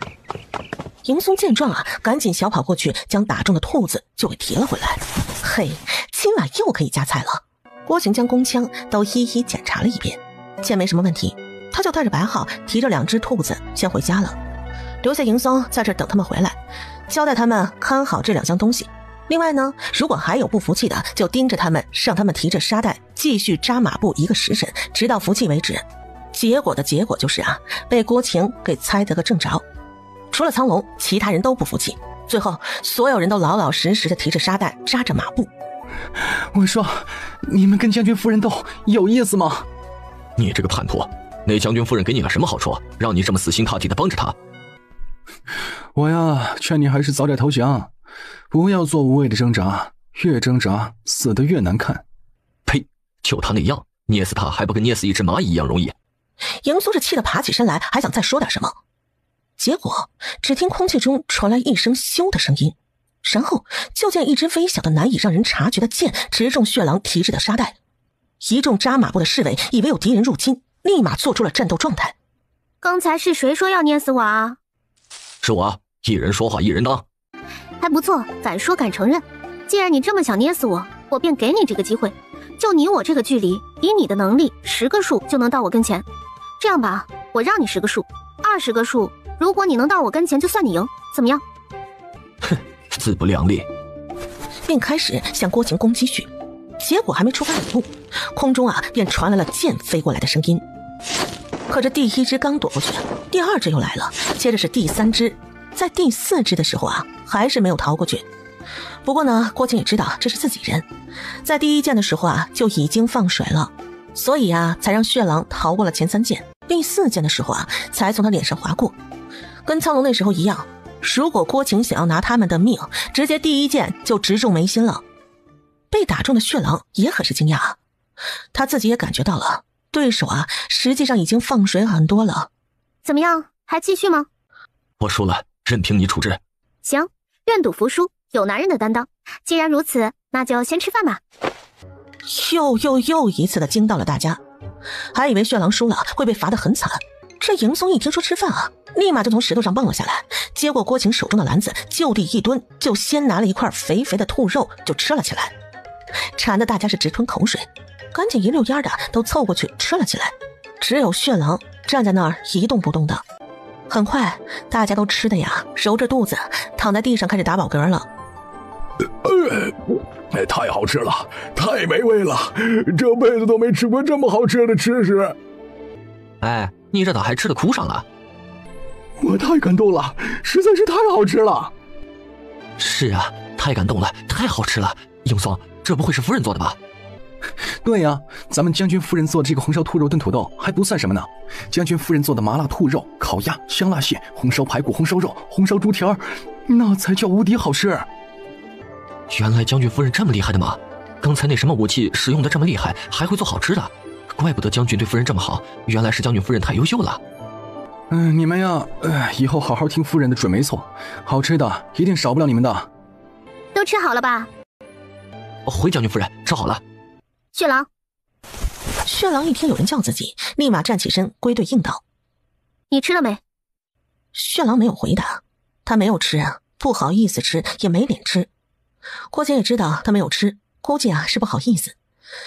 迎松见状啊，赶紧小跑过去，将打中的兔子就给提了回来。嘿，今晚又可以加菜了。郭晴将弓枪都一一检查了一遍，见没什么问题，他就带着白浩提着2只兔子先回家了，留下迎松在这等他们回来，交代他们看好这2箱东西。另外呢，如果还有不服气的，就盯着他们，让他们提着沙袋继续扎马步1个时辰，直到服气为止。结果就是啊，被郭晴给猜得个正着。除了苍龙，其他人都不服气，最后所有人都老老实实的提着沙袋，扎着马步。我说，你们跟将军夫人斗有意思吗？你这个叛徒，那将军夫人给你了什么好处，让你这么死心塌地的帮着她？我呀，劝你还是早点投降，不要做无谓的挣扎，越挣扎死得越难看。呸！就他那样，捏死他还不跟捏死一只蚂蚁一样容易？迎苏是气得爬起身来，还想再说点什么，结果只听空气中传来一声咻的声音，然后就见一支微小的难以让人察觉的箭直中血狼提着的沙袋。一众扎马步的侍卫以为有敌人入侵，立马做出了战斗状态。刚才是谁说要捏死我啊？是我啊，一人说话一人当。还不错，敢说敢承认。既然你这么想捏死我，我便给你这个机会。就你我这个距离，以你的能力，10个数就能到我跟前。这样吧，我让你10个数，20个数，如果你能到我跟前，就算你赢，怎么样？哼，自不量力。便开始向郭晴攻击去，结果还没出发2步，空中啊便传来了箭飞过来的声音。可这第1只刚躲过去，第2只又来了，接着是第3只，在第4只的时候啊，还是没有逃过去。不过呢，郭晴也知道这是自己人，在第1箭的时候啊就已经放水了，所以啊才让血狼逃过了前3箭，第4箭的时候啊才从他脸上划过。跟苍龙那时候一样，如果郭晴想要拿他们的命，直接第1箭就直中眉心了。被打中的血狼也很是惊讶，他自己也感觉到了对手啊实际上已经放水很多了。怎么样，还继续吗？我输了，任凭你处置。行，愿赌服输，有男人的担当。既然如此，那就先吃饭吧。又一次的惊到了大家，还以为血狼输了会被罚得很惨。这迎松一听说吃饭啊，立马就从石头上蹦了下来，接过郭晴手中的篮子，就地一蹲，就先拿了一块肥肥的兔肉就吃了起来，馋得大家是直吞口水，赶紧一溜烟的都凑过去吃了起来。只有血狼站在那儿一动不动的。很快大家都吃的呀揉着肚子躺在地上开始打饱嗝了。太好吃了，太美味了，这辈子都没吃过这么好吃的吃食。哎，你这咋还吃得哭上了？我太感动了，实在是太好吃了。是啊，太感动了，太好吃了。迎松，这不会是夫人做的吧？对呀，咱们将军夫人做的这个红烧兔肉炖土豆还不算什么呢，将军夫人做的麻辣兔肉、烤鸭、香辣蟹、红烧排骨、红烧肉、红烧猪蹄儿，那才叫无敌好吃。原来将军夫人这么厉害的吗？刚才那什么武器使用的这么厉害，还会做好吃的，怪不得将军对夫人这么好，原来是将军夫人太优秀了。你们呀，以后好好听夫人的准没错，好吃的一定少不了你们的。都吃好了吧？回将军夫人，吃好了。血狼一听有人叫自己，立马站起身归队应道：你吃了没？血狼没有回答，他没有吃啊，不好意思吃，也没脸吃。郭姐也知道他没有吃，估计啊是不好意思，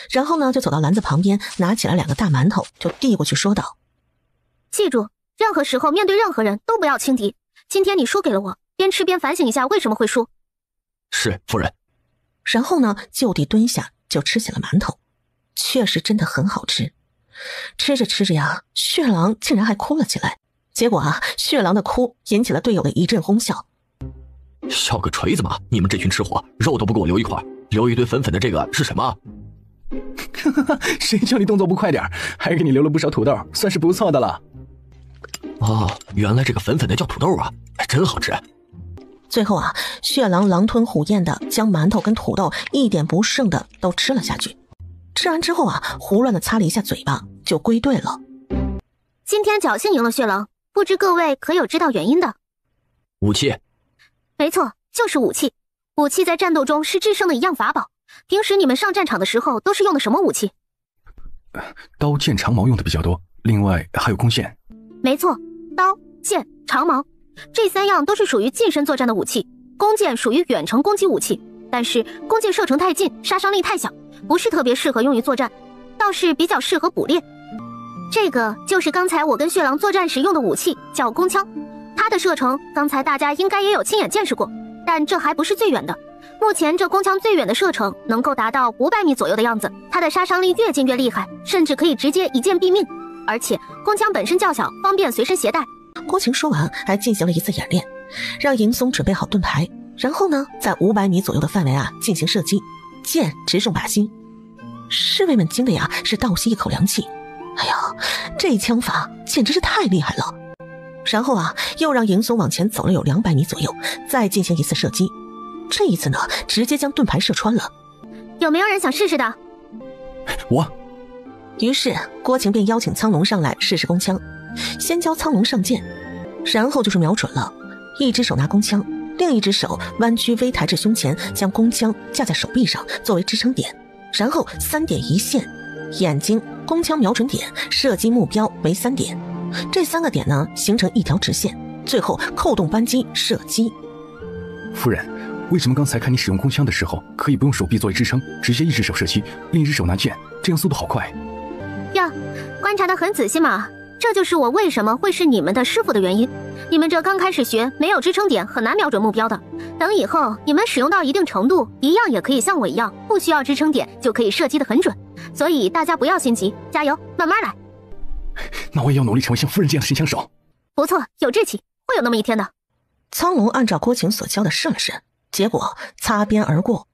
然后呢就走到篮子旁边，拿起了2个大馒头就递过去说道：记住，任何时候面对任何人都不要轻敌，今天你输给了我，边吃边反省一下为什么会输。是夫人。然后呢就地蹲下就吃起了馒头，确实真的很好吃。吃着吃着呀，血狼竟然还哭了起来，结果啊血狼的哭引起了队友的一阵哄笑。笑个锤子嘛，你们这群吃货，肉都不给我留一块，留一堆粉粉的，这个是什么？谁叫你动作不快点，还给你留了不少土豆，算是不错的了。哦，原来这个粉粉的叫土豆啊，真好吃。最后啊，血狼狼吞虎咽的将馒头跟土豆一点不剩的都吃了下去。吃完之后啊，胡乱的擦了一下嘴巴，就归队了。今天侥幸赢了血狼，不知各位可有知道原因的？武器。没错，就是武器。武器在战斗中是制胜的一样法宝，平时你们上战场的时候都是用的什么武器？刀、剑、长矛用的比较多，另外还有弓箭。没错，刀、剑、长矛，这3样都是属于近身作战的武器。弓箭属于远程攻击武器，但是弓箭射程太近，杀伤力太小，不是特别适合用于作战，倒是比较适合捕猎。这个就是刚才我跟血狼作战时用的武器，叫弓枪。它的射程刚才大家应该也有亲眼见识过，但这还不是最远的。目前这弓枪最远的射程能够达到500米左右的样子，它的杀伤力越近越厉害，甚至可以直接一箭毙命。而且弓枪本身较小，方便随身携带。郭晴说完，还进行了一次演练，让银松准备好盾牌，然后呢，在500米左右的范围进行射击，箭直中靶心。侍卫们惊的是倒吸一口凉气，哎呀，这枪法简直是太厉害了。然后又让银松往前走了有200米左右，再进行一次射击。这一次呢，直接将盾牌射穿了。有没有人想试试的？我。于是郭晴便邀请苍龙上来试试弓枪，先教苍龙上箭，然后就是瞄准了，一只手拿弓枪，另一只手弯曲微抬至胸前，将弓枪架在手臂上作为支撑点，然后3点一线，眼睛、弓枪瞄准点、射击目标为3点，这3个点呢形成一条直线，最后扣动扳机射击。夫人，为什么刚才看你使用弓枪的时候，可以不用手臂作为支撑，直接一只手射击，另一只手拿剑，这样速度好快呀？观察得很仔细嘛，这就是我为什么会是你们的师傅的原因。你们这刚开始学，没有支撑点，很难瞄准目标的。等以后你们使用到一定程度，一样也可以像我一样，不需要支撑点就可以射击得很准。所以大家不要心急，加油，慢慢来。那我也要努力成为像夫人这样的神枪手。不错，有志气，会有那么一天的。苍龙按照郭晴所教的试了试，结果擦边而过。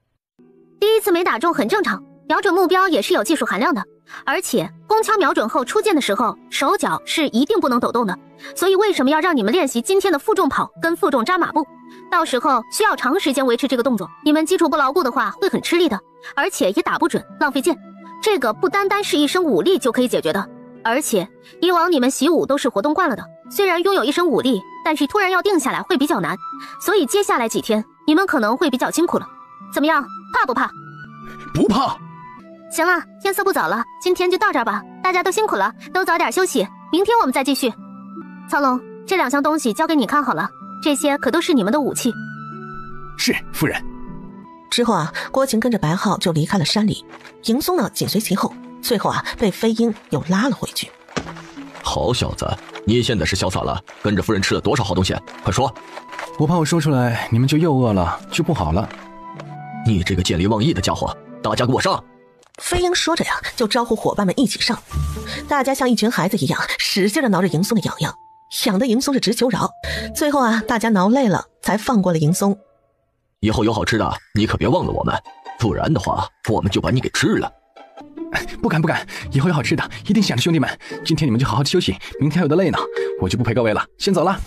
第一次没打中很正常，瞄准目标也是有技术含量的，而且弓枪瞄准后出箭的时候，手脚是一定不能抖动的。所以为什么要让你们练习今天的负重跑跟负重扎马步？到时候需要长时间维持这个动作，你们基础不牢固的话会很吃力的，而且也打不准，浪费箭。这个不单单是一身武力就可以解决的，而且以往你们习武都是活动惯了的，虽然拥有一身武力，但是突然要定下来会比较难，所以接下来几天你们可能会比较辛苦了。怎么样，怕不怕？不怕。行了，天色不早了，今天就到这儿吧，大家都辛苦了，都早点休息，明天我们再继续。苍龙，这2项东西交给你看好了，这些可都是你们的武器。是，夫人。之后郭晴跟着白浩就离开了山里，迎松呢紧随其后，最后被飞鹰又拉了回去。好小子，你现在是潇洒了，跟着夫人吃了多少好东西？快说！我怕我说出来你们就又饿了，就不好了。你这个见利忘义的家伙，大家给我上！飞鹰说着就招呼伙伴们一起上。大家像一群孩子一样使劲地挠着迎松的痒痒，痒得迎松是直求饶。最后大家挠累了才放过了迎松。以后有好吃的你可别忘了我们，不然的话我们就把你给吃了。不敢，以后有好吃的一定想着兄弟们。今天你们就好好休息，明天还有的累呢，我就不陪各位了，先走了。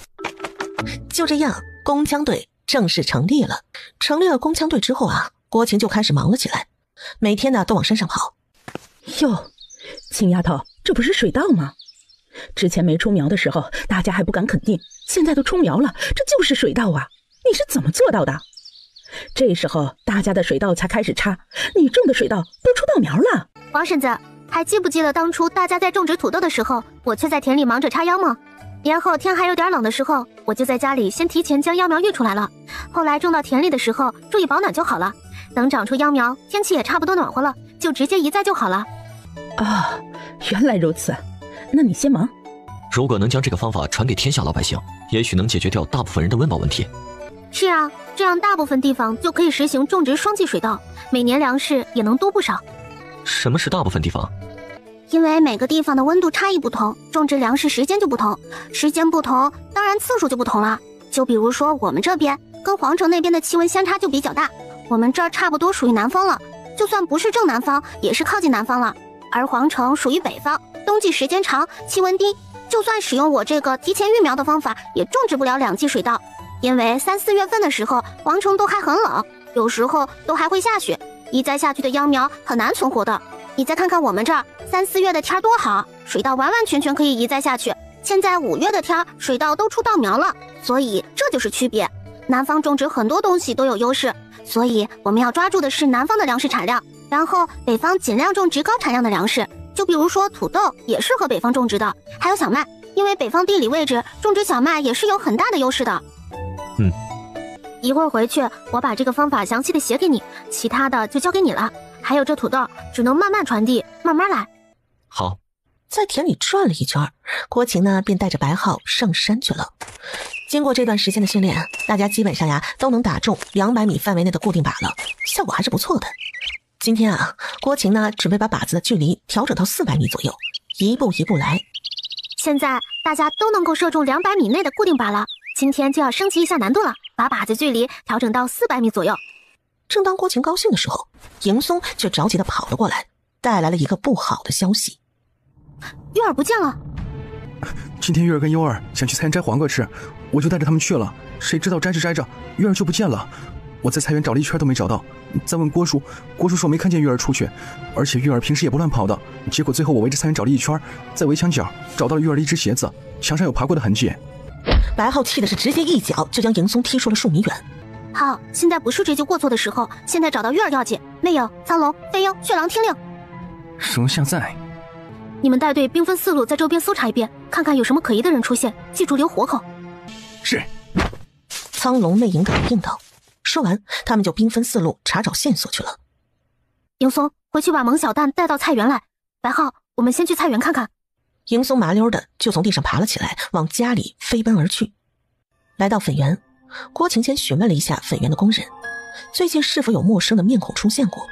就这样，弓枪队正式成立了。成立了弓枪队之后郭晴就开始忙了起来，每天都往山上跑。哟，青丫头，这不是水稻吗？之前没出苗的时候大家还不敢肯定，现在都出苗了，这就是水稻啊，你是怎么做到的？这时候大家的水稻才开始插，你种的水稻都出稻苗了。王婶子，还记不记得当初大家在种植土豆的时候，我却在田里忙着插秧吗？年后天还有点冷的时候，我就在家里先提前将秧苗育出来了，后来种到田里的时候注意保暖就好了，等长出秧苗，天气也差不多暖和了，就直接移栽就好了。原来如此，那你先忙。如果能将这个方法传给天下老百姓，也许能解决掉大部分人的温饱问题。是啊，这样大部分地方就可以实行种植双季水稻，每年粮食也能多不少。什么是大部分地方？因为每个地方的温度差异不同，种植粮食时间就不同，时间不同，当然次数就不同了。就比如说我们这边跟皇城那边的气温相差就比较大，我们这儿差不多属于南方了，就算不是正南方，也是靠近南方了。而皇城属于北方，冬季时间长，气温低，就算使用我这个提前育苗的方法，也种植不了2季水稻。因为3、4月份的时候，皇城都还很冷，有时候都还会下雪，移栽下去的秧苗很难存活的。你再看看我们这儿3、4月的天多好，水稻完完全全可以移栽下去。现在5月的天，水稻都出稻苗了，所以这就是区别。南方种植很多东西都有优势，所以我们要抓住的是南方的粮食产量，然后北方尽量种植高产量的粮食，就比如说土豆也适合北方种植的，还有小麦，因为北方地理位置种植小麦也是有很大的优势的。一会儿回去我把这个方法详细的写给你，其他的就交给你了。还有这土豆只能慢慢传递，慢慢来。好。在田里转了一圈，郭晴呢便带着白浩上山去了。经过这段时间的训练，大家基本上呀都能打中200米范围内的固定靶了，效果还是不错的。今天啊，郭晴呢准备把靶子的距离调整到400米左右，一步一步来。现在大家都能够射中200米内的固定靶了，今天就要升级一下难度了，把靶子距离调整到400米左右。正当郭晴高兴的时候，迎松却着急地跑了过来，带来了一个不好的消息。月儿不见了。今天月儿跟优儿想去菜园摘黄瓜吃，我就带着他们去了，谁知道摘着摘着月儿就不见了。我在菜园找了一圈都没找到，再问郭叔，郭叔说没看见月儿出去，而且月儿平时也不乱跑的。结果最后我围着菜园找了一圈，在围墙角找到了月儿的一只鞋子，墙上有爬过的痕迹。白浩气的是直接一脚就将迎松踢出了数米远。好，现在不是追究过错的时候，现在找到月儿要紧。魅影、苍龙、飞鹰、血狼听令。属下在。你们带队兵分4路在周边搜查一遍，看看有什么可疑的人出现，记住留活口。是。苍龙、魅影等应道。说完，他们就兵分4路查找线索去了。迎松，回去把蒙小蛋带到菜园来。白浩，我们先去菜园看看。迎松麻溜的就从地上爬了起来，往家里飞奔而去。来到粉园，郭晴先询问了一下粉园的工人，最近是否有陌生的面孔出现过。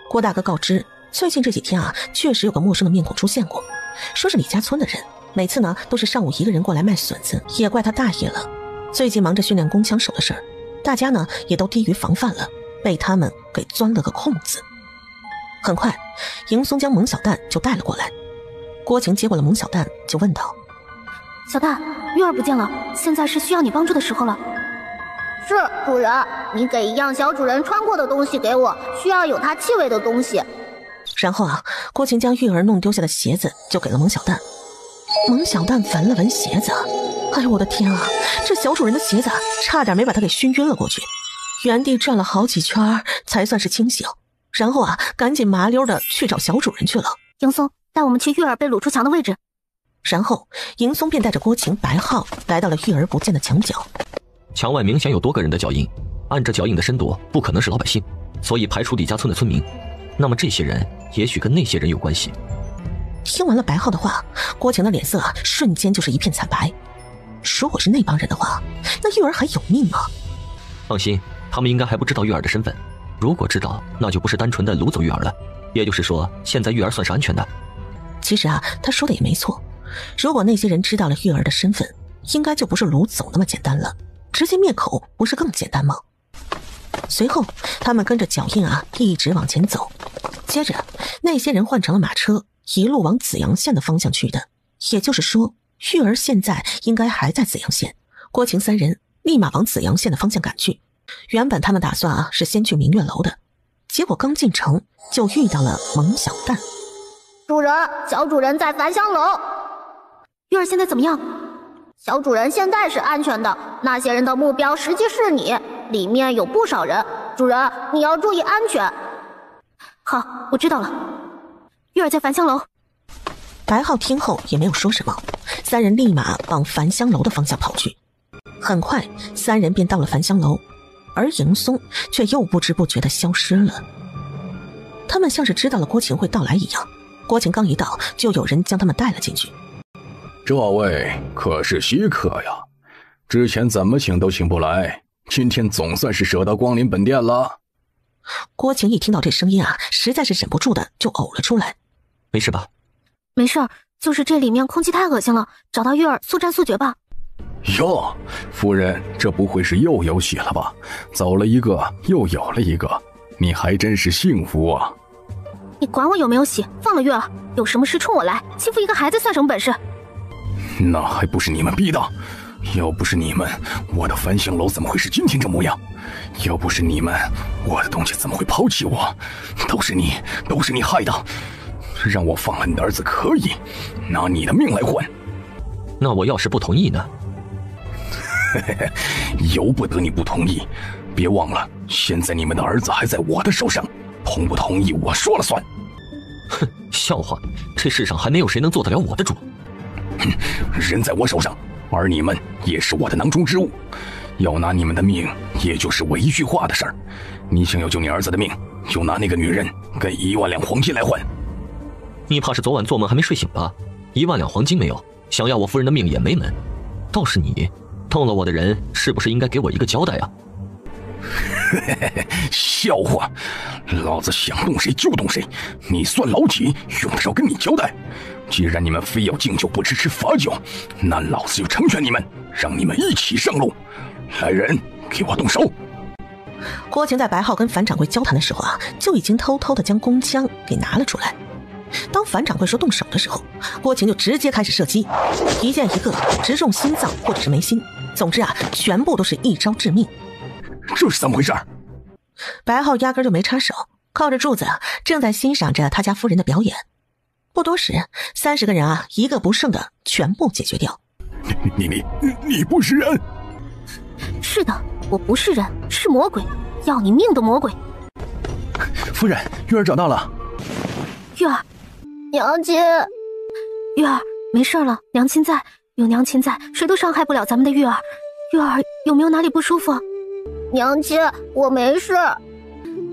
郭大哥告知，最近这几天啊，确实有个陌生的面孔出现过，说是李家村的人，每次呢都是上午一个人过来卖笋子，也怪他大爷了。最近忙着训练弓枪手的事儿，大家呢也都低于防范了，被他们给钻了个空子。很快，迎松将蒙小蛋就带了过来。郭晴接过了蒙小蛋，就问道：小蛋，月儿不见了，现在是需要你帮助的时候了。是，主人，你给一样小主人穿过的东西给我，需要有它气味的东西。然后啊，郭晴将玉儿弄丢下的鞋子就给了蒙小蛋。蒙小蛋闻了闻鞋子，哎呦我的天啊，这小主人的鞋子差点没把他给熏晕了过去。原地转了好几圈才算是清醒，然后啊，赶紧麻溜的去找小主人去了。迎松，带我们去玉儿被掳出墙的位置。然后迎松便带着郭晴、白浩来到了玉儿不见的墙角。墙外明显有多个人的脚印，按着脚印的深度不可能是老百姓，所以排除李家村的村民，那么这些人也许跟那些人有关系。听完了白浩的话，郭晴的脸色啊瞬间就是一片惨白。如果是那帮人的话，那玉儿还有命吗？放心，他们应该还不知道玉儿的身份，如果知道，那就不是单纯的掳走玉儿了，也就是说现在玉儿算是安全的。其实啊，他说的也没错，如果那些人知道了玉儿的身份，应该就不是掳走那么简单了，直接灭口不是更简单吗？随后他们跟着脚印啊一直往前走，接着那些人换成了马车，一路往紫阳县的方向去的，也就是说玉儿现在应该还在紫阳县。郭晴3人立马往紫阳县的方向赶去。原本他们打算啊是先去明月楼的，结果刚进城就遇到了蒙小蛋。主人，小主人在繁香楼。玉儿现在怎么样？小主人现在是安全的，那些人的目标实际是你，里面有不少人，主人你要注意安全。好，我知道了。玉儿在繁香楼。白浩听后也没有说什么，3人立马往繁香楼的方向跑去。很快3人便到了繁香楼，而迎松却又不知不觉地消失了。他们像是知道了郭晴会到来一样，郭晴刚一到就有人将他们带了进去。这位可是稀客呀，之前怎么请都请不来，今天总算是舍得光临本店了。郭晴一听到这声音啊，实在是忍不住的就呕了出来。没事吧？没事，就是这里面空气太恶心了，找到玉儿速战速决吧。哟，夫人，这不会是又有喜了吧？走了一个又有了一个，你还真是幸福啊。你管我有没有喜，放了玉儿，有什么事冲我来，欺负一个孩子算什么本事？那还不是你们逼的，要不是你们，我的繁星楼怎么会是今天这模样？要不是你们，我的东西怎么会抛弃我？都是你害的，让我放了你的儿子可以，拿你的命来换。那我要是不同意呢？由不得你不同意。别忘了，现在你们的儿子还在我的手上，同不同意我说了算。哼，笑话，这世上还没有谁能做得了我的主。哼，人在我手上，而你们也是我的囊中之物。要拿你们的命，也就是我一句话的事儿。你想要救你儿子的命，就拿那个女人跟1万两黄金来换。你怕是昨晚做梦还没睡醒吧？1万两黄金没有，想要我夫人的命也没门。倒是你，动了我的人，是不是应该给我一个交代啊？笑话，老子想动谁就动谁，你算老几？用得着跟你交代？既然你们非要敬酒不吃吃罚酒，那老子就成全你们，让你们一起上路。来人，给我动手！郭晴在白浩跟樊掌柜交谈的时候就已经偷偷的将弓枪给拿了出来。当樊掌柜说动手的时候，郭晴就直接开始射击，一箭一个，直中心脏或者是眉心，总之全部都是一招致命。这是怎么回事？白浩压根就没插手，靠着柱子正在欣赏着他家夫人的表演。不多时，30个人一个不剩的全部解决掉。你不是人？是的，我不是人，是魔鬼，要你命的魔鬼。夫人，玉儿找到了。玉儿，娘亲，玉儿没事了，娘亲在，有娘亲在，谁都伤害不了咱们的玉儿。玉儿有没有哪里不舒服？娘亲，我没事。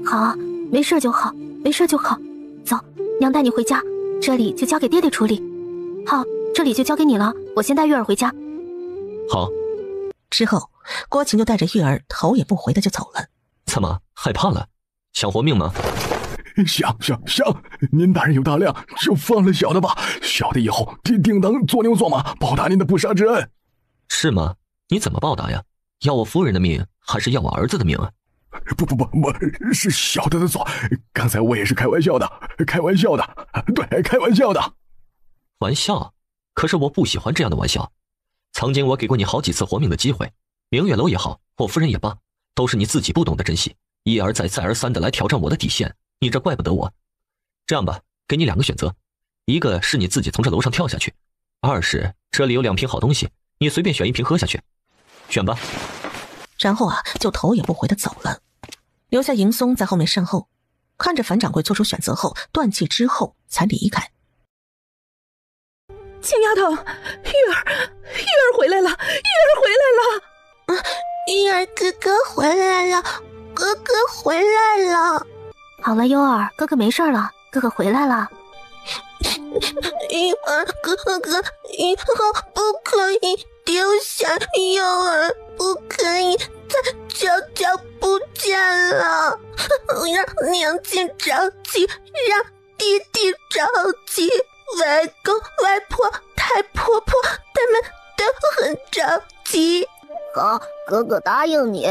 好，没事就好，没事就好。走，娘带你回家，这里就交给爹爹处理。好，这里就交给你了，我先带玉儿回家。好。之后，郭晴就带着玉儿头也不回的就走了。怎么害怕了？想活命吗？想，您大人有大量，就放了小的吧。小的以后定当做牛做马，报答您的不杀之恩。是吗？你怎么报答呀？要我夫人的命，还是要我儿子的命啊？不，是小的的错。刚才我也是开玩笑的。对，开玩笑的。玩笑？可是我不喜欢这样的玩笑。曾经我给过你好几次活命的机会，明月楼也好，我夫人也罢，都是你自己不懂得珍惜，一而再再而三的来挑战我的底线，你这怪不得我。这样吧，给你2个选择，一个是你自己从这楼上跳下去，二是这里有2瓶好东西，你随便选1瓶喝下去，选吧。然后就头也不回的走了，留下迎松在后面善后，看着樊掌柜做出选择后断气之后才离开。青丫头，玉儿回来了，玉儿回来了。玉儿哥哥回来了，哥哥回来了。好了，悠儿，哥哥没事了，哥哥回来了。玉儿哥哥，以后不可以丢下悠儿，不可以再悄悄不见了，让娘亲着急，让弟弟着急，外公外婆太婆婆他们都很着急。好，哥哥答应你。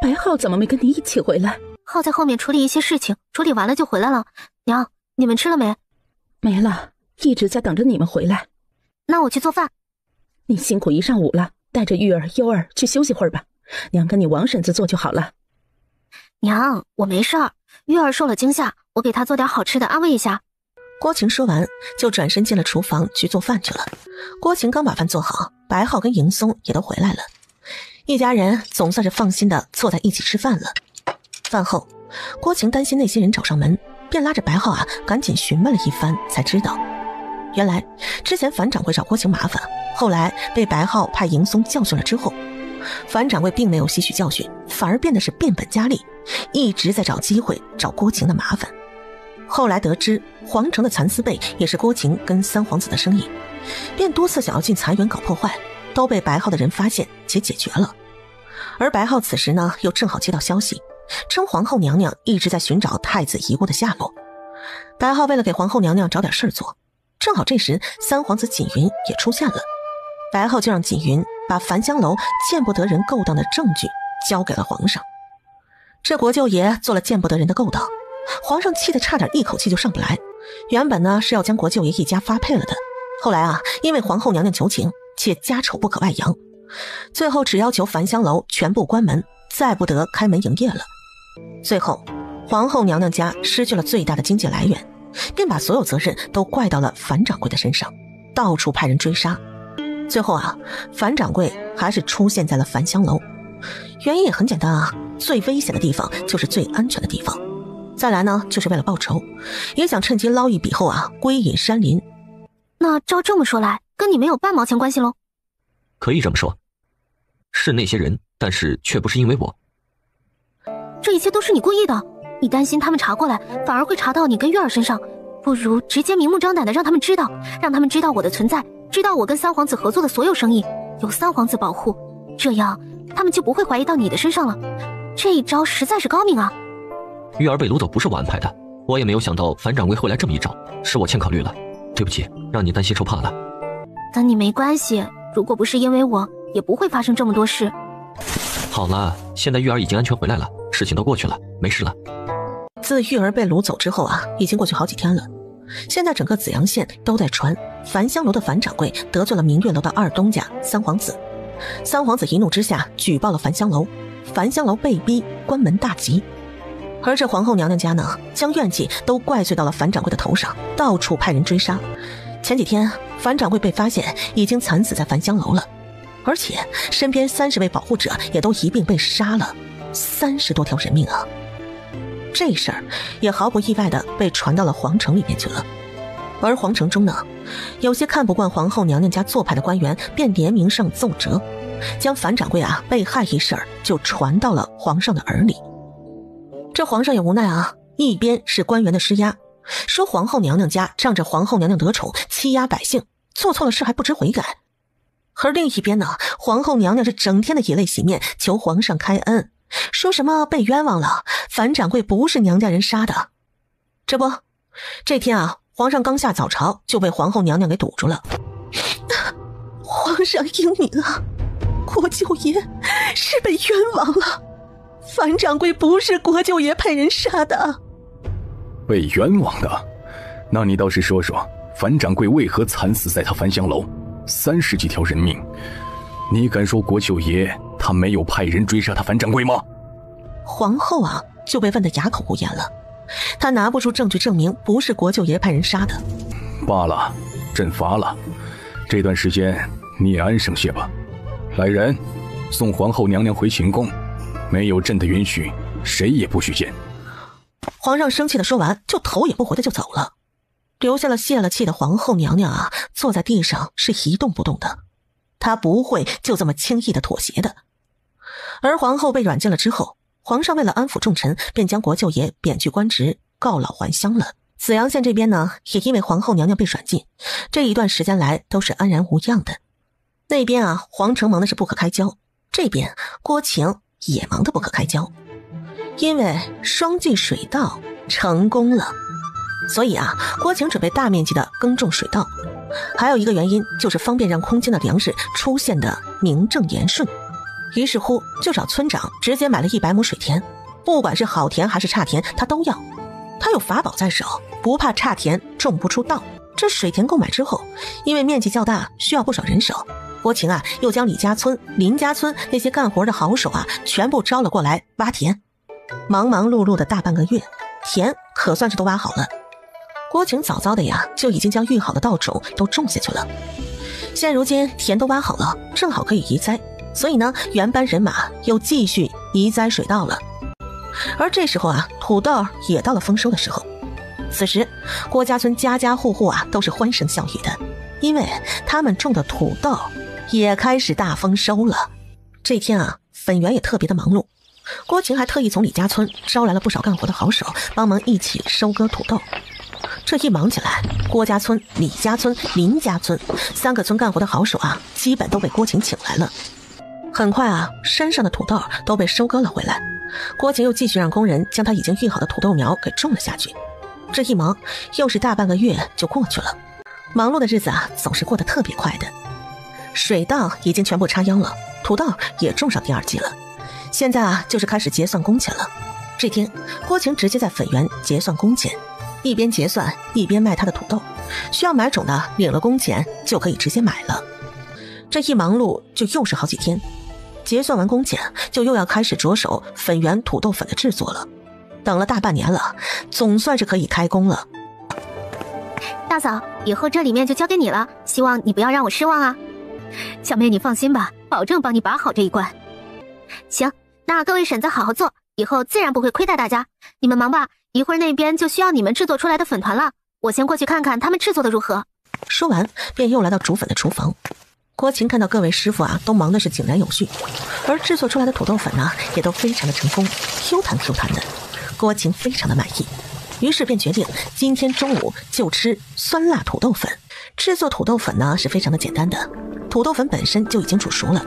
白浩怎么没跟你一起回来？浩在后面处理一些事情，处理完了就回来了。娘，你们吃了没？没了，一直在等着你们回来。那我去做饭。你辛苦一上午了，带着玉儿、悠儿去休息会儿吧，娘跟你王婶子做就好了。娘，我没事儿，玉儿受了惊吓，我给她做点好吃的安慰一下。郭晴说完就转身进了厨房去做饭去了。郭晴刚把饭做好，白浩跟迎松也都回来了，一家人总算是放心的坐在一起吃饭了。饭后，郭晴担心那些人找上门，便拉着白浩赶紧询问了一番，才知道原来之前樊掌柜找郭晴麻烦，后来被白浩派迎松教训了之后，樊掌柜并没有吸取教训，反而变得是变本加厉，一直在找机会找郭晴的麻烦。后来得知皇城的蚕丝被也是郭晴跟三皇子的生意，便多次想要进蚕园搞破坏，都被白浩的人发现且解决了。而白浩此时呢，又正好接到消息，称皇后娘娘一直在寻找太子遗物的下落。白浩为了给皇后娘娘找点事儿做，正好这时三皇子锦云也出现了，白浩就让锦云把樊香楼见不得人勾当的证据交给了皇上。这国舅爷做了见不得人的勾当，皇上气得差点一口气就上不来，原本呢是要将国舅爷一家发配了的，后来因为皇后娘娘求情，且家丑不可外扬，最后只要求樊香楼全部关门，再不得开门营业了。最后皇后娘娘家失去了最大的经济来源，便把所有责任都怪到了樊掌柜的身上，到处派人追杀。最后樊掌柜还是出现在了繁香楼。原因也很简单啊，最危险的地方就是最安全的地方。再来呢，就是为了报仇，也想趁机捞一笔后啊，归隐山林。那照这么说来，跟你没有半毛钱关系喽？可以这么说，是那些人，但是却不是因为我。这一切都是你故意的，你担心他们查过来，反而会查到你跟月儿身上，不如直接明目张胆的让他们知道，让他们知道我的存在，知道我跟三皇子合作的所有生意，有三皇子保护，这样他们就不会怀疑到你的身上了。这一招实在是高明啊！玉儿被掳走不是我安排的，我也没有想到樊掌柜会来这么一招，是我欠考虑了，对不起，让你担心受怕了。跟你没关系，如果不是因为我，也不会发生这么多事。好了，现在玉儿已经安全回来了，事情都过去了，没事了。自玉儿被掳走之后啊，已经过去好几天了。现在整个紫阳县都在传樊香楼的樊掌柜得罪了明月楼的二东家三皇子。三皇子一怒之下举报了樊香楼，樊香楼被逼关门大吉。而这皇后娘娘家呢，将怨气都怪罪到了樊掌柜的头上，到处派人追杀。前几天樊掌柜被发现已经惨死在樊香楼了，而且身边30位保护者也都一并被杀了，30多条人命啊！这事儿也毫不意外的被传到了皇城里面去了。而皇城中呢，有些看不惯皇后娘娘家做派的官员便联名上奏折，将樊掌柜啊被害一事就传到了皇上的耳里。这皇上也无奈啊，一边是官员的施压，说皇后娘娘家仗着皇后娘娘得宠欺压百姓，做错了事还不知悔改。而另一边呢，皇后娘娘是整天的以泪洗面，求皇上开恩，说什么被冤枉了，樊掌柜不是娘家人杀的。这不，这天啊，皇上刚下早朝就被皇后娘娘给堵住了。皇上英明啊，国舅爷是被冤枉了，樊掌柜不是国舅爷派人杀的。被冤枉的？那你倒是说说，樊掌柜为何惨死在他樊香楼，30几条人命，你敢说国舅爷他没有派人追杀他樊掌柜吗？皇后啊就被问得哑口无言了，她拿不出证据证明不是国舅爷派人杀的。罢了，朕罚了，这段时间你也安生些吧。来人，送皇后娘娘回寝宫，没有朕的允许，谁也不许见。皇上生气的说完，就头也不回的就走了，留下了泄了气的皇后娘娘啊，坐在地上是一动不动的。她不会就这么轻易的妥协的。而皇后被软禁了之后，皇上为了安抚重臣，便将国舅爷贬去官职，告老还乡了。紫阳县这边呢，也因为皇后娘娘被软禁，这一段时间来都是安然无恙的。那边啊，皇城忙的是不可开交，这边郭晴也忙得不可开交，因为双季水稻成功了，所以啊，郭晴准备大面积的耕种水稻。还有一个原因就是方便让空间的粮食出现的名正言顺。于是乎就找村长直接买了100亩水田，不管是好田还是差田他都要。他有法宝在手，不怕差田种不出稻。这水田购买之后，因为面积较大，需要不少人手，郭晴啊又将李家村、林家村那些干活的好手啊全部招了过来挖田。忙忙碌碌的大半个月，田可算是都挖好了。郭晴早早的呀就已经将育好的稻种都种下去了。现如今田都挖好了，正好可以移栽，所以呢原班人马又继续移栽水稻了。而这时候啊，土豆也到了丰收的时候。此时郭家村家家户户啊都是欢声笑语的，因为他们种的土豆也开始大丰收了。这天啊，粉园也特别的忙碌，郭晴还特意从李家村招来了不少干活的好手，帮忙一起收割土豆。这一忙起来，郭家村、李家村、林家村3个村干活的好手啊，基本都被郭晴请来了。很快啊，山上的土豆都被收割了回来。郭晴又继续让工人将他已经育好的土豆苗给种了下去。这一忙又是大半个月就过去了。忙碌的日子啊，总是过得特别快的。水稻已经全部插秧了，土豆也种上第2季了。现在啊，就是开始结算工钱了。这天，郭晴直接在粉园结算工钱，一边结算一边卖他的土豆。需要买种的领了工钱就可以直接买了。这一忙碌就又是好几天，结算完工钱就又要开始着手粉园土豆粉的制作了。等了大半年了，总算是可以开工了。大嫂，以后这里面就交给你了，希望你不要让我失望啊。小妹你放心吧，保证帮你把好这一关。行，那各位婶子好好做，以后自然不会亏待大家。你们忙吧，一会儿那边就需要你们制作出来的粉团了，我先过去看看他们制作的如何。说完便又来到煮粉的厨房。郭琴看到各位师傅都忙的是井然有序，而制作出来的土豆粉也都非常的成功，Q 弹 Q 弹的，郭琴非常的满意，于是便决定今天中午就吃酸辣土豆粉。制作土豆粉是非常的简单的，土豆粉本身就已经煮熟了，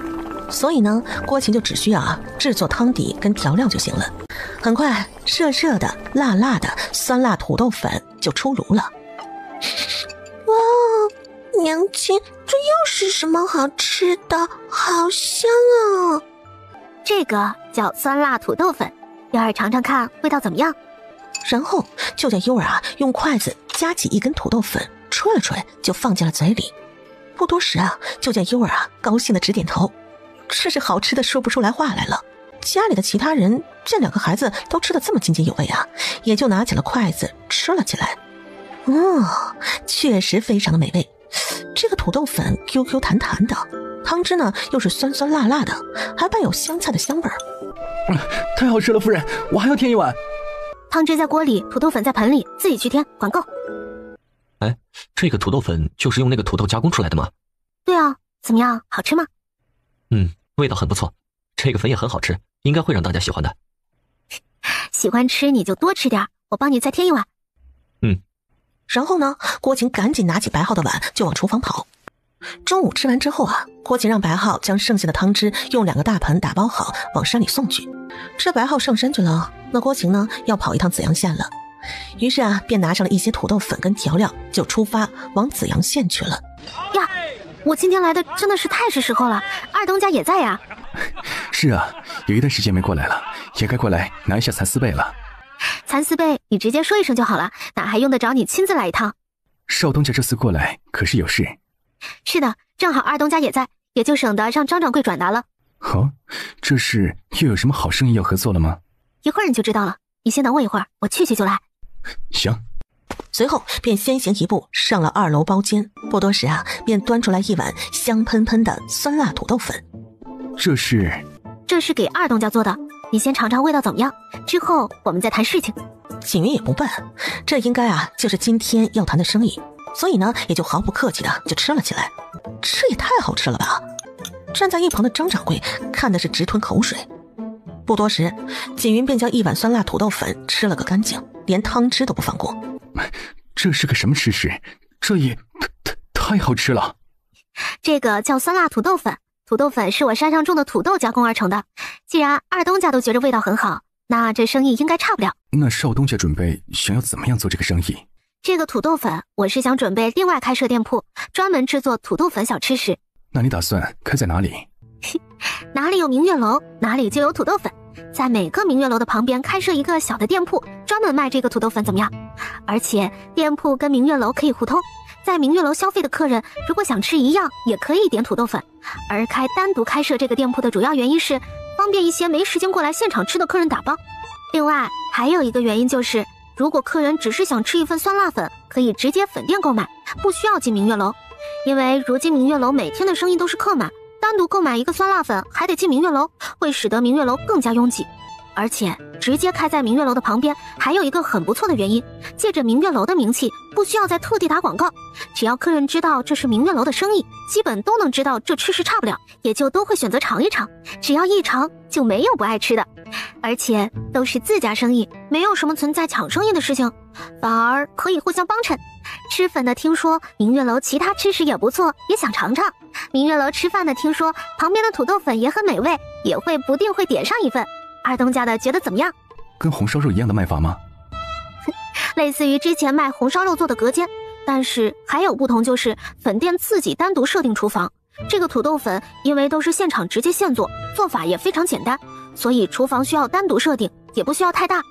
所以郭琴就只需要制作汤底跟调料就行了。很快热热的辣辣的酸辣土豆粉就出炉了。哇，娘亲，这又是什么好吃的？好香啊！这个叫酸辣土豆粉，悠儿尝尝看味道怎么样。然后就见悠儿用筷子夹起一根土豆粉，吹了吹就放进了嘴里。不多时就见悠儿高兴的直点头，这是好吃的说不出来话来了。家里的其他人见两个孩子都吃得这么津津有味也就拿起了筷子吃了起来。确实非常的美味。这个土豆粉 QQ 弹弹的，汤汁又是酸酸辣辣的，还伴有香菜的香味儿。太好吃了，夫人，我还要添一碗。汤汁在锅里，土豆粉在盆里，自己去添，管够。哎，这个土豆粉就是用那个土豆加工出来的吗？对啊，怎么样，好吃吗？味道很不错，这个粉也很好吃，应该会让大家喜欢的。喜欢吃你就多吃点，我帮你再添一碗。然后郭琴赶紧拿起白浩的碗就往厨房跑。中午吃完之后郭琴让白浩将剩下的汤汁用2个大盆打包好往山里送去。这白浩上山去了，那郭琴要跑一趟紫阳县了，于是便拿上了一些土豆粉跟调料就出发往紫阳县去了。呀，我今天来的真的是太是时候了，二东家也在呀。是啊，有一段时间没过来了，也该过来拿一下蚕丝被了。蚕丝被你直接说一声就好了，哪还用得着你亲自来一趟？少东家这次过来可是有事？是的，正好二东家也在，也就省得让张掌柜转达了。这是又有什么好生意要合作了吗？一会儿你就知道了，你先等我一会儿，我去就来。行。随后便先行一步上了2楼包间，不多时便端出来一碗香喷喷的酸辣土豆粉。这是给二东家做的，你先尝尝味道怎么样，之后我们再谈事情。景云也不笨，这应该就是今天要谈的生意，所以也就毫不客气的就吃了起来。这也太好吃了吧！站在一旁的张掌柜看的是直吞口水。不多时，景云便将1碗酸辣土豆粉吃了个干净，连汤汁都不放过。这是个什么吃食？这也太好吃了。这个叫酸辣土豆粉，土豆粉是我山上种的土豆加工而成的。既然二东家都觉得味道很好，那这生意应该差不了。那少东家准备想要怎么样做这个生意？这个土豆粉我是想准备另外开设店铺，专门制作土豆粉小吃食。那你打算开在哪里？哪里有明月楼，哪里就有土豆粉。在每个明月楼的旁边开设一个小的店铺，专门卖这个土豆粉怎么样？而且店铺跟明月楼可以互通，在明月楼消费的客人如果想吃一样也可以点土豆粉。而单独开设这个店铺的主要原因是方便一些没时间过来现场吃的客人打包。另外还有一个原因就是，如果客人只是想吃一份酸辣粉，可以直接粉店购买，不需要进明月楼。因为如今明月楼每天的生意都是客满，单独购买一个酸辣粉还得进明月楼，会使得明月楼更加拥挤。而且直接开在明月楼的旁边还有一个很不错的原因，借着明月楼的名气，不需要再特地打广告，只要客人知道这是明月楼的生意，基本都能知道这吃食差不了，也就都会选择尝一尝，只要一尝就没有不爱吃的。而且都是自家生意，没有什么存在抢生意的事情，反而可以互相帮衬。吃粉的听说明月楼其他吃食也不错，也想尝尝。明月楼吃饭的听说旁边的土豆粉也很美味，也会不定会点上一份。二东家的觉得怎么样？跟红烧肉一样的卖法吗？类似于之前卖红烧肉做的隔间，但是还有不同，就是粉店自己单独设定厨房。这个土豆粉因为都是现场直接现做，做法也非常简单，所以厨房需要单独设定，也不需要太大。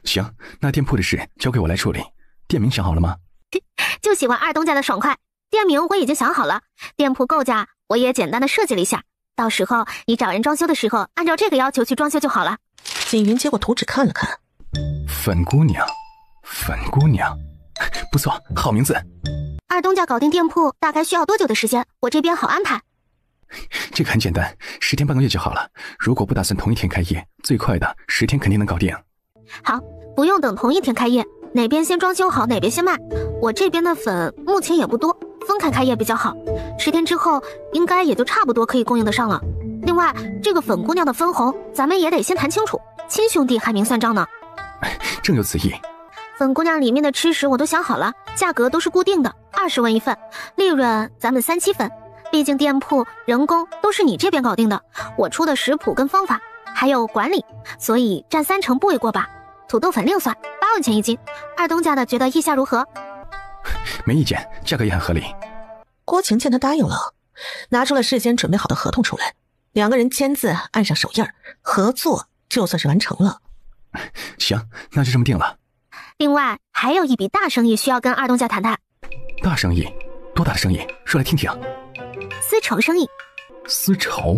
行，那店铺的事交给我来处理。店名想好了吗？就喜欢二东家的爽快。店名我已经想好了，店铺构架我也简单的设计了一下，到时候你找人装修的时候按照这个要求去装修就好了。锦云接过图纸看了看，粉姑娘，不错，好名字。二东家搞定店铺大概需要多久的时间？我这边好安排。这个很简单，10天半个月就好了。如果不打算同一天开业，最快的10天肯定能搞定。好，不用等同一天开业，哪边先装修好哪边先卖。我这边的粉目前也不多，分开开业比较好。10天之后应该也就差不多可以供应得上了。另外，这个粉姑娘的分红咱们也得先谈清楚，亲兄弟还明算账呢。正有此意。粉姑娘里面的吃食我都想好了，价格都是固定的，20文一份，利润咱们3-7分。毕竟店铺、人工都是你这边搞定的，我出的食谱跟方法，还有管理，所以占30%不为过吧。土豆粉另算，8文钱一斤。二东家的觉得意下如何？没意见，价格也很合理。郭晴见他答应了，拿出了事先准备好的合同出来，2个人签字，按上手印，合作就算是完成了。行，那就这么定了。另外还有一笔大生意需要跟二东家谈谈。大生意？多大的生意？说来听听。丝绸生意。丝绸？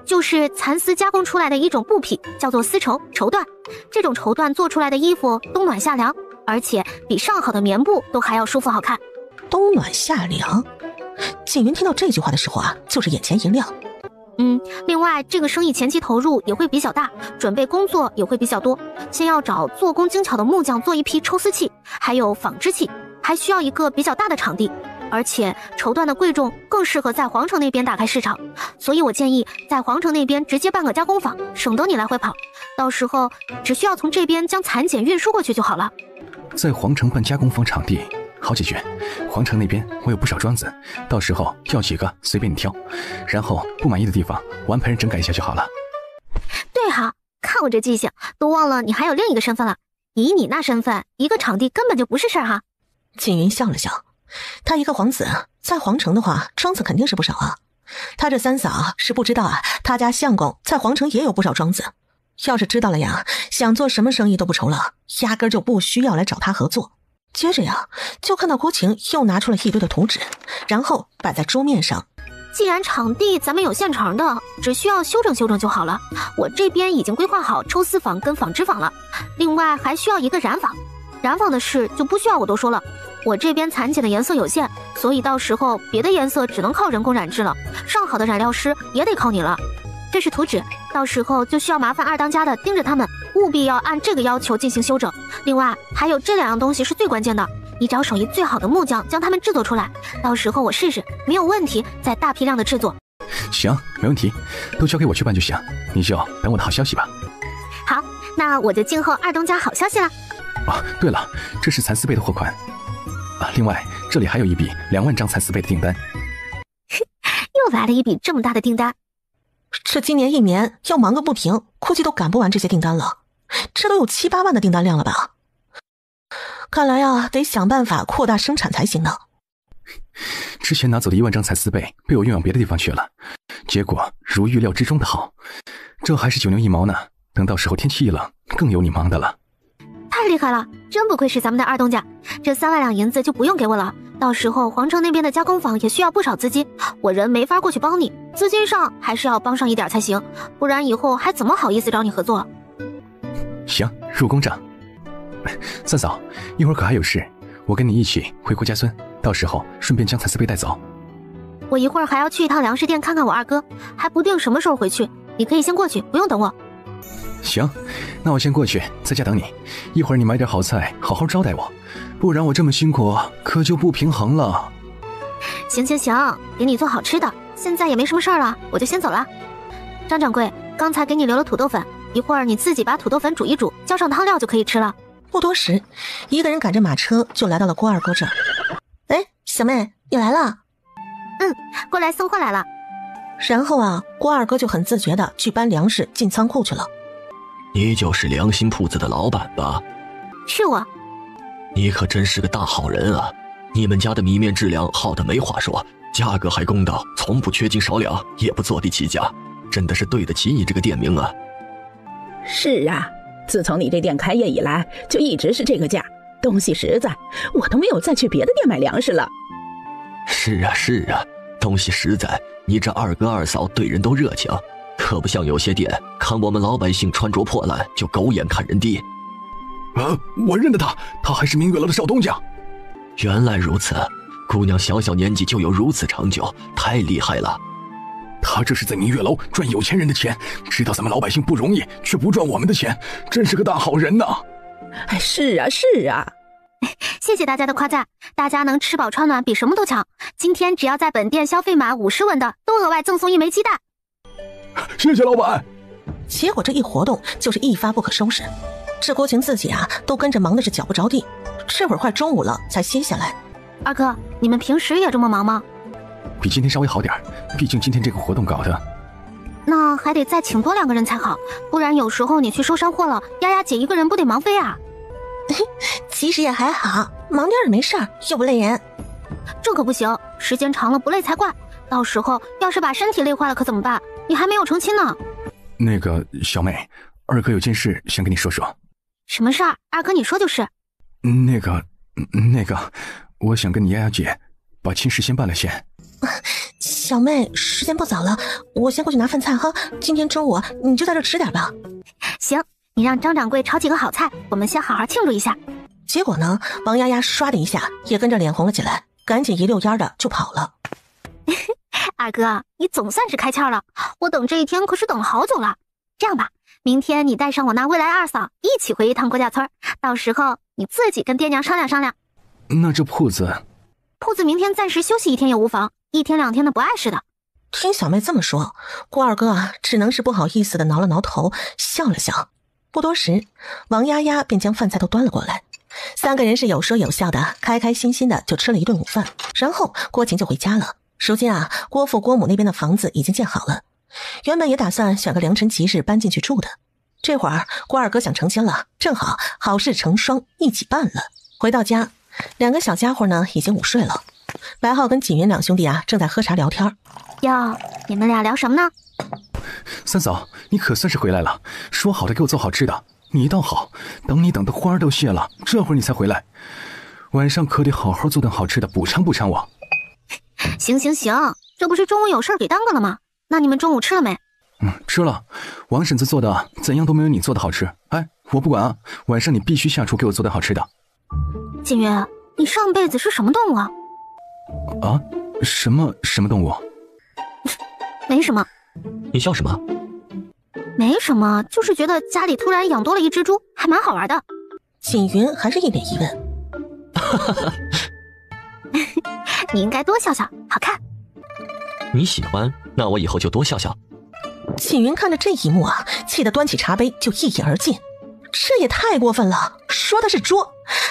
就是蚕丝加工出来的一种布匹，叫做丝绸绸缎。这种绸缎做出来的衣服冬暖夏凉，而且比上好的棉布都还要舒服好看。冬暖夏凉？景云听到这句话的时候啊，就是眼前一亮。另外这个生意前期投入也会比较大，准备工作也会比较多。先要找做工精巧的木匠做一批抽丝器，还有纺织器，还需要一个比较大的场地。而且绸缎的贵重更适合在皇城那边打开市场，所以我建议在皇城那边直接办个加工坊，省得你来回跑，到时候只需要从这边将蚕茧运输过去就好了。在皇城办加工坊场地好解决，皇城那边我有不少庄子，到时候要几个随便你挑，然后不满意的地方我安排人整改一下就好了。对哈，看我这记性，都忘了你还有另一个身份了。以你那身份，一个场地根本就不是事儿哈。景云笑了笑，他一个皇子在皇城的话，庄子肯定是不少啊。他这三嫂是不知道啊，他家相公在皇城也有不少庄子。要是知道了呀，想做什么生意都不愁了，压根就不需要来找他合作。接着呀，就看到郭晴又拿出了一堆的图纸，然后摆在桌面上。既然场地咱们有现成的，只需要修整修整就好了。我这边已经规划好抽丝坊跟纺织坊了，另外还需要一个染坊。染坊的事就不需要我多说了，我这边蚕茧的颜色有限，所以到时候别的颜色只能靠人工染制了，上好的染料师也得靠你了。这是图纸，到时候就需要麻烦二当家的盯着他们，务必要按这个要求进行修整。另外还有这2样东西是最关键的，你找手艺最好的木匠将它们制作出来，到时候我试试没有问题再大批量的制作。行，没问题，都交给我去办就行，你就等我的好消息吧。好，那我就静候二东家好消息了。哦，对了，这是蚕丝被的货款啊，另外这里还有一笔2万张蚕丝被的订单。又来了一笔这么大的订单，这今年1年要忙个不停，估计都赶不完这些订单了。这都有7、8万的订单量了吧？看来啊，得想办法扩大生产才行呢。之前拿走的1万张蚕丝被被我运往别的地方去了，结果如预料之中的好，这还是9牛1毛呢。等到时候天气一冷，更有你忙的了。太厉害了，真不愧是咱们的二东家，这3万两银子就不用给我了。到时候皇城那边的加工坊也需要不少资金，我人没法过去帮你，资金上还是要帮上一点才行，不然以后还怎么好意思找你合作？行，入公账。三嫂，一会儿可还有事，我跟你一起回郭家村，到时候顺便将蚕丝被带走。我一会儿还要去一趟粮食店看看我二哥，还不定什么时候回去，你可以先过去，不用等我。行，那我先过去，在家等你。一会儿你买点好菜，好好招待我，不然我这么辛苦可就不平衡了。行，给你做好吃的，现在也没什么事儿了，我就先走了。张掌柜，刚才给你留了土豆粉，一会儿你自己把土豆粉煮一煮，浇上汤料就可以吃了。不多时，一个人赶着马车就来到了郭二哥这儿。哎，小妹，你来了？过来送货来了。然后啊，郭二哥就很自觉地去搬粮食进仓库去了。你就是良心铺子的老板吧？是我。你可真是个大好人啊！你们家的米面质量好的没话说，价格还公道，从不缺斤少两，也不坐地起价，真的是对得起你这个店名啊。是啊，自从你这店开业以来，就一直是这个价，东西实在，我都没有再去别的店买粮食了。是啊，东西实在，你这二哥二嫂对人都热情，可不像有些店看我们老百姓穿着破烂就狗眼看人低。我认得他还是明月楼的少东家。原来如此，姑娘小小年纪就有如此成就，太厉害了。他这是在明月楼赚有钱人的钱，知道咱们老百姓不容易，却不赚我们的钱，真是个大好人呐！哎，是啊，是啊。谢谢大家的夸赞，大家能吃饱穿暖比什么都强。今天只要在本店消费满50文的，都额外赠送1枚鸡蛋。谢谢老板。结果这一活动就是一发不可收拾，这郭晴自己啊都跟着忙的是脚不着地，这会儿快中午了才歇下来。二哥，你们平时也这么忙吗？比今天稍微好点，毕竟今天这个活动搞的。那还得再请多2个人才好，不然有时候你去收山货了，丫丫姐一个人不得忙飞啊？其实也还好，忙点也没事儿，又不累人。这可不行，时间长了不累才怪。到时候要是把身体累坏了可怎么办？你还没有成亲呢。那个小美，二哥有件事想跟你说说。什么事儿？二哥你说就是。那个，我想跟你丫丫姐把亲事先办了先。小妹，时间不早了，我先过去拿饭菜哈。今天中午你就在这吃点吧。行，你让张掌柜炒几个好菜，我们先好好庆祝一下。结果呢，王丫丫唰的一下也跟着脸红了起来，赶紧一溜烟的就跑了。二哥，你总算是开窍了，我等这一天可是等了好久了。这样吧，明天你带上我那未来二嫂一起回一趟郭家村，到时候你自己跟爹娘商量商量。那这铺子明天暂时休息1天也无妨，1天2天的不碍事的。听小妹这么说，郭二哥啊只能是不好意思的挠了挠头，笑了笑。不多时，王丫丫便将饭菜都端了过来，3个人是有说有笑的，开开心心的就吃了一顿午饭。然后郭晴就回家了。如今啊，郭父郭母那边的房子已经建好了，原本也打算选个良辰吉日搬进去住的。这会儿郭二哥想成亲了，正好好事成双，一起办了。回到家，2个小家伙呢已经午睡了。白浩跟锦云2兄弟啊正在喝茶聊天。哟，你们俩聊什么呢？三嫂，你可算是回来了，说好的给我做好吃的，你倒好，等你等的花儿都谢了，这会儿你才回来，晚上可得好好做顿好吃的补偿补偿我。行，这不是中午有事给耽搁了吗？那你们中午吃了没？吃了，王婶子做的怎样都没有你做的好吃。哎，我不管啊，晚上你必须下厨给我做顿好吃的。锦云，你上辈子是什么动物啊？啊？什么动物？没什么。你笑什么？没什么，就是觉得家里突然养多了一只猪，还蛮好玩的。锦云还是一脸疑问。你应该多笑笑，好看。你喜欢，那我以后就多笑笑。锦云看着这一幕啊，气得端起茶杯就一饮而尽。这也太过分了，说的是猪，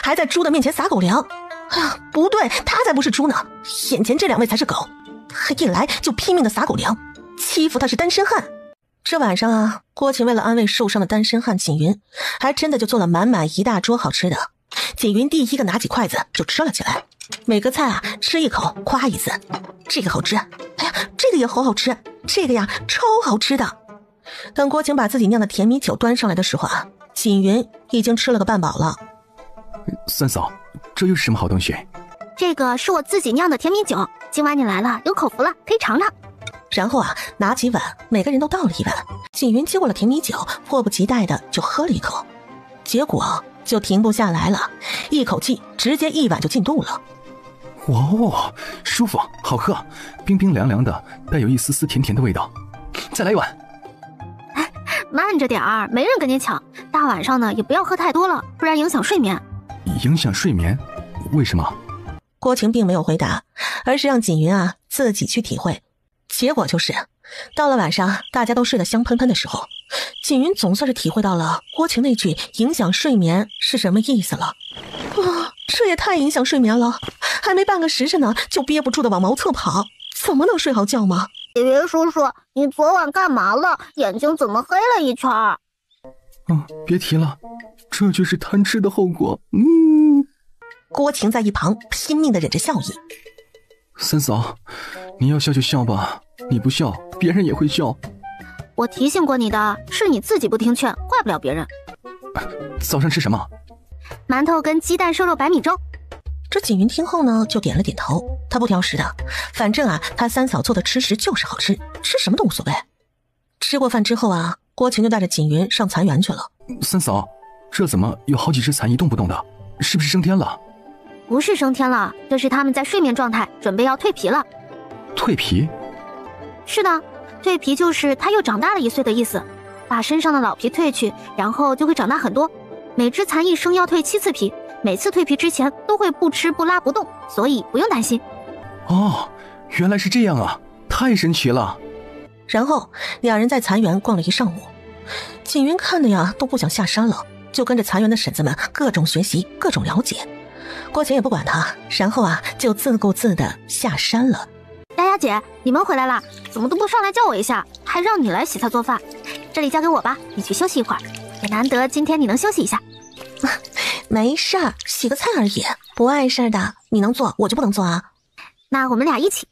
还在猪的面前撒狗粮。哎呀，不对，他才不是猪呢，眼前这2位才是狗，还一来就拼命的撒狗粮，欺负他是单身汉。这晚上啊，郭晴为了安慰受伤的单身汉锦云，还真的就做了满满一大桌好吃的。锦云第一个拿起筷子就吃了起来，每个菜啊吃一口夸一次，这个好吃，哎呀这个也好好吃，这个呀超好吃的。等郭晴把自己酿的甜米酒端上来的时候啊，锦云已经吃了个半饱了。三嫂，这又是什么好东西？这个是我自己酿的甜米酒，今晚你来了有口福了，可以尝尝。然后啊，拿起碗，每个人都倒了一碗。锦云接过了甜米酒，迫不及待的就喝了一口，结果就停不下来了，一口气直接1碗就进肚了。哇哦，舒服，好喝，冰冰凉凉的，带有一丝丝甜甜的味道。再来一碗。慢着点儿，没人跟你抢。大晚上的也不要喝太多了，不然影响睡眠。影响睡眠？为什么？郭晴并没有回答，而是让锦云啊自己去体会。结果就是到了晚上大家都睡得香喷喷的时候，锦云总算是体会到了郭晴那句影响睡眠是什么意思了。这也太影响睡眠了，还没半个时辰呢就憋不住的往茅厕跑，怎么能睡好觉吗？锦云叔叔，你昨晚干嘛了？眼睛怎么黑了一圈？别提了，这就是贪吃的后果。郭晴在一旁拼命的忍着笑意。三嫂，你要笑就笑吧，你不笑别人也会笑。我提醒过你的，是你自己不听劝，怪不了别人。早上吃什么？馒头跟鸡蛋瘦肉白米粥。这锦云听后呢就点了点头，他不挑食的，反正啊他三嫂做的吃食就是好吃，吃什么都无所谓。吃过饭之后啊，郭晴就带着锦云上蚕园去了。三嫂，这怎么有好几只蚕一动不动的？是不是升天了？不是升天了，这是他们在睡眠状态，准备要蜕皮了。蜕皮？是的，蜕皮就是他又长大了1岁的意思，把身上的老皮褪去，然后就会长大很多。每只蚕一生要蜕7次皮，每次蜕皮之前都会不吃不拉不动，所以不用担心。哦，原来是这样啊，太神奇了。然后两人在蚕园逛了一上午，锦云看的呀都不想下山了，就跟着蚕园的婶子们各种学习，各种了解。郭钱也不管他，然后就自顾自的下山了。丫丫姐，你们回来啦？怎么都不上来叫我一下，还让你来洗菜做饭？这里交给我吧，你去休息一会儿，也难得今天你能休息一下。没事儿，洗个菜而已，不碍事的。你能做，我就不能做啊。那我们俩一起。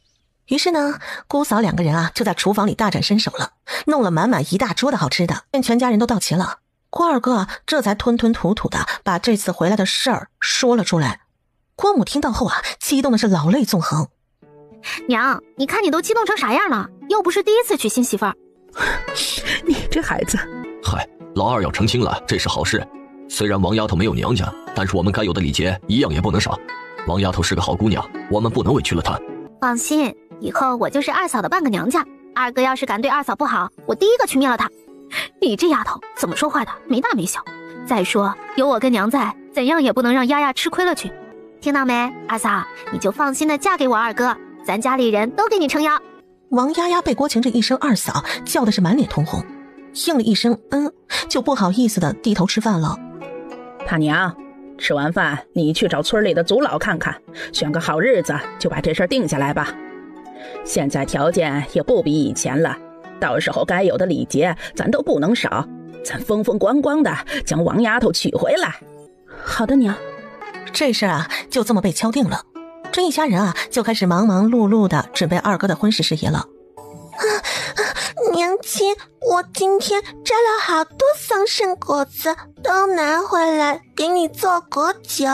于是呢，姑嫂2个人就在厨房里大展身手了，弄了满满1大桌的好吃的，见全家人都到齐了。郭二哥这才吞吞吐吐的把这次回来的事儿说了出来。郭母听到后激动的是老泪纵横。娘，你看你都激动成啥样了？又不是第1次娶新媳妇儿。你这孩子。嗨，老二要成亲了，这是好事。虽然王丫头没有娘家，但是我们该有的礼节一样也不能少。王丫头是个好姑娘，我们不能委屈了她。放心，以后我就是二嫂的半个娘家。二哥要是敢对二嫂不好，我第一个去灭了他。你这丫头怎么说话的，没大没小。再说有我跟娘在，怎样也不能让丫丫吃亏了去。听到没，二嫂，你就放心的嫁给我二哥，咱家里人都给你撑腰。王丫丫被郭晴这一声二嫂叫的是满脸通红，应了一声就不好意思的低头吃饭了。他娘，吃完饭你去找村里的族老看看，选个好日子就把这事儿定下来吧。现在条件也不比以前了，到时候该有的礼节咱都不能少，咱风风光光的将王丫头娶回来。好的娘。这事儿就这么被敲定了。这一家人就开始忙忙碌碌的准备二哥的婚事事宜了。娘亲，我今天摘了好多桑葚果子，都拿回来给你做果酒。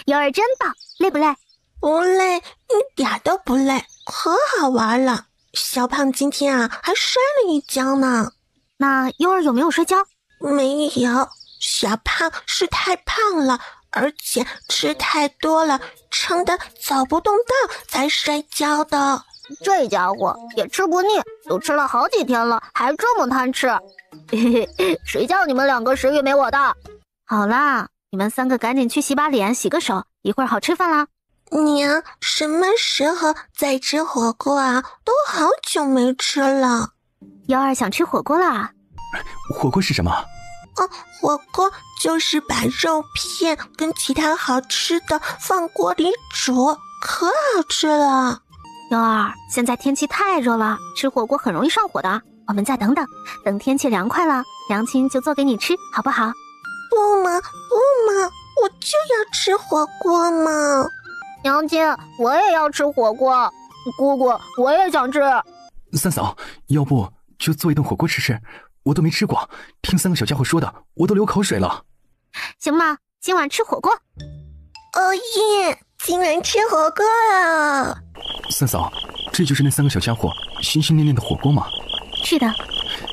尤儿真棒，累不累？不累，一点都不累，可好玩了。小胖今天还摔了一跤呢。那尤儿有没有摔跤？没有，小胖是太胖了，而且吃太多了，撑得走不动道才摔跤的。这家伙也吃不腻，都吃了好几天了，还这么贪吃。谁叫你们2个食欲没我大？好啦，你们3个赶紧去洗把脸，洗个手，一会儿好吃饭啦。娘，什么时候再吃火锅都好久没吃了。尤儿想吃火锅啦。火锅是什么？火锅就是把肉片跟其他好吃的放锅里煮，可好吃了。尤儿，现在天气太热了，吃火锅很容易上火的。我们再等等，等天气凉快了，娘亲就做给你吃，好不好？不嘛，不嘛，我就要吃火锅嘛。娘亲，我也要吃火锅。姑姑，我也想吃。三嫂，要不就做一顿火锅吃吃？我都没吃过，听3个小家伙说的，我都流口水了。行吧，今晚吃火锅。哦耶，今晚吃火锅了。三嫂，这就是那3个小家伙心心念念的火锅吗？是的。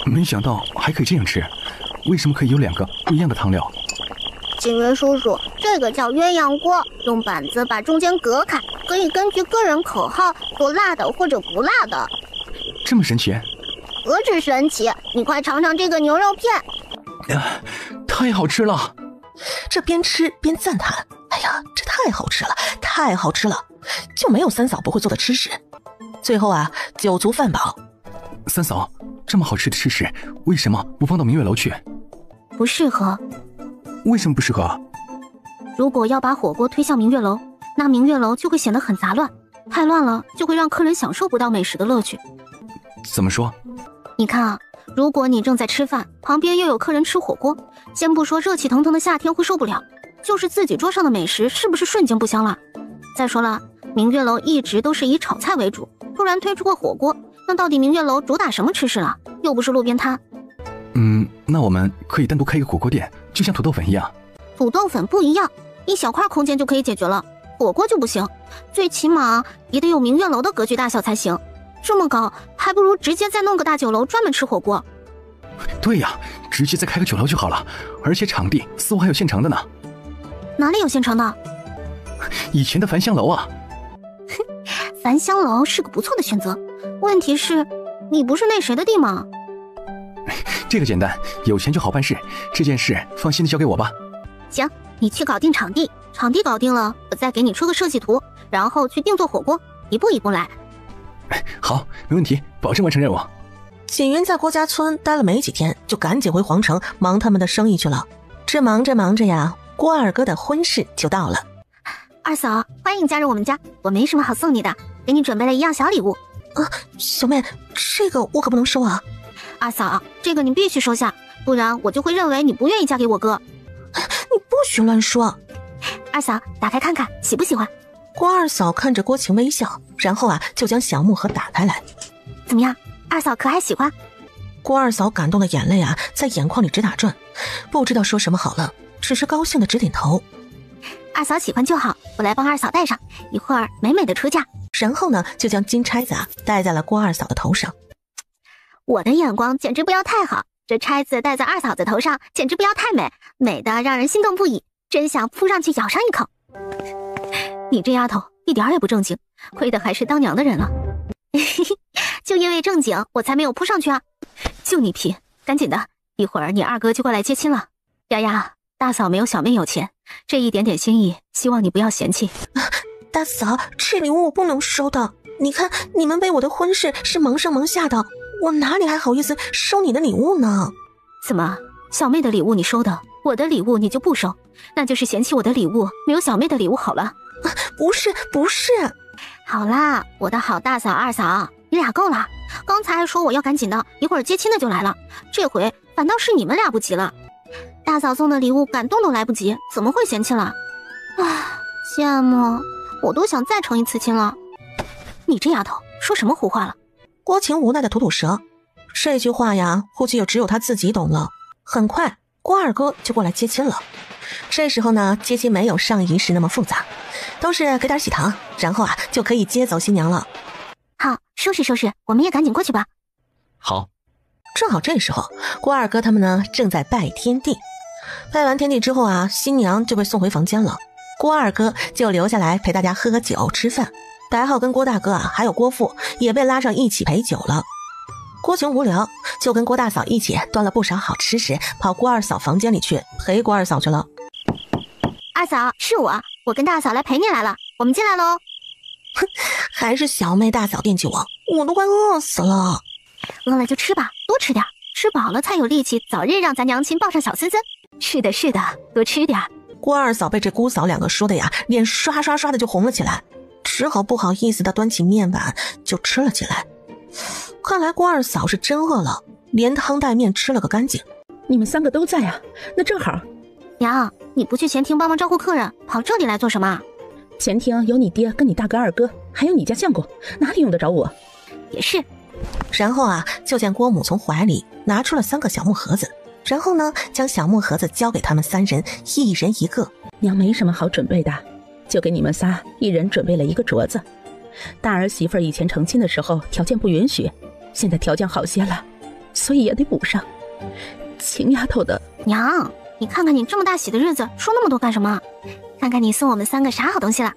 没想到还可以这样吃，为什么可以有2个不一样的汤料？锦云叔叔，这个叫鸳鸯锅，用板子把中间隔开，可以根据个人口号做辣的或者不辣的。这么神奇？何止神奇，你快尝尝这个牛肉片。太好吃了。这边吃边赞叹，哎呀，这太好吃了，太好吃了，就没有三嫂不会做的吃食。最后酒足饭饱。三嫂，这么好吃的吃食，为什么不放到明月楼去？不适合。为什么不适合？如果要把火锅推向明月楼，那明月楼就会显得很杂乱，太乱了就会让客人享受不到美食的乐趣。怎么说？你看如果你正在吃饭，旁边又有客人吃火锅，先不说热气腾腾的夏天会受不了，就是自己桌上的美食是不是瞬间不香了？再说了，明月楼一直都是以炒菜为主，突然推出个火锅，那到底明月楼主打什么吃食了？又不是路边摊。那我们可以单独开一个火锅店，就像土豆粉一样。土豆粉不一样，一小块空间就可以解决了，火锅就不行，最起码也得有明月楼的格局大小才行。这么高，还不如直接再弄个大酒楼专门吃火锅。对呀，直接再开个酒楼就好了，而且场地似乎还有现成的呢。哪里有现成的？以前的繁香楼啊。繁香楼是个不错的选择，问题是你不是那谁的弟吗？这个简单，有钱就好办事，这件事放心的交给我吧。行，你去搞定场地，场地搞定了，我再给你出个设计图，然后去定做火锅，一步一步来。好，没问题，保证完成任务。锦云在郭家村待了没几天，就赶紧回皇城忙他们的生意去了。这忙着忙着呀，郭二哥的婚事就到了。二嫂，欢迎加入我们家，我没什么好送你的，给你准备了一样小礼物。小妹，这个我可不能收啊。二嫂，这个你必须收下，不然我就会认为你不愿意嫁给我哥。你不许乱说。二嫂，打开看看，喜不喜欢？郭二嫂看着郭晴微笑，然后就将小木盒打开来。怎么样，二嫂可还喜欢？郭二嫂感动的眼泪在眼眶里直打转，不知道说什么好了，只是高兴的直点头。二嫂喜欢就好，我来帮二嫂戴上，一会儿美美的出嫁。然后呢，就将金钗子戴在了郭二嫂的头上。我的眼光简直不要太好，这钗子戴在二嫂子头上简直不要太美，美的让人心动不已，真想扑上去咬上一口。你这丫头一点也不正经，亏的还是当娘的人了。就因为正经，我才没有扑上去啊！就你皮，赶紧的，一会儿你二哥就过来接亲了。丫丫，大嫂没有小妹有钱，这一点点心意，希望你不要嫌弃。大嫂，这礼物我不能收的。你看，你们为我的婚事是忙上忙下的，我哪里还好意思收你的礼物呢？怎么，小妹的礼物你收的，我的礼物你就不收？那就是嫌弃我的礼物没有小妹的礼物好了。不是。好啦，我的好大嫂二嫂，你俩够了。刚才还说我要赶紧的，一会儿接亲的就来了，这回反倒是你们俩不急了。大嫂送的礼物感动都来不及，怎么会嫌弃了？羡慕，我都想再成一次亲了。你这丫头说什么胡话了？郭晴无奈的吐吐舌，这句话估计也只有他自己懂了。很快郭二哥就过来接亲了。这时候呢，接亲没有上仪式那么复杂，都是给点喜糖，然后就可以接走新娘了。好，收拾收拾，我们也赶紧过去吧。好。正好这时候郭二哥他们呢正在拜天地，拜完天地之后新娘就被送回房间了。郭二哥就留下来陪大家喝酒吃饭，白浩跟郭大哥还有郭父也被拉上一起陪酒了。郭晴无聊，就跟郭大嫂一起端了不少好吃食，跑郭二嫂房间里去陪郭二嫂去了。二嫂，是我跟大嫂来陪你来了，我们进来喽。哼，还是小妹大嫂惦记我都快饿死了。饿了就吃吧，多吃点，吃饱了才有力气早日让咱娘亲抱上小森森。是的，多吃点。郭二嫂被这姑嫂两个说的脸刷刷刷的就红了起来，只好不好意思的端起面碗就吃了起来。看来郭二嫂是真饿了，连汤带面吃了个干净。你们三个都在那正好。娘，你不去前厅帮忙招呼客人，跑这里来做什么？前厅有你爹跟你大哥二哥，还有你家相公，哪里用得着我？也是。然后就见郭母从怀里拿出了3个小木盒子，然后呢将小木盒子交给他们3人，一人一个。娘没什么好准备的，就给你们仨一人准备了一个镯子。大儿媳妇以前成亲的时候条件不允许，现在条件好些了，所以也得补上。秦丫头的。娘，你看看你这么大喜的日子说那么多干什么？看看你送我们3个啥好东西了。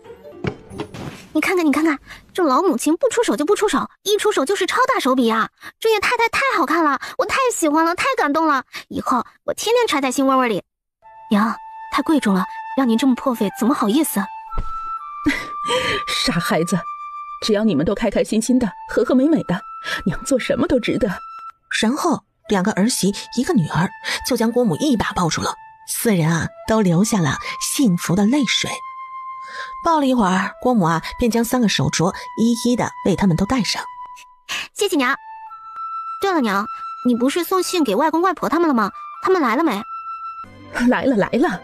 你看看，这老母亲不出手就不出手，一出手就是超大手笔啊！这也太好看了，我太喜欢了，太感动了，以后我天天揣在心窝窝里。娘，太贵重了，让您这么破费怎么好意思？傻孩子，只要你们都开开心心的，和和美美的，娘做什么都值得。然后2个儿媳1个女儿就将郭母一把抱住了，4人都流下了幸福的泪水。抱了一会儿，郭母便将3个手镯一一的为他们都戴上。谢谢娘。对了娘，你不是送信给外公外婆他们了吗？他们来了没？来了，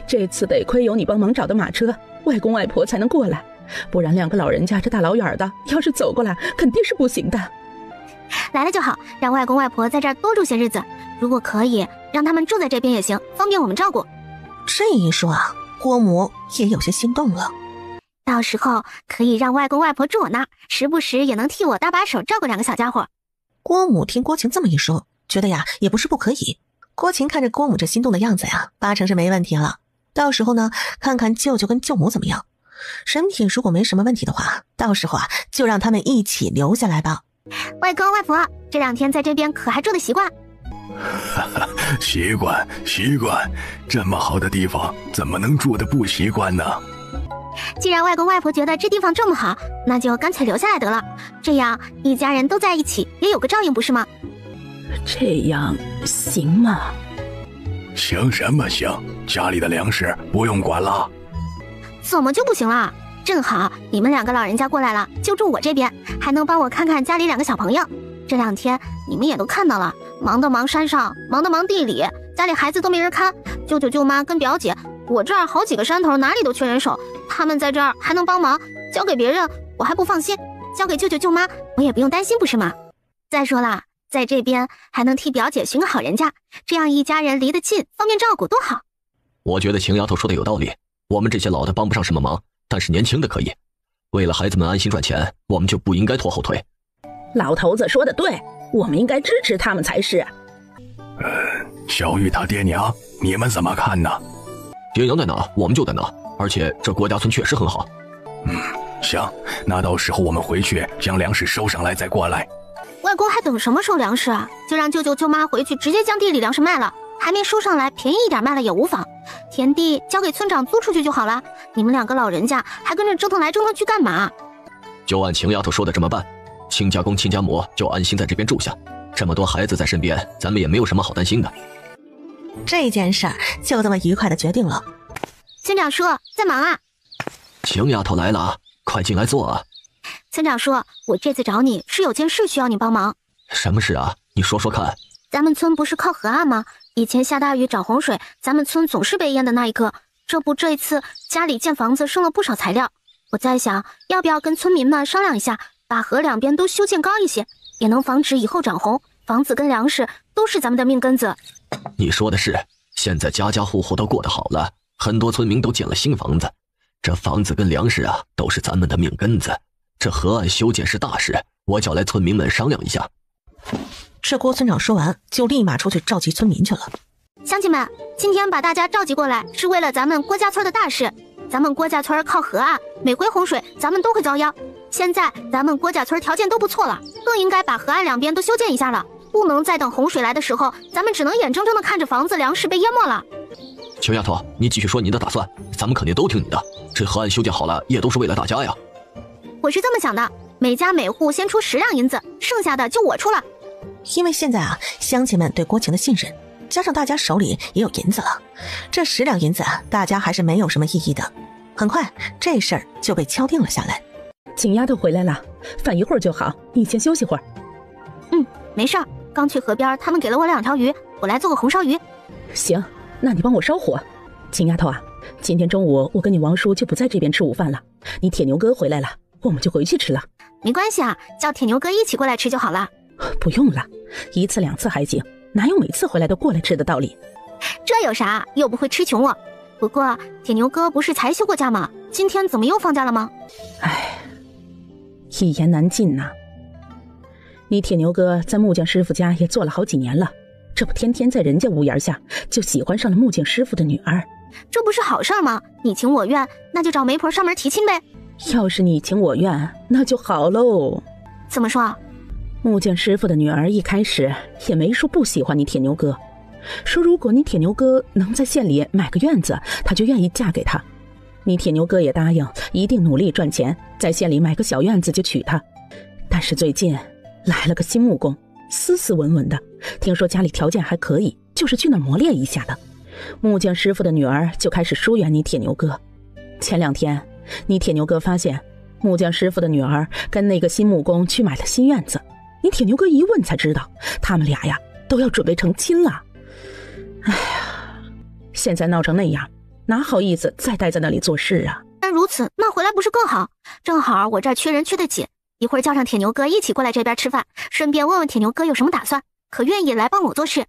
这次得亏有你帮忙找的马车，外公外婆才能过来，不然2个老人家这大老远的，要是走过来肯定是不行的。来了就好，让外公外婆在这儿多住些日子，如果可以让他们住在这边也行，方便我们照顾。这一说郭母也有些心动了。到时候可以让外公外婆住我那儿，时不时也能替我搭把手照顾2个小家伙。郭母听郭晴这么一说，觉得也不是不可以。郭晴看着郭母这心动的样子8成是没问题了。到时候呢，看看舅舅跟舅母怎么样。身体如果没什么问题的话，到时候就让他们一起留下来吧。外公外婆，这2天在这边可还住得习惯？习惯，这么好的地方怎么能住得不习惯呢？既然外公外婆觉得这地方这么好，那就干脆留下来得了，这样一家人都在一起，也有个照应，不是吗？这样行吗？行什么行？家里的粮食不用管了。怎么就不行了？正好你们2个老人家过来了，就住我这边，还能帮我看看家里2个小朋友。这2天你们也都看到了，忙的忙山上，忙的忙地里，家里孩子都没人看，舅舅舅妈跟表姐，我这儿好几个山头，哪里都缺人手，他们在这儿还能帮忙，交给别人我还不放心，交给舅舅舅妈我也不用担心，不是吗？再说了，在这边还能替表姐寻个好人家，这样一家人离得近，方便照顾，多好。我觉得秦丫头说的有道理，我们这些老的帮不上什么忙，但是年轻的可以。为了孩子们安心赚钱，我们就不应该拖后腿。老头子说的对，我们应该支持他们才是。小玉他爹娘，你们怎么看呢？爹娘在哪，我们就在哪，而且这郭家村确实很好。行，那到时候我们回去将粮食收上来再过来。外公还等什么收粮食啊？就让舅舅舅妈回去直接将地里粮食卖了，还没收上来，便宜一点卖了也无妨。田地交给村长租出去就好了，你们2个老人家还跟着折腾来折腾去干嘛？就按秦丫头说的这么办，亲家公亲家母就安心在这边住下，这么多孩子在身边，咱们也没有什么好担心的。这件事儿就这么愉快的决定了。村长叔在忙啊？秦丫头来了，快进来坐啊。村长叔，我这次找你是有件事需要你帮忙。什么事啊？你说说看。咱们村不是靠河岸吗？以前下大雨涨洪水，咱们村总是被淹的那一个。这一次家里建房子剩了不少材料，我在想要不要跟村民们商量一下，把河2边都修建高一些，也能防止以后涨洪。房子跟粮食都是咱们的命根子。你说的是，现在家家户户都过得好了，很多村民都建了新房子，这房子跟粮食啊都是咱们的命根子。这河岸修建是大事，我叫来村民们商量一下。这郭村长说完，就立马出去召集村民去了。乡亲们，今天把大家召集过来，是为了咱们郭家村的大事。咱们郭家村靠河岸，每回洪水咱们都会遭殃。现在咱们郭家村条件都不错了，更应该把河岸2边都修建一下了，不能再等洪水来的时候，咱们只能眼睁睁的看着房子粮食被淹没了。邱丫头，你继续说你的打算，咱们肯定都听你的。这河岸修建好了，也都是为了大家呀。我是这么想的，每家每户先出10两银子，剩下的就我出了。因为现在啊，乡亲们对郭晴的信任，加上大家手里也有银子了，这10两银子大家还是没有什么异议的。很快这事儿就被敲定了下来。景丫头回来了，饭一会儿就好，你先休息会儿。没事儿，刚去河边，他们给了我2条鱼，我来做个红烧鱼。行，那你帮我烧火。景丫头啊，今天中午我跟你王叔就不在这边吃午饭了，你铁牛哥回来了，我们就回去吃了。没关系啊，叫铁牛哥一起过来吃就好了。不用了，1次2次还行，哪有每次回来都过来吃的道理？这有啥？又不会吃穷我。不过铁牛哥不是才休过假吗？今天怎么又放假了吗？唉，一言难尽呐。你铁牛哥在木匠师傅家也做了好几年了，这不天天在人家屋檐下，就喜欢上了木匠师傅的女儿。这不是好事吗？你情我愿，那就找媒婆上门提亲呗。要是你情我愿，那就好喽。怎么说？木匠师傅的女儿一开始也没说不喜欢你铁牛哥，说如果你铁牛哥能在县里买个院子，她就愿意嫁给他。你铁牛哥也答应一定努力赚钱，在县里买个小院子就娶她。但是最近来了个新木工，斯斯文文的，听说家里条件还可以，就是去那儿磨练一下的。木匠师傅的女儿就开始疏远你铁牛哥。前2天你铁牛哥发现木匠师傅的女儿跟那个新木工去买了新院子，你铁牛哥一问才知道，他们俩呀都要准备成亲了。哎呀，现在闹成那样，哪好意思再待在那里做事啊？但如此，那回来不是更好？正好我这儿缺人缺得紧，一会儿叫上铁牛哥一起过来这边吃饭，顺便问问铁牛哥有什么打算，可愿意来帮我做事？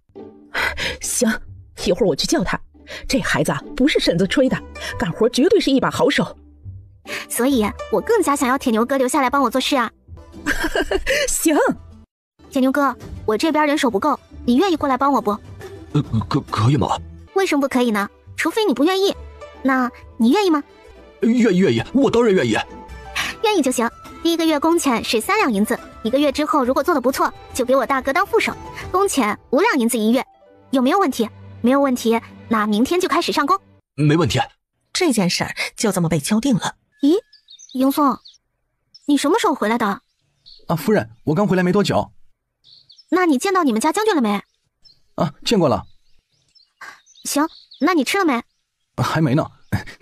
行，一会儿我去叫他。这孩子不是婶子吹的，干活绝对是一把好手。所以我更加想要铁牛哥留下来帮我做事啊。行，铁牛哥，我这边人手不够，你愿意过来帮我不？可以吗？为什么不可以呢？除非你不愿意。那你愿意吗？愿意，我当然愿意。愿意就行。第1个月工钱是3两银子，1个月之后如果做得不错，就给我大哥当副手，工钱5两银子1月，有没有问题？没有问题，那明天就开始上工。没问题。这件事儿就这么被敲定了。咦，迎松，你什么时候回来的？夫人，我刚回来没多久。那你见到你们家将军了没？见过了。行，那你吃了没？还没呢，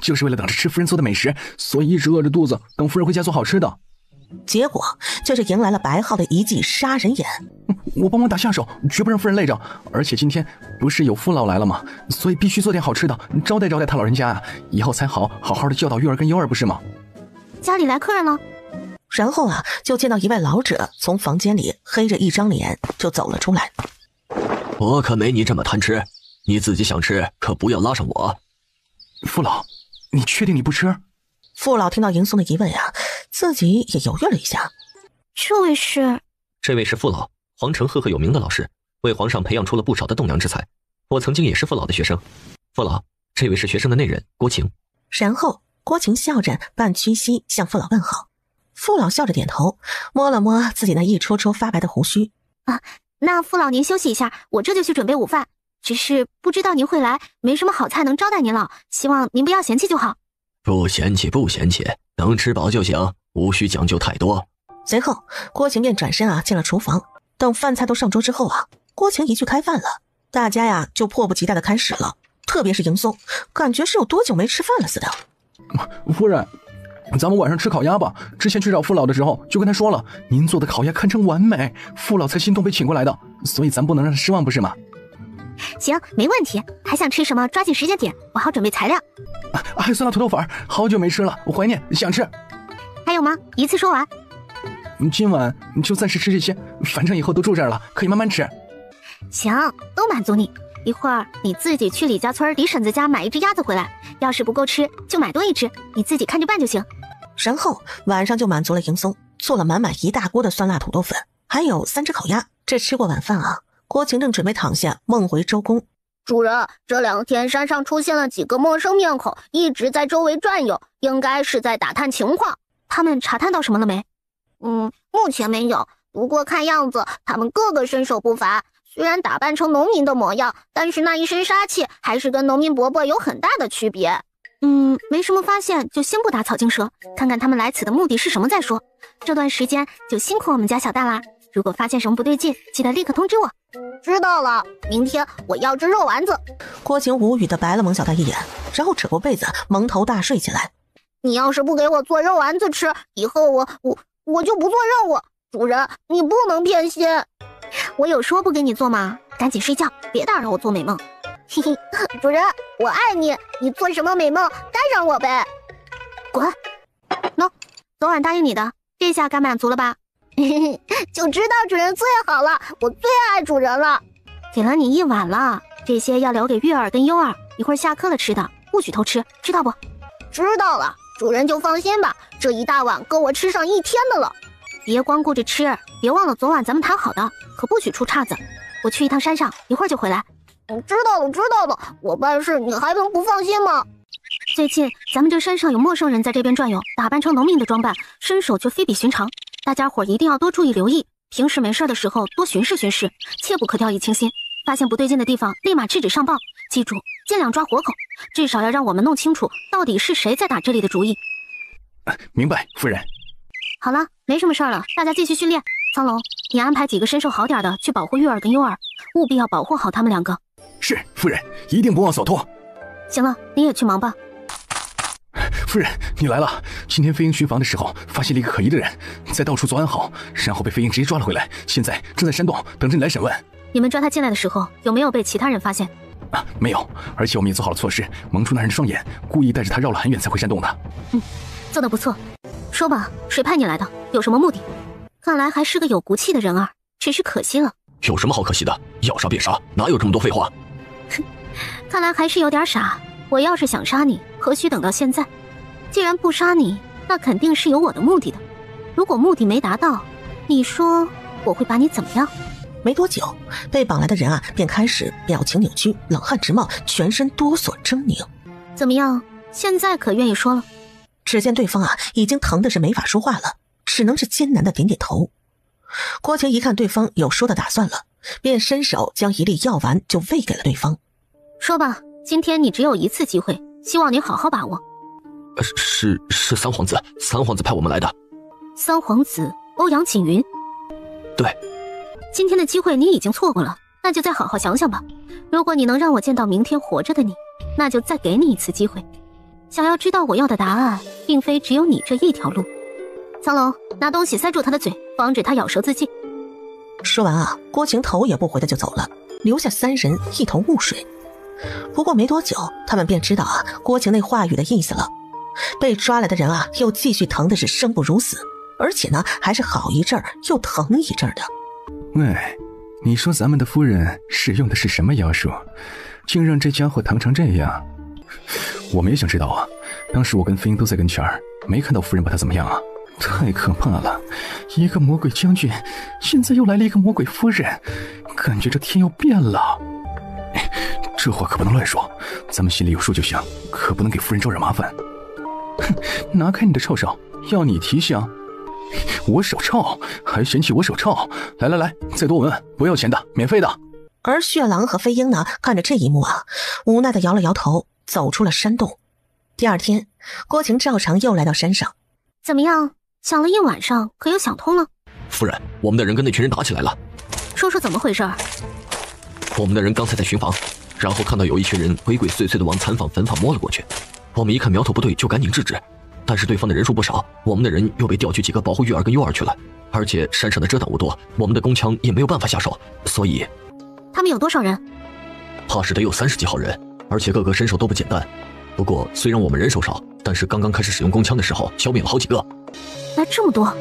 就是为了等着吃夫人做的美食，所以一直饿着肚子，等夫人回家做好吃的。结果就是迎来了白浩的一记杀人眼。我帮忙打下手，绝不让夫人累着。而且今天不是有父老来了吗？所以必须做点好吃的，招待招待他老人家啊，以后才好好的教导月儿跟优儿，不是吗？家里来客人了。然后就见到一位老者从房间里黑着一张脸就走了出来。我可没你这么贪吃，你自己想吃可不要拉上我。父老，你确定你不吃？父老听到迎松的疑问自己也犹豫了一下。这位是父老，皇城赫赫有名的老师，为皇上培养出了不少的栋梁之才。我曾经也是父老的学生。父老，这位是学生的内人郭晴。然后郭晴笑着半屈膝向父老问好。父老笑着点头，摸了摸自己那一撮撮发白的胡须。那父老您休息一下，我这就去准备午饭。只是不知道您会来，没什么好菜能招待您了，希望您不要嫌弃就好。不嫌弃，能吃饱就行，无需讲究太多。随后郭晴便转身进了厨房。等饭菜都上桌之后郭晴一去开饭了，大家就迫不及待的开始了。特别是迎松，感觉是有多久没吃饭了似的。夫人，咱们晚上吃烤鸭吧。之前去找父老的时候就跟他说了，您做的烤鸭堪称完美，父老才心动被请过来的，所以咱不能让他失望，不是吗？行，没问题。还想吃什么？抓紧时间点，我好准备材料。还酸辣土豆粉，好久没吃了，我怀念，想吃。还有吗？一次说完。今晚就暂时吃这些，反正以后都住这儿了，可以慢慢吃。行，都满足你。一会儿你自己去李家村李婶子家买1只鸭子回来，要是不够吃就买多1只，你自己看着办就行。然后晚上就满足了迎松，做了满满1大锅的酸辣土豆粉，还有3只烤鸭。这吃过晚饭郭晴正准备躺下梦回周公。主人，这2天山上出现了几个陌生面孔，一直在周围转悠，应该是在打探情况。他们查探到什么了没？目前没有，不过看样子他们个个身手不凡，虽然打扮成农民的模样，但是那一身杀气还是跟农民伯伯有很大的区别。没什么发现就先不打草惊蛇，看看他们来此的目的是什么再说。这段时间就辛苦我们家小蛋啦，如果发现什么不对劲，记得立刻通知我。知道了，明天我要只肉丸子。郭晴无语地白了蒙小蛋一眼，然后扯过被子蒙头大睡起来。你要是不给我做肉丸子吃，以后我就不做任务。主人，你不能偏心。我有说不给你做吗？赶紧睡觉，别打扰我做美梦。嘿嘿，主人，我爱你，你做什么美梦带上我呗。滚。喏，昨晚答应你的，这下该满足了吧？嘿嘿，就知道主人最好了，我最爱主人了。给了你1碗了，这些要留给月儿跟优儿，一会儿下课了吃的，不许偷吃，知道不？知道了，主人就放心吧，这一大碗够我吃上1天的了。别光顾着吃，别忘了昨晚咱们谈好的，可不许出岔子。我去一趟山上，一会儿就回来。知道了，我办事你还能不放心吗？最近咱们这山上有陌生人在这边转悠，打扮成农民的装扮，身手却非比寻常，大家伙一定要多注意留意，平时没事的时候多巡视巡视，切不可掉以轻心，发现不对劲的地方立马制止上报，记住尽量抓活口，至少要让我们弄清楚到底是谁在打这里的主意。明白，夫人。好了，没什么事儿了，大家继续训练。苍龙，你安排几个身手好点的去保护月儿跟优儿，务必要保护好他们2个。是，夫人，一定不忘所托。行了，你也去忙吧。夫人，你来了。今天飞鹰巡防的时候，发现了一个可疑的人，在到处做安好，然后被飞鹰直接抓了回来，现在正在山洞等着你来审问。你们抓他进来的时候，有没有被其他人发现？没有，而且我们也做好了措施，蒙住那人的双眼，故意带着他绕了很远才回山洞的。做得不错。说吧，谁派你来的？有什么目的？看来还是个有骨气的人儿，只是可惜了。有什么好可惜的？要杀便杀，哪有这么多废话？哼，看来还是有点傻。我要是想杀你，何须等到现在？既然不杀你，那肯定是有我的目的的。如果目的没达到，你说我会把你怎么样？没多久，被绑来的人便开始表情扭曲，冷汗直冒，全身哆嗦狰狞。怎么样？现在可愿意说了？只见对方已经疼的是没法说话了，只能是艰难的点点头。郭晴一看对方有说的打算了，便伸手将一粒药丸就喂给了对方。说吧，今天你只有一次机会，希望你好好把握。是三皇子派我们来的。三皇子欧阳锦云。对。今天的机会你已经错过了，那就再好好想想吧。如果你能让我见到明天活着的你，那就再给你一次机会。想要知道我要的答案，并非只有你这一条路。苍龙，拿东西塞住他的嘴，防止他咬舌自尽。说完啊，郭晴头也不回的就走了，留下三人一头雾水。不过没多久，他们便知道啊郭晴那话语的意思了。被抓来的人啊，又继续疼的是生不如死，而且呢，还是好一阵儿又疼一阵儿的。喂，你说咱们的夫人使用的是什么妖术，竟让这家伙疼成这样？我们也想知道啊，当时我跟飞鹰都在跟前儿，没看到夫人把他怎么样啊。太可怕了，一个魔鬼将军，现在又来了一个魔鬼夫人，感觉这天要变了。这话可不能乱说，咱们心里有数就行，可不能给夫人招惹麻烦。哼，拿开你的臭手，要你提醒。我手臭，还嫌弃我手臭？来，再多闻，不要钱的，免费的。而血狼和飞鹰呢，看着这一幕啊，无奈的摇了摇头，走出了山洞。第二天，郭晴照常又来到山上。怎么样？想了一晚上，可有想通了？夫人，我们的人跟那群人打起来了。说说怎么回事？我们的人刚才在巡防，然后看到有一群人鬼鬼祟祟的往残坊坟坊摸了过去。我们一看苗头不对，就赶紧制止。但是对方的人数不少，我们的人又被调去几个保护玉儿跟优儿去了，而且山上的遮挡物多，我们的弓枪也没有办法下手，所以……他们有多少人？怕是得有30几号人，而且个个身手都不简单。不过虽然我们人手少，但是刚刚开始使用弓枪的时候，消灭了好几个。来这么多？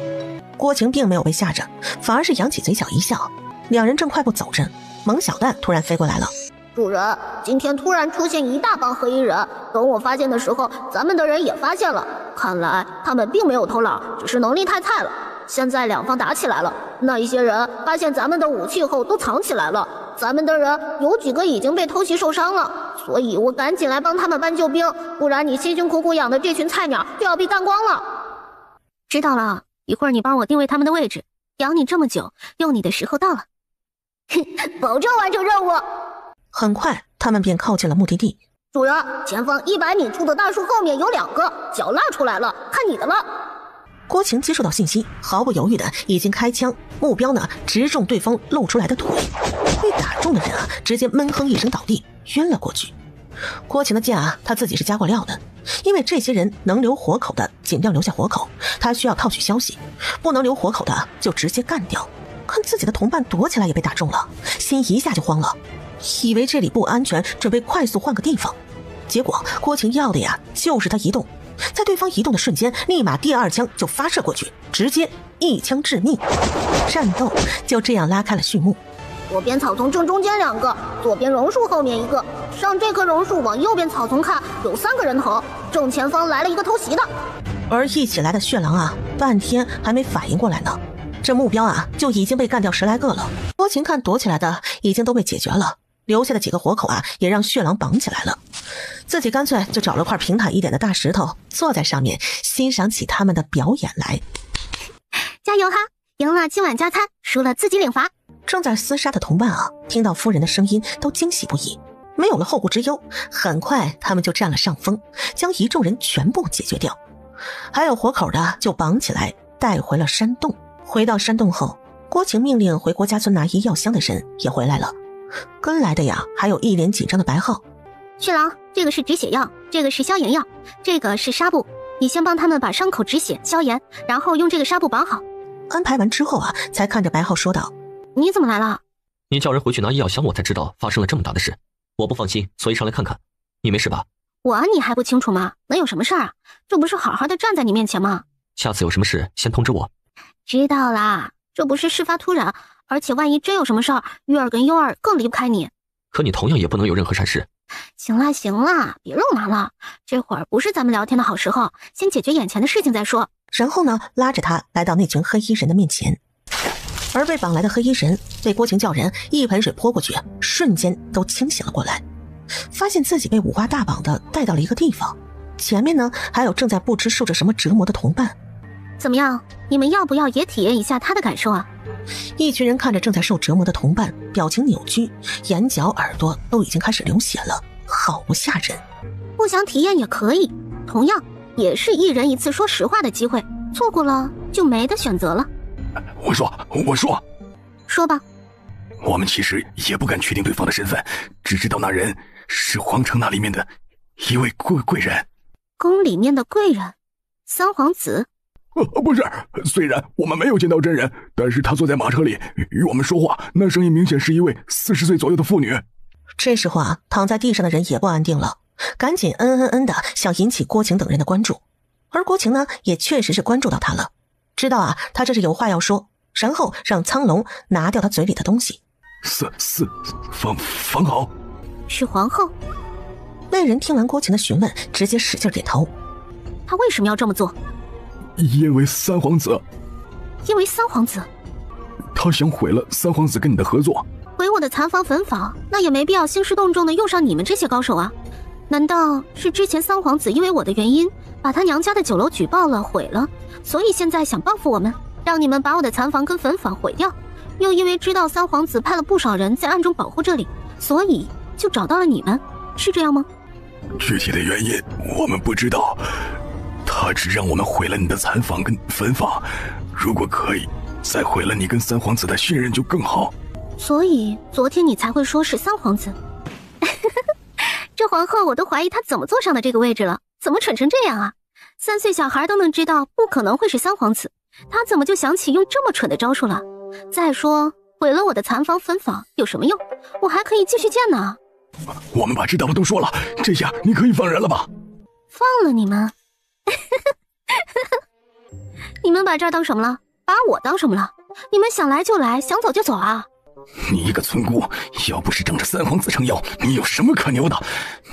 郭晴并没有被吓着，反而是扬起嘴角一笑。两人正快步走着，蒙小蛋突然飞过来了。主人，今天突然出现一大帮黑衣人，等我发现的时候，咱们的人也发现了。看来他们并没有偷懒，只是能力太菜了。现在两方打起来了，那一些人发现咱们的武器后都藏起来了，咱们的人有几个已经被偷袭受伤了，所以我赶紧来帮他们搬救兵，不然你辛辛苦苦养的这群菜鸟就要被干光了。知道了，一会儿你帮我定位他们的位置，养你这么久，用你的时候到了。保证完成任务。很快，他们便靠近了目的地。主人，前方100米处的大树后面有2个，脚拉出来了，看你的了。郭晴接受到信息，毫不犹豫的已经开枪，目标呢直中对方露出来的腿。被打中的人啊，直接闷哼一声倒地，晕了过去。郭晴的剑啊，他自己是加过料的，因为这些人能留活口的尽量留下活口，他需要套取消息；不能留活口的就直接干掉。看自己的同伴躲起来也被打中了，心一下就慌了。以为这里不安全，准备快速换个地方，结果郭晴要的呀就是他移动，在对方移动的瞬间，立马第2枪就发射过去，直接一枪致命。战斗就这样拉开了序幕。左边草丛正中间2个，左边榕树后面1个，上这棵榕树往右边草丛看，有3个人头，正前方来了一个偷袭的。而一起来的血狼啊，半天还没反应过来呢，这目标啊就已经被干掉10来个了。郭晴看躲起来的已经都被解决了，留下的几个活口啊，也让血狼绑起来了。自己干脆就找了块平坦一点的大石头，坐在上面欣赏起他们的表演来。加油哈！赢了今晚加餐，输了自己领罚。正在厮杀的同伴啊，听到夫人的声音都惊喜不已，没有了后顾之忧。很快他们就占了上风，将一众人全部解决掉。还有活口的就绑起来带回了山洞。回到山洞后，郭晴命令回郭家村拿医药箱的人也回来了。跟来的呀，还有一脸紧张的白浩。血狼，这个是止血药，这个是消炎药，这个是纱布，你先帮他们把伤口止血消炎，然后用这个纱布绑好。安排完之后啊，才看着白浩说道：你怎么来了？你叫人回去拿医药箱，我才知道发生了这么大的事，我不放心，所以上来看看。你没事吧？你还不清楚吗？能有什么事啊？这不是好好的站在你面前吗？下次有什么事先通知我。知道啦，这不是事发突然，而且万一真有什么事儿，玉儿跟优儿更离不开你。可你同样也不能有任何闪失。行啦，别肉麻了，这会儿不是咱们聊天的好时候，先解决眼前的事情再说。然后呢，拉着他来到那群黑衣人的面前。而被绑来的黑衣人被郭晴叫人一盆水泼过去，瞬间都清醒了过来，发现自己被五花大绑的带到了一个地方，前面呢还有正在不知受着什么折磨的同伴。怎么样？你们要不要也体验一下他的感受啊？一群人看着正在受折磨的同伴，表情扭曲，眼角、耳朵都已经开始流血了，好不吓人。不想体验也可以，同样也是一人一次说实话的机会，错过了就没得选择了。我说吧。我们其实也不敢确定对方的身份，只知道那人是皇城那里面的一位贵人。宫里面的贵人？三皇子？不是，虽然我们没有见到真人，但是他坐在马车里与我们说话，那声音明显是一位40岁左右的妇女。这时候啊，躺在地上的人也不安定了，赶紧的想引起郭晴等人的关注。而郭晴呢，也确实是关注到他了，知道啊，他这是有话要说，然后让苍龙拿掉他嘴里的东西。皇后是皇后。那人听完郭晴的询问，直接使劲点头。他为什么要这么做？因为三皇子。他想毁了三皇子跟你的合作。毁我的残房坟坊，那也没必要兴师动众的用上你们这些高手啊。难道是之前三皇子因为我的原因把他娘家的酒楼举报了毁了，所以现在想报复我们，让你们把我的残房跟坟坊毁掉？又因为知道三皇子派了不少人在暗中保护这里，所以就找到了你们，是这样吗？具体的原因我们不知道，他只让我们毁了你的残房跟坟坊，如果可以再毁了你跟三皇子的信任就更好。所以昨天你才会说是三皇子。这皇后我都怀疑她怎么坐上的这个位置了，怎么蠢成这样啊？3岁小孩都能知道不可能会是三皇子，她怎么就想起用这么蠢的招数了？再说毁了我的残房坟坊有什么用？我还可以继续建呢。我们把知道的都说了，这下你可以放人了吧？放了你们？你们把这儿当什么了？把我当什么了？你们想来就来，想走就走啊？你一个村姑，要不是仗着三皇子撑腰，你有什么可牛的？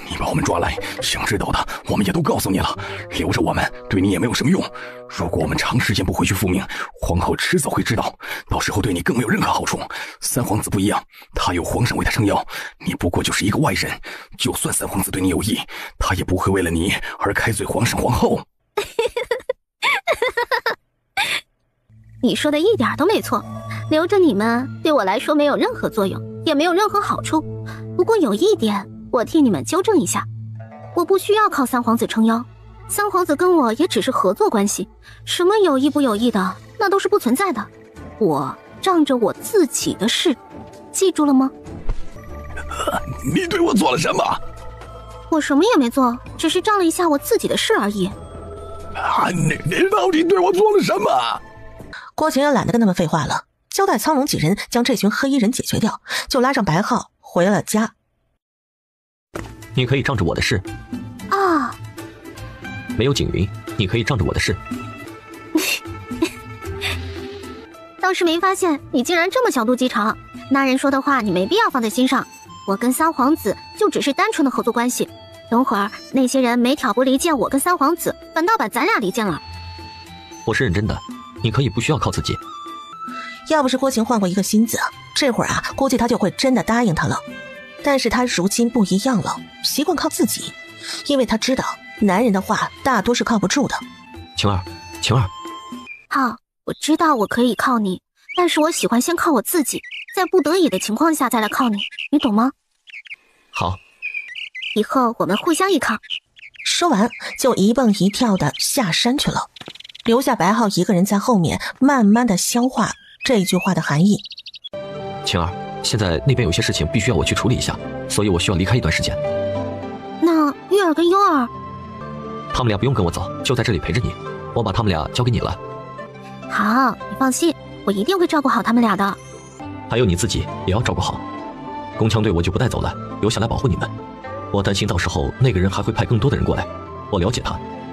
你把我们抓来，想知道的我们也都告诉你了，留着我们对你也没有什么用。如果我们长时间不回去复命，皇后迟早会知道，到时候对你更没有任何好处。三皇子不一样，他有皇上为他撑腰，你不过就是一个外人，就算三皇子对你有意，他也不会为了你而开罪皇上皇后。你说的一点都没错，留着你们对我来说没有任何作用，也没有任何好处。不过有一点，我替你们纠正一下，我不需要靠三皇子撑腰，三皇子跟我也只是合作关系，什么有意不有意的，那都是不存在的。我仗着我自己的事，记住了吗？你对我做了什么？我什么也没做，只是仗了一下我自己的事而已。你到底对我做了什么？郭晴也懒得跟他们废话了，交代苍龙几人将这群黑衣人解决掉，就拉上白浩回了家。你可以仗着我的事啊，没有景云，你可以仗着我的事。倒是没发现你竟然这么小肚鸡肠，那人说的话你没必要放在心上。我跟三皇子就只是单纯的合作关系，等会儿那些人没挑拨离间我跟三皇子，反倒把咱俩离间了。我是认真的，你可以不需要靠自己。要不是郭晴换过一个心思，这会儿啊，估计他就会真的答应他了。但是他如今不一样了，习惯靠自己，因为他知道男人的话大多是靠不住的。晴儿，好，我知道我可以靠你，但是我喜欢先靠我自己，在不得已的情况下再来靠你，你懂吗？好，以后我们互相依靠。说完就一蹦一跳的下山去了，留下白浩一个人在后面慢慢的消化这句话的含义。晴儿，现在那边有些事情必须要我去处理一下，所以我需要离开一段时间。那月儿跟优儿，他们俩不用跟我走，就在这里陪着你，我把他们俩交给你了。好，你放心，我一定会照顾好他们俩的。还有你自己也要照顾好，宫枪队我就不带走了，留下来保护你们。我担心到时候那个人还会派更多的人过来，我了解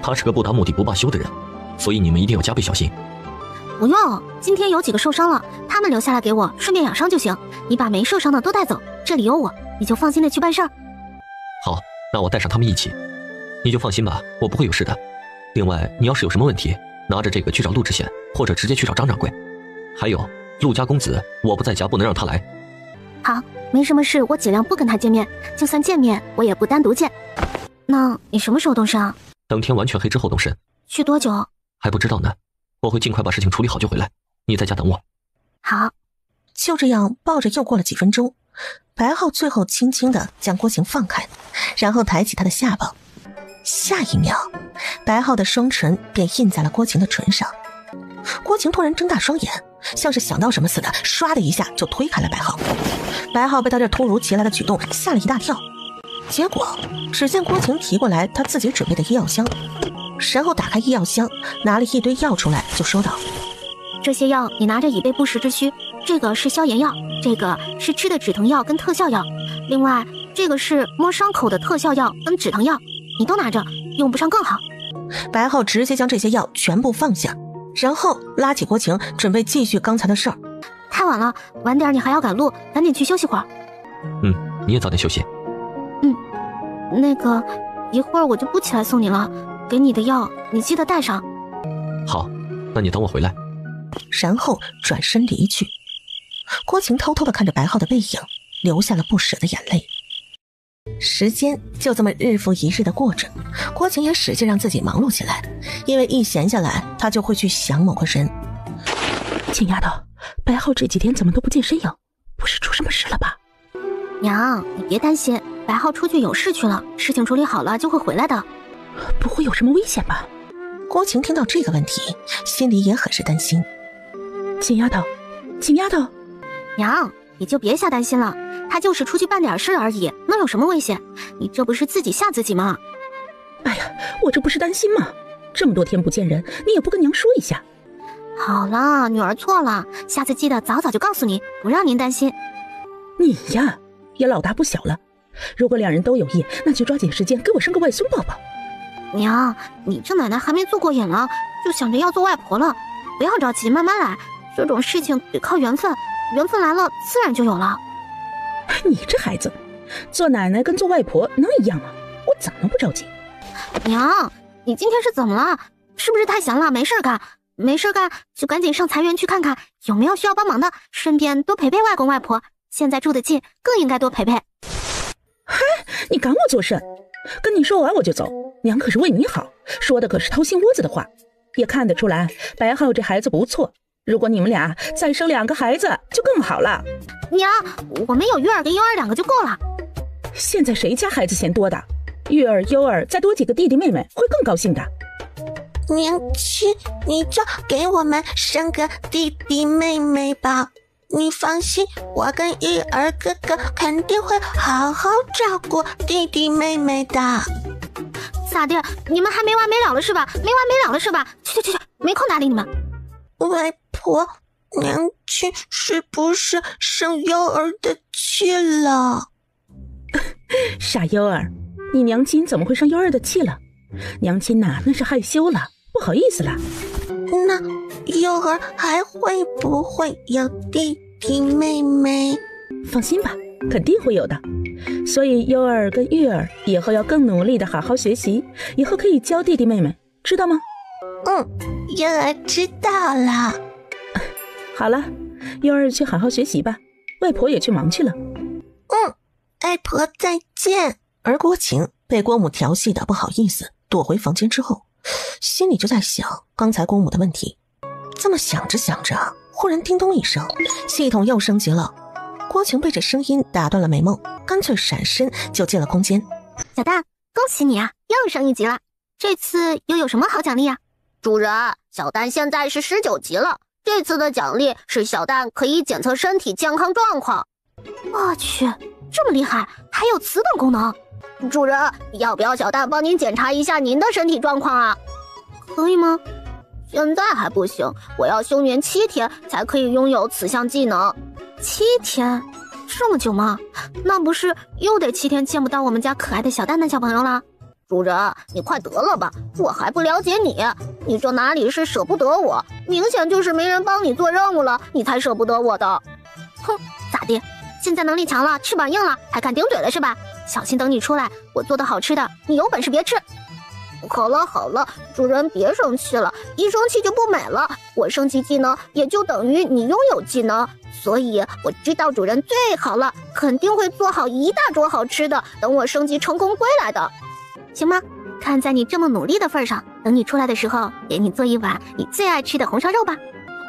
他是个不达目的不罢休的人，所以你们一定要加倍小心。不用，今天有几个受伤了，他们留下来给我，顺便养伤就行。你把没受伤的都带走，这里有我，你就放心的去办事儿。好，那我带上他们一起，你就放心吧，我不会有事的。另外，你要是有什么问题，拿着这个去找陆知县，或者直接去找张掌柜。还有，陆家公子，我不在家，不能让他来。好，没什么事，我尽量不跟他见面，就算见面，我也不单独见。那你什么时候动身啊？等天完全黑之后动身。去多久？还不知道呢。我会尽快把事情处理好就回来，你在家等我。好。就这样抱着又过了几分钟，白浩最后轻轻地将郭晴放开，然后抬起他的下巴。下一秒，白浩的双唇便印在了郭晴的唇上。郭晴突然睁大双眼，像是想到什么似的，唰的一下就推开了白浩。白浩被他这突如其来的举动吓了一大跳，结果只见郭晴提过来他自己准备的医药箱，然后打开医药箱，拿了一堆药出来，就说道：这些药你拿着以备不时之需，这个是消炎药，这个是吃的止疼药跟特效药，另外这个是摸伤口的特效药跟止疼药，你都拿着，用不上更好。白浩直接将这些药全部放下，然后拉起郭晴准备继续刚才的事儿。太晚了，晚点你还要赶路，赶紧去休息会儿。你也早点休息。那个一会儿我就不起来送你了，给你的药你记得带上。好，那你等我回来。然后转身离去。郭晴偷偷地看着白浩的背影，流下了不舍的眼泪。时间就这么日复一日的过着，郭晴也使劲让自己忙碌起来，因为一闲下来她就会去想某个人。亲丫头，白浩这几天怎么都不见身影？不是出什么事了吧？娘，你别担心，白浩出去有事去了，事情处理好了就会回来的。不会有什么危险吧？郭晴听到这个问题，心里也很是担心。亲丫头，亲丫头，娘，你就别瞎担心了，他就是出去办点事而已，能有什么危险？你这不是自己吓自己吗？哎呀，我这不是担心吗？这么多天不见人，你也不跟娘说一下。好了，女儿错了，下次记得早早就告诉你，不让您担心。你呀，也老大不小了，如果两人都有意，那就抓紧时间给我生个外孙宝宝。娘，你这奶奶还没做过瘾了，就想着要做外婆了，不要着急，慢慢来，这种事情得靠缘分，缘分来了自然就有了。你这孩子，做奶奶跟做外婆能一样吗？我怎么能不着急？娘，你今天是怎么了？是不是太闲了没事干？没事干就赶紧上财园去看看有没有需要帮忙的，顺便多陪陪外公外婆，现在住得近，更应该多陪陪。嗨，你赶我做甚？跟你说完我就走，娘可是为你好，说的可是掏心窝子的话。也看得出来白浩这孩子不错，如果你们俩再生2个孩子就更好了。娘，我们有月儿跟优儿2个就够了。现在谁家孩子嫌多的？月儿优儿再多几个弟弟妹妹会更高兴的。娘亲，你就给我们生个弟弟妹妹吧，你放心，我跟玉儿哥哥肯定会好好照顾弟弟妹妹的。咋的？你们还没完没了了是吧？没完没了了是吧？去，没空搭理你们。外婆，娘亲是不是生优儿的气了？傻优儿，你娘亲怎么会生优儿的气了？娘亲呐，那是害羞了，不好意思了。那优儿还会不会有弟弟妹妹？放心吧，肯定会有的。所以优儿跟玉儿以后要更努力的好好学习，以后可以教弟弟妹妹，知道吗？优儿知道了。好了，优儿去好好学习吧，外婆也去忙去了。外婆再见。而郭晴被郭母调戏的不好意思，躲回房间之后，心里就在想刚才郭母的问题。这么想着想着，忽然叮咚一声，系统又升级了。郭晴被这声音打断了美梦，干脆闪身就进了空间。小蛋，恭喜你啊，又升1级了，这次又有什么好奖励啊？主人，小蛋现在是19级了，这次的奖励是小蛋可以检测身体健康状况。我去，这么厉害，还有此等功能。主人，要不要小蛋帮您检查一下您的身体状况啊？可以吗？现在还不行，我要休眠7天才可以拥有此项技能。7天？这么久吗？那不是又得7天见不到我们家可爱的小蛋蛋小朋友了？主人，你快得了吧，我还不了解你，你这哪里是舍不得我，明显就是没人帮你做任务了，你才舍不得我的。哼，咋的？现在能力强了，翅膀硬了，还敢顶嘴了是吧？小心等你出来，我做的好吃的，你有本事别吃。好了，主人别生气了，一生气就不美了。我升级技能也就等于你拥有技能，所以我知道主人最好了，肯定会做好一大桌好吃的，等我升级成功归来的。行吗？看在你这么努力的份上，等你出来的时候，给你做一碗你最爱吃的红烧肉吧，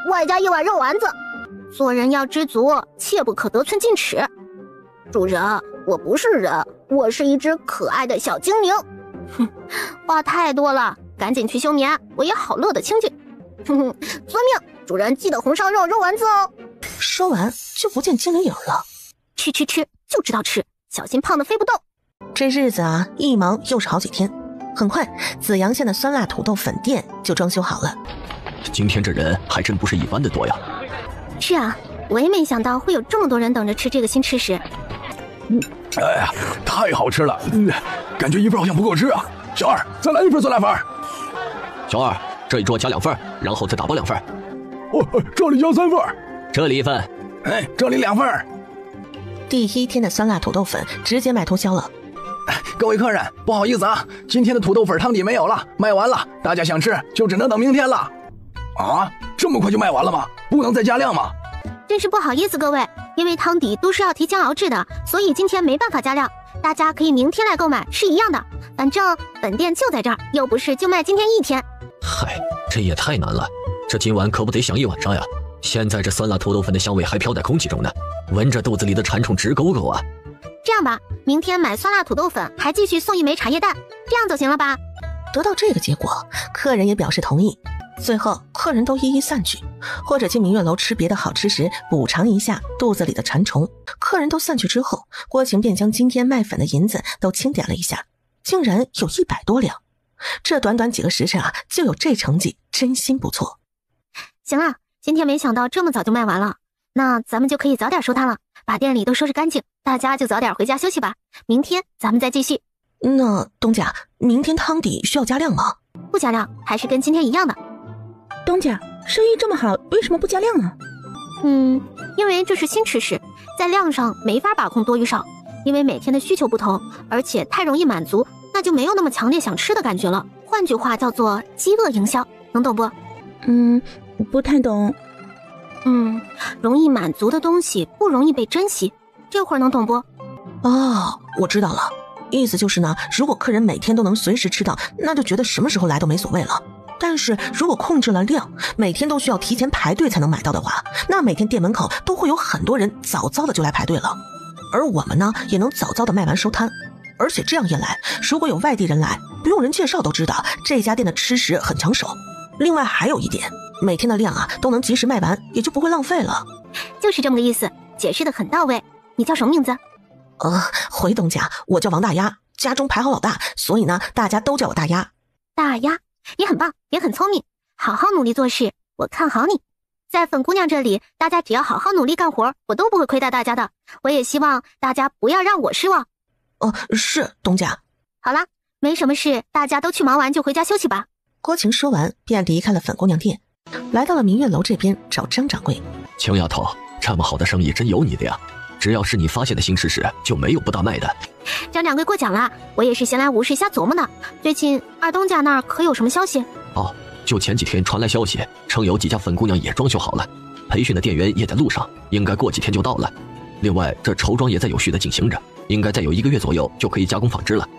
外加一碗肉丸子。做人要知足，切不可得寸进尺。主人，我不是人，我是一只可爱的小精灵。哼，话太多了，赶紧去休眠，我也好乐得清静。哼哼，遵命，主人记得红烧肉、肉丸子哦。说完就不见精灵影了。吃，就知道吃，小心胖得飞不动。这日子啊，一忙又是好几天。很快，紫阳县的酸辣土豆粉店就装修好了。今天这人还真不是一般的多呀。是啊，我也没想到会有这么多人等着吃这个新吃食。哎呀，太好吃了！感觉一份好像不够吃啊。小二，再来一份酸辣粉。小二，这一桌加2份，然后再打包2份。哦，这里加3份。这里1份。哎，这里2份。第一天的酸辣土豆粉直接卖脱销了。各位客人，不好意思啊，今天的土豆粉汤底没有了，卖完了，大家想吃就只能等明天了。啊，这么快就卖完了吗？不能再加量吗？真是不好意思各位，因为汤底都是要提前熬制的，所以今天没办法加量，大家可以明天来购买，是一样的。反正本店就在这儿，又不是就卖今天一天。嗨，这也太难了，这今晚可不得想一晚上呀。现在这酸辣土豆粉的香味还飘在空气中呢，闻着肚子里的馋虫直勾勾啊。这样吧，明天买酸辣土豆粉还继续送1枚茶叶蛋，这样就行了吧？得到这个结果，客人也表示同意。最后客人都一一散去，或者去明月楼吃别的好吃食补偿一下肚子里的馋虫。客人都散去之后，郭晴便将今天卖粉的银子都清点了一下，竟然有100多两。这短短几个时辰啊，就有这成绩，真心不错。行了，今天没想到这么早就卖完了，那咱们就可以早点收摊了，把店里都收拾干净，大家就早点回家休息吧，明天咱们再继续。那东家，明天汤底需要加量吗？不加量，还是跟今天一样的。东家，生意这么好，为什么不加量啊？因为这是新吃食，在量上没法把控多与少，因为每天的需求不同，而且太容易满足，那就没有那么强烈想吃的感觉了。换句话叫做饥饿营销，能懂不？不太懂。容易满足的东西不容易被珍惜，这会儿能懂不？哦，我知道了，意思就是呢，如果客人每天都能随时吃到，那就觉得什么时候来都没所谓了。但是如果控制了量，每天都需要提前排队才能买到的话，那每天店门口都会有很多人早早的就来排队了，而我们呢也能早早的卖完收摊。而且这样一来，如果有外地人来，不用人介绍都知道这家店的吃食很抢手。另外还有一点，每天的量啊都能及时卖完，也就不会浪费了。就是这么个意思，解释得很到位。你叫什么名字？回东家，我叫王大鸭，家中排行老大，所以呢大家都叫我大鸭。大鸭也很棒，也很聪明，好好努力做事，我看好你。在粉姑娘这里，大家只要好好努力干活，我都不会亏待大家的。我也希望大家不要让我失望。是东家。好啦，没什么事，大家都去忙完就回家休息吧。郭晴说完便离开了粉姑娘店，来到了明月楼这边找张掌柜。晴丫头，这么好的生意真有你的呀，只要是你发现的新吃食，就没有不大卖的。张掌柜过奖了，我也是闲来无事瞎琢磨呢。最近二东家那儿可有什么消息？就前几天传来消息，称有几家粉姑娘也装修好了，培训的店员也在路上，应该过几天就到了。另外这绸装也在有序的进行着，应该再有1个月左右就可以加工纺织了。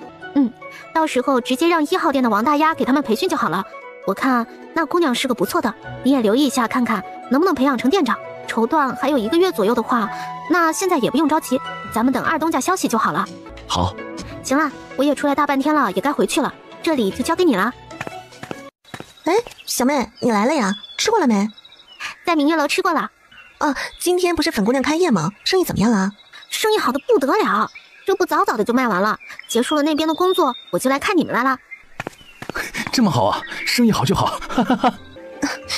到时候直接让1号店的王大鸭给他们培训就好了。我看那姑娘是个不错的，你也留意一下看看能不能培养成店长。绸缎还有1个月左右的话，那现在也不用着急，咱们等二东家消息就好了。好，行了，我也出来大半天了，也该回去了，这里就交给你了。小妹你来了呀，吃过了没？在明月楼吃过了。今天不是粉姑娘开业吗？生意怎么样啊？生意好的不得了，这不早早的就卖完了，结束了那边的工作，我就来看你们来了。这么好啊，生意好就好。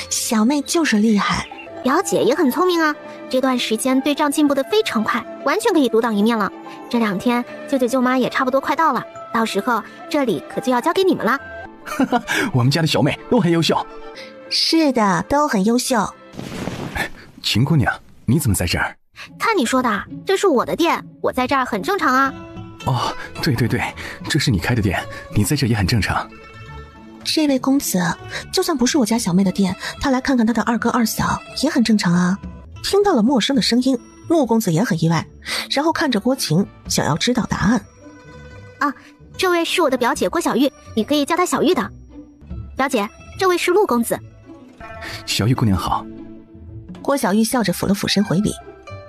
小妹就是厉害。表姐也很聪明啊，这段时间对账进步的非常快，完全可以独当一面了。这2天舅舅舅妈也差不多快到了，到时候这里可就要交给你们了。我们家的小妹都很优秀。是的，都很优秀。秦姑娘，你怎么在这儿？看你说的，这是我的店，我在这儿很正常啊。对，这是你开的店，你在这也很正常。这位公子，就算不是我家小妹的店，他来看看他的2哥2嫂也很正常啊。听到了陌生的声音，穆公子也很意外，然后看着郭晴，想要知道答案。这位是我的表姐郭小玉，你可以叫她小玉的。表姐，这位是陆公子。小玉姑娘好。郭小玉笑着俯了俯身回礼，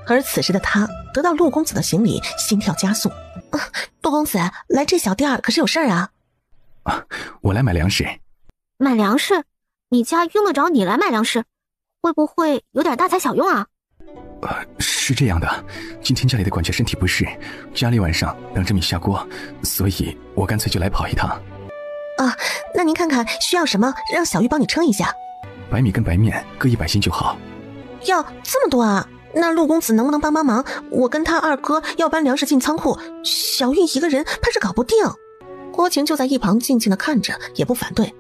而此时的她得到陆公子的行礼，心跳加速。陆公子来这小店可是有事儿啊？我来买粮食。买粮食？你家用得着你来买粮食？会不会有点大材小用啊？是这样的，今天家里的管家身体不适，家里晚上等着米下锅，所以我干脆就来跑一趟。啊，那您看看需要什么，让小玉帮你称一下。白米跟白面各100斤就好。要这么多啊？那陆公子能不能帮忙？我跟他二哥要搬粮食进仓库，小玉一个人怕是搞不定。郭晴就在一旁静静的看着，也不反对，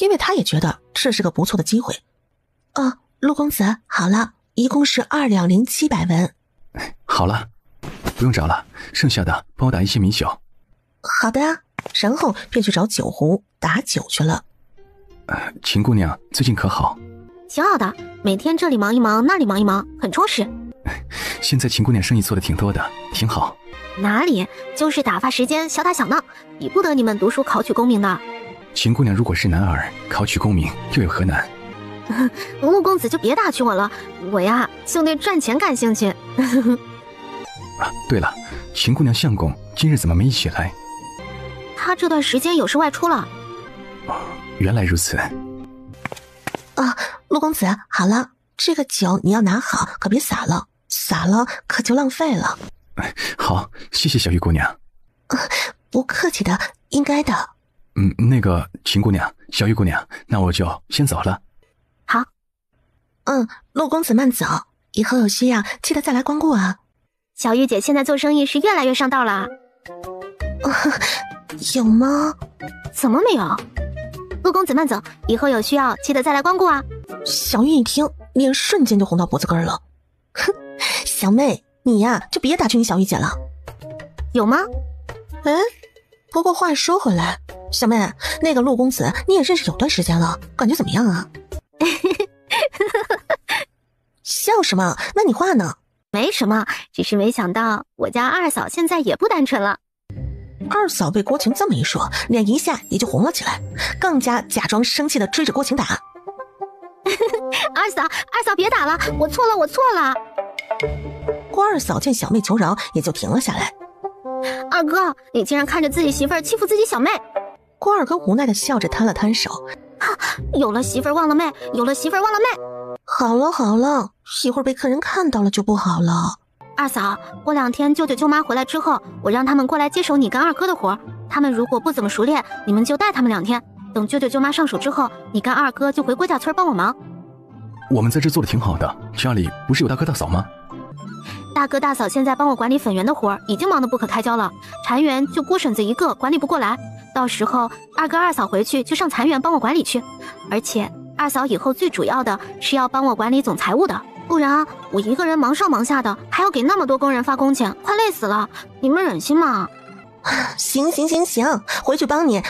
因为他也觉得这是个不错的机会。陆公子，好了，一共是2两零700文。好了，不用找了，剩下的帮我打一些米酒。好的啊，然后便去找酒壶打酒去了。秦姑娘最近可好？挺好的，每天这里忙一忙，那里忙一忙，很充实。现在秦姑娘生意做得挺多的，挺好。哪里，就是打发时间，小打小闹，比不得你们读书考取功名的。秦姑娘如果是男儿，考取功名又有何难？陆公子就别打趣我了，我呀就对赚钱感兴趣。对了，秦姑娘相公今日怎么没一起来？他这段时间有事外出了。原来如此。陆公子，好了，这个酒你要拿好，可别洒了，洒了可就浪费了。好，谢谢小玉姑娘。不客气的，应该的。那个秦姑娘、小玉姑娘，那我就先走了。好。陆公子慢走，以后有需要记得再来光顾啊。小玉姐现在做生意是越来越上道了。有吗？怎么没有？陆公子慢走，以后有需要记得再来光顾啊。小玉一听，脸瞬间就红到脖子根了。哼，小妹，你呀就别打趣你小玉姐了。有吗？不过话说回来，小妹，那个陆公子你也认识有段时间了，感觉怎么样啊？笑什么？那你话呢？没什么，只是没想到我家二嫂现在也不单纯了。二嫂被郭晴这么一说，脸一下也就红了起来，更加假装生气的追着郭晴打。二嫂别打了，我错了。郭二嫂见小妹求饶，也就停了下来。二哥，你竟然看着自己媳妇儿欺负自己小妹。郭二哥无奈的笑着摊了摊手。有了媳妇儿忘了妹，有了媳妇儿忘了妹。好了，一会儿被客人看到了就不好了。二嫂，过2天舅舅舅妈回来之后，我让他们过来接手你跟二哥的活。他们如果不怎么熟练，你们就带他们2天。等舅舅舅妈上手之后，你跟二哥就回郭家村帮我忙。我们在这做的挺好的，家里不是有大哥大嫂吗？大哥大嫂现在帮我管理粉园的活已经忙得不可开交了，蚕园就郭婶子一个管理不过来，到时候二哥二嫂回去就上蚕园帮我管理去。而且二嫂以后最主要的是要帮我管理总财务的，不然我一个人忙上忙下的，还要给那么多工人发工钱，快累死了，你们忍心吗？行，回去帮你。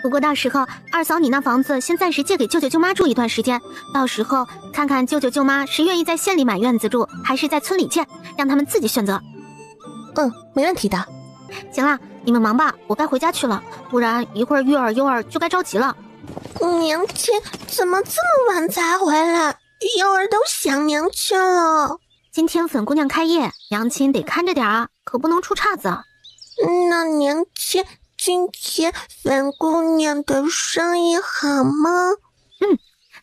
不过到时候二嫂你那房子先暂时借给舅舅舅妈住一段时间，到时候看看舅舅舅妈是愿意在县里买院子住，还是在村里建，让他们自己选择。没问题的。行了，你们忙吧，我该回家去了，不然一会儿玉儿、悠儿就该着急了。娘亲怎么这么晚才回来？悠儿都想娘亲了。今天粉姑娘开业，娘亲得看着点啊，可不能出岔子。那娘亲今天粉姑娘的生意好吗？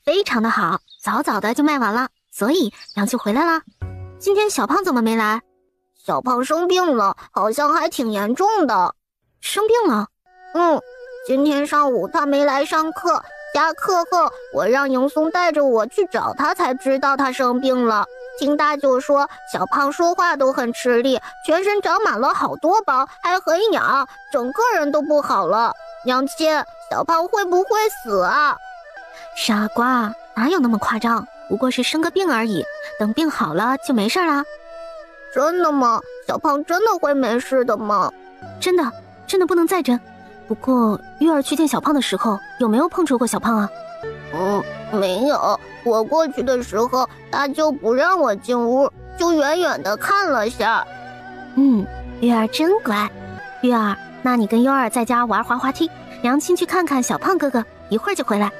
非常的好，早早的就卖完了，所以娘亲回来了。今天小胖怎么没来？小胖生病了，好像还挺严重的。生病了？今天上午他没来上课，下课后我让迎松带着我去找他，才知道他生病了。听大舅说，小胖说话都很吃力，全身长满了好多包，还很痒，整个人都不好了。娘亲，小胖会不会死啊？傻瓜，哪有那么夸张？不过是生个病而已，等病好了就没事了。真的吗？小胖真的会没事的吗？真的不能再真。不过玉儿去见小胖的时候，有没有碰触过小胖啊？没有，我过去的时候，大舅不让我进屋，就远远的看了下。玉儿真乖。玉儿，那你跟优儿在家玩滑滑梯，娘亲去看看小胖哥哥，一会儿就回来。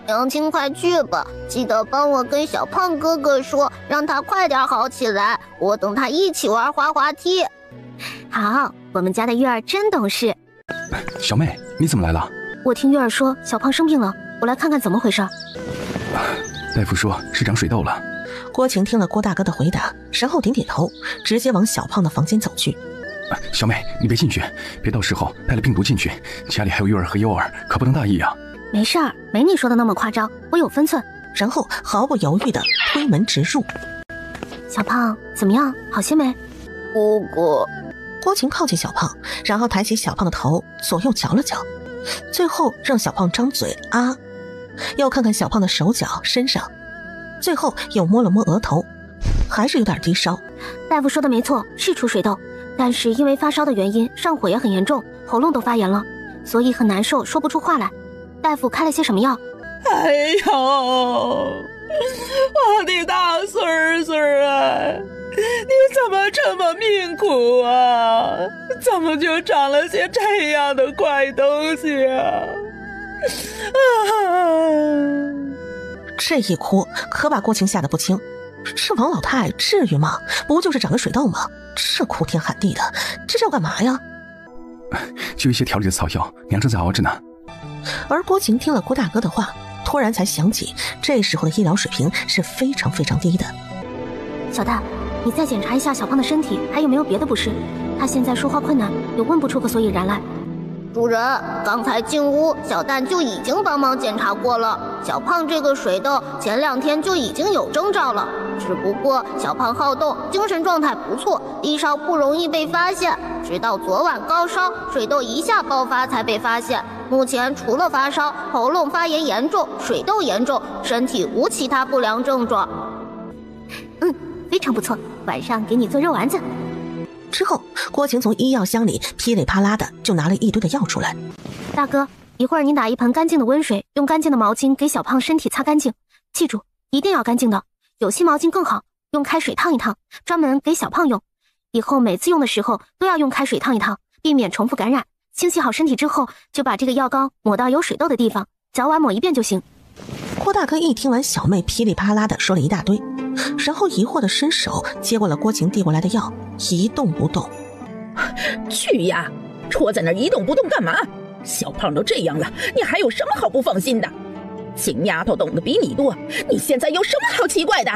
娘亲快去吧，记得帮我跟小胖哥哥说，让他快点好起来，我等他一起玩滑滑梯。好，我们家的月儿真懂事。小妹，你怎么来了？我听月儿说小胖生病了，我来看看怎么回事。大夫说是长水痘了。郭晴听了郭大哥的回答，然后点点头，直接往小胖的房间走去。小妹，你别进去，别到时候带了病毒进去，家里还有月儿和优儿，可不能大意啊。没事儿，没你说的那么夸张，我有分寸。然后毫不犹豫地推门直入。小胖怎么样？好些没？姑姑。郭晴靠近小胖，然后抬起小胖的头，左右瞧了瞧，最后让小胖张嘴啊，又看看小胖的手脚身上，最后又摸了摸额头，还是有点低烧。大夫说的没错，是出水痘，但是因为发烧的原因，上火也很严重，喉咙都发炎了，所以很难受，说不出话来。大夫开了些什么药？哎呦，我的大孙儿啊，你怎么这么命苦啊？怎么就长了些这样的怪东西啊？这一哭可把郭晴吓得不轻，这王老太至于吗？不就是长个水痘吗？这哭天喊地的，这是要干嘛呀？就一些调理的草药，娘正在熬着呢。而郭晴听了郭大哥的话，突然才想起这时候的医疗水平是非常非常低的。小蛋，你再检查一下小胖的身体还有没有别的不适，他现在说话困难，也问不出个所以然来。主人，刚才进屋小蛋就已经帮忙检查过了，小胖这个水痘前2天就已经有征兆了，只不过小胖好动，精神状态不错，低烧不容易被发现，直到昨晚高烧，水痘一下爆发才被发现。目前除了发烧、喉咙发炎严重、水痘严重，身体无其他不良症状。非常不错，晚上给你做肉丸子。之后，郭晴从医药箱里噼里啪啦的就拿了一堆的药出来。大哥，一会儿你打一盆干净的温水，用干净的毛巾给小胖身体擦干净，记住一定要干净的，有些毛巾更好，用开水烫一烫，专门给小胖用。以后每次用的时候都要用开水烫一烫，避免重复感染。清洗好身体之后，就把这个药膏抹到有水痘的地方，早晚抹一遍就行。郭大哥一听完小妹噼里啪啦的说了一大堆，然后疑惑的伸手接过了郭晴递过来的药，一动不动。去呀，戳在那儿一动不动干嘛？小胖都这样了，你还有什么好不放心的？秦丫头懂得比你多，你现在有什么好奇怪的？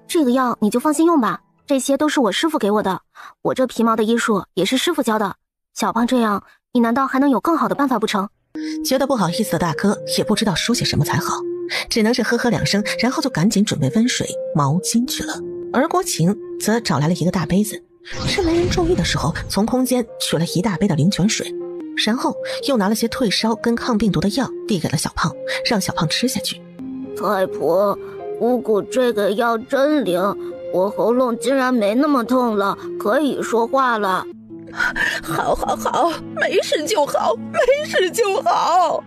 这个药你就放心用吧，这些都是我师傅给我的，我这皮毛的医术也是师傅教的。小胖这样，你难道还能有更好的办法不成？觉得不好意思的大哥也不知道说些什么才好，只能是呵呵2声，然后就赶紧准备温水、毛巾去了。而郭晴则找来了一个大杯子，趁没人注意的时候，从空间取了一大杯的灵泉水，然后又拿了些退烧跟抗病毒的药递给了小胖，让小胖吃下去。太婆，姑姑这个药真灵，我喉咙竟然没那么痛了，可以说话了。好，没事就好，没事就好。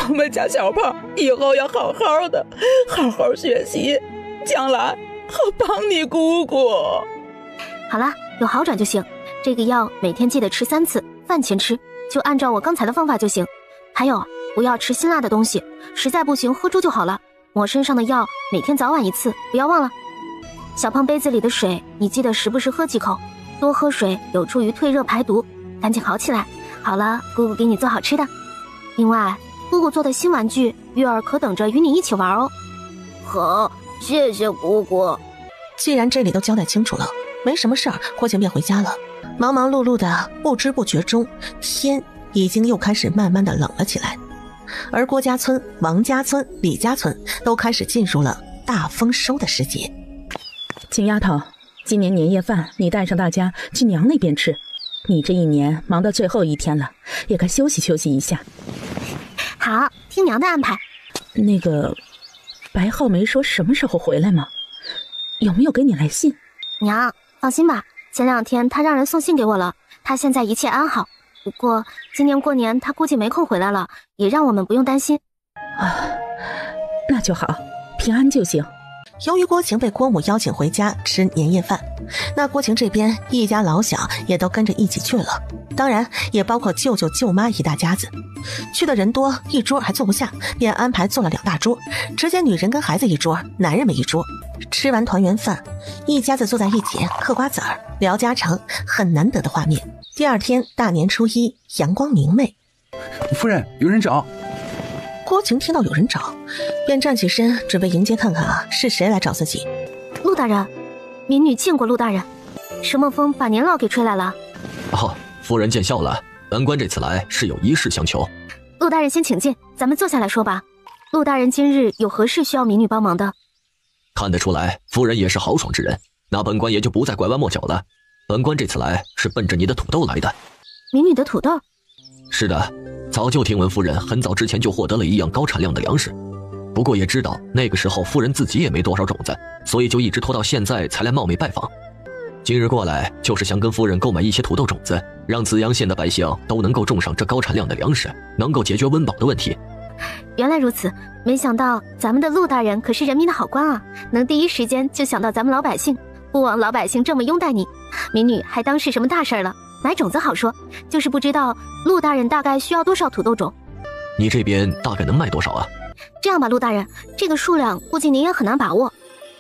我们家小胖以后要好好的，好好学习，将来好帮你姑姑。好啦，有好转就行。这个药每天记得吃3次，饭前吃，就按照我刚才的方法就行。还有，不要吃辛辣的东西，实在不行喝猪就好了。抹身上的药每天早晚1次，不要忘了。小胖杯子里的水，你记得时不时喝几口。多喝水有助于退热排毒，赶紧好起来。好了，姑姑给你做好吃的。另外，姑姑做的新玩具，月儿可等着与你一起玩哦。好，谢谢姑姑。既然这里都交代清楚了，没什么事儿，郭晴便回家了。忙忙碌碌的，不知不觉中，天已经又开始慢慢的冷了起来。而郭家村、王家村、李家村都开始进入了大丰收的时节。秦丫头，今年年夜饭你带上大家去娘那边吃，你这一年忙到最后1天了，也该休息休息一下。好，听娘的安排。那个白浩没说什么时候回来吗？有没有给你来信？娘，放心吧，前2天他让人送信给我了，他现在一切安好。不过今年过年他估计没空回来了，也让我们不用担心。那就好，平安就行。由于郭晴被郭母邀请回家吃年夜饭，那郭晴这边一家老小也都跟着一起去了。当然也包括舅舅舅妈一大家子。去的人多，一桌还坐不下，便安排做了2大桌，直接女人跟孩子一桌，男人们一桌。吃完团圆饭，一家子坐在一起嗑瓜子儿聊家常，很难得的画面。第二天大年初一，阳光明媚。夫人，有人找。郭晴听到有人找，便站起身准备迎接看看是谁来找自己。陆大人，民女见过陆大人。什么风把年老给吹来了？哦，夫人见笑了，本官这次来是有一事相求。陆大人先请进，咱们坐下来说吧。陆大人今日有何事需要民女帮忙的？看得出来，夫人也是豪爽之人，那本官也就不再拐弯抹角了。本官这次来是奔着你的土豆来的。民女的土豆？是的，早就听闻夫人很早之前就获得了一样高产量的粮食，不过也知道那个时候夫人自己也没多少种子，所以就一直拖到现在才来冒昧拜访。今日过来就是想跟夫人购买一些土豆种子，让紫阳县的百姓都能够种上这高产量的粮食，能够解决温饱的问题。原来如此，没想到咱们的陆大人可是人民的好官啊，能第一时间就想到咱们老百姓，不枉老百姓这么拥戴你。民女还当是什么大事了，买种子好说，就是不知道陆大人大概需要多少土豆种。你这边大概能卖多少啊？这样吧，陆大人，这个数量估计您也很难把握，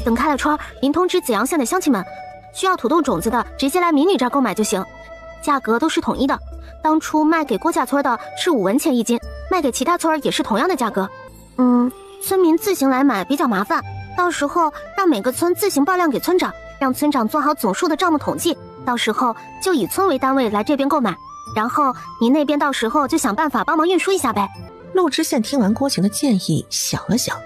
等开了窗，您通知紫阳县的乡亲们，需要土豆种子的直接来民女这儿购买就行，价格都是统一的。当初卖给郭家村的是5文钱1斤，卖给其他村也是同样的价格。村民自行来买比较麻烦，到时候让每个村自行报量给村长，让村长做好总数的账目统计，到时候就以村为单位来这边购买，然后您那边到时候就想办法帮忙运输一下呗。陆知县听完郭晴的建议，想了想，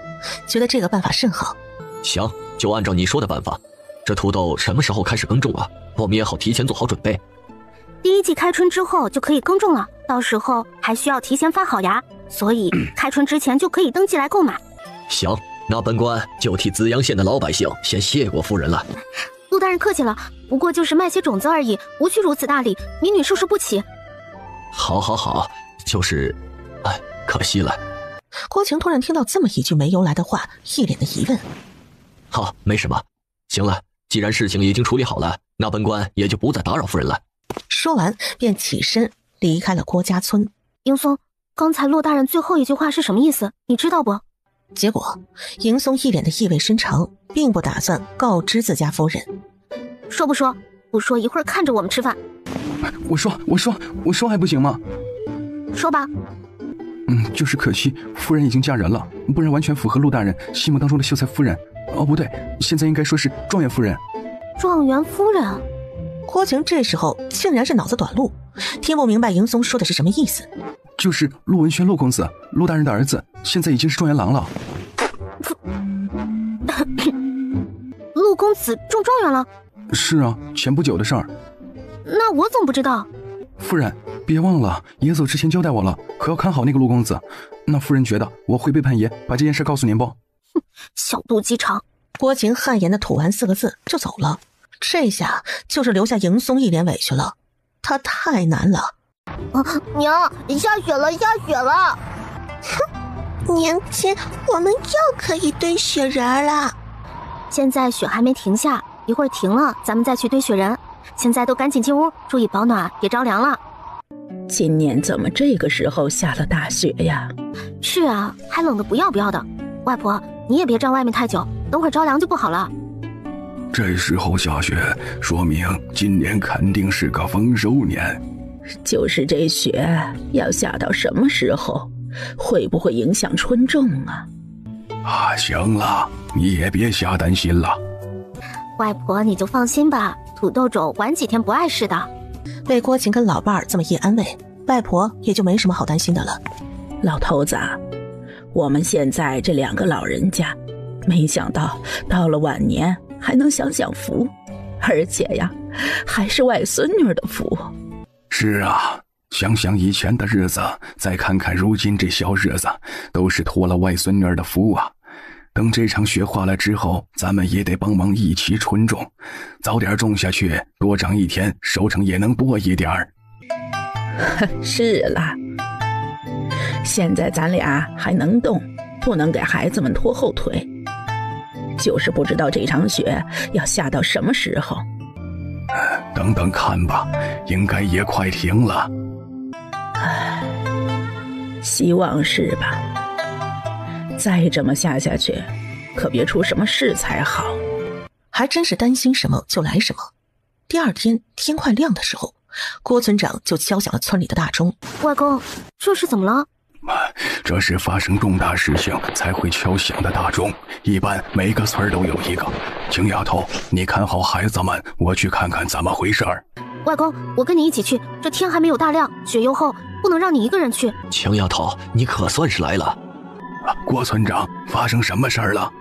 觉得这个办法甚好。行，就按照你说的办法。这土豆什么时候开始耕种啊？我们也好提前做好准备。第一季开春之后就可以耕种了，到时候还需要提前发好芽，所以开春之前就可以登记来购买。行，那本官就替紫阳县的老百姓先谢过夫人了。陆大人客气了，不过就是卖些种子而已，无需如此大礼，民女受受不起。好，就是，可惜了。郭晴突然听到这么一句没由来的话，一脸的疑问。好，没什么。行了，既然事情已经处理好了，那本官也就不再打扰夫人了。说完便起身离开了郭家村。迎松，刚才陆大人最后一句话是什么意思？你知道不？结果迎松一脸的意味深长，并不打算告知自家夫人。说不说？不说一会儿看着我们吃饭。我说还不行吗？说吧。就是可惜夫人已经嫁人了，不然完全符合陆大人心目当中的秀才夫人。哦，不对，现在应该说是状元夫人。状元夫人？郭晴这时候竟然是脑子短路，听不明白迎松说的是什么意思。就是陆文轩陆公子，陆大人的儿子，现在已经是状元郎了。陆公子中状元了？是啊，前不久的事儿。那我怎么不知道？夫人，别忘了爷走之前交代我了，可要看好那个陆公子。那夫人觉得我会背叛爷，把这件事告诉您不？小肚鸡肠。郭晴汗颜的吐完4个字就走了，这下就是留下迎松一脸委屈了，他太难了。娘，下雪了！哼，娘亲，我们又可以堆雪人了。现在雪还没停下，一会儿停了咱们再去堆雪人。现在都赶紧进屋，注意保暖，别着凉了。今年怎么这个时候下了大雪呀？是啊，还冷得不要不要的。外婆，你也别站外面太久，等会儿着凉就不好了。这时候下雪，说明今年肯定是个丰收年。就是这雪要下到什么时候，会不会影响春种啊？行了，你也别瞎担心了。外婆你就放心吧，土豆种晚几天不碍事的。被郭晴跟老伴儿这么一安慰，外婆也就没什么好担心的了。老头子，我们现在这2个老人家，没想到到了晚年还能享福，而且呀，还是外孙女的福。是啊，想想以前的日子，再看看如今这小日子，都是托了外孙女的福啊。等这场雪化了之后，咱们也得帮忙一起春种，早点种下去，多长一天，收成也能多一点儿。是啦，现在咱俩还能动，不能给孩子们拖后腿。就是不知道这场雪要下到什么时候。等等看吧，应该也快停了。唉，希望是吧？再这么下去，可别出什么事才好。还真是担心什么就来什么。第二天天快亮的时候，郭村长就敲响了村里的大钟。外公，这是怎么了？这是发生重大事情才会敲响的大钟，一般每个村都有一个。青丫头，你看好孩子们，我去看看怎么回事儿。外公，我跟你一起去，这天还没有大亮，雪又厚，不能让你一个人去。青丫头，你可算是来了。郭村长，发生什么事儿了？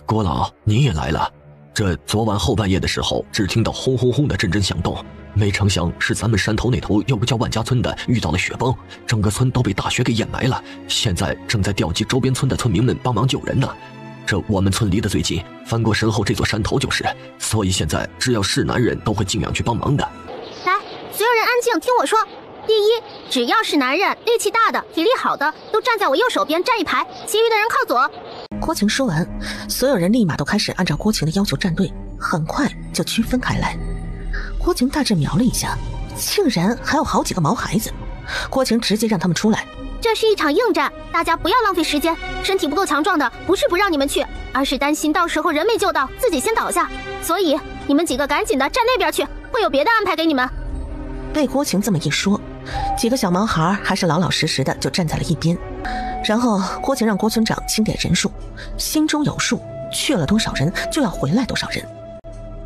郭老，你也来了。这昨晚后半夜的时候，只听到轰轰轰的阵阵响动，没成想是咱们山头那头有个叫万家村的遇到了雪崩，整个村都被大雪给掩埋了，现在正在调集周边村的村民们帮忙救人呢。这我们村离得最近，翻过身后这座山头就是，所以现在只要是男人都会尽量去帮忙的。来，所有人安静，听我说。第一，只要是男人，力气大的，体力好的，都站在我右手边站一排，其余的人靠左。郭晴说完，所有人立马都开始按照郭晴的要求站队，很快就区分开来。郭晴大致瞄了一下，竟然还有好几个毛孩子。郭晴直接让他们出来。这是一场硬战，大家不要浪费时间。身体不够强壮的，不是不让你们去，而是担心到时候人没救到，自己先倒下。所以你们几个赶紧的站那边去，会有别的安排给你们。被郭晴这么一说，几个小毛孩还是老老实实的就站在了一边。然后郭晴让郭村长清点人数，心中有数，去了多少人就要回来多少人。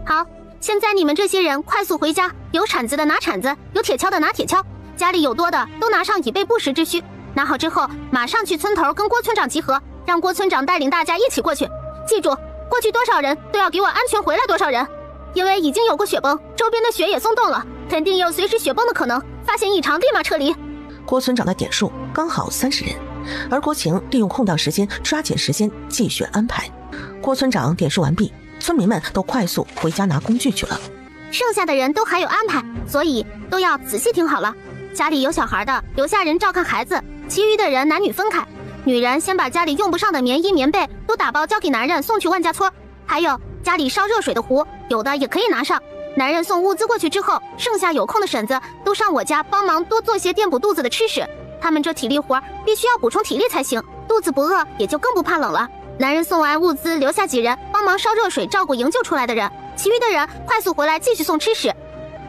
好，现在你们这些人快速回家，有铲子的拿铲子，有铁锹的拿铁锹，家里有多的都拿上以备不时之需。拿好之后马上去村头跟郭村长集合，让郭村长带领大家一起过去。记住，过去多少人都要给我安全回来多少人，因为已经有过雪崩，周边的雪也松动了，肯定有随时雪崩的可能，发现异常立马撤离。郭村长的点数刚好30人，而郭晴利用空档时间抓紧时间继续安排。郭村长点数完毕，村民们都快速回家拿工具去了。剩下的人都还有安排，所以都要仔细听好了。家里有小孩的留下人照看孩子，其余的人男女分开。女人先把家里用不上的棉衣棉被都打包交给男人送去万家村，还有家里烧热水的壶，有的也可以拿上。男人送物资过去之后，剩下有空的婶子都上我家帮忙多做些垫补肚子的吃食。他们这体力活必须要补充体力才行，肚子不饿也就更不怕冷了。男人送完物资，留下几人帮忙烧热水照顾营救出来的人，其余的人快速回来继续送吃食。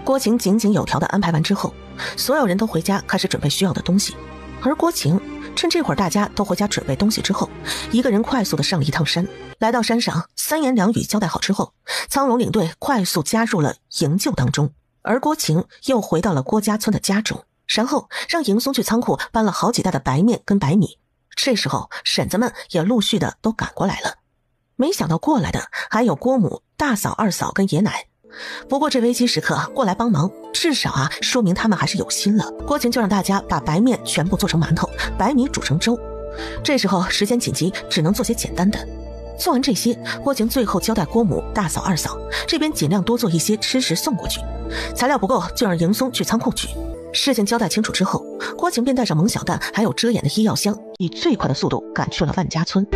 郭晴井井有条的安排完之后，所有人都回家开始准备需要的东西。而郭晴趁这会儿大家都回家准备东西之后，一个人快速的上了一趟山。来到山上，三言两语交代好之后，苍龙领队快速加入了营救当中，而郭晴又回到了郭家村的家中，然后让迎松去仓库搬了好几袋的白面跟白米。这时候婶子们也陆续的都赶过来了，没想到过来的还有郭母、大嫂、二嫂跟爷奶。不过这危机时刻过来帮忙，至少说明他们还是有心了。郭晴就让大家把白面全部做成馒头，白米煮成粥。这时候时间紧急，只能做些简单的。做完这些，郭晴最后交代郭母、大嫂、二嫂这边尽量多做一些吃食送过去，材料不够就让迎松去仓库取。事情交代清楚之后，郭晴便带上蒙小蛋还有遮掩的医药箱，以最快的速度赶去了万家村。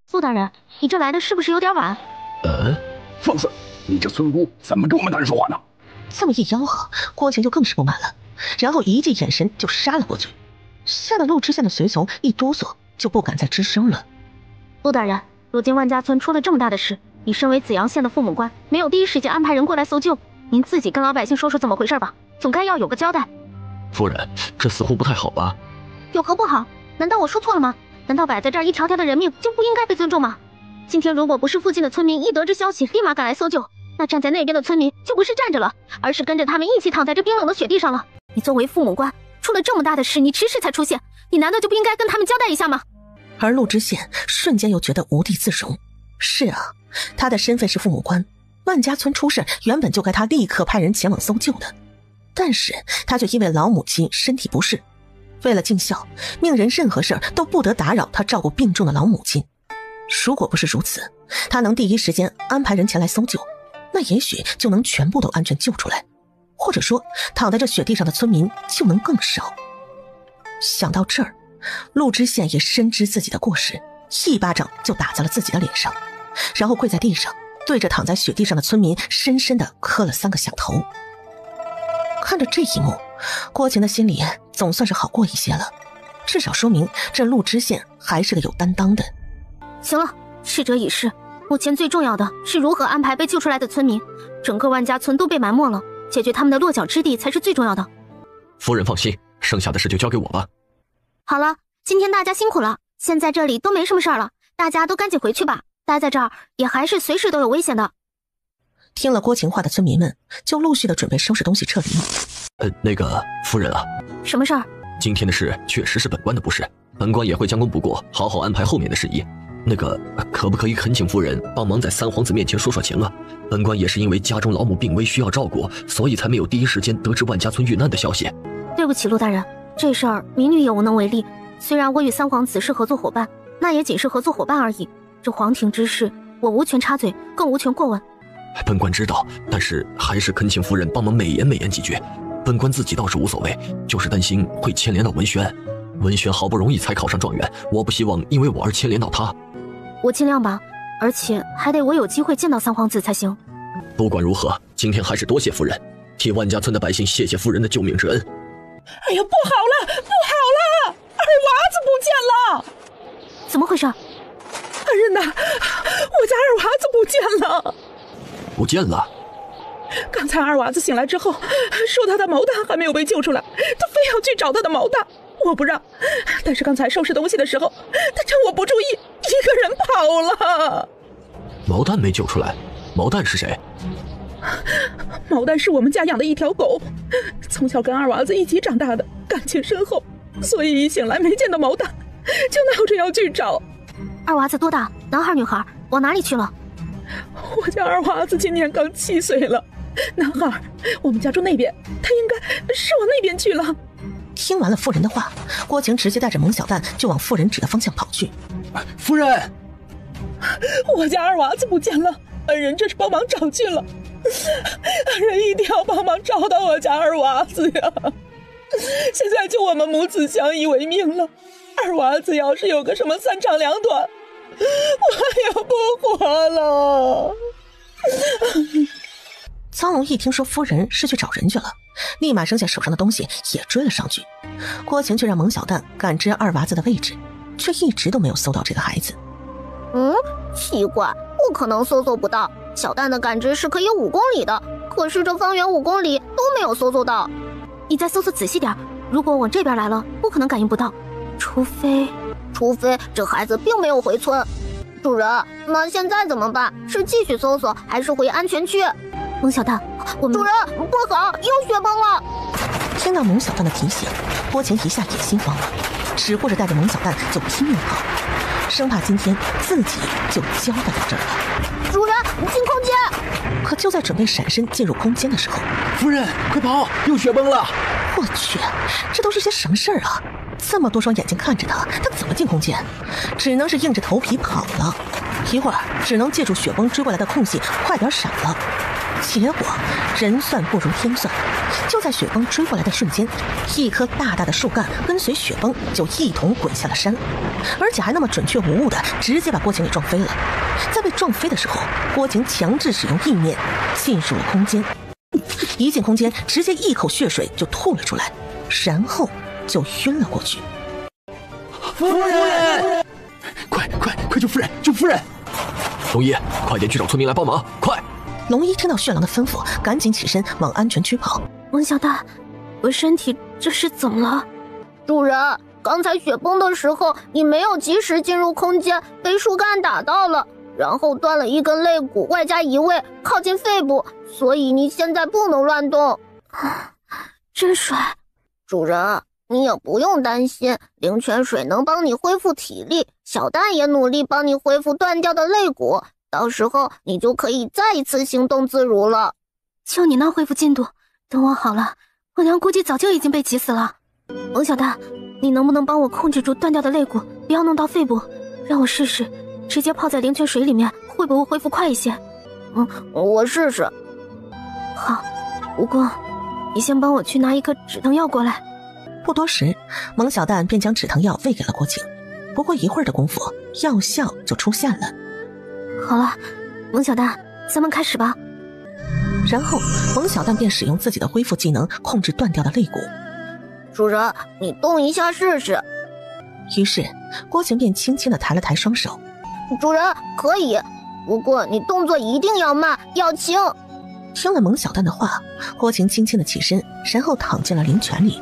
苏大人，你这来的是不是有点晚？放肆！你这村姑怎么跟我们大人说话呢？这么一吆喝，郭晴就更是不满了，然后一记眼神就杀了过去，吓得陆知县的随从一哆嗦，就不敢再吱声了。陆大人，如今万家村出了这么大的事，你身为紫阳县的父母官，没有第一时间安排人过来搜救，您自己跟老百姓说说怎么回事吧，总该要有个交代。夫人，这似乎不太好吧？有何不好？难道我说错了吗？难道摆在这儿一条条的人命就不应该被尊重吗？今天如果不是附近的村民一得知消息立马赶来搜救，那站在那边的村民就不是站着了，而是跟着他们一起躺在这冰冷的雪地上了。你作为父母官，出了这么大的事你迟迟才出现，你难道就不应该跟他们交代一下吗？而陆知县瞬间又觉得无地自容。是啊，他的身份是父母官，万家村出事原本就该他立刻派人前往搜救的，但是他却因为老母亲身体不适，为了尽孝，命人任何事儿都不得打扰他照顾病重的老母亲。如果不是如此，他能第一时间安排人前来搜救，那也许就能全部都安全救出来，或者说躺在这雪地上的村民就能更少。想到这儿，陆知县也深知自己的过失，一巴掌就打在了自己的脸上，然后跪在地上，对着躺在雪地上的村民深深地磕了3个响头。看着这一幕，郭晴的心里总算是好过一些了，至少说明这陆知县还是个有担当的。行了，逝者已逝，目前最重要的是如何安排被救出来的村民。整个万家村都被埋没了，解决他们的落脚之地才是最重要的。夫人放心，剩下的事就交给我吧。好了，今天大家辛苦了，现在这里都没什么事儿了，大家都赶紧回去吧，待在这儿也还是随时都有危险的。听了郭晴话的村民们就陆续的准备收拾东西撤离。那个夫人啊，什么事儿？今天的事确实是本官的不是，本官也会将功补过，好好安排后面的事宜。那个可不可以恳请夫人帮忙在三皇子面前说说情啊？本官也是因为家中老母病危需要照顾，所以才没有第一时间得知万家村遇难的消息。对不起陆大人，这事儿民女也无能为力。虽然我与三皇子是合作伙伴，那也仅是合作伙伴而已。这皇庭之事，我无权插嘴，更无权过问。本官知道，但是还是恳请夫人帮忙美言几句。本官自己倒是无所谓，就是担心会牵连到文轩。文轩好不容易才考上状元，我不希望因为我而牵连到他。我尽量吧，而且还得我有机会见到三皇子才行。不管如何，今天还是多谢夫人，替万家村的百姓谢谢夫人的救命之恩。哎呀，不好了，不好了！二娃子不见了！怎么回事？大人呐，我家二娃子不见了！不见了？刚才二娃子醒来之后，说他的毛蛋还没有被救出来，他非要去找他的毛蛋，我不让。但是刚才收拾东西的时候，他趁我不注意，一个人跑了。毛蛋没救出来？毛蛋是谁？毛蛋是我们家养的一条狗，从小跟二娃子一起长大的，感情深厚，所以一醒来没见到毛蛋，就闹着要去找。二娃子多大？男孩女孩？往哪里去了？我家二娃子今年刚7岁了，男孩，我们家住那边，他应该是往那边去了。听完了妇人的话，郭晴直接带着蒙小蛋就往妇人指的方向跑去。夫人，我家二娃子不见了，恩人这是帮忙找去了，恩人一定要帮忙找到我家二娃子呀！现在就我们母子相依为命了，二娃子要是有个什么3长2短，我也不活了。苍龙一听说夫人是去找人去了，立马扔下手上的东西也追了上去。郭晴却让蒙小蛋感知二娃子的位置，却一直都没有搜到这个孩子。奇怪，不可能搜不到。小蛋的感知是可以5公里的，可是这方圆5公里都没有搜到。你再搜仔细点，如果往这边来了，不可能感应不到，除非这孩子并没有回村。主人，那现在怎么办？是继续搜索，还是回安全区？蒙小蛋，我们……主人，不好，又雪崩了！听到蒙小蛋的提醒，郭晴一下也心慌了，只顾着带着蒙小蛋就拼命跑，生怕今天自己就交代到这儿了。主人，进空间！可就在准备闪身进入空间的时候，夫人，快跑，又雪崩了！我去，这都是些什么事儿啊？这么多双眼睛看着他怎么进空间？只能是硬着头皮跑了。一会儿只能借助雪崩追过来的空隙快点闪了。结果人算不如天算，就在雪崩追过来的瞬间，一棵大大的树干跟随雪崩就一同滚下了山，而且还那么准确无误的直接把郭晴给撞飞了。在被撞飞的时候，郭晴强制使用意念进入了空间，一进空间直接一口血水就吐了出来，然后就晕了过去。夫人，快救夫人，救夫人！龙一，快点去找村民来帮忙，快！龙一听到血狼的吩咐，赶紧起身往安全区跑。蒙小蛋，我身体这是怎么了？主人，刚才雪崩的时候，你没有及时进入空间，被树干打到了，然后断了一根肋骨，外加移位靠近肺部，所以你现在不能乱动。真帅！主人，你也不用担心，灵泉水能帮你恢复体力，小蛋也努力帮你恢复断掉的肋骨，到时候你就可以再一次行动自如了。就你那恢复进度，等我好了，我娘估计早就已经被急死了。蒙小蛋，你能不能帮我控制住断掉的肋骨，不要弄到肺部？让我试试，直接泡在灵泉水里面，会不会恢复快一些？我试试。好，不过你先帮我去拿一颗止疼药过来。不多时，蒙小蛋便将止疼药喂给了郭晴。不过一会儿的功夫，药效就出现了。好了，蒙小蛋，咱们开始吧。然后蒙小蛋便使用自己的恢复技能控制断掉的肋骨。主人，你动一下试试。于是郭晴便轻轻地抬了抬双手。主人，可以，不过你动作一定要慢，要轻。听了蒙小蛋的话，郭晴轻轻地起身，然后躺进了灵泉里。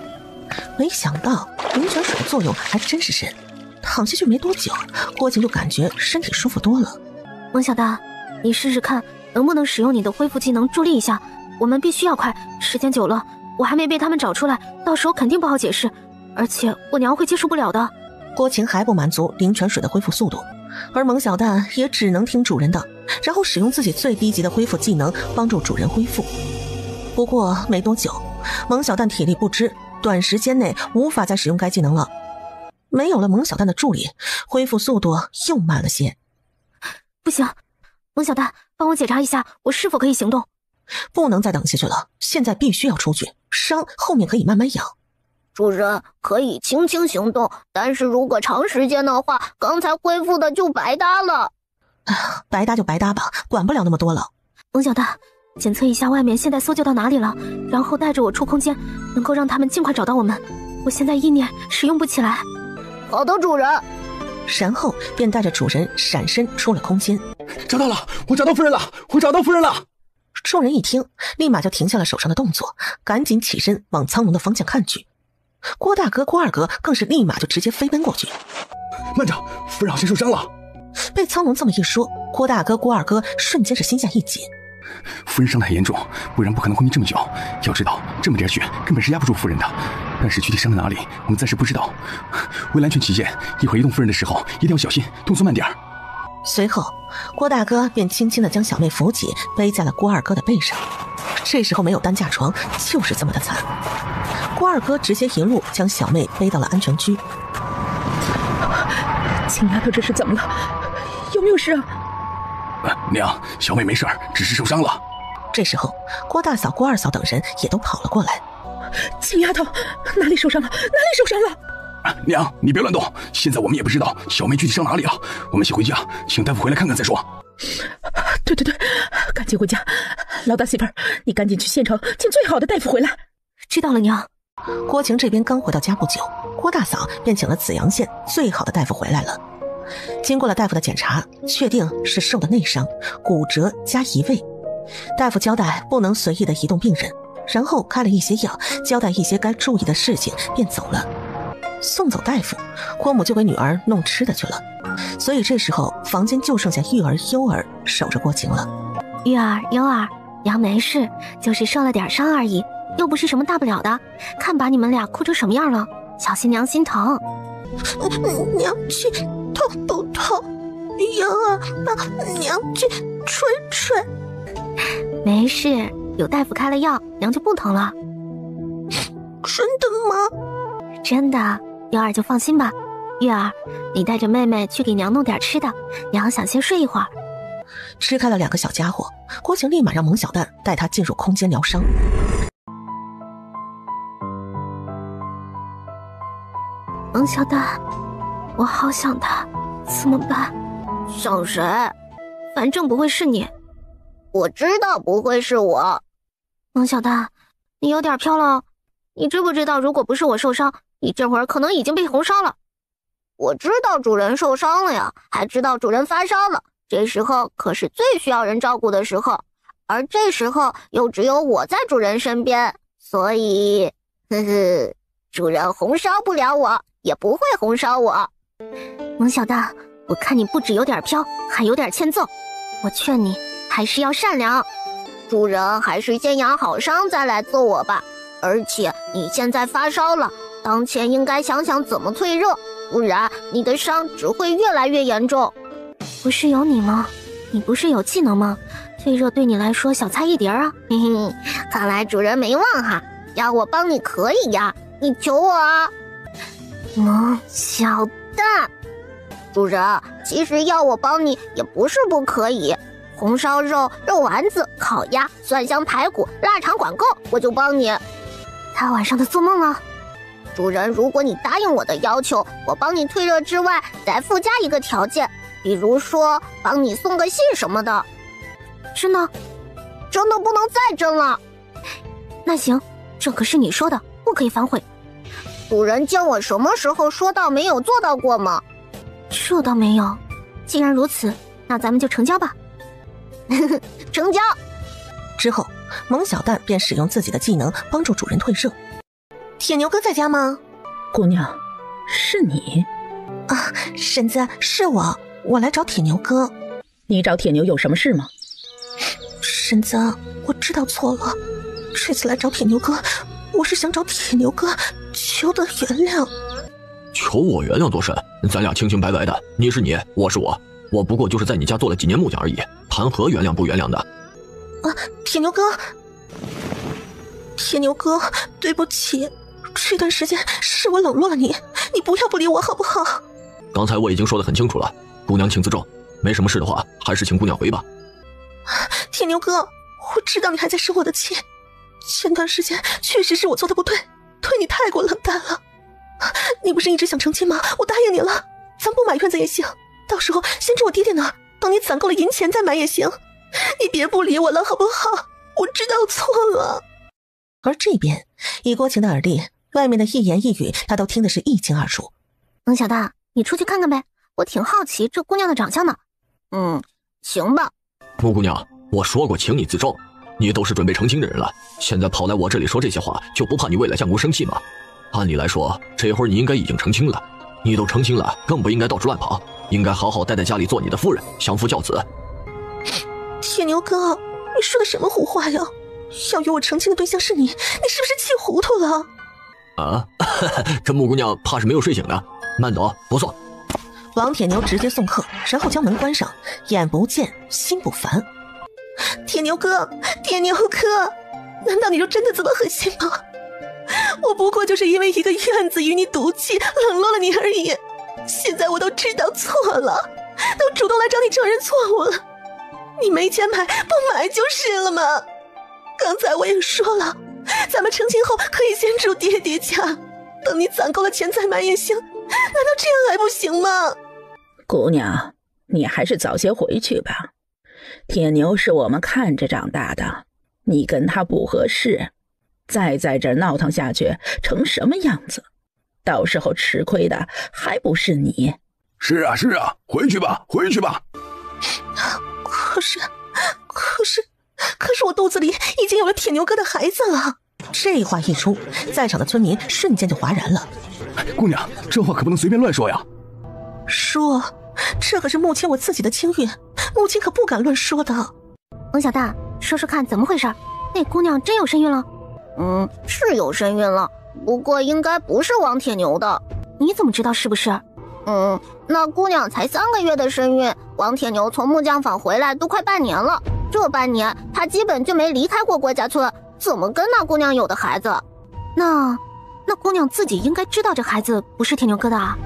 没想到灵泉水的作用还真是深，躺下去没多久，郭晴就感觉身体舒服多了。蒙小蛋，你试试看能不能使用你的恢复技能助力一下，我们必须要快，时间久了我还没被他们找出来，到时候肯定不好解释，而且我娘会接受不了的。郭晴还不满足灵泉水的恢复速度，而蒙小蛋也只能听主人的，然后使用自己最低级的恢复技能帮助主人恢复。不过没多久，蒙小蛋体力不支，短时间内无法再使用该技能了。没有了蒙小蛋的助力，恢复速度又慢了些。不行，蒙小蛋，帮我检查一下我是否可以行动。不能再等下去了，现在必须要出去，伤后面可以慢慢养。主人，可以轻轻行动，但是如果长时间的话，刚才恢复的就白搭了。白搭就白搭吧，管不了那么多了。蒙小蛋，检测一下外面现在搜救到哪里了，然后带着我出空间，能够让他们尽快找到我们。我现在意念使用不起来。好的，主人。然后便带着主人闪身出了空间。找到了，我找到夫人了，我找到夫人了。众人一听，立马就停下了手上的动作，赶紧起身往苍龙的方向看去。郭大哥、郭二哥更是立马就直接飞奔过去。慢着，夫人好像受伤了。被苍龙这么一说，郭大哥、郭二哥瞬间是心下一紧。夫人伤得很严重，不然不可能昏迷这么久。要知道，这么点血根本是压不住夫人的。但是具体伤在哪里，我们暂时不知道。为了安全起见，一会儿移动夫人的时候一定要小心，动作慢点。随后，郭大哥便轻轻地将小妹扶起，背在了郭二哥的背上。这时候没有担架床，就是这么的惨。郭二哥直接一路将小妹背到了安全区。亲丫头，这是怎么了？有没有事啊？娘，小妹没事，只是受伤了。这时候，郭大嫂、郭二嫂等人也都跑了过来。亲丫头，哪里受伤了？哪里受伤了？娘，你别乱动，现在我们也不知道小妹具体伤哪里了，我们先回家，请大夫回来看看再说。对，赶紧回家。老大媳妇儿，你赶紧去县城请最好的大夫回来。知道了，娘。郭晴这边刚回到家不久，郭大嫂便请了紫阳县最好的大夫回来了。经过了大夫的检查，确定是受的内伤，骨折加移位。大夫交代不能随意的移动病人，然后开了一些药，交代一些该注意的事情，便走了。送走大夫，郭母就给女儿弄吃的去了。所以这时候房间就剩下玉儿、优儿守着郭晴了。玉儿、优儿，娘没事，就是受了点伤而已，又不是什么大不了的。看把你们俩哭成什么样了，小心娘心疼。娘去痛不痛？优儿帮娘去吹吹。没事，有大夫开了药，娘就不疼了。真的吗？真的，优儿就放心吧。玉儿，你带着妹妹去给娘弄点吃的，娘想先睡一会儿。支开了两个小家伙，郭晴立马让蒙小蛋带他进入空间疗伤。蒙小蛋，我好想他，怎么办？想谁？反正不会是你。我知道不会是我。蒙小蛋，你有点飘了。你知不知道，如果不是我受伤，你这会儿可能已经被红烧了。我知道主人受伤了呀，还知道主人发烧了。这时候可是最需要人照顾的时候，而这时候又只有我在主人身边，所以，主人红烧不了我，也不会红烧我。蒙小蛋，我看你不只有点飘，还有点欠揍。我劝你还是要善良。主人还是先养好伤再来揍我吧。而且你现在发烧了，当前应该想想怎么退热，不然你的伤只会越来越严重。不是有你吗？你不是有技能吗？退热对你来说小菜一碟啊。嘿嘿，看来主人没忘哈，要我帮你可以呀，你求我啊。萌小蛋，主人，其实要我帮你也不是不可以，红烧肉、肉丸子、烤鸭、蒜香排骨、腊肠管够，我就帮你。他晚上的做梦了。主人，如果你答应我的要求，我帮你退热之外，再附加一个条件，比如说帮你送个信什么的。真的？真的不能再真了。那行，这可是你说的，不可以反悔。主人见我什么时候说到没有做到过吗？这倒没有。既然如此，那咱们就成交吧。成交。之后，萌小蛋便使用自己的技能帮助主人退热。铁牛哥在家吗？姑娘，是你？啊，婶子，是我来找铁牛哥。你找铁牛有什么事吗？婶子，我知道错了，这次来找铁牛哥，我是想找铁牛哥求得原谅。求我原谅多甚？咱俩清清白白的，你是你，我是我，我不过就是在你家做了几年木匠而已，谈何原谅不原谅的？啊，铁牛哥，对不起，这段时间是我冷落了你，你不要不理我好不好？刚才我已经说得很清楚了，姑娘请自重，没什么事的话，还是请姑娘回吧。铁牛哥，我知道你还在生我的气，前段时间确实是我做的不对，对你太过冷淡了。你不是一直想成亲吗？我答应你了，咱不买院子也行，到时候先住我爹爹那儿，等你攒够了银钱再买也行。你别不理我了好不好？我知道错了。而这边，以郭晴的耳力，外面的一言一语他都听得是一清二楚。萌小蛋，你出去看看呗，我挺好奇这姑娘的长相的。行吧。木姑娘，我说过请你自重，你都是准备成亲的人了，现在跑来我这里说这些话，就不怕你未来相公生气吗？按理来说，这会儿你应该已经成亲了，你都成亲了，更不应该到处乱跑，应该好好待在家里做你的夫人，相夫教子。铁牛哥，你说的什么胡话呀？要与我成亲的对象是你，你是不是气糊涂了？啊，这木姑娘怕是没有睡醒呢，慢走，不送。王铁牛直接送客，然后将门关上，眼不见心不烦。铁牛哥，难道你就真的这么狠心吗？我不过就是因为一个院子与你赌气，冷落了你而已。现在我都知道错了，都主动来找你承认错误了。你没钱买，不买就是了嘛。刚才我也说了，咱们成亲后可以先住爹爹家，等你攒够了钱再买也行。难道这样还不行吗？姑娘，你还是早些回去吧。铁牛是我们看着长大的，你跟他不合适，再在这儿闹腾下去成什么样子？到时候吃亏的还不是你。是啊，回去吧。可是我肚子里已经有了铁牛哥的孩子了。这话一出，在场的村民瞬间就哗然了。姑娘，这话可不能随便乱说呀。说，这可是目前我自己的清誉，母亲可不敢乱说的。萌小蛋，说说看怎么回事？那姑娘真有身孕了？是有身孕了，不过应该不是王铁牛的。你怎么知道是不是？那姑娘才3个月的身孕，王铁牛从木匠坊回来都快半年了，这半年他基本就没离开过郭家村，怎么跟那姑娘有的孩子？那姑娘自己应该知道这孩子不是铁牛哥的啊。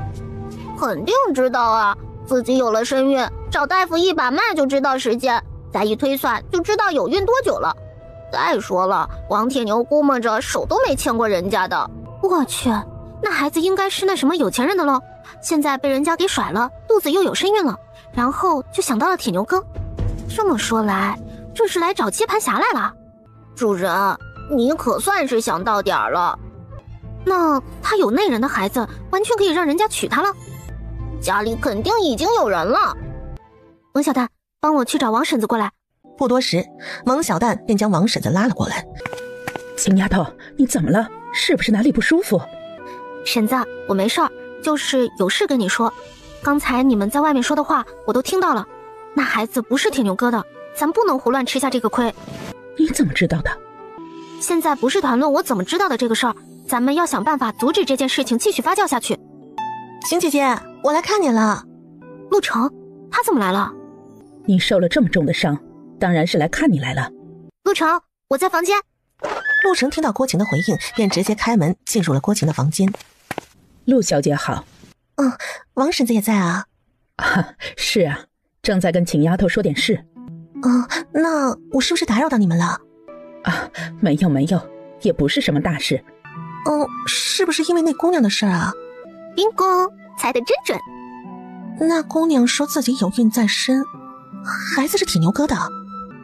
肯定知道啊，自己有了身孕，找大夫一把脉就知道时间，再一推算就知道有孕多久了。再说了，王铁牛估摸着手都没牵过人家的。我去，那孩子应该是那什么有钱人的喽，现在被人家给甩了，肚子又有身孕了，然后就想到了铁牛哥。这么说来，这是来找接盘侠来了。主人，你可算是想到点儿了。那他有那人的孩子，完全可以让人家娶她了。家里肯定已经有人了。萌小蛋，帮我去找王婶子过来。不多时，萌小蛋便将王婶子拉了过来。青丫头，你怎么了？是不是哪里不舒服？婶子，我没事儿，就是有事跟你说。刚才你们在外面说的话我都听到了，那孩子不是铁牛哥的，咱不能胡乱吃下这个亏。你怎么知道的？现在不是谈论我怎么知道的这个事儿，咱们要想办法阻止这件事情继续发酵下去。邢姐姐，我来看你了。陆成，他怎么来了？你受了这么重的伤，当然是来看你来了。陆成，我在房间。陆成听到郭晴的回应，便直接开门进入了郭晴的房间。陆小姐好。王婶子也在啊。是啊，正在跟秦丫头说点事。那我是不是打扰到你们了？没有，也不是什么大事。是不是因为那姑娘的事啊？bingo，猜得真准。那姑娘说自己有孕在身，孩子是铁牛哥的。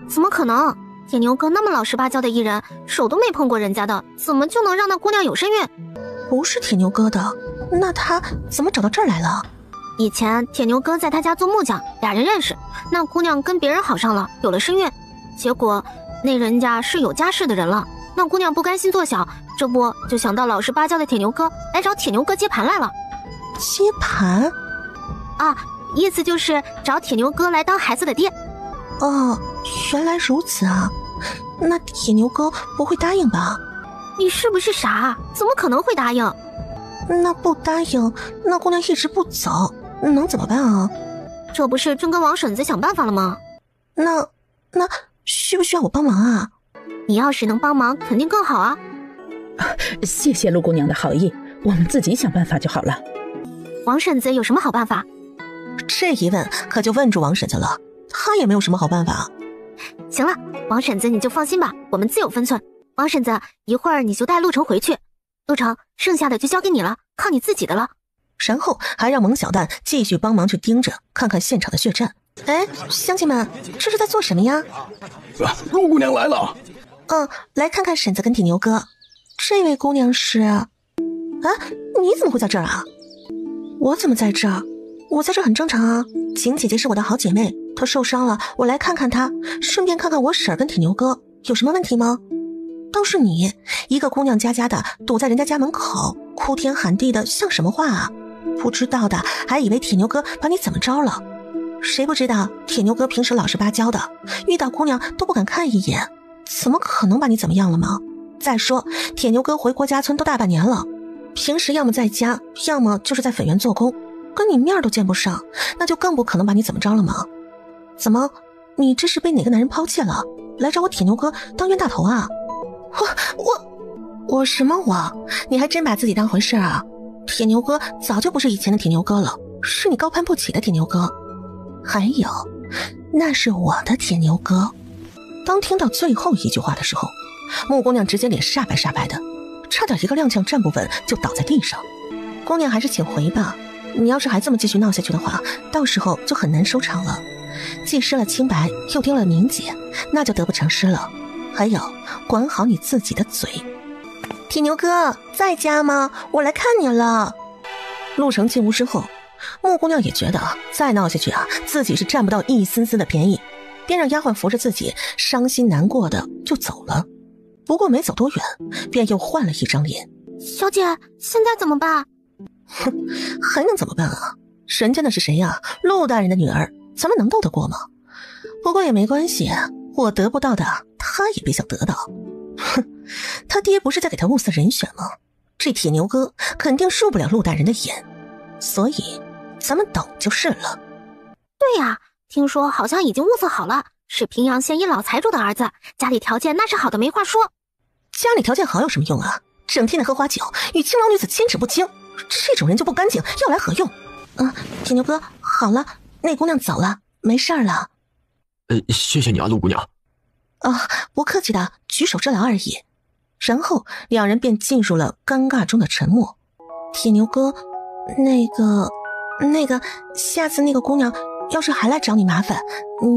怎么可能？铁牛哥那么老实巴交的艺人，手都没碰过人家的，怎么就能让那姑娘有身孕？不是铁牛哥的，那他怎么找到这儿来了？以前铁牛哥在他家做木匠，俩人认识，那姑娘跟别人好上了，有了身孕，结果那人家是有家室的人了，那姑娘不甘心做小，这不就想到老实巴交的铁牛哥来找铁牛哥接盘来了。接盘？意思就是找铁牛哥来当孩子的爹。原来如此啊，那铁牛哥不会答应吧？你是不是傻？怎么可能会答应？那不答应，那姑娘一直不走，能怎么办啊？这不是正跟王婶子想办法了吗？那需不需要我帮忙啊？你要是能帮忙肯定更好啊。谢谢陆姑娘的好意，我们自己想办法就好了。王婶子有什么好办法？这一问可就问住王婶子了，她也没有什么好办法。行了，王婶子你就放心吧，我们自有分寸。王婶子，一会儿你就带陆程回去，陆程，剩下的就交给你了，靠你自己的了。然后还让蒙小蛋继续帮忙去盯着看看现场的血战。乡亲们，这是在做什么呀？陆姑娘来了。来看看婶子跟铁牛哥。这位姑娘是……你怎么会在这儿啊？我怎么在这儿？我在这儿很正常啊。晴姐姐是我的好姐妹，她受伤了，我来看看她，顺便看看我婶儿跟铁牛哥，有什么问题吗？倒是你，一个姑娘家的堵在人家家门口，哭天喊地的，像什么话啊？不知道的还以为铁牛哥把你怎么着了，谁不知道铁牛哥平时老实巴交的，遇到姑娘都不敢看一眼，怎么可能把你怎么样了吗？再说铁牛哥回郭家村都大半年了，平时要么在家，要么就是在粉园做工，跟你面都见不上，那就更不可能把你怎么着了吗？怎么，你这是被哪个男人抛弃了，来找我铁牛哥当冤大头啊？我什么我？你还真把自己当回事啊？铁牛哥早就不是以前的铁牛哥了，是你高攀不起的铁牛哥。还有，那是我的铁牛哥。当听到最后一句话的时候，木姑娘直接脸煞白的，差点一个踉跄站不稳就倒在地上。姑娘还是请回吧，你要是还这么继续闹下去的话，到时候就很难收场了，既失了清白又丢了名节，那就得不偿失了。还有，管好你自己的嘴。铁牛哥在家吗？我来看你了。陆程进屋之后，木姑娘也觉得再闹下去自己是占不到一丝丝的便宜，便让丫鬟扶着自己，伤心难过的就走了。不过没走多远，便又换了一张脸。小姐，现在怎么办？还能怎么办啊？人家那是谁呀？陆大人的女儿，咱们能斗得过吗？不过也没关系，我得不到的他也别想得到。他爹不是在给他物色人选吗？这铁牛哥肯定入不了陆大人的眼，所以咱们等就是了。对呀，听说好像已经物色好了，是平阳县一老财主的儿子，家里条件那是好的没话说。家里条件好有什么用啊？整天的喝花酒，与青楼女子牵扯不清，这种人就不干净，要来何用？铁牛哥，好了，那姑娘走了，没事了。谢谢你啊，陆姑娘。不客气的，举手之劳而已。然后两人便进入了尴尬中的沉默。铁牛哥，那个，下次那个姑娘要是还来找你麻烦，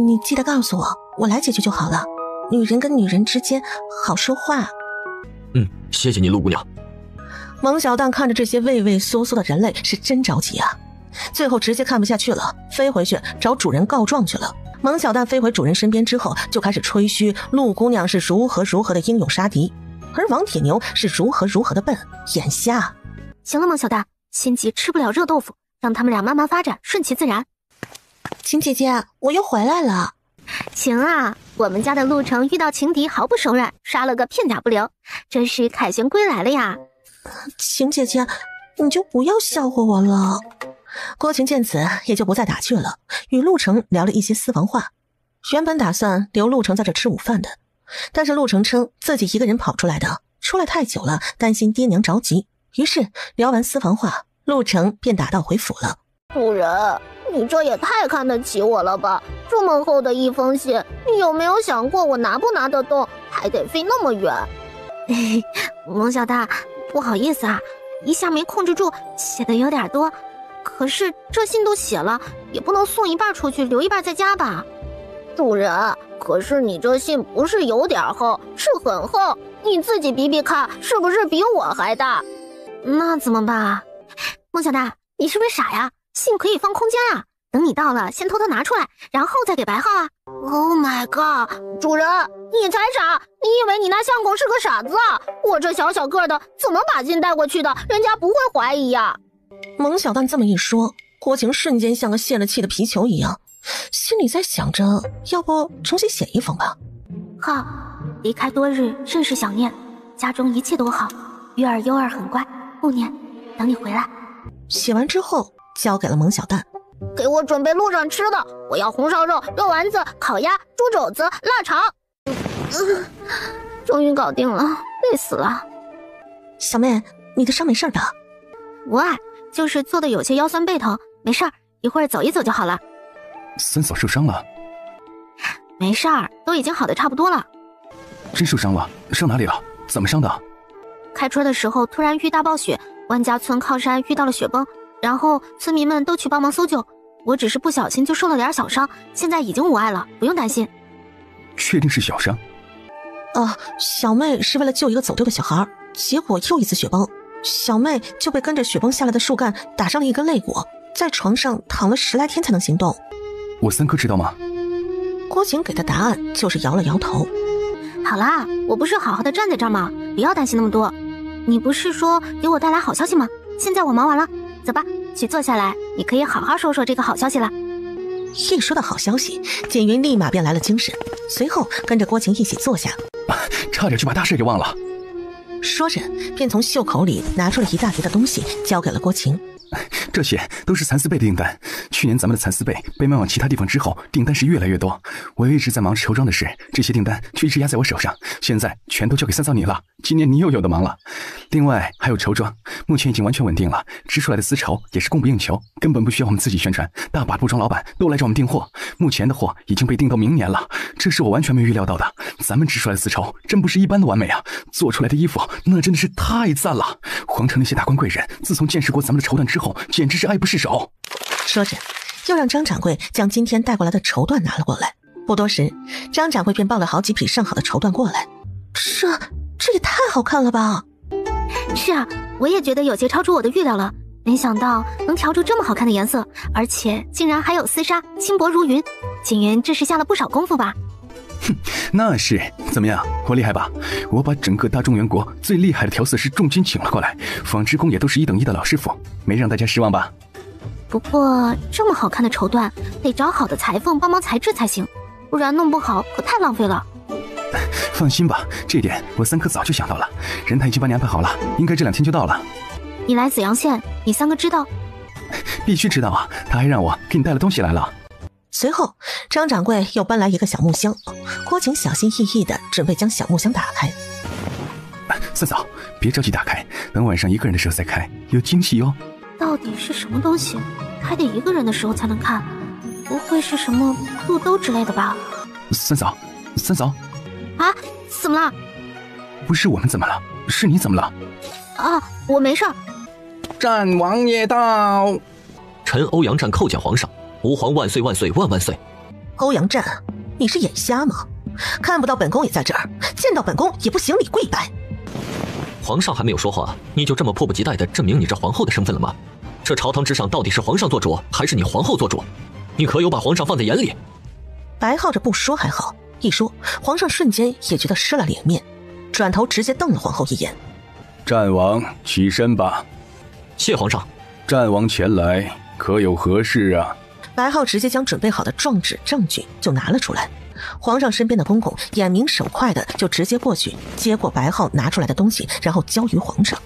你记得告诉我，我来解决就好了。女人跟女人之间好说话。谢谢你，陆姑娘。蒙小蛋看着这些畏畏缩缩的人类是真着急啊，最后直接看不下去了，飞回去找主人告状去了。蒙小蛋飞回主人身边之后，就开始吹嘘陆姑娘是如何的英勇杀敌，而王铁牛是如何的笨，眼瞎。行了，蒙小蛋，心急吃不了热豆腐，让他们俩慢慢发展，顺其自然。秦姐姐，我又回来了。行啊，我们家的陆程遇到情敌毫不手软，杀了个片甲不留，真是凯旋归来了呀。秦姐姐，你就不要笑话我了。郭晴见此也就不再打趣了，与陆程聊了一些私房话。原本打算留陆程在这吃午饭的，但是陆程称自己一个人跑出来的，出来太久了，担心爹娘着急，于是聊完私房话陆程便打道回府了。主人，你这也太看得起我了吧！这么厚的一封信，你有没有想过我拿不拿得动？还得飞那么远。蒙小大，不好意思啊，一下没控制住，写的有点多。可是这信都写了，也不能送一半出去，留一半在家吧？主人，可是你这信不是有点厚，是很厚，你自己比比看，是不是比我还大？那怎么办啊？蒙小大，你是不是傻呀？信可以放空间啊，等你到了，先偷偷拿出来，然后再给白浩啊。Oh my god， 主人，你才傻！你以为你那相公是个傻子啊？我这小小个的，怎么把信带过去的？人家不会怀疑呀。蒙小蛋这么一说，郭晴瞬间像个泄了气的皮球一样，心里在想着，要不重新写一封吧。好，离开多日，甚是想念，家中一切都好，鱼儿优儿很乖，不念，等你回来。写完之后交给了蒙小蛋。给我准备路上吃的，我要红烧肉、肉丸子、烤鸭、猪肘子、腊肠。终于搞定了，累死了。小妹，你的伤没事吧？无碍，就是坐的有些腰酸背疼，没事儿，一会儿走一走就好了。三嫂受伤了？没事儿，都已经好的差不多了。真受伤了？伤哪里了？怎么伤的？开春的时候突然遇大暴雪，万家村靠山遇到了雪崩，然后村民们都去帮忙搜救，我只是不小心就受了点小伤，现在已经无碍了，不用担心。确定是小伤？小妹是为了救一个走丢的小孩，结果又一次雪崩，小妹就被跟着雪崩下来的树干打伤了一根肋骨，在床上躺了10来天才能行动。我三哥知道吗？郭晴给的答案就是摇了摇头。好啦，我不是好好的站在这儿吗？不要担心那么多。你不是说给我带来好消息吗？现在我忙完了，走吧，去坐下来，你可以好好说说这个好消息了。一说到好消息，锦云立马便来了精神，随后跟着郭晴一起坐下。差点就把大事给忘了。说着便从袖口里拿出了一大叠的东西交给了郭晴。这些都是蚕丝被的订单，去年咱们的蚕丝被被卖往其他地方之后，订单是越来越多，我又一直在忙绸装的事，这些订单却一直压在我手上，现在全都交给三嫂你了，今年你又有的忙了。另外还有绸装，目前已经完全稳定了，织出来的丝绸也是供不应求，根本不需要我们自己宣传，大把布庄老板都来找我们订货，目前的货已经被订到明年了，这是我完全没预料到的，咱们织出来的丝绸真不是一般的完美啊，做出来的衣服那真的是太赞了，皇城那些达官贵人自从见识过咱们的绸缎之后，简直是爱不释手。说着又让张掌柜将今天带过来的绸缎拿了过来，不多时张掌柜便抱了好几匹上好的绸缎过来。这也太好看了吧。是啊，我也觉得有些超出我的预料了，没想到能调出这么好看的颜色，而且竟然还有丝纱，轻薄如云。锦云这是下了不少功夫吧？哼，那是，怎么样，我厉害吧？我把整个大中原国最厉害的调色师重金请了过来，纺织工也都是1等1的老师傅，没让大家失望吧？不过这么好看的绸缎得找好的裁缝帮忙裁制才行，不然弄不好可太浪费了。放心吧，这点我三哥早就想到了，人他已经帮你安排好了，应该这2天就到了。你来紫阳县，你三哥知道？必须知道啊，他还让我给你带了东西来了。随后张掌柜又搬来一个小木箱，郭晴小心翼翼地准备将小木箱打开。三嫂，别着急打开，等晚上一个人的时候再开，有惊喜哟。到底是什么东西？还得一个人的时候才能看，不会是什么肚兜之类的吧？三嫂啊，怎么了？不是我们怎么了，是你怎么了？啊，我没事。战王爷到！臣欧阳战叩见皇上，吾皇万岁万岁万万岁！欧阳战，你是眼瞎吗？看不到本宫也在这儿，见到本宫也不行礼跪拜。皇上还没有说话，你就这么迫不及待地证明你这皇后的身份了吗？这朝堂之上到底是皇上做主，还是你皇后做主？你可有把皇上放在眼里？白浩着不说还好，一说，皇上瞬间也觉得失了脸面，转头直接瞪了皇后一眼。战王起身吧。谢皇上。战王前来，可有何事啊？白浩直接将准备好的状纸证据就拿了出来，皇上身边的公公眼明手快的就直接过去接过白浩拿出来的东西，然后交于皇上。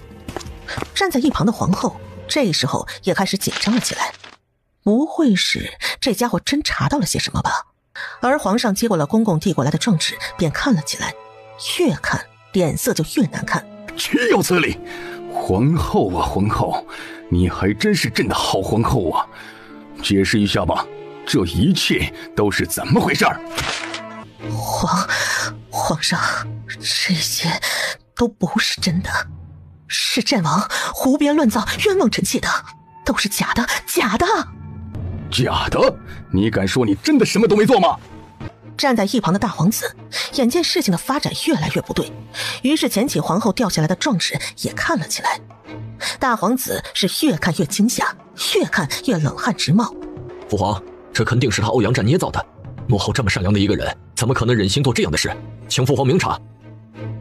站在一旁的皇后这时候也开始紧张了起来，不会是这家伙真查到了些什么吧？而皇上接过了公公递过来的状纸便看了起来，越看脸色就越难看。岂有此理！皇后啊皇后，你还真是朕的好皇后啊！解释一下吧，这一切都是怎么回事？皇上，这些都不是真的，是战王胡编乱造、冤枉臣妾的，都是假的！假的？你敢说你真的什么都没做吗？站在一旁的大皇子眼见事情的发展越来越不对，于是捡起皇后掉下来的状纸也看了起来。大皇子是越看越惊吓，越看越冷汗直冒。父皇，这肯定是他欧阳战捏造的，母后这么善良的一个人，怎么可能忍心做这样的事？请父皇明察。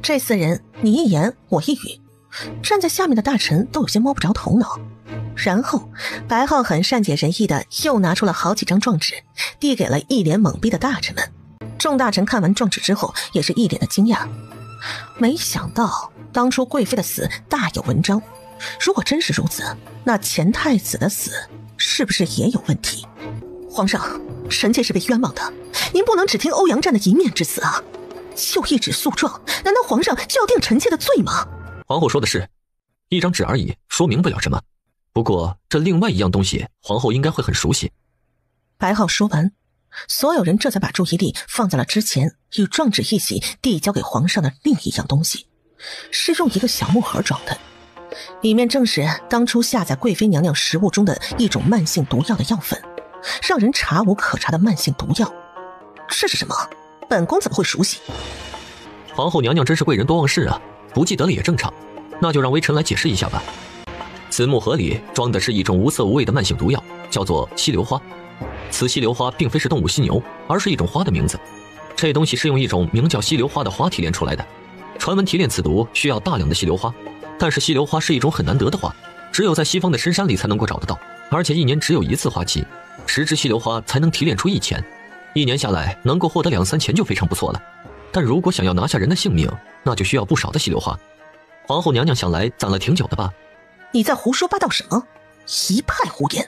这四人你一言我一语，站在下面的大臣都有些摸不着头脑。然后白浩很善解人意的又拿出了好几张状纸，递给了一脸懵逼的大臣们。众大臣看完状纸之后也是一脸的惊讶，没想到当初贵妃的死大有文章，如果真是如此，那前太子的死是不是也有问题？皇上，臣妾是被冤枉的，您不能只听欧阳战的一面之词啊！就一纸诉状，难道皇上就要定臣妾的罪吗？皇后说的是，一张纸而已，说明不了什么。不过这另外一样东西，皇后应该会很熟悉。白浩说完，所有人这才把注意力放在了之前与状纸一起递交给皇上的另一样东西，是用一个小木盒装的，里面正是当初下在贵妃娘娘食物中的一种慢性毒药的药粉，让人查无可查的慢性毒药。这是什么？本宫怎么会熟悉？皇后娘娘真是贵人多忘事啊，不记得了也正常，那就让微臣来解释一下吧。此木盒里装的是一种无色无味的慢性毒药，叫做犀牛花。此犀牛花并非是动物犀牛，而是一种花的名字。这东西是用一种名叫犀牛花的花提炼出来的。传闻提炼此毒需要大量的犀牛花，但是犀牛花是一种很难得的花，只有在西方的深山里才能够找得到，而且一年只有一次花期，10只犀牛花才能提炼出1钱，一年下来能够获得2、3钱就非常不错了。但如果想要拿下人的性命，那就需要不少的犀牛花。皇后娘娘想来攒了挺久的吧？你在胡说八道什么？一派胡言！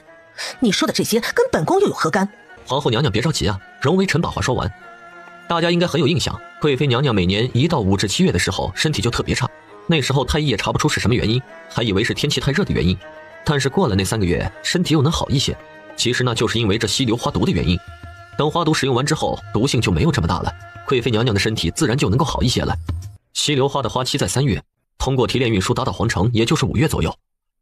你说的这些跟本宫又有何干？皇后娘娘别着急啊，容微臣把话说完。大家应该很有印象，贵妃娘娘每年一到5至7月的时候身体就特别差，那时候太医也查不出是什么原因，还以为是天气太热的原因。但是过了那3个月，身体又能好一些，其实那就是因为这犀牛花毒的原因。等花毒使用完之后，毒性就没有这么大了，贵妃娘娘的身体自然就能够好一些了。犀牛花的花期在3月，通过提炼运输达到皇城也就是5月左右。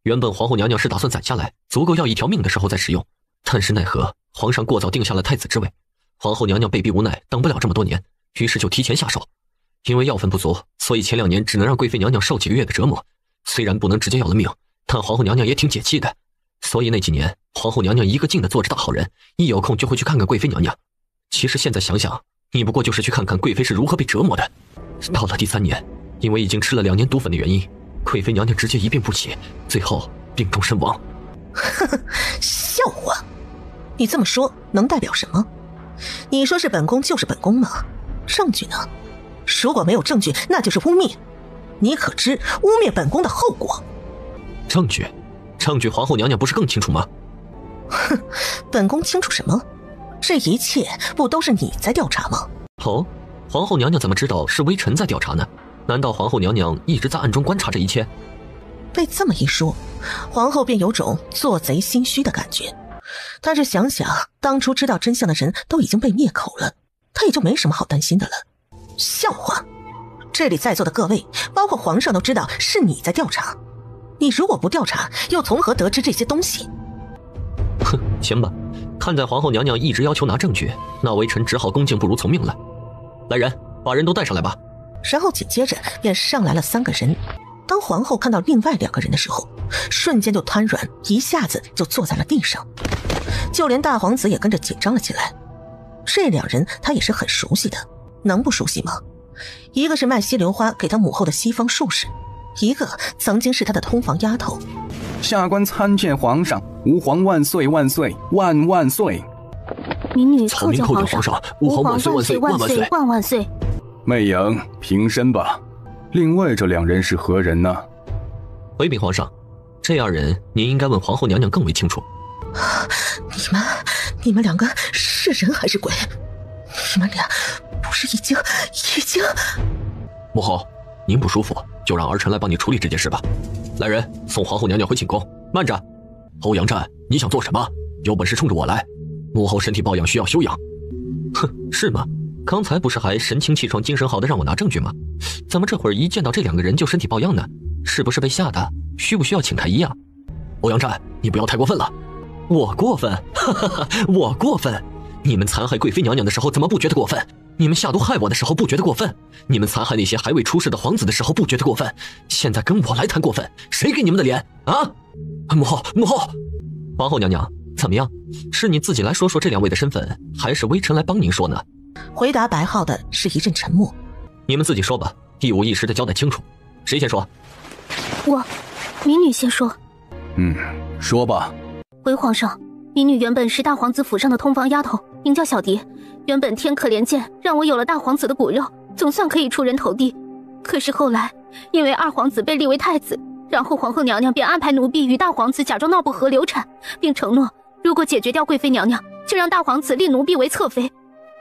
原本皇后娘娘是打算攒下来，足够要一条命的时候再使用，但是奈何皇上过早定下了太子之位，皇后娘娘被逼无奈，等不了这么多年，于是就提前下手。因为药粉不足，所以前2年只能让贵妃娘娘受几个月的折磨，虽然不能直接要了命，但皇后娘娘也挺解气的。所以那几年皇后娘娘一个劲的做着大好人，一有空就会去看看贵妃娘娘。其实现在想想，你不过就是去看看贵妃是如何被折磨的。到了第3年，因为已经吃了2年毒粉的原因，贵妃娘娘直接一病不起，最后病重身亡。呵呵，笑话！你这么说能代表什么？你说是本宫就是本宫吗？证据呢？如果没有证据，那就是污蔑。你可知污蔑本宫的后果？证据？证据皇后娘娘不是更清楚吗？哼，本宫清楚什么？这一切不都是你在调查吗？哦，皇后娘娘怎么知道是微臣在调查呢？难道皇后娘娘一直在暗中观察这一切？被这么一说，皇后便有种做贼心虚的感觉。但是想想当初知道真相的人都已经被灭口了，她也就没什么好担心的了。笑话！这里在座的各位，包括皇上都知道是你在调查，你如果不调查，又从何得知这些东西？哼，行吧，看在皇后娘娘一直要求拿证据，那微臣只好恭敬不如从命了。来人，把人都带上来吧。然后紧接着便上来了3个人。当皇后看到另外2个人的时候，瞬间就瘫软，一下子就坐在了地上。就连大皇子也跟着紧张了起来。这2人他也是很熟悉的，能不熟悉吗？一个是卖犀牛花给他母后的西方术士，一个曾经是他的通房丫头。下官参见皇上，吾皇万岁万岁万万岁！民女草民叩见皇上，吾皇万岁万岁万万岁万万岁！媚影，平身吧。另外这2人是何人呢？回禀皇上，这2人您应该问皇后娘娘更为清楚。你们2个是人还是鬼？你们俩不是已经……母后，您不舒服，就让儿臣来帮你处理这件事吧。来人，送皇后娘娘回寝宫，慢慢着，欧阳战，你想做什么？有本事冲着我来！母后身体抱恙，需要休养。哼，是吗？刚才不是还神清气爽、精神好的让我拿证据吗？怎么这会儿一见到这2个人就身体抱恙呢？是不是被吓的？需不需要请太医啊？欧阳战，你不要太过分了。我过分？哈哈哈，我过分？你们残害贵妃娘娘的时候怎么不觉得过分？你们下毒害我的时候不觉得过分？你们残害那些还未出世的皇子的时候不觉得过分？现在跟我来谈过分，谁给你们的脸啊？母后，皇后娘娘，怎么样？是你自己来说说这2位的身份，还是微臣来帮您说呢？回答白浩的是一阵沉默。你们自己说吧，一五一十的交代清楚。谁先说？我，民女先说。说吧。回皇上，民女原本是大皇子府上的通房丫头，名叫小蝶。原本天可怜见，让我有了大皇子的骨肉，总算可以出人头地。可是后来，因为二皇子被立为太子，然后皇后娘娘便安排奴婢与大皇子假装闹不和流产，并承诺如果解决掉贵妃娘娘，就让大皇子立奴婢为侧妃。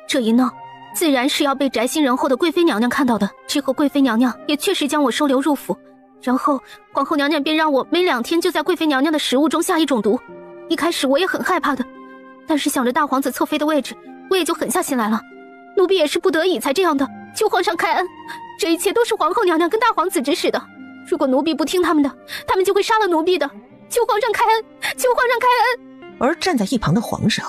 这一闹，自然是要被宅心仁厚的贵妃娘娘看到的。之后贵妃娘娘也确实将我收留入府，然后皇后娘娘便让我每2天就在贵妃娘娘的食物中下一种毒。一开始我也很害怕的，但是想着大皇子侧妃的位置，我也就狠下心来了。奴婢也是不得已才这样的，求皇上开恩。这一切都是皇后娘娘跟大皇子指使的，如果奴婢不听他们的，他们就会杀了奴婢的。求皇上开恩，求皇上开恩。而站在一旁的皇上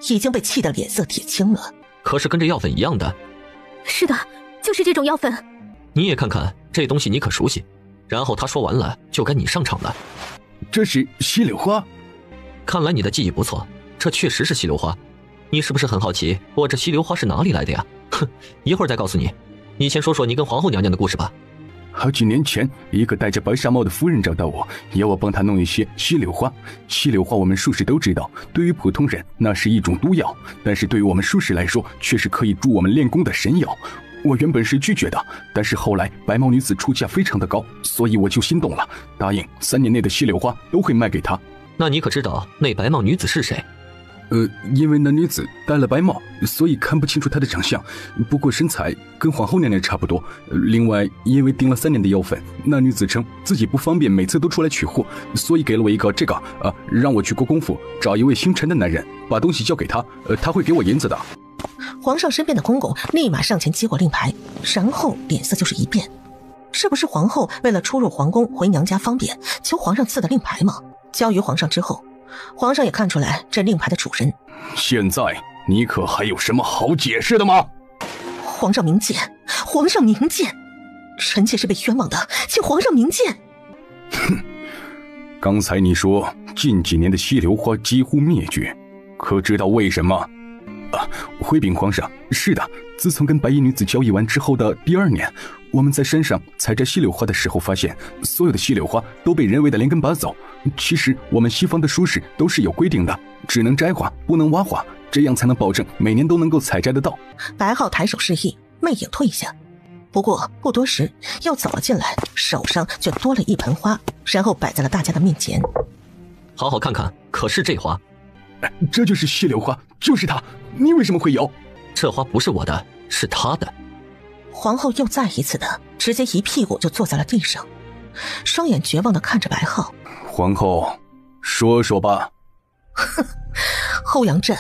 已经被气得脸色铁青了。可是跟这药粉一样的。是的，就是这种药粉。你也看看这东西，你可熟悉？然后他说完了，就该你上场了。这是稀柳花。看来你的记忆不错，这确实是稀柳花。你是不是很好奇我这稀柳花是哪里来的呀？哼，一会儿再告诉你。你先说说你跟皇后娘娘的故事吧。好几年前，一个戴着白纱帽的夫人找到我，要我帮她弄一些稀柳花。稀柳花我们术士都知道，对于普通人那是一种毒药，但是对于我们术士来说，却是可以助我们练功的神药。我原本是拒绝的，但是后来白帽女子出价非常的高，所以我就心动了，答应3年内的稀柳花都会卖给她。那你可知道那白帽女子是谁？因为那女子戴了白帽，所以看不清楚她的长相，不过身材跟皇后娘娘差不多。另外，因为订了3年的药粉，那女子称自己不方便每次都出来取货，所以给了我一个这个，让我去国公府找一位姓陈的男人，把东西交给他，他会给我银子的。皇上身边的公公立马上前接过令牌，然后脸色就是一变。是不是皇后为了出入皇宫回娘家方便，求皇上赐的令牌吗？交于皇上之后，皇上也看出来这令牌的主人。现在你可还有什么好解释的吗？皇上明鉴，皇上明鉴，臣妾是被冤枉的，请皇上明鉴。哼，刚才你说近几年的稀柳花几乎灭绝，可知道为什么？回禀皇上，是的，自从跟白衣女子交易完之后的第2年，我们在山上采摘稀柳花的时候发现，所有的稀柳花都被人为的连根拔走。其实我们西方的术士都是有规定的，只能摘花不能挖花，这样才能保证每年都能够采摘得到。白浩抬手示意，媚影退下。不过不多时又走了进来，手上就多了一盆花，然后摆在了大家的面前。好好看看，可是这花？这就是稀柳花，就是它。你为什么会有？这花不是我的，是他的。皇后又再一次的直接一屁股就坐在了地上，双眼绝望的看着白浩。皇后，说说吧。哼，欧阳震，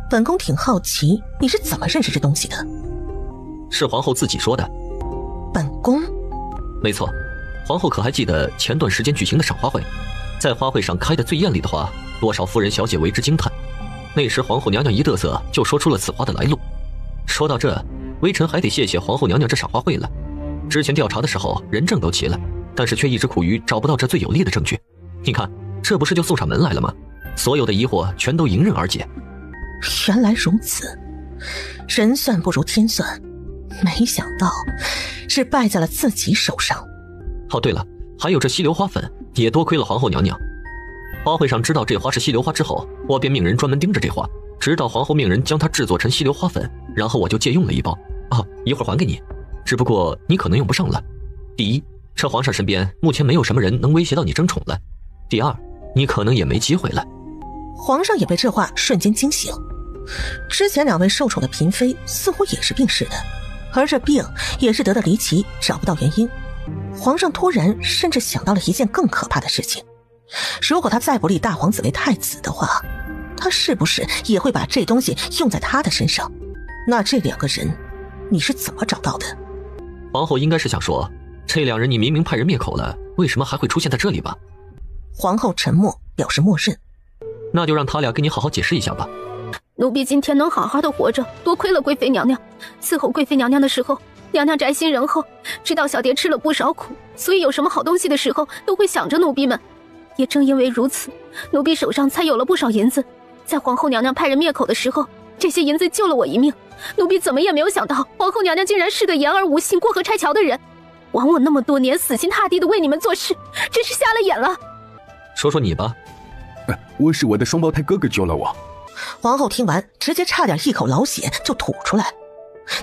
本宫挺好奇你是怎么认识这东西的。是皇后自己说的。本宫？没错，皇后可还记得前段时间举行的赏花会？在花会上开的最艳丽的花，多少夫人小姐为之惊叹。那时皇后娘娘一嘚瑟就说出了此花的来路。说到这，微臣还得谢谢皇后娘娘这赏花会了。之前调查的时候人证都齐了，但是却一直苦于找不到这最有力的证据。你看，这不是就送上门来了吗？所有的疑惑全都迎刃而解。原来如此，人算不如天算，没想到是败在了自己手上。哦，对了，还有这稀柳花粉，也多亏了皇后娘娘。花会上知道这花是稀柳花之后，我便命人专门盯着这花，直到皇后命人将它制作成稀柳花粉，然后我就借用了一包。一会儿还给你，只不过你可能用不上了。第一，这皇上身边目前没有什么人能威胁到你争宠了；第二，你可能也没机会了。皇上也被这话瞬间惊醒。之前2位受宠的嫔妃似乎也是病逝的，而这病也是得的离奇，找不到原因。皇上突然甚至想到了一件更可怕的事情，如果他再不立大皇子为太子的话，他是不是也会把这东西用在他的身上？那这两个人你是怎么找到的？皇后应该是想说，这两人你明明派人灭口了，为什么还会出现在这里吧？皇后沉默，表示默认。那就让他俩跟你好好解释一下吧。奴婢今天能好好的活着，多亏了贵妃娘娘。伺候贵妃娘娘的时候，娘娘宅心仁厚，知道小蝶吃了不少苦，所以有什么好东西的时候都会想着奴婢们。也正因为如此，奴婢手上才有了不少银子。在皇后娘娘派人灭口的时候，这些银子救了我一命。奴婢怎么也没有想到，皇后娘娘竟然是个言而无信、过河拆桥的人。枉我那么多年死心塌地的为你们做事，真是瞎了眼了。说说你吧。我是我的双胞胎哥哥救了我。皇后听完，直接差点一口老血就吐出来。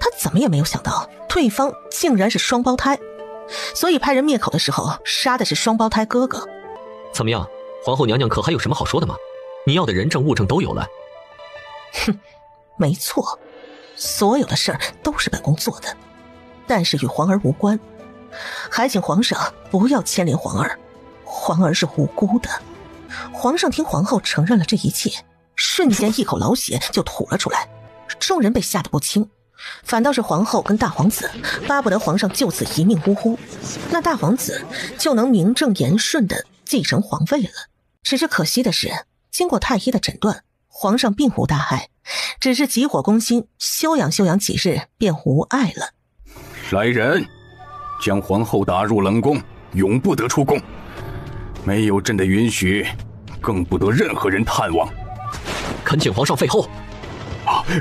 她怎么也没有想到，对方竟然是双胞胎，所以派人灭口的时候杀的是双胞胎哥哥。怎么样，皇后娘娘可还有什么好说的吗？你要的人证物证都有了。哼，没错，所有的事儿都是本宫做的，但是与皇儿无关，还请皇上不要牵连皇儿，皇儿是无辜的。皇上听皇后承认了这一切，瞬间一口老血就吐了出来，众人被吓得不轻，反倒是皇后跟大皇子巴不得皇上就此一命呜呼，那大皇子就能名正言顺地继承皇位了。只是可惜的是，经过太医的诊断，皇上并无大碍，只是急火攻心，休养几日便无碍了。来人，将皇后打入冷宫，永不得出宫。没有朕的允许，更不得任何人探望。恳请皇上废后。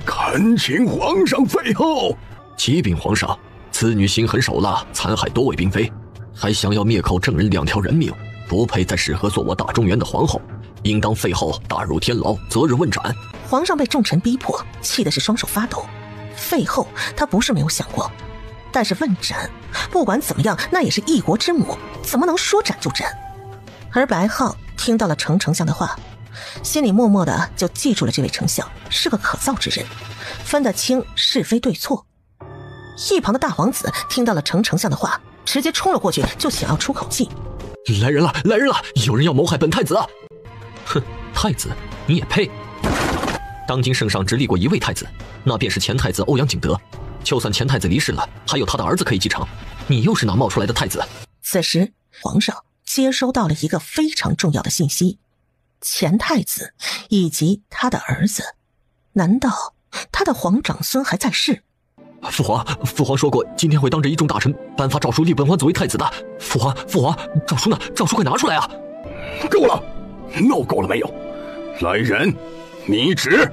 恳请皇上废后。启禀皇上，此女心狠手辣，残害多位嫔妃，还想要灭口证人2条人命，不配再适合做我大中原的皇后，应当废后，打入天牢，择日问斩。皇上被重臣逼迫，气的是双手发抖。废后他不是没有想过，但是问斩，不管怎么样，那也是一国之母，怎么能说斩就斩？而白浩听到了程丞相的话，心里默默的就记住了这位丞相是个可造之人，分得清是非对错。一旁的大皇子听到了程丞相的话，直接冲了过去，就想要出口气。来人了，来人了，有人要谋害本太子啊！哼，太子你也配？当今圣上只立过一位太子，那便是前太子欧阳景德。就算前太子离世了，还有他的儿子可以继承，你又是哪冒出来的太子？此时皇上接收到了一个非常重要的信息，前太子以及他的儿子，难道他的皇长孙还在世？父皇说过今天会当着一众大臣颁发诏书立本皇子为太子的。父皇，诏书呢？诏书快拿出来啊！够了，闹够了没有？来人，拟旨。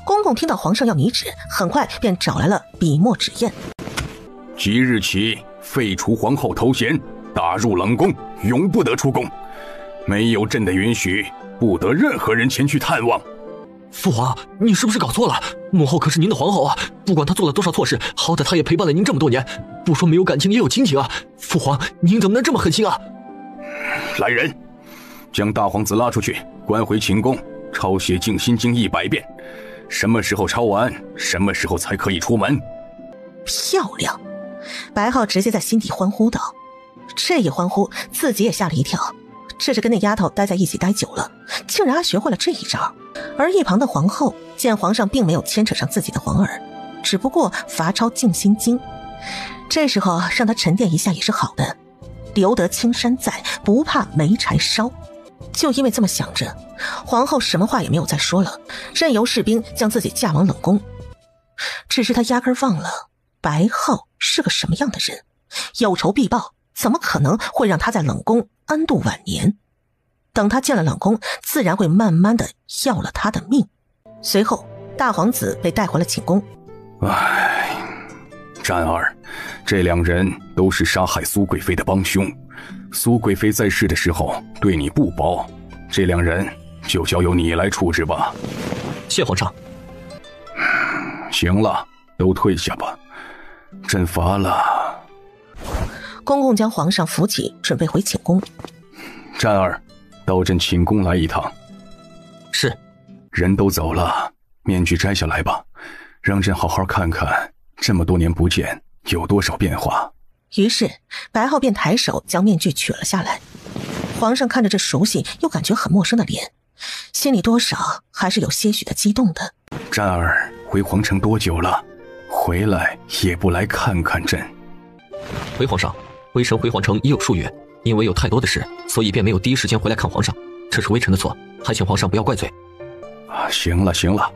公公听到皇上要拟旨，很快便找来了笔墨纸砚。即日起废除皇后头衔，打入冷宫，永不得出宫。没有朕的允许，不得任何人前去探望。父皇，你是不是搞错了？母后可是您的皇后啊！不管她做了多少错事，好歹她也陪伴了您这么多年，不说没有感情也有亲情啊！父皇，您怎么能这么狠心啊？来人，将大皇子拉出去，关回寝宫，抄写静心经100遍。什么时候抄完，什么时候才可以出门。漂亮！白浩直接在心底欢呼道。这一欢呼，自己也吓了一跳。这是跟那丫头待在一起待久了，竟然还学会了这一招。而一旁的皇后见皇上并没有牵扯上自己的皇儿，只不过罚抄静心经，这时候让他沉淀一下也是好的。留得青山在，不怕没柴烧。就因为这么想着，皇后什么话也没有再说了，任由士兵将自己架往冷宫。只是他压根忘了白浩是个什么样的人，有仇必报，怎么可能会让他在冷宫安度晚年？等他进了冷宫，自然会慢慢的要了他的命。随后大皇子被带回了寝宫。战儿，这2人都是杀害苏贵妃的帮凶。苏贵妃在世的时候对你不薄，这2人就交由你来处置吧。谢皇上。行了，都退下吧，朕乏了。公公将皇上扶起，准备回寝宫。战儿，到朕寝宫来一趟。是。人都走了，面具摘下来吧，让朕好好看看这么多年不见有多少变化。于是白浩便抬手将面具取了下来。皇上看着这熟悉又感觉很陌生的脸，心里多少还是有些许的激动的。战儿回皇城多久了？回来也不来看看朕。回皇上，微臣回皇城已有数月，因为有太多的事，所以便没有第一时间回来看皇上，这是微臣的错，还请皇上不要怪罪。行了行了，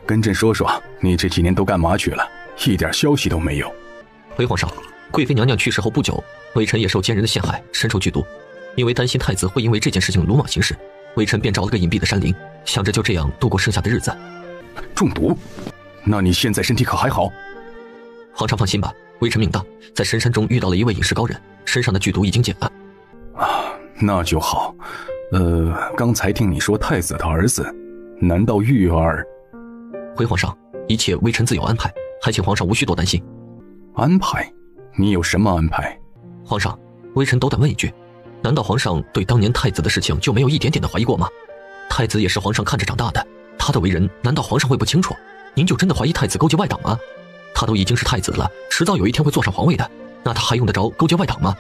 跟朕说说你这几年都干嘛去了？一点消息都没有。回皇上，贵妃娘娘去世后不久，微臣也受奸人的陷害，身受剧毒。因为担心太子会因为这件事情鲁莽行事，微臣便找了个隐蔽的山林，想着就这样度过剩下的日子。中毒？那你现在身体可还好？皇上放心吧，微臣命大，在深山中遇到了一位隐士高人，身上的剧毒已经减了。那就好。刚才听你说太子的儿子，难道玉儿？回皇上，一切微臣自有安排，还请皇上无需多担心。安排？你有什么安排？皇上，微臣斗胆问一句，难道皇上对当年太子的事情就没有一点点的怀疑过吗？太子也是皇上看着长大的，他的为人难道皇上会不清楚？您就真的怀疑太子勾结外党吗？他都已经是太子了，迟早有一天会坐上皇位的，那他还用得着勾结外党吗？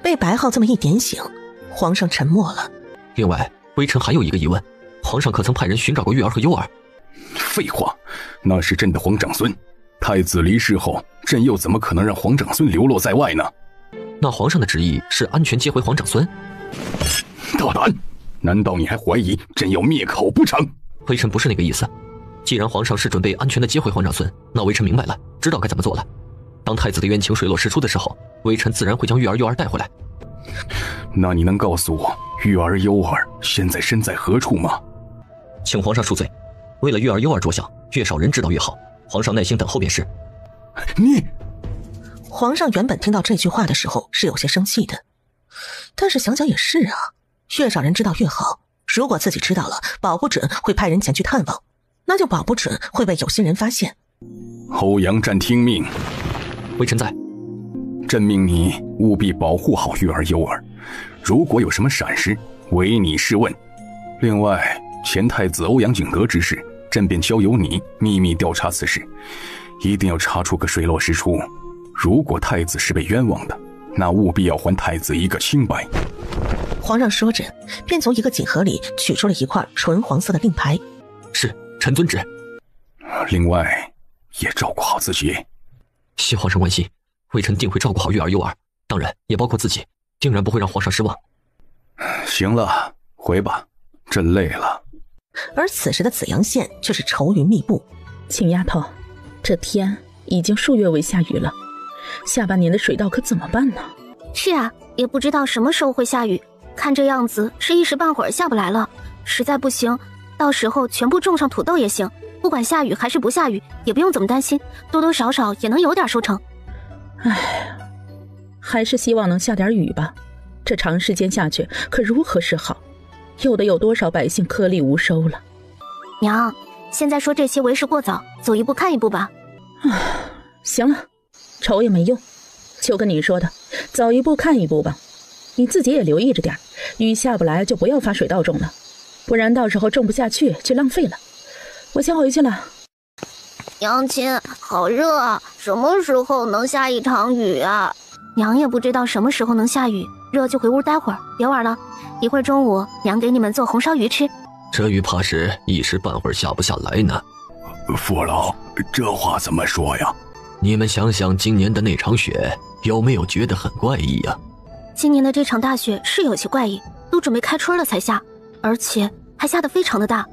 被白浩这么一点醒，皇上沉默了。另外，微臣还有一个疑问，皇上可曾派人寻找过玉儿和幽儿？废话，那是朕的皇长孙，太子离世后，朕又怎么可能让皇长孙流落在外呢？那皇上的旨意是安全接回皇长孙？大胆！难道你还怀疑朕要灭口不成？微臣不是那个意思。既然皇上是准备安全的接回皇长孙，那微臣明白了，知道该怎么做了。当太子的冤情水落石出的时候，微臣自然会将玉儿、幽儿带回来。那你能告诉我，玉儿、幽儿现在身在何处吗？请皇上恕罪，为了玉儿、幽儿着想，越少人知道越好。皇上耐心等候便是。你……皇上原本听到这句话的时候是有些生气的，但是想想也是啊，越少人知道越好。如果自己知道了，保不准会派人前去探望，那就保不准会被有心人发现。欧阳战听命。微臣在。朕命你务必保护好玉儿、幽儿，如果有什么闪失，唯你是问。另外，前太子欧阳景德之事，朕便交由你秘密调查此事，一定要查出个水落石出。如果太子是被冤枉的，那务必要还太子一个清白。皇上说着，便从一个锦盒里取出了一块纯黄色的令牌。是，臣遵旨。另外，也照顾好自己。谢皇上关心，微臣定会照顾好玉儿、幽儿，当然也包括自己，定然不会让皇上失望。行了，回吧，朕累了。而此时的紫阳县却是愁云密布。亲丫头，这天已经数月未下雨了，下半年的水稻可怎么办呢？是啊，也不知道什么时候会下雨，看这样子是一时半会儿下不来了，实在不行，到时候全部种上土豆也行，不管下雨还是不下雨，也不用怎么担心，多多少少也能有点收成。唉，还是希望能下点雨吧，这长时间下去可如何是好？有多少百姓颗粒无收了。娘，现在说这些为时过早，走一步看一步吧。行了，愁也没用，就跟你说的，走一步看一步吧。你自己也留意着点，雨下不来就不要发水稻种了，不然到时候种不下去就浪费了。我先回去了。娘亲，好热啊，什么时候能下一场雨啊？娘也不知道什么时候能下雨，热就回屋待会儿，别玩了。一会儿中午，娘给你们做红烧鱼吃。这雨怕是一时半会儿下不下来呢。父老，这话怎么说呀？你们想想今年的那场雪，有没有觉得很怪异呀？今年的这场大雪是有些怪异，都准备开春了才下，而且还下得非常的大。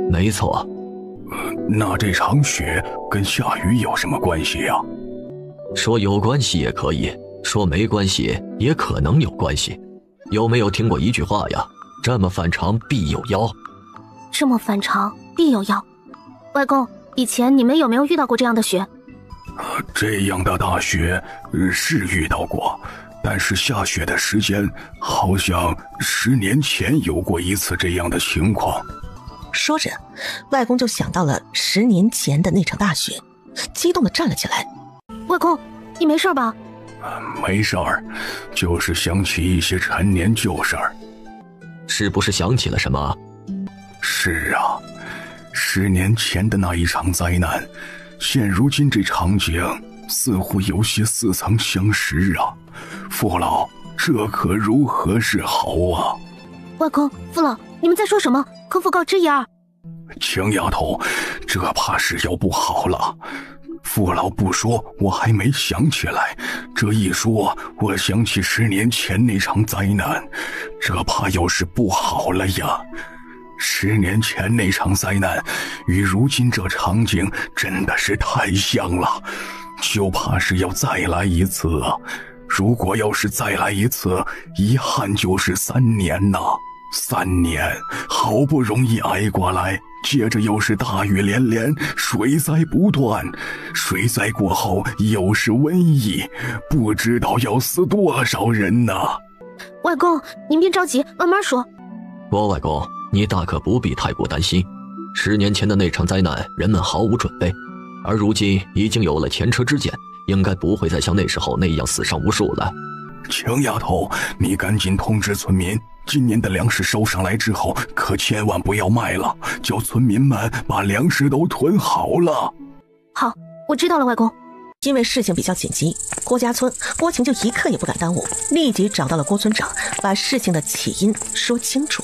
没错。那这场雪跟下雨有什么关系呀？说有关系也可以，说没关系也可能有关系。有没有听过一句话呀？这么反常必有妖。这么反常必有妖。外公，以前你们有没有遇到过这样的雪？这样的大雪是遇到过，但是下雪的时间好像10年前有过一次这样的情况。说着，外公就想到了10年前的那场大雪，激动地站了起来。外公，你没事吧？没事儿，就是想起一些陈年旧事儿。是不是想起了什么？是啊，10年前的那一场灾难，现如今这场景似乎有些似曾相识啊。父老，这可如何是好啊？外公、父老，你们在说什么？可否告知一二？青丫头，这怕是要不好了。父老不说，我还没想起来。这一说，我想起10年前那场灾难，这怕要是不好了呀。10年前那场灾难，与如今这场景真的是太像了，就怕是要再来一次啊！如果要是再来一次，遗憾就是3年呐。3年，好不容易挨过来，接着又是大雨连连，水灾不断，水灾过后又是瘟疫，不知道要死多少人呢。外公，您别着急，慢慢说。我外公，你大可不必太过担心。10年前的那场灾难，人们毫无准备，而如今已经有了前车之鉴，应该不会再像那时候那样死伤无数了。青丫头，你赶紧通知村民，今年的粮食收上来之后，可千万不要卖了，叫村民们把粮食都囤好了。好，我知道了，外公。因为事情比较紧急，郭家村郭晴就一刻也不敢耽误，立即找到了郭村长，把事情的起因说清楚。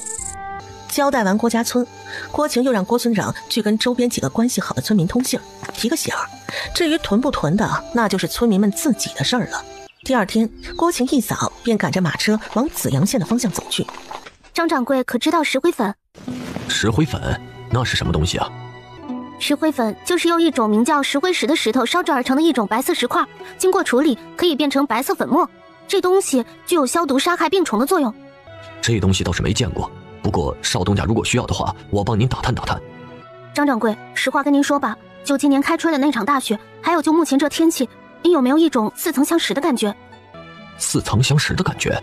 交代完郭家村，郭晴又让郭村长去跟周边几个关系好的村民通信，提个醒儿。至于囤不囤的，那就是村民们自己的事儿了。第二天，郭晴一早便赶着马车往紫阳县的方向走去。张掌柜可知道石灰粉？石灰粉？那是什么东西啊？石灰粉就是用一种名叫石灰石的石头烧制而成的一种白色石块，经过处理可以变成白色粉末。这东西具有消毒杀害病虫的作用。这东西倒是没见过，不过少东家如果需要的话，我帮您打探打探。张掌柜，实话跟您说吧，就今年开春的那场大雪，还有就目前这天气，你有没有一种似曾相识的感觉？似曾相识的感觉？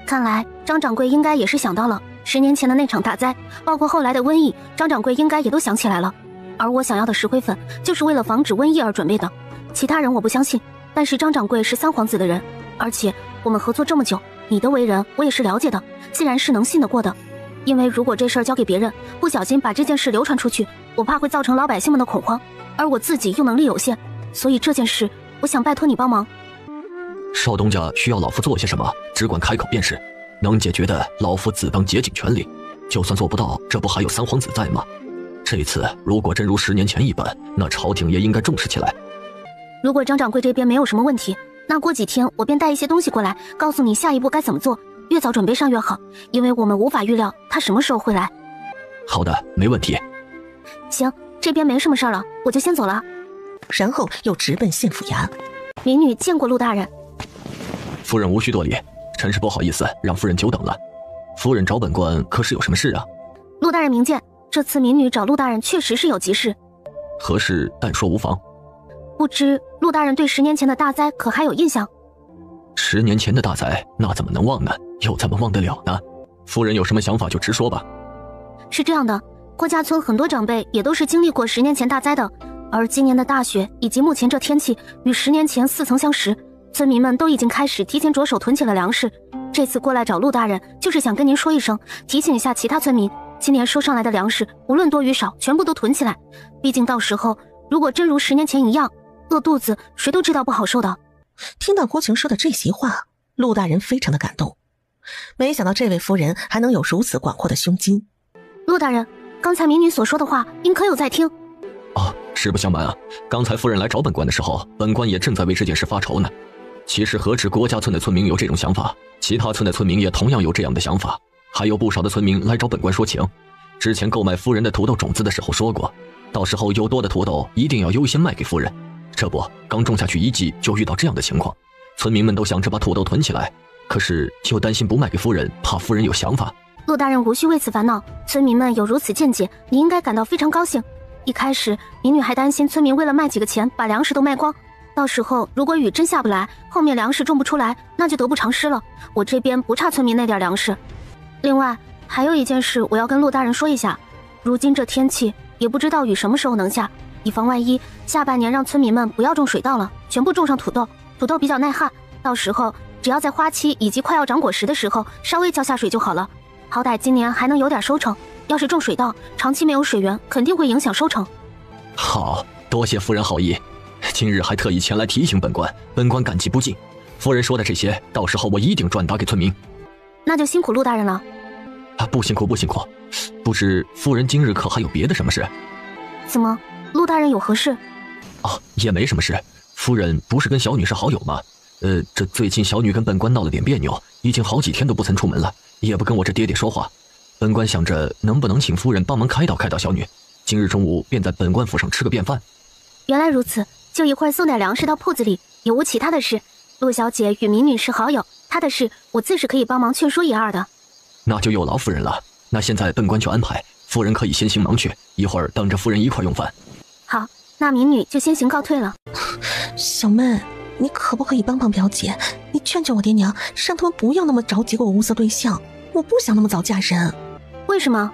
看来张掌柜应该也是想到了10年前的那场大灾，包括后来的瘟疫，张掌柜应该也都想起来了。而我想要的石灰粉，就是为了防止瘟疫而准备的。其他人我不相信，但是张掌柜是3皇子的人，而且我们合作这么久，你的为人我也是了解的，自然是能信得过的。因为如果这事儿交给别人，不小心把这件事流传出去，我怕会造成老百姓们的恐慌，而我自己又能力有限，所以这件事我想拜托你帮忙。少东家需要老夫做些什么，只管开口便是，能解决的老夫自当竭尽全力，就算做不到，这不还有3皇子在吗？这次如果真如10年前一般，那朝廷也应该重视起来。如果张掌柜这边没有什么问题，那过几天我便带一些东西过来，告诉你下一步该怎么做，越早准备上越好，因为我们无法预料他什么时候会来。好的，没问题。行，这边没什么事了，我就先走了。然后又直奔县府衙。民女见过陆大人。夫人无需多礼，臣是不好意思让夫人久等了。夫人找本官可是有什么事啊？陆大人明鉴，这次民女找陆大人确实是有急事。何事但说无妨。不知陆大人对10年前的大灾可还有印象？10年前的大灾，那怎么能忘呢？又怎么忘得了呢？夫人有什么想法就直说吧。是这样的，郭家村很多长辈也都是经历过10年前大灾的，而今年的大雪以及目前这天气与10年前似曾相识，村民们都已经开始提前着手囤起了粮食。这次过来找陆大人，就是想跟您说一声，提醒一下其他村民，今年收上来的粮食无论多与少，全部都囤起来。毕竟到时候如果真如10年前一样，饿肚子谁都知道不好受的。听到郭晴说的这席话，陆大人非常的感动，没想到这位夫人还能有如此广阔的胸襟。陆大人，刚才民女所说的话，您可有在听？哦，实不相瞒啊，刚才夫人来找本官的时候，本官也正在为这件事发愁呢。其实何止郭家村的村民有这种想法，其他村的村民也同样有这样的想法，还有不少的村民来找本官说情。之前购买夫人的土豆种子的时候说过，到时候有多的土豆一定要优先卖给夫人。这不，刚种下去1季就遇到这样的情况，村民们都想着把土豆囤起来，可是又担心不卖给夫人，怕夫人有想法。陆大人无需为此烦恼，村民们有如此见解，你应该感到非常高兴。一开始民女还担心村民为了卖几个钱把粮食都卖光，到时候如果雨真下不来，后面粮食种不出来，那就得不偿失了。我这边不差村民那点粮食。另外还有一件事我要跟陆大人说一下，如今这天气也不知道雨什么时候能下，以防万一，下半年让村民们不要种水稻了，全部种上土豆。土豆比较耐旱，到时候只要在花期以及快要长果实的时候稍微浇下水就好了，好歹今年还能有点收成。要是种水稻，长期没有水源，肯定会影响收成。好，多谢夫人好意，今日还特意前来提醒本官，本官感激不尽。夫人说的这些，到时候我一定转达给村民。那就辛苦陆大人了。不辛苦不辛苦，不知夫人今日可还有别的什么事？怎么，陆大人有何事？也没什么事。夫人不是跟小女是好友吗？这最近小女跟本官闹了点别扭，已经好几天都不曾出门了，也不跟我这爹爹说话。本官想着能不能请夫人帮忙开导开导小女，今日中午便在本官府上吃个便饭。原来如此，就一会儿送点粮食到铺子里，也无其他的事。陆小姐与明女是好友，她的事我自是可以帮忙劝说一二的。那就有劳夫人了。那现在本官去安排，夫人可以先行忙去，一会儿等着夫人一块用饭。好，那明女就先行告退了。小妹，你可不可以帮帮表姐？你劝劝我爹娘，让他们不要那么着急给我物色对象。我不想那么早嫁人。为什么？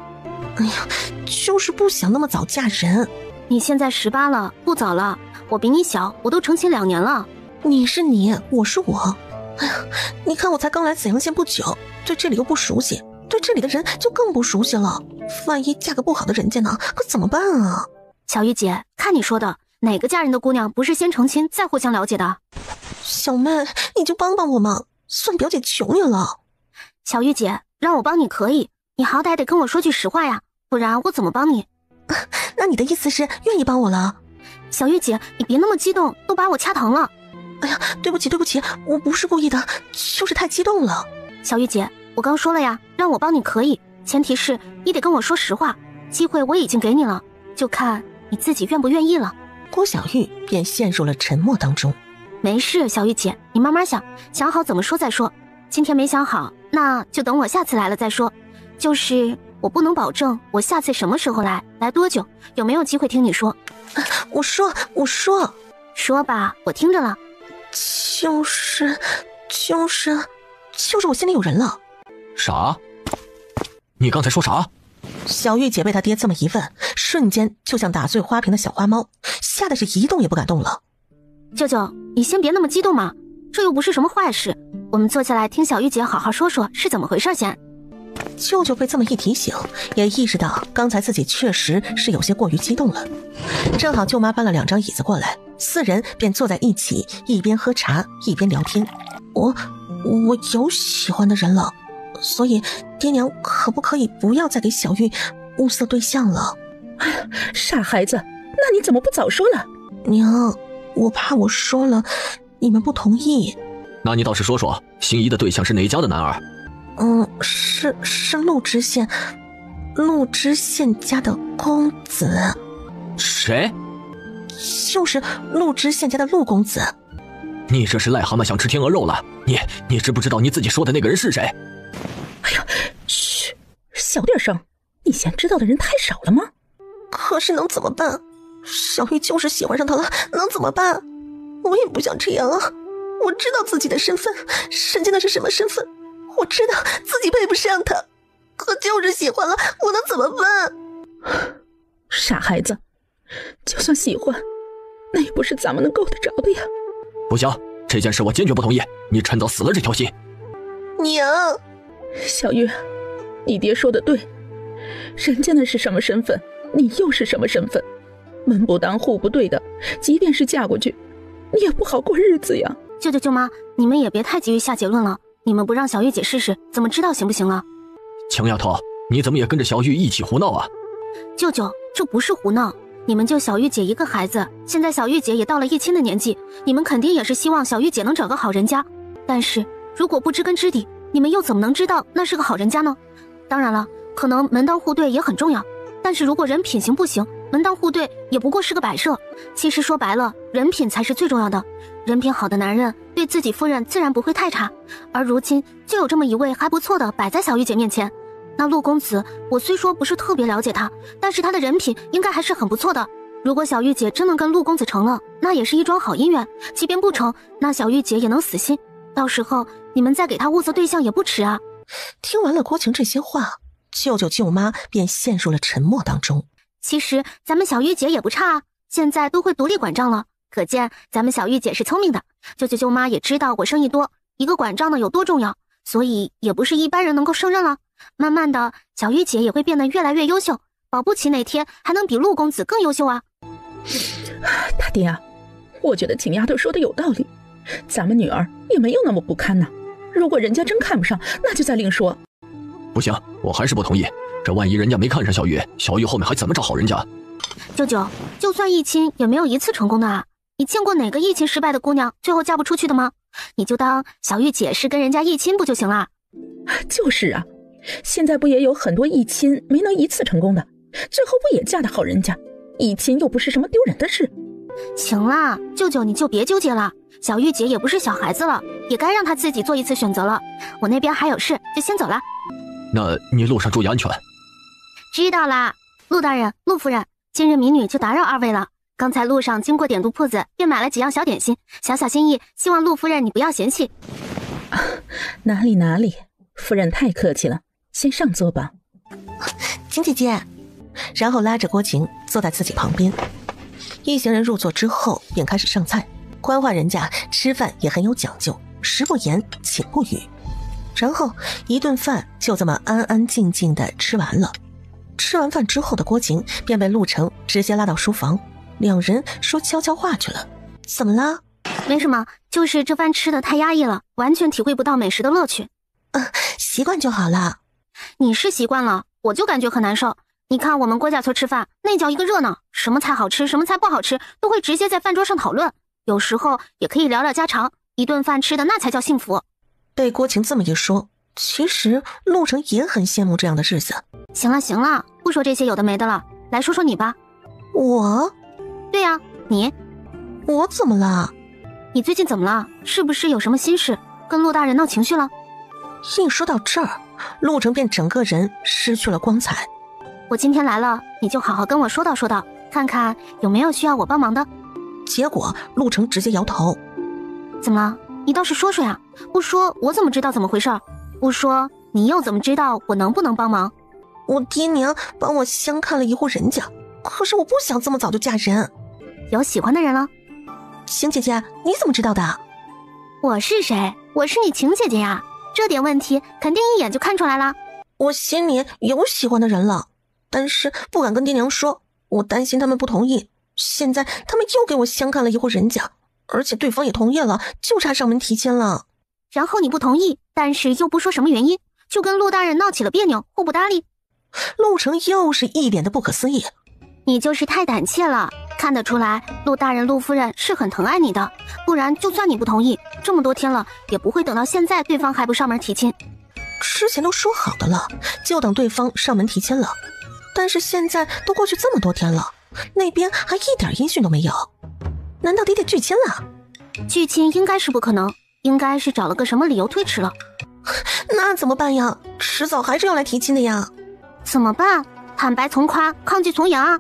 哎呀，就是不想那么早嫁人。你现在18了，不早了。我比你小，我都成亲2年了。你是你，我是我。哎呀，你看我才刚来紫阳县不久，对这里又不熟悉，对这里的人就更不熟悉了。万一嫁个不好的人家呢，可怎么办啊？小玉姐，看你说的，哪个嫁人的姑娘不是先成亲再互相了解的？小妹，你就帮帮我嘛，算表姐求你了。小玉姐，让我帮你可以，你好歹得跟我说句实话呀，不然我怎么帮你？那你的意思是愿意帮我了？小玉姐，你别那么激动，都把我掐疼了。哎呀，对不起，我不是故意的，就是太激动了。小玉姐，我刚说了呀，让我帮你可以，前提是你得跟我说实话。机会我已经给你了，就看你自己愿不愿意了。郭小玉便陷入了沉默当中。没事，小玉姐，你慢慢想，想好怎么说再说。今天没想好，那就等我下次来了再说。就是我不能保证我下次什么时候来多久，有没有机会听你说。我说吧，我听着了。就是我心里有人了。啥？你刚才说啥？小玉姐被她爹这么一问，瞬间就像打碎花瓶的小花猫，吓得是一动也不敢动了。舅舅，你先别那么激动嘛，这又不是什么坏事，我们坐下来听小玉姐好好说说是怎么回事先。舅舅被这么一提醒，也意识到刚才自己确实是有些过于激动了。正好舅妈搬了2张椅子过来，4人便坐在一起，一边喝茶一边聊天。我有喜欢的人了，所以爹娘可不可以不要再给小玉物色对象了？哎呀，傻孩子，那你怎么不早说了？娘，我怕我说了你们不同意。那你倒是说说，心仪的对象是哪家的男儿？是陆知县家的公子。谁？就是陆知县家的陆公子。你这是癞蛤蟆想吃天鹅肉了？你知不知道你自己说的那个人是谁？哎呀，嘘，小点声，你嫌知道的人太少了吗？可是能怎么办？小玉就是喜欢上他了，能怎么办？我也不想这样啊！我知道自己的身份，沈家的是什么身份，我知道自己配不上他，可就是喜欢了，我能怎么办？傻孩子，就算喜欢，那也不是咱们能够得着的呀。不行，这件事我坚决不同意，你趁早死了这条心。娘，小玉，你爹说的对，人家那是什么身份，你又是什么身份，门不当户不对的，即便是嫁过去，你也不好过日子呀。舅舅舅妈，你们也别太急于下结论了，你们不让小玉姐试试，怎么知道行不行了？强丫头，你怎么也跟着小玉一起胡闹啊？舅舅，这不是胡闹，你们就小玉姐一个孩子，现在小玉姐也到了议亲的年纪，你们肯定也是希望小玉姐能找个好人家，但是如果不知根知底，你们又怎么能知道那是个好人家呢？当然了，可能门当户对也很重要，但是如果人品行不行，门当户对也不过是个摆设。其实说白了，人品才是最重要的，人品好的男人对自己夫人自然不会太差，而如今就有这么一位还不错的摆在小玉姐面前。那陆公子，我虽说不是特别了解他，但是他的人品应该还是很不错的。如果小玉姐真能跟陆公子成了，那也是一桩好姻缘，即便不成，那小玉姐也能死心，到时候你们再给他物色对象也不迟啊。听完了郭晴这些话，舅舅舅妈便陷入了沉默当中。其实咱们小玉姐也不差啊，现在都会独立管账了，可见咱们小玉姐是聪明的。舅舅舅妈也知道我生意多，一个管账的有多重要，所以也不是一般人能够胜任了。慢慢的，小玉姐也会变得越来越优秀，保不齐哪天还能比陆公子更优秀啊。大爹啊，我觉得秦丫头说的有道理，咱们女儿也没有那么不堪呢。如果人家真看不上，那就再另说。不行，我还是不同意。这万一人家没看上小玉，小玉后面还怎么找好人家？舅舅，就算议亲也没有一次成功的啊！你见过哪个议亲失败的姑娘最后嫁不出去的吗？你就当小玉姐是跟人家议亲不就行了？就是啊，现在不也有很多议亲没能一次成功的，最后不也嫁的好人家？议亲又不是什么丢人的事。行啦，舅舅你就别纠结了，小玉姐也不是小孩子了，也该让她自己做一次选择了。我那边还有事，就先走了。那你路上注意安全。知道啦，陆大人、陆夫人，今日民女就打扰二位了。刚才路上经过点读铺子，便买了几样小点心，小小心意，希望陆夫人你不要嫌弃。哪里，夫人太客气了，先上座吧。晴姐姐，然后拉着郭晴坐在自己旁边。一行人入座之后，便开始上菜。官话人家吃饭也很有讲究，食不言，寝不语。然后一顿饭就这么安安静静的吃完了。吃完饭之后的郭晴便被陆程直接拉到书房，两人说悄悄话去了。怎么了？没什么，就是这饭吃的太压抑了，完全体会不到美食的乐趣。习惯就好了。你是习惯了，我就感觉很难受。你看我们郭家村吃饭那叫一个热闹，什么菜好吃什么菜不好吃都会直接在饭桌上讨论，有时候也可以聊聊家常，一顿饭吃的那才叫幸福。被郭晴这么一说，其实陆程也很羡慕这样的日子。行了，不说这些有的没的了，来说说你吧。我？对啊，你。我怎么了？你最近怎么了？是不是有什么心事？跟陆大人闹情绪了？一说到这儿，陆程便整个人失去了光彩。我今天来了，你就好好跟我说道说道，看看有没有需要我帮忙的。结果陆程直接摇头。怎么了？你倒是说说呀，不说我怎么知道怎么回事？不说你又怎么知道我能不能帮忙？我爹娘帮我相看了一户人家，可是我不想这么早就嫁人。有喜欢的人了？晴姐姐，你怎么知道的？我是谁？我是你晴姐姐呀，这点问题肯定一眼就看出来了。我心里有喜欢的人了，但是不敢跟爹娘说，我担心他们不同意。现在他们又给我相看了一户人家，而且对方也同意了，就差上门提亲了。然后你不同意，但是又不说什么原因，就跟陆大人闹起了别扭，互不搭理。陆程又是一脸的不可思议。你就是太胆怯了，看得出来陆大人陆夫人是很疼爱你的，不然就算你不同意，这么多天了也不会等到现在对方还不上门提亲。之前都说好的了，就等对方上门提亲了，但是现在都过去这么多天了，那边还一点音讯都没有。难道爹爹拒亲了？拒亲应该是不可能，应该是找了个什么理由推迟了。那怎么办呀？迟早还是要来提亲的呀。怎么办？坦白从宽，抗拒从严啊！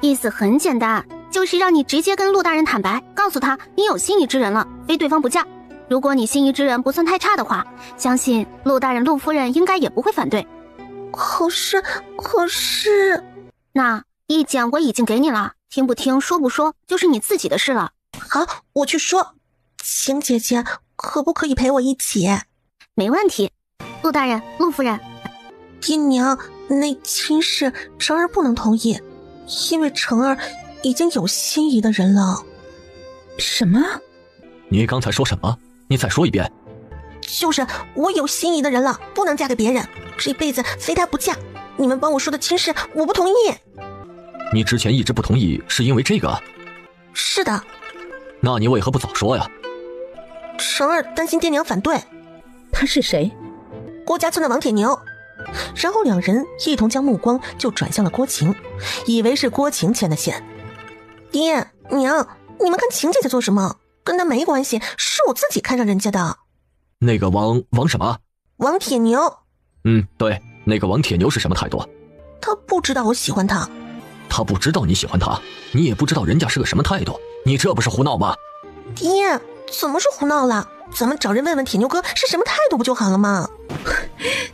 意思很简单，就是让你直接跟陆大人坦白，告诉他你有心仪之人了，非对方不嫁。如果你心仪之人不算太差的话，相信陆大人陆夫人应该也不会反对。可是，那意见我已经给你了，听不听说不说就是你自己的事了。好，我去说。晴姐姐可不可以陪我一起？没问题。陆大人陆夫人，爹娘，那亲事成儿不能同意，因为成儿已经有心仪的人了。什么？你刚才说什么？你再说一遍。就是我有心仪的人了，不能嫁给别人，这辈子非他不嫁。你们帮我说的亲事我不同意。你之前一直不同意是因为这个？是的。那你为何不早说呀？成儿担心爹娘反对。他是谁？郭家村的王铁牛。然后两人一同将目光就转向了郭晴，以为是郭晴牵的线。爹娘，你们看晴姐姐做什么？跟她没关系，是我自己看上人家的。那个王什么？王铁牛。对，那个王铁牛是什么态度？他不知道我喜欢他。他不知道你喜欢他，你也不知道人家是个什么态度，你这不是胡闹吗？爹，怎么是胡闹了？咱们找人问问铁牛哥是什么态度不就好了吗？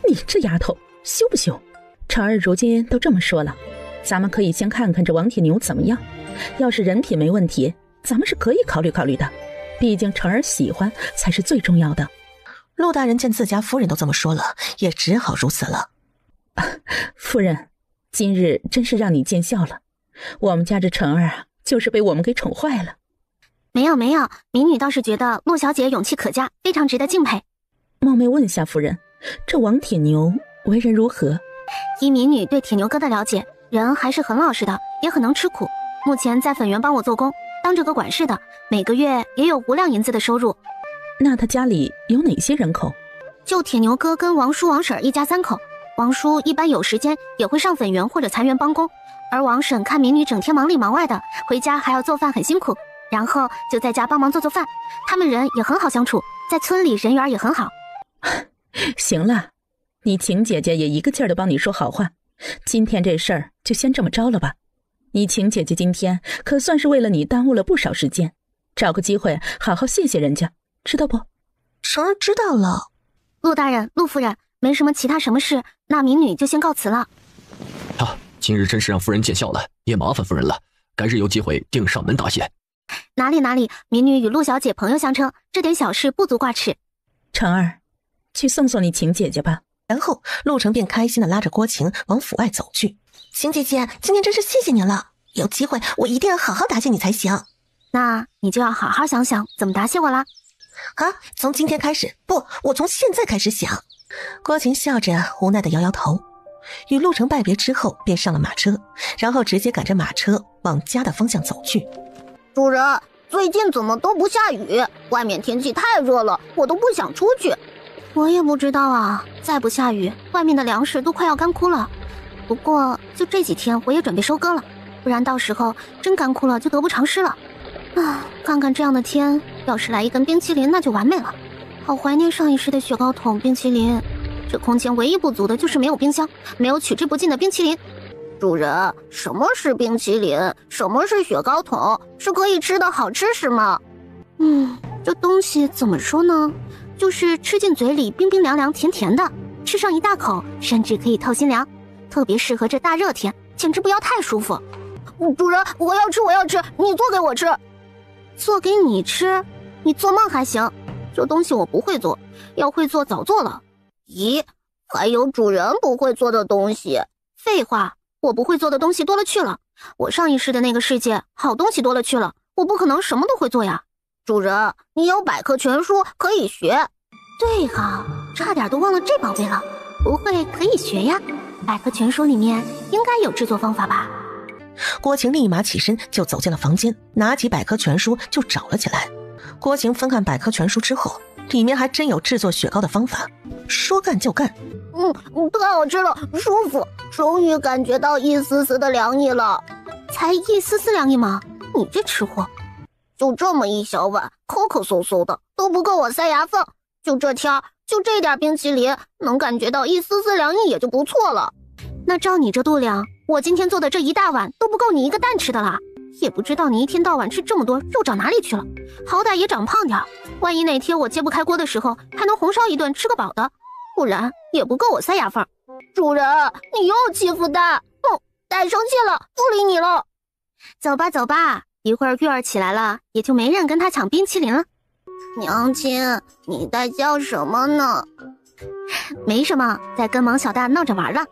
你这丫头羞不羞？成儿如今都这么说了，咱们可以先看看这王铁牛怎么样，要是人品没问题，咱们是可以考虑考虑的，毕竟成儿喜欢才是最重要的。陆大人见自家夫人都这么说了，也只好如此了。夫人，今日真是让你见笑了，我们家这成儿啊，就是被我们给宠坏了。没有，民女倒是觉得陆小姐勇气可嘉，非常值得敬佩。冒昧问下夫人，这王铁牛为人如何？依民女对铁牛哥的了解，人还是很老实的，也很能吃苦。目前在粉园帮我做工，当这个管事的，每个月也有5两银子的收入。那他家里有哪些人口？就铁牛哥跟王叔王婶一家3口。王叔一般有时间也会上粉园或者残园帮工，而王婶看民女整天忙里忙外的，回家还要做饭，很辛苦，然后就在家帮忙做饭。他们人也很好相处，在村里人缘也很好。行了，你晴姐姐也一个劲儿的帮你说好话，今天这事儿就先这么着了吧。你晴姐姐今天可算是为了你耽误了不少时间，找个机会好好谢谢人家，知道不？成儿知道了。陆大人，陆夫人，没什么其他什么事，那民女就先告辞了。今日真是让夫人见笑了，也麻烦夫人了，改日有机会定上门答谢。哪里，民女与陆小姐朋友相称，这点小事不足挂齿。成儿，去送送你晴姐姐吧。然后陆成便开心地拉着郭晴往府外走去。晴姐姐，今天真是谢谢您了，有机会我一定要好好答谢你才行。那你就要好好想想怎么答谢我啦。从今天开始，不，我从现在开始想。郭晴笑着无奈地摇摇头，与陆成拜别之后便上了马车，然后直接赶着马车往家的方向走去。主人，最近怎么都不下雨？外面天气太热了，我都不想出去。我也不知道啊，再不下雨，外面的粮食都快要干枯了。不过就这几天我也准备收割了，不然到时候真干枯了就得不偿失了。看看这样的天，要是来一根冰淇淋那就完美了。好怀念上一世的雪糕桶冰淇淋。这空间唯一不足的就是没有冰箱，没有取之不尽的冰淇淋。主人，什么是冰淇淋？什么是雪糕桶？是可以吃的好吃是吗？这东西怎么说呢？就是吃进嘴里冰冰凉凉甜甜的，吃上一大口甚至可以透心凉，特别适合这大热天，简直不要太舒服。主人，我要吃，你做给我吃。做给你吃？你做梦还行，这东西我不会做，要会做早做了。咦，还有主人不会做的东西？废话，我不会做的东西多了去了，我上一世的那个世界好东西多了去了，我不可能什么都会做呀。主人，你有百科全书可以学。对哈，差点都忘了这宝贝了，不会可以学呀，百科全书里面应该有制作方法吧。郭晴立马起身就走进了房间，拿起百科全书就找了起来。郭晴翻看百科全书之后，里面还真有制作雪糕的方法，说干就干。太好吃了，舒服，终于感觉到一丝丝的凉意了。才一丝丝凉意吗？你这吃货。就这么一小碗，抠抠搜搜的，都不够我塞牙缝。就这天儿，就这点冰淇淋，能感觉到一丝丝凉意也就不错了。那照你这度量，我今天做的这一大碗都不够你一个蛋吃的啦。也不知道你一天到晚吃这么多，肉长哪里去了？好歹也长胖点，万一哪天我揭不开锅的时候，还能红烧一顿吃个饱的，不然也不够我塞牙缝。主人，你又欺负蛋，蛋生气了，不理你了。走吧，一会儿月儿起来了，也就没人跟他抢冰淇淋了。娘亲，你在叫什么呢？没什么，在跟萌小蛋闹着玩了。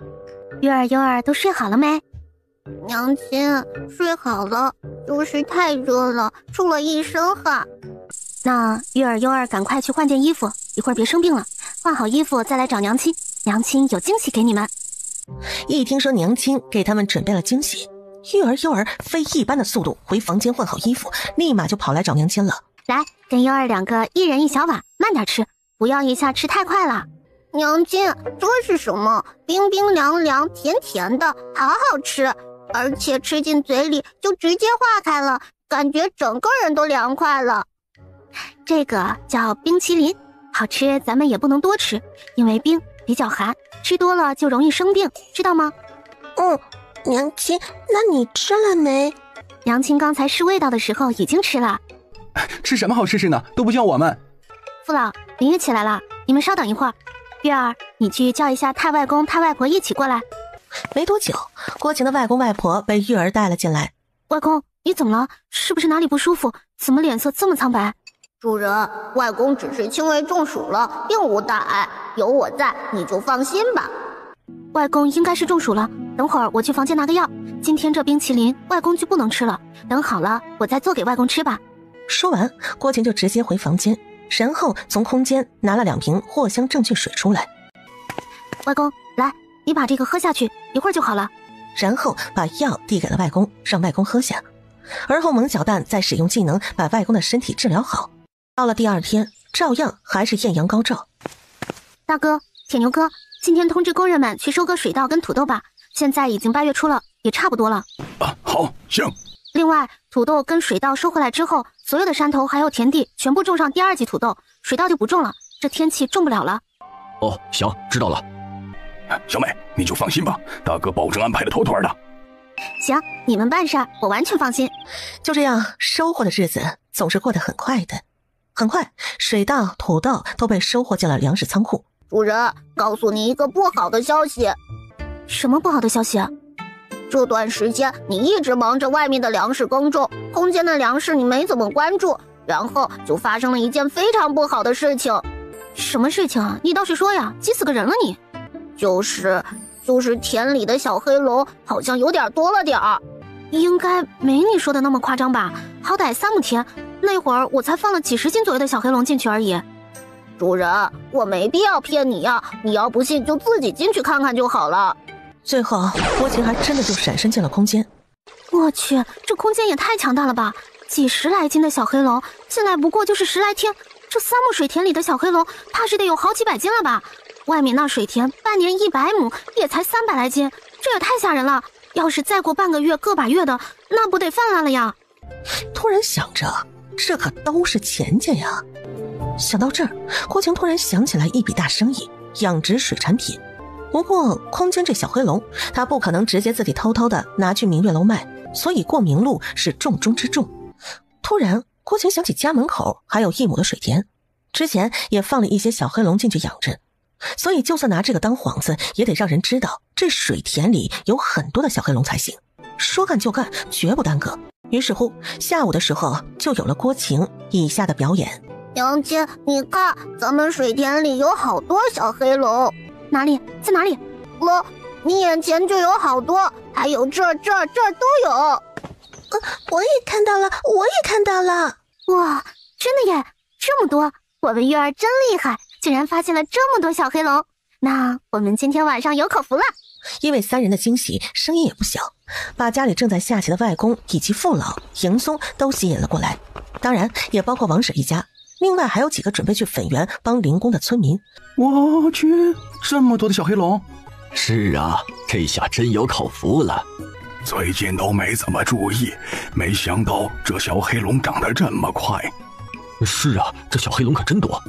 月儿、悠儿都睡好了没？娘亲，睡好了，就是太热了，出了一身汗。那月儿、悠儿赶快去换件衣服，一会儿别生病了。换好衣服再来找娘亲，娘亲有惊喜给你们。一听说娘亲给他们准备了惊喜，月儿、悠儿飞一般的速度回房间换好衣服，立马就跑来找娘亲了。来，跟悠儿2个一人一小碗，慢点吃，不要一下吃太快了。娘亲，这是什么？冰冰凉凉，甜甜的，好好吃，而且吃进嘴里就直接化开了，感觉整个人都凉快了。这个叫冰淇淋，好吃咱们也不能多吃，因为冰比较寒，吃多了就容易生病，知道吗？娘亲，那你吃了没？娘亲刚才试味道的时候已经吃了。吃什么好试试呢？都不叫我们。父老，林月起来了，你们稍等一会儿。月儿，你去叫一下太外公、太外婆一起过来。没多久，郭晴的外公外婆被月儿带了进来。外公，你怎么了？是不是哪里不舒服？怎么脸色这么苍白？主人，外公只是轻微中暑了，并无大碍，有我在，你就放心吧。外公应该是中暑了，等会儿我去房间拿个药。今天这冰淇淋外公就不能吃了，等好了我再做给外公吃吧。说完，郭晴就直接回房间，然后从空间拿了2瓶藿香正气水出来。外公，来，你把这个喝下去，一会儿就好了。然后把药递给了外公，让外公喝下。而后蒙小蛋再使用技能把外公的身体治疗好。到了第2天，照样还是艳阳高照。大哥，铁牛哥，今天通知工人们去收割水稻跟土豆吧。现在已经8月初了，也差不多了。好，行。另外，土豆跟水稻收回来之后，所有的山头还有田地全部种上第2季土豆，水稻就不种了，这天气种不了了。哦，行，知道了。小美，你就放心吧，大哥保证安排的妥妥的。行，你们办事我完全放心。就这样，收获的日子总是过得很快的。很快，水稻、土豆都被收获进了粮食仓库。主人，告诉你一个不好的消息。什么不好的消息啊？这段时间你一直忙着外面的粮食耕种，空间的粮食你没怎么关注，然后就发生了一件非常不好的事情。什么事情啊？你倒是说呀，急死个人了你。就是田里的小黑龙好像有点多了点儿。应该没你说的那么夸张吧？好歹3亩田，那会儿我才放了几10斤左右的小黑龙进去而已。主人，我没必要骗你呀，你要不信就自己进去看看就好了。最后，郭晴还真的就闪身进了空间。我去，这空间也太强大了吧！几10来斤的小黑龙，进来不过就是10来天，这3亩水田里的小黑龙，怕是得有好几百斤了吧？外面那水田半年100亩，也才300来斤，这也太吓人了！要是再过半个月、个把月的，那不得泛滥了呀？突然想着，这可都是钱家呀！想到这儿，郭晴突然想起来一笔大生意——养殖水产品。不过空间这小黑龙，他不可能直接自己偷偷的拿去明月楼卖，所以过明路是重中之重。突然，郭晴想起家门口还有1亩的水田，之前也放了一些小黑龙进去养着，所以就算拿这个当幌子，也得让人知道这水田里有很多的小黑龙才行。说干就干，绝不耽搁。于是乎，下午的时候就有了郭晴以下的表演。娘亲，你看，咱们水田里有好多小黑龙。哪里？在哪里？你眼前就有好多，还有这儿都有。我也看到了，哇，真的耶，这么多！我们月儿真厉害，竟然发现了这么多小黑龙。那我们今天晚上有口福了。因为3人的惊喜，声音也不小，把家里正在下棋的外公以及父老迎松都吸引了过来，当然也包括王婶一家。另外还有几个准备去粉园帮灵公的村民。我去，这么多的小黑龙！是啊，这下真有口福了。最近都没怎么注意，没想到这小黑龙长得这么快。是啊，这小黑龙可真多。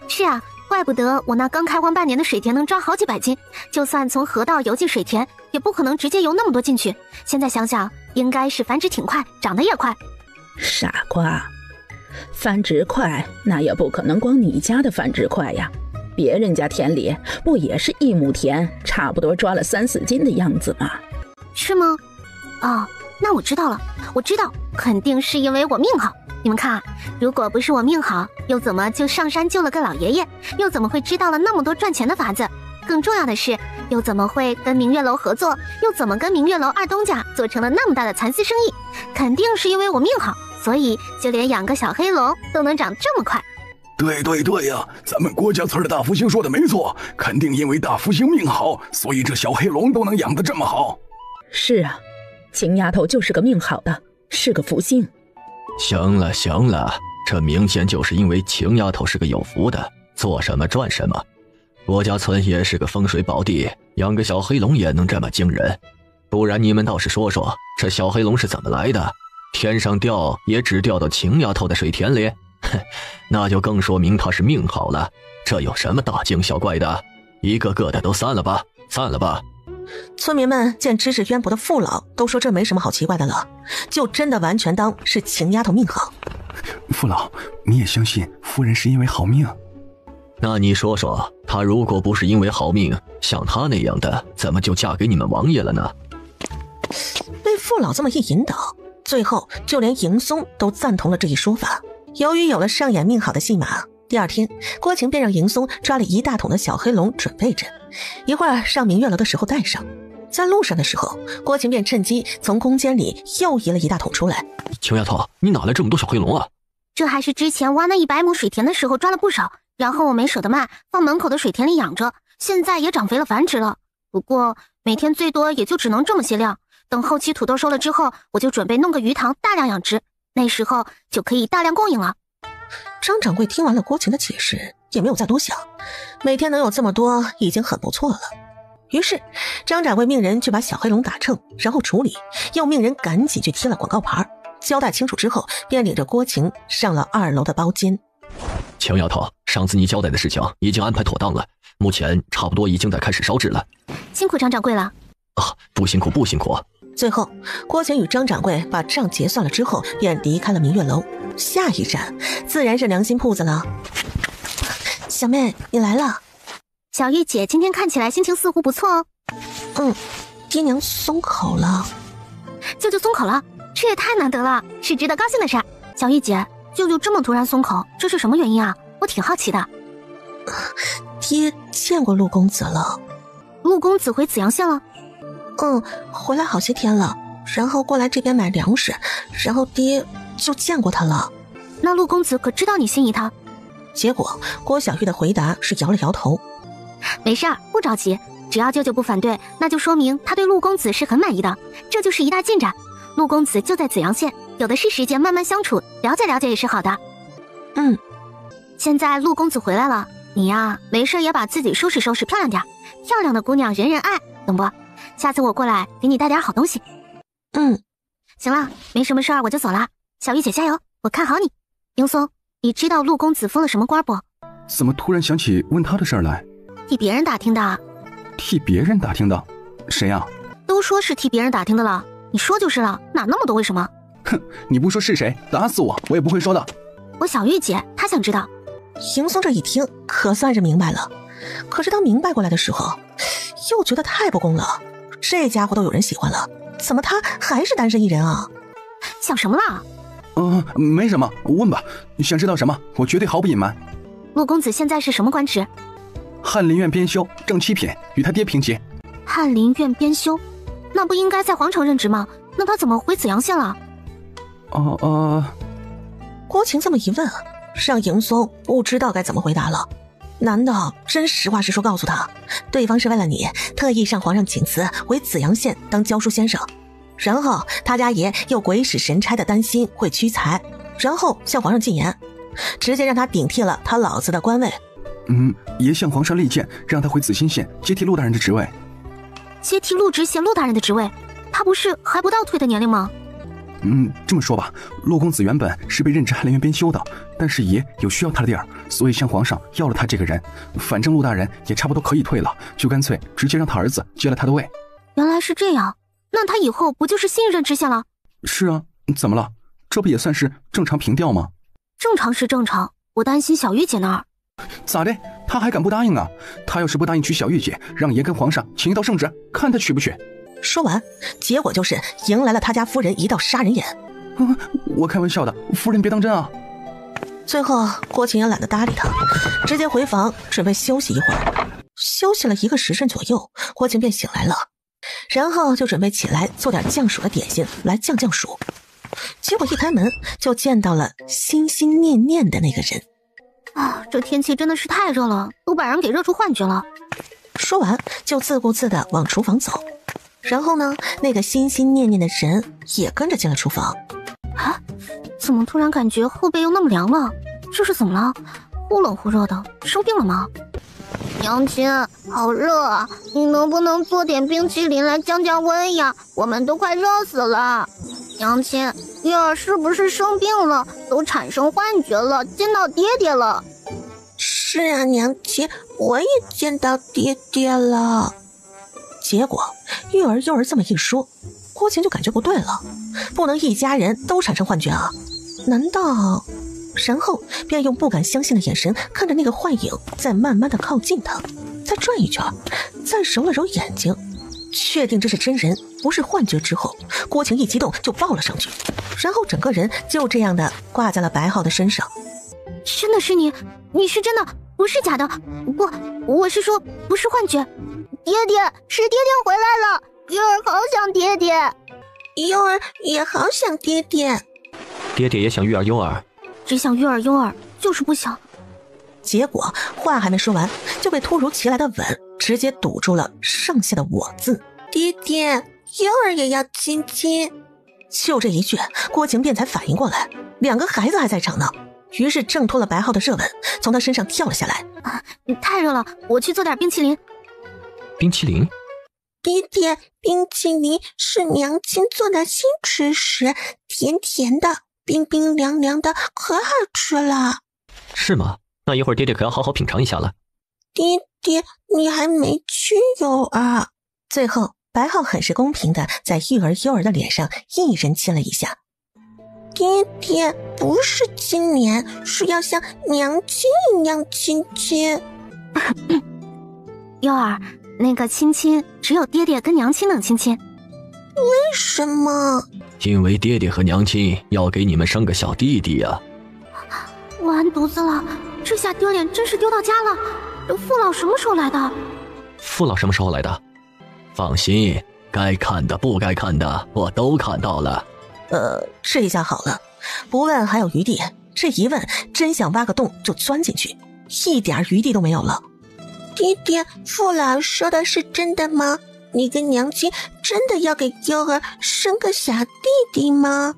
是啊，怪不得我那刚开荒半年的水田能装好几百斤，就算从河道游进水田，也不可能直接游那么多进去。现在想想，应该是繁殖挺快，长得也快。傻瓜，繁殖快，那也不可能光你家的繁殖快呀。别人家田里不也是1亩田，差不多抓了3、4斤的样子吗？是吗？哦，那我知道了，我知道，肯定是因为我命好。你们看啊，如果不是我命好，又怎么就上山救了个老爷爷？又怎么会知道了那么多赚钱的法子？更重要的是，又怎么会跟明月楼合作？又怎么跟明月楼二东家做成了那么大的蚕丝生意？肯定是因为我命好，所以就连养个小黑龙都能长这么快。对呀，咱们郭家村的大福星说的没错，肯定因为大福星命好，所以这小黑龙都能养得这么好。是啊，秦丫头就是个命好的，是个福星。行了，这明显就是因为秦丫头是个有福的，做什么赚什么。我家村也是个风水宝地，养个小黑龙也能这么惊人。不然你们倒是说说，这小黑龙是怎么来的？天上掉也只掉到秦丫头的水田里？哼，那就更说明他是命好了。这有什么大惊小怪的？一个个的都散了吧。村民们见知识渊博的父老都说这没什么好奇怪的了，就真的完全当是秦丫头命好。父老，你也相信夫人是因为好命？那你说说，她如果不是因为好命，像她那样的，怎么就嫁给你们王爷了呢？被父老这么一引导，最后就连迎松都赞同了这一说法。由于有了上演命好的戏码，第2天，郭晴便让迎松抓了1大桶的小黑龙准备着，一会儿上明月楼的时候带上。在路上的时候，郭晴便趁机从空间里又移了1大桶出来。秦丫头，你哪来这么多小黑龙啊？这还是之前挖那100亩水田的时候抓了不少，然后我没舍得卖，放门口的水田里养着，现在也长肥了繁殖了。不过每天最多也就只能这么些量，等后期土豆收了之后，我就准备弄个鱼塘大量养殖，那时候就可以大量供应了。张掌柜听完了郭晴的解释，也没有再多想，每天能有这么多已经很不错了。于是张掌柜命人去把小黑龙打秤，然后处理，又命人赶紧去贴了广告牌，交代清楚之后，便领着郭晴上了2楼的包间。晴丫头，上次你交代的事情已经安排妥当了，目前差不多已经在开始烧制了。辛苦张掌柜了。不辛苦不辛苦。最后郭晴与张掌柜把账结算了之后，便离开了明月楼，下一站自然是良心铺子了。小妹你来了。小玉姐今天看起来心情似乎不错哦。爹娘松口了。舅舅松口了，这也太难得了，是值得高兴的事。小玉姐，舅舅这么突然松口，这是什么原因啊？我挺好奇的。爹见过陆公子了。陆公子回紫阳县了？回来好些天了，然后过来这边买粮食，然后爹就见过他了。那陆公子可知道你心仪他？结果郭小玉的回答是摇了摇头。没事儿，不着急，只要舅舅不反对，那就说明他对陆公子是很满意的，这就是一大进展。陆公子就在紫阳县，有的是时间慢慢相处，了解了解也是好的。现在陆公子回来了，你呀没事也把自己收拾收拾漂亮点，漂亮的姑娘人人爱，懂不？下次我过来给你带点好东西。行了，没什么事儿我就走了。小玉姐加油，我看好你。英松，你知道陆公子封了什么官不？怎么突然想起问他的事儿来？替别人打听的。替别人打听的？谁呀？都说是替别人打听的了，你说就是了，哪那么多为什么？哼，你不说是谁，打死我也不会说的。我小玉姐，她想知道。邢松这一听可算是明白了，可是当明白过来的时候，又觉得太不公了。这家伙都有人喜欢了，怎么他还是单身一人啊？想什么啦？没什么，问吧，你想知道什么，我绝对毫不隐瞒。陆公子现在是什么官职？翰林院编修，正七品，与他爹平级。翰林院编修，那不应该在皇城任职吗？那他怎么回紫阳县了？郭晴这么一问，让迎松不知道该怎么回答了。难道真实话实说告诉他，对方是为了你特意向皇上请辞回紫阳县当教书先生，然后他家爷又鬼使神差的担心会屈才，然后向皇上进言，直接让他顶替了他老子的官位。爷向皇上力荐，让他回紫心县接替陆大人的职位。接替陆知县陆大人的职位？他不是还不到退的年龄吗？这么说吧，陆公子原本是被任职翰林院编修的，但是爷有需要他的地儿，所以向皇上要了他这个人。反正陆大人也差不多可以退了，就干脆直接让他儿子接了他的位。原来是这样，那他以后不就是新任知县了？是啊，怎么了？这不也算是正常平调吗？正常是正常，我担心小玉姐那儿。咋的？他还敢不答应啊？他要是不答应娶小玉姐，让爷跟皇上请一道圣旨，看他娶不娶。说完，结果就是迎来了他家夫人一道杀人眼。我开玩笑的，夫人别当真啊。最后郭晴也懒得搭理他，直接回房准备休息一会儿。休息了1个时辰左右，郭晴便醒来了，然后就准备起来做点降暑的点心来降暑。结果一开门就见到了心心念念的那个人。这天气真的是太热了，都把人给热出幻觉了。说完就自顾自地往厨房走，然后呢，那个心心念念的人也跟着进了厨房。怎么突然感觉后背又那么凉了？这是怎么了？忽冷忽热的，生病了吗？娘亲，好热啊，你能不能做点冰淇淋来降降温呀？我们都快热死了。娘亲，月儿是不是生病了？都产生幻觉了，见到爹爹了。是啊，娘亲，我也见到爹爹了。结果月儿幼儿这么一说，郭晴就感觉不对了，不能一家人都产生幻觉啊？难道？然后便用不敢相信的眼神看着那个幻影在慢慢的靠近他，再转一圈，再揉了揉眼睛，确定这是真人不是幻觉之后，郭晴一激动就抱了上去，然后整个人就这样的挂在了白浩的身上。真的是你？你是真的，不是假的？不，我是说不是幻觉。爹爹，是爹爹回来了，月儿好想爹爹。幼儿也好想爹爹。爹爹也想月儿幼儿。只想悦儿优儿，就是不想。结果话还没说完，就被突如其来的吻直接堵住了剩下的我字。爹爹，优儿也要亲亲。就这一句，郭晴便才反应过来，两个孩子还在吵闹，于是挣脱了白浩的热吻，从他身上跳了下来。太热了，我去做点冰淇淋。冰淇淋？爹爹，冰淇淋是娘亲做的新吃食，甜甜的，冰冰凉凉的，可好吃了。是吗？那一会儿爹爹可要好好品尝一下了。爹爹，你还没去优儿。最后白浩很是公平的在育儿优儿的脸上一人亲了一下。爹爹，不是亲脸，是要像娘亲一样亲亲。优儿，那个亲亲只有爹爹跟娘亲能亲亲。为什么？因为爹爹和娘亲要给你们生个小弟弟呀。完犊子了，这下丢脸真是丢到家了。这父老什么时候来的？父老什么时候来的？放心，该看的不该看的我都看到了。这一下好了，不问还有余地，这一问真想挖个洞就钻进去，一点余地都没有了。爹爹，父老说的是真的吗？你跟娘亲真的要给优儿生个小弟弟吗？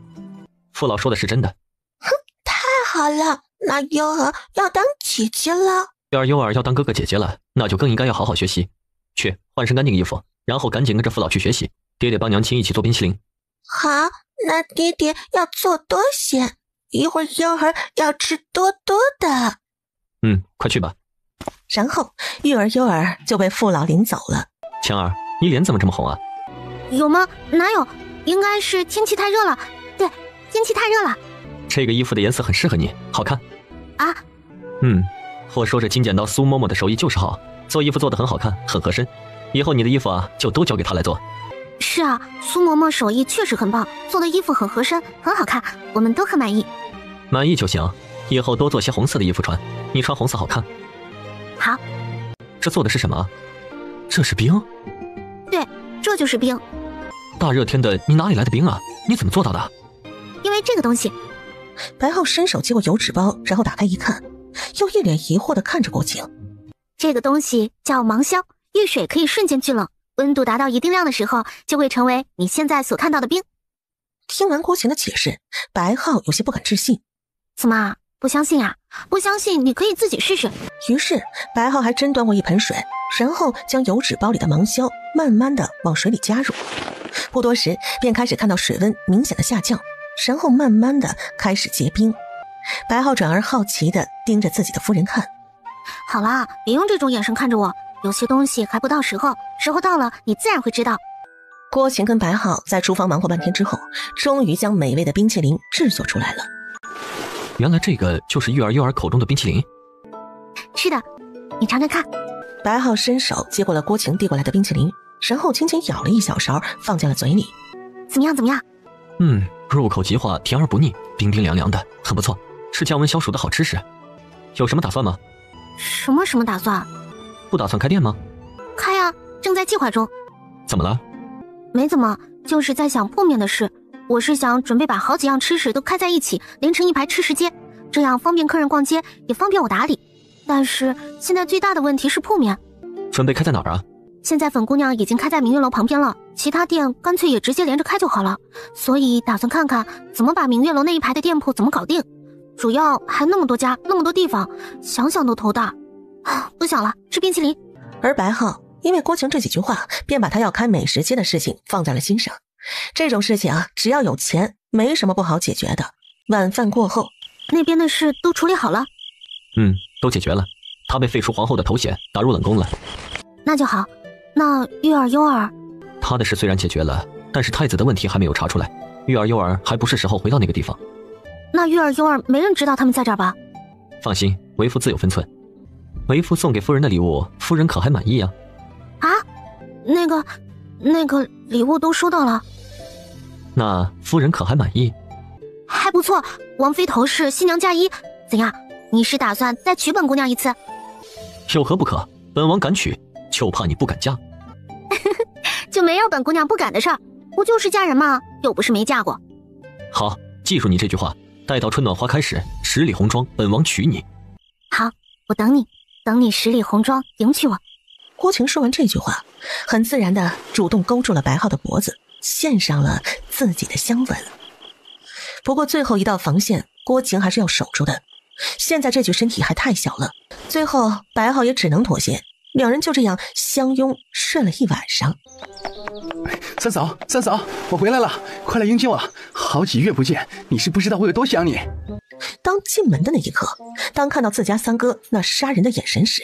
父老说的是真的。哼，太好了，那优儿要当姐姐了。优儿要当哥哥姐姐了，那就更应该要好好学习。去换身干净衣服，然后赶紧跟着父老去学习。爹爹帮娘亲一起做冰淇淋。好，那爹爹要做多些，一会儿优儿要吃多多的。快去吧。然后育儿优儿就被父老领走了。晴儿，你脸怎么这么红啊？有吗？哪有？应该是天气太热了。对，天气太热了。这个衣服的颜色很适合你，好看。啊？我说这金剪刀苏嬷嬷的手艺就是好，做衣服做得很好看，很合身。以后你的衣服啊，就都交给她来做。是啊，苏嬷嬷手艺确实很棒，做的衣服很合身，很好看，我们都很满意。满意就行，以后多做些红色的衣服穿，你穿红色好看。好。这做的是什么？这是冰？对，这就是冰。大热天的，你哪里来的冰啊？你怎么做到的？因为这个东西。白浩伸手接过油纸包，然后打开一看，又一脸疑惑地看着郭晴。这个东西叫芒硝，遇水可以瞬间聚冷，温度达到一定量的时候，就会成为你现在所看到的冰。听完郭晴的解释，白浩有些不敢置信。怎么不相信啊？不相信你可以自己试试。于是白浩还真端过一盆水，然后将油纸包里的芒硝慢慢的往水里加入。不多时便开始看到水温明显的下降，然后慢慢的开始结冰。白浩转而好奇的盯着自己的夫人看。好啦，别用这种眼神看着我，有些东西还不到时候，时候到了你自然会知道。郭晴跟白浩在厨房忙活半天之后，终于将美味的冰淇淋制作出来了。原来这个就是育儿优儿口中的冰淇淋。是的，你尝尝看。白浩伸手接过了郭晴递过来的冰淇淋，然后轻轻舀了一小勺放进了嘴里。怎么样怎么样？入口即化，甜而不腻，冰冰凉凉的，很不错，是降温消暑的好吃食。有什么打算吗？什么打算？不打算开店吗？开啊，正在计划中。怎么了？没怎么，就是在想铺面的事。我是想准备把好几样吃食都开在一起，连成一排吃食街，这样方便客人逛街，也方便我打理。但是现在最大的问题是铺面。准备开在哪儿啊？现在粉姑娘已经开在明月楼旁边了，其他店干脆也直接连着开就好了。所以打算看看怎么把明月楼那一排的店铺怎么搞定。主要还那么多家，那么多地方，想想都头大。不想了，吃冰淇淋。而白浩因为郭晴这几句话，便把他要开美食街的事情放在了心上。这种事情啊，只要有钱，没什么不好解决的。晚饭过后，那边的事都处理好了。都解决了。他被废除皇后的头衔，打入冷宫了。那就好。那育儿优儿，他的事虽然解决了，但是太子的问题还没有查出来。育儿优儿还不是时候回到那个地方。那育儿优儿没人知道他们在这儿吧？放心，为夫自有分寸。为夫送给夫人的礼物，夫人可还满意啊？啊，那个礼物都收到了。那夫人可还满意？还不错，王妃头饰，新娘嫁衣，怎样？你是打算再娶本姑娘一次？有何不可？本王敢娶，就怕你不敢嫁。就没有本姑娘不敢的事儿，不就是嫁人吗？又不是没嫁过。好，记住你这句话，待到春暖花开时，10里红妆，本王娶你。好，我等你，等你10里红妆迎娶我。郭晴说完这句话，很自然地主动勾住了白浩的脖子，献上了自己的香吻。不过最后一道防线，郭晴还是要守住的。现在这具身体还太小了，最后白浩也只能妥协，两人就这样相拥睡了一晚上。三嫂，三嫂，我回来了，快来迎接我！好几月不见，你是不知道我有多想你。当进门的那一刻，当看到自家三哥那杀人的眼神时，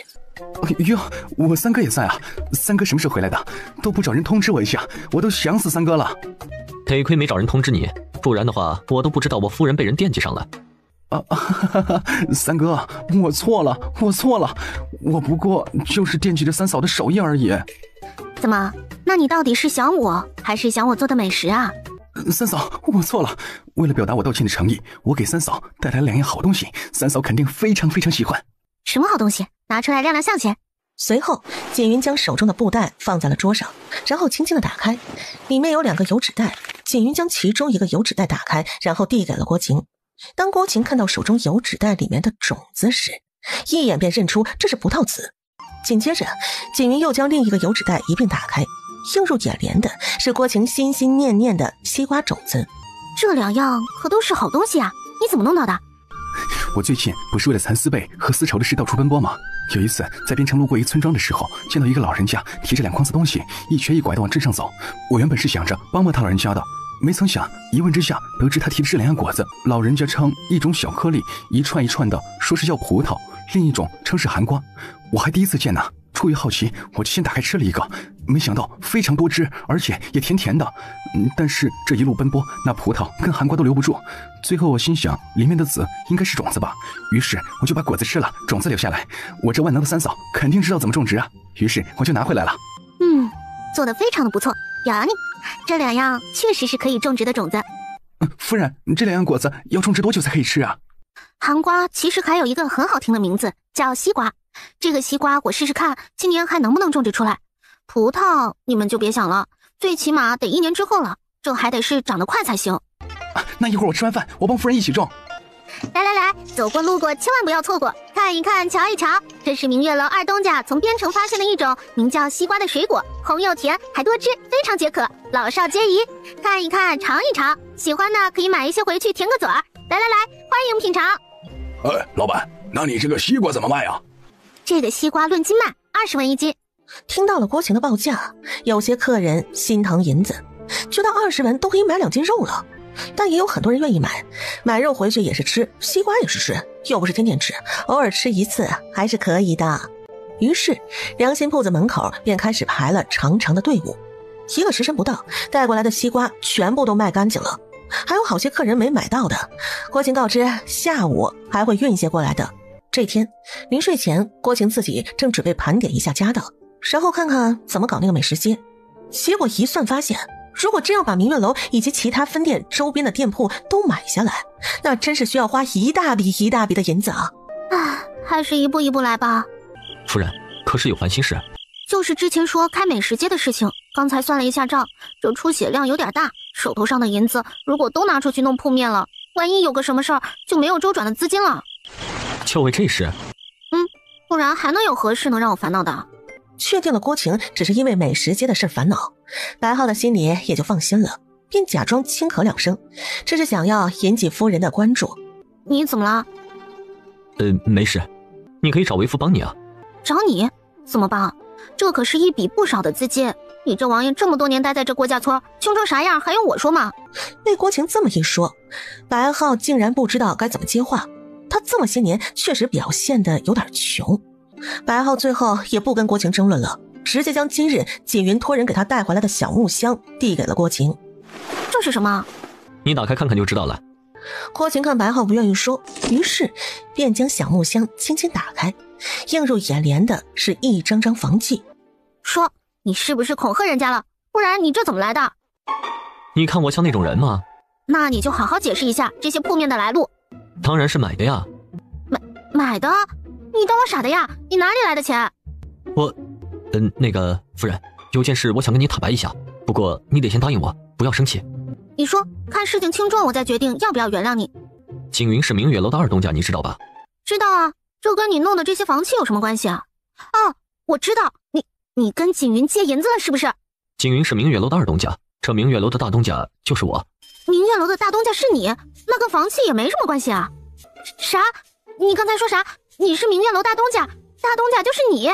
哟，我三哥也在啊！三哥什么时候回来的？都不找人通知我一下，我都想死三哥了。得亏没找人通知你，不然的话，我都不知道我夫人被人惦记上了。三哥，我错了，我错了，我不过就是惦记着三嫂的手艺而已。怎么？那你到底是想我，还是想我做的美食啊？三嫂，我错了。为了表达我道歉的诚意，我给三嫂带来了2样好东西，三嫂肯定非常非常喜欢。什么好东西？拿出来亮亮相去。随后，锦云将手中的布袋放在了桌上，然后轻轻地打开，里面有2个油纸袋。锦云将其中一个油纸袋打开，然后递给了郭晴。当郭晴看到手中油纸袋里面的种子时，一眼便认出这是葡萄籽。紧接着，锦云又将另一个油纸袋一并打开，映入眼帘的是郭晴心心念念的西瓜种子。这2样可都是好东西啊，你怎么弄到的？我最近不是为了蚕丝被和丝绸的事到处奔波吗？有一次在边城路过一村庄的时候，见到一个老人家提着2筐子东西，一瘸一拐地往镇上走。我原本是想着帮帮他老人家的，没曾想一问之下得知他提的这2样果子，老人家称一种小颗粒一串一串的，说是叫葡萄，另一种称是寒瓜。我还第一次见呢，出于好奇，我就先打开吃了一个，没想到非常多汁，而且也甜甜的。但是这一路奔波，那葡萄跟寒瓜都留不住。最后我心想，里面的籽应该是种子吧，于是我就把果子吃了，种子留下来。我这万能的三嫂肯定知道怎么种植啊，于是我就拿回来了。做得非常的不错，表扬你。这2样确实是可以种植的种子。夫人，这2样果子要种植多久才可以吃啊？寒瓜其实还有一个很好听的名字，叫西瓜。这个西瓜我试试看，今年还能不能种植出来。葡萄你们就别想了，最起码得1年之后了，这还得是长得快才行。那一会儿我吃完饭，我帮夫人一起种。来来来，走过路过千万不要错过，看一看瞧一瞧，这是明月楼二东家从边城发现的一种名叫西瓜的水果，红又甜还多汁，非常解渴，老少皆宜。看一看尝一尝，喜欢的可以买一些回去填个嘴儿。来来来，欢迎品尝。老板，那你这个西瓜怎么卖啊？这个西瓜论斤卖，20文1斤。听到了郭晴的报价，有些客人心疼银子，觉得20文都可以买2斤肉了。但也有很多人愿意买肉回去也是吃，西瓜也是吃，又不是天天吃，偶尔吃一次还是可以的。于是良心铺子门口便开始排了长长的队伍。1个时辰不到，带过来的西瓜全部都卖干净了，还有好些客人没买到的，郭晴告知下午还会运些过来的。这天临睡前，郭晴自己正准备盘点一下家当，然后看看怎么搞那个美食街。结果一算发现，如果真要把明月楼以及其他分店周边的店铺都买下来，那真是需要花一大笔一大笔的银子啊！还是一步一步来吧。夫人，可是有烦心事？就是之前说开美食街的事情，刚才算了一下账，这出血量有点大，手头上的银子如果都拿出去弄铺面了，万一有个什么事儿，就没有周转的资金了。就为这事？不然还能有何事能让我烦恼的？确定了郭晴只是因为美食街的事烦恼，白浩的心里也就放心了，便假装轻咳2声，这是想要引起夫人的关注。你怎么了？没事，你可以找为夫帮你啊。找你？怎么帮？这可是一笔不少的资金，你这王爷这么多年待在这郭家村，穷成啥样还用我说吗？被郭晴这么一说，白浩竟然不知道该怎么接话。他这么些年确实表现得有点穷。白浩最后也不跟郭晴争论了，直接将今日锦云托人给他带回来的小木箱递给了郭晴。这是什么？你打开看看就知道了。郭晴看白浩不愿意说，于是便将小木箱轻轻打开，映入眼帘的是一张张房契。说你是不是恐吓人家了？不然你这怎么来的？你看我像那种人吗？那你就好好解释一下这些铺面的来路。当然是买的呀。买的？你当我傻的呀？你哪里来的钱？我，那个夫人，有件事我想跟你坦白一下，不过你得先答应我，不要生气。你说，看事情轻重，我再决定要不要原谅你。景云是明月楼的二东家，你知道吧？知道啊，这跟你弄的这些房契有什么关系啊？哦，我知道，你跟景云借银子了是不是？景云是明月楼的二东家，这明月楼的大东家就是我。明月楼的大东家是你，那跟房契也没什么关系啊。啥？你刚才说啥？你是明月楼大东家，大东家就是你，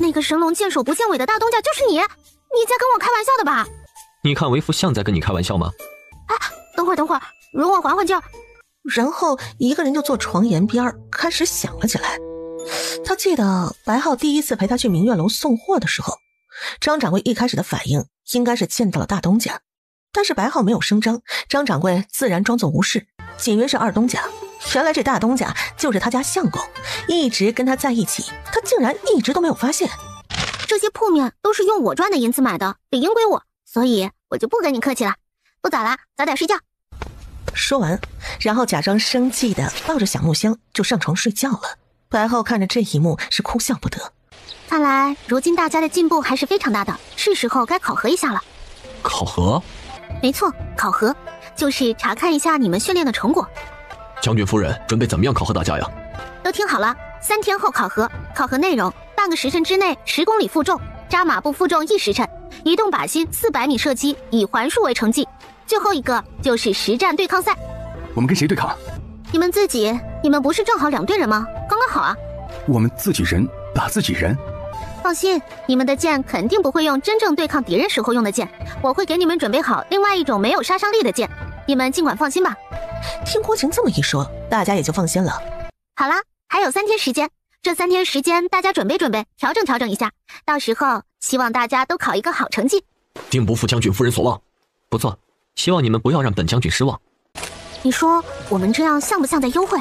那个神龙见首不见尾的大东家就是你，你在跟我开玩笑的吧？你看为夫像在跟你开玩笑吗？啊，等会儿，容我缓缓劲儿。然后一个人就坐床沿边开始想了起来。他记得白浩第一次陪他去明月楼送货的时候，张掌柜一开始的反应应该是见到了大东家，但是白浩没有声张，张掌柜自然装作无视。锦云是二东家，原来这大东家就是他家相公，一直跟他在一起，他竟然一直都没有发现。这些铺面都是用我赚的银子买的，理应归我，所以我就不跟你客气了。不早了，早点睡觉。说完，然后假装生气的抱着小木箱就上床睡觉了。白浩看着这一幕是哭笑不得。看来如今大家的进步还是非常大的，是时候该考核一下了。考核？没错，考核就是查看一下你们训练的成果。将军夫人准备怎么样考核大家呀？都听好了，3天后考核，考核内容半个时辰之内10公里负重，扎马步负重1时辰，移动靶心400米射击，以环数为成绩。最后一个就是实战对抗赛。我们跟谁对抗？你们自己，你们不是正好2队人吗？刚刚好啊。我们自己人打自己人。放心，你们的剑肯定不会用真正对抗敌人时候用的剑，我会给你们准备好另外一种没有杀伤力的剑，你们尽管放心吧。听郭晴这么一说，大家也就放心了。好啦，还有3天时间，这3天时间大家准备准备，调整一下，到时候希望大家都考一个好成绩，定不负将军夫人所望。不错，希望你们不要让本将军失望。你说我们这样像不像在幽会？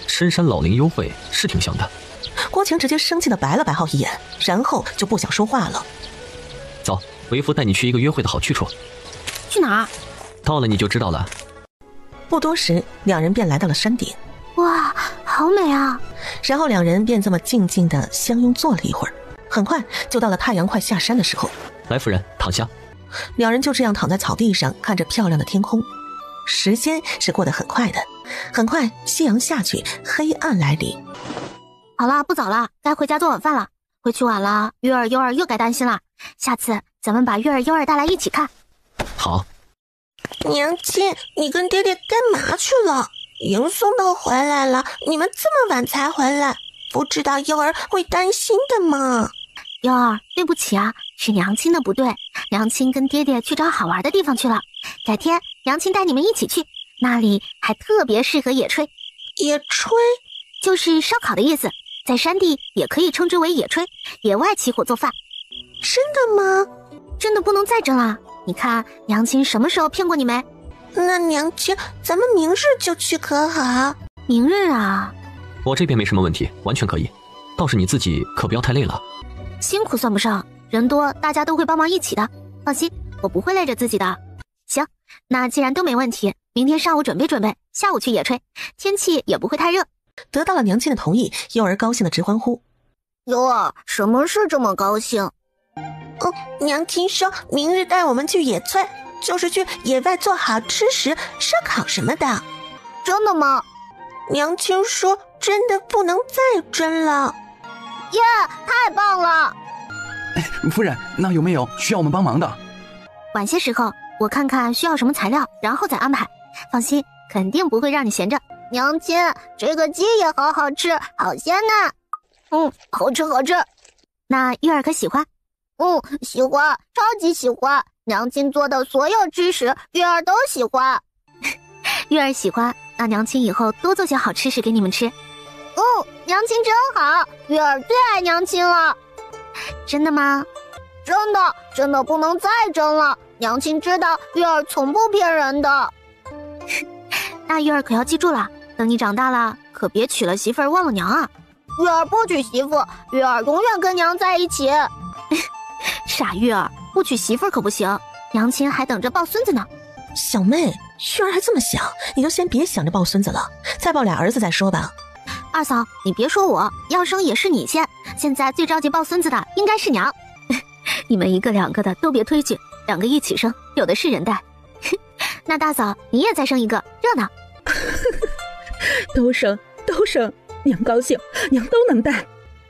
深山老林幽会是挺像的。郭晴直接生气的白了白浩一眼，然后就不想说话了。走，为夫带你去一个约会的好去处。去哪儿？到了你就知道了。不多时，两人便来到了山顶。哇，好美啊！然后两人便这么静静的相拥坐了一会儿，很快就到了太阳快下山的时候。来，夫人，躺下。两人就这样躺在草地上，看着漂亮的天空。时间是过得很快的，很快夕阳下去，黑暗来临。好了，不早了，该回家做晚饭了。回去晚了，月儿、悠儿又该担心了。下次咱们把月儿、悠儿带来一起看。好。娘亲，你跟爹爹干嘛去了？迎送都回来了，你们这么晚才回来，不知道悠儿会担心的吗？悠儿，对不起啊，是娘亲的不对，娘亲跟爹爹去找好玩的地方去了。改天娘亲带你们一起去，那里还特别适合野炊。野炊就是烧烤的意思，在山地也可以称之为野炊，野外起火做饭。真的吗？真的不能再真了。你看娘亲什么时候骗过你没？那娘亲，咱们明日就去可好？明日啊？我这边没什么问题，完全可以。倒是你自己可不要太累了。辛苦算不上，人多大家都会帮忙一起的，放心，我不会累着自己的。行，那既然都没问题，明天上午准备准备，下午去野炊，天气也不会太热。得到了娘亲的同意，幼儿高兴的直欢呼。悠儿，什么事这么高兴？娘亲说明日带我们去野炊，就是去野外做好吃食，烧烤什么的。真的吗？娘亲说真的不能再真了。耶，太棒了！夫人，那有没有需要我们帮忙的？晚些时候我看看需要什么材料，然后再安排。放心，肯定不会让你闲着。娘亲，这个鸡也好好吃，好鲜呐！好吃好吃。那月儿可喜欢？喜欢，超级喜欢。娘亲做的所有吃食，月儿都喜欢。月儿喜欢，那娘亲以后多做些好吃食给你们吃。娘亲真好，月儿最爱娘亲了。真的吗？真的不能再真了。娘亲知道月儿从不骗人的。那月儿可要记住了，等你长大了，可别娶了媳妇儿忘了娘啊。月儿不娶媳妇，月儿永远跟娘在一起。傻月儿，不娶媳妇儿可不行，娘亲还等着抱孙子呢。小妹，月儿还这么小，你就先别想着抱孙子了，再抱俩儿子再说吧。二嫂，你别说我，要生也是你先，现在最着急抱孙子的应该是娘。你们一个两个的都别推举，2个一起生，有的是人带。那大嫂你也再生一个，热闹。都生，娘高兴，娘都能带。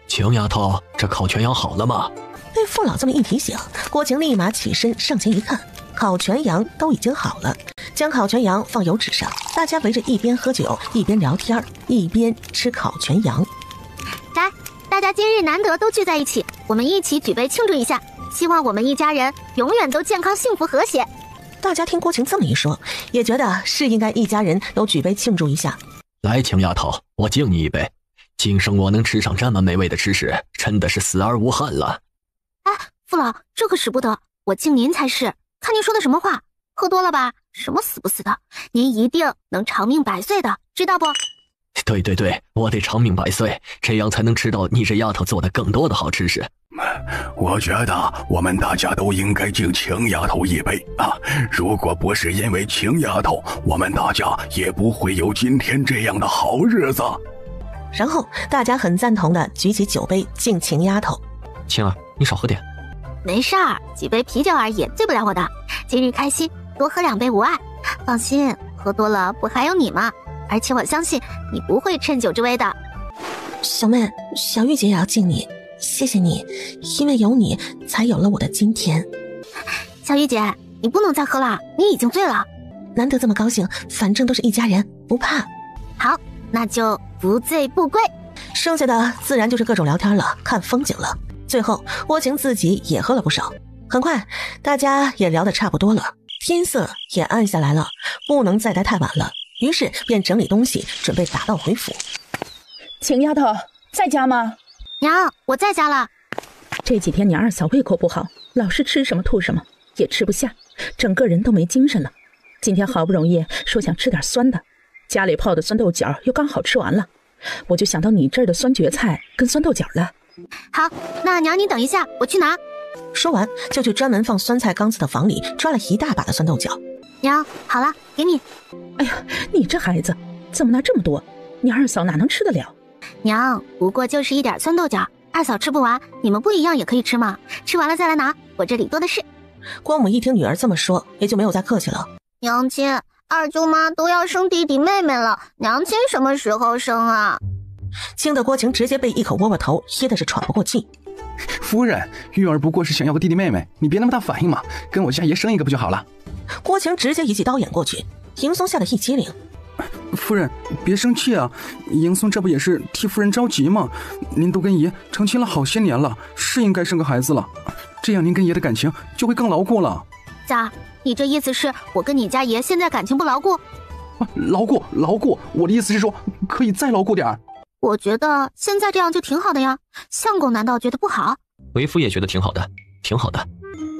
晴丫头，这烤全羊好了吗？被父老这么一提醒，郭晴立马起身上前一看，烤全羊都已经好了，将烤全羊放油纸上，大家围着一边喝酒一边聊天，一边吃烤全羊。来，大家今日难得都聚在一起，我们一起举杯庆祝一下，希望我们一家人永远都健康幸福和谐。大家听郭晴这么一说，也觉得是应该一家人都举杯庆祝一下。来，晴丫头，我敬你一杯，今生我能吃上这么美味的吃食，真的是死而无憾了。哎，父老，这可使不得，我敬您才是。看您说的什么话，喝多了吧？什么死不死的，您一定能长命百岁的，知道不？对，我得长命百岁，这样才能吃到你这丫头做的更多的好吃食。我觉得我们大家都应该敬晴丫头一杯啊！如果不是因为晴丫头，我们大家也不会有今天这样的好日子。然后大家很赞同的举起酒杯敬晴丫头。晴儿，你少喝点。没事儿，几杯啤酒而已，醉不了我的。今日开心，多喝2杯无碍。放心，喝多了不还有你吗？而且我相信你不会趁酒之危的。小妹，小玉姐也要敬你，谢谢你，因为有你才有了我的今天。小玉姐，你不能再喝了，你已经醉了。难得这么高兴，反正都是一家人，不怕。好，那就不醉不归。剩下的自然就是各种聊天了，看风景了。最后郭晴自己也喝了不少，很快大家也聊得差不多了，天色也暗下来了，不能再待太晚了，于是便整理东西准备打道回府。晴丫头在家吗？娘，我在家了。这几天你二嫂胃口不好，老是吃什么吐什么，也吃不下，整个人都没精神了。今天好不容易说想吃点酸的，家里泡的酸豆角又刚好吃完了，我就想到你这儿的酸蕨菜跟酸豆角了。好，那娘你等一下，我去拿。说完就去专门放酸菜缸子的房里抓了一大把的酸豆角。娘，好了，给你。哎呀，你这孩子怎么拿这么多？你二嫂哪能吃得了？娘，不过就是一点酸豆角，二嫂吃不完，你们不一样也可以吃嘛，吃完了再来拿，我这里多的是。郭母一听女儿这么说，也就没有再客气了。娘亲，二舅妈都要生弟弟妹妹了，娘亲什么时候生啊？惊得郭晴直接被一口窝窝头噎的是喘不过气。夫人，玉儿不过是想要个弟弟妹妹，你别那么大反应嘛，跟我家爷生一个不就好了？郭晴直接一记刀眼过去，迎松吓得一激灵。夫人别生气啊，迎松这不也是替夫人着急吗？您都跟爷成亲了好些年了，是应该生个孩子了，这样您跟爷的感情就会更牢固了。咋，你这意思是我跟你家爷现在感情不牢固？牢固，我的意思是说可以再牢固点。我觉得现在这样就挺好的呀，相公难道觉得不好？为夫也觉得挺好的，挺好的。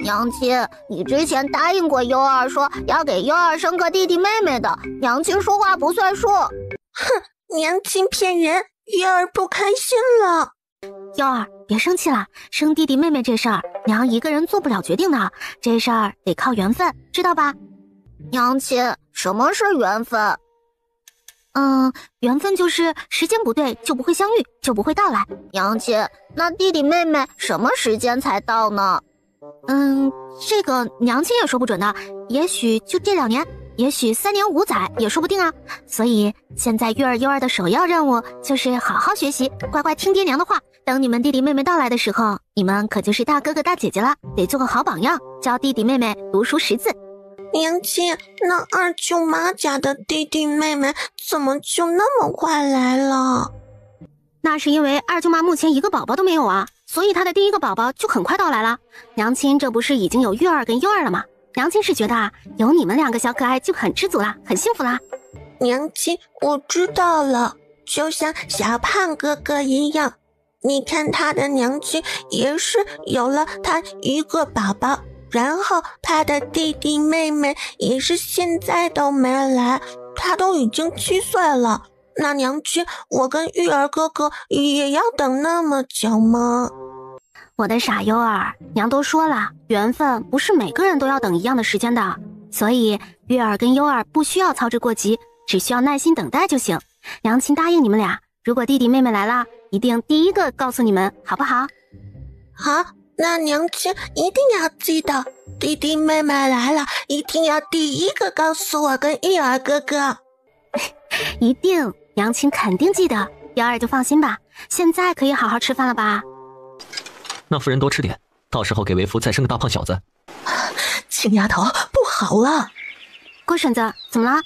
娘亲，你之前答应过优儿说要给优儿生个弟弟妹妹的，娘亲说话不算数。哼，娘亲骗人，月儿不开心了。优儿，别生气了，生弟弟妹妹这事儿，娘一个人做不了决定的，这事儿得靠缘分，知道吧？娘亲，什么是缘分？缘分就是时间不对就不会相遇，就不会到来。娘亲，那弟弟妹妹什么时间才到呢？这个娘亲也说不准的，也许就这2年，也许3年5载也说不定啊。所以现在月儿优儿的首要任务就是好好学习，乖乖听爹娘的话。等你们弟弟妹妹到来的时候，你们可就是大哥哥大姐姐了，得做个好榜样，教弟弟妹妹读书识字。娘亲，那二舅妈家的弟弟妹妹怎么就那么快来了？那是因为二舅妈目前一个宝宝都没有啊，所以她的第一个宝宝就很快到来了。娘亲这不是已经有月儿跟优儿了吗？娘亲是觉得啊，有你们2个小可爱就很知足啦，很幸福啦。娘亲，我知道了，就像小胖哥哥一样，你看他的娘亲也是有了他一个宝宝，然后他的弟弟妹妹也是现在都没来，他都已经7岁了。那娘亲，我跟玉儿哥哥也要等那么久吗？我的傻优儿，娘都说了，缘分不是每个人都要等一样的时间的，所以月儿跟优儿不需要操之过急，只需要耐心等待就行。娘亲答应你们俩，如果弟弟妹妹来了，一定第一个告诉你们，好不好？好，那娘亲一定要记得，弟弟妹妹来了，一定要第一个告诉我跟玉儿哥哥。一定，娘亲肯定记得，幺儿就放心吧。现在可以好好吃饭了吧？那夫人多吃点，到时候给为夫再生个大胖小子。青丫头，不好了！郭婶子，怎么了？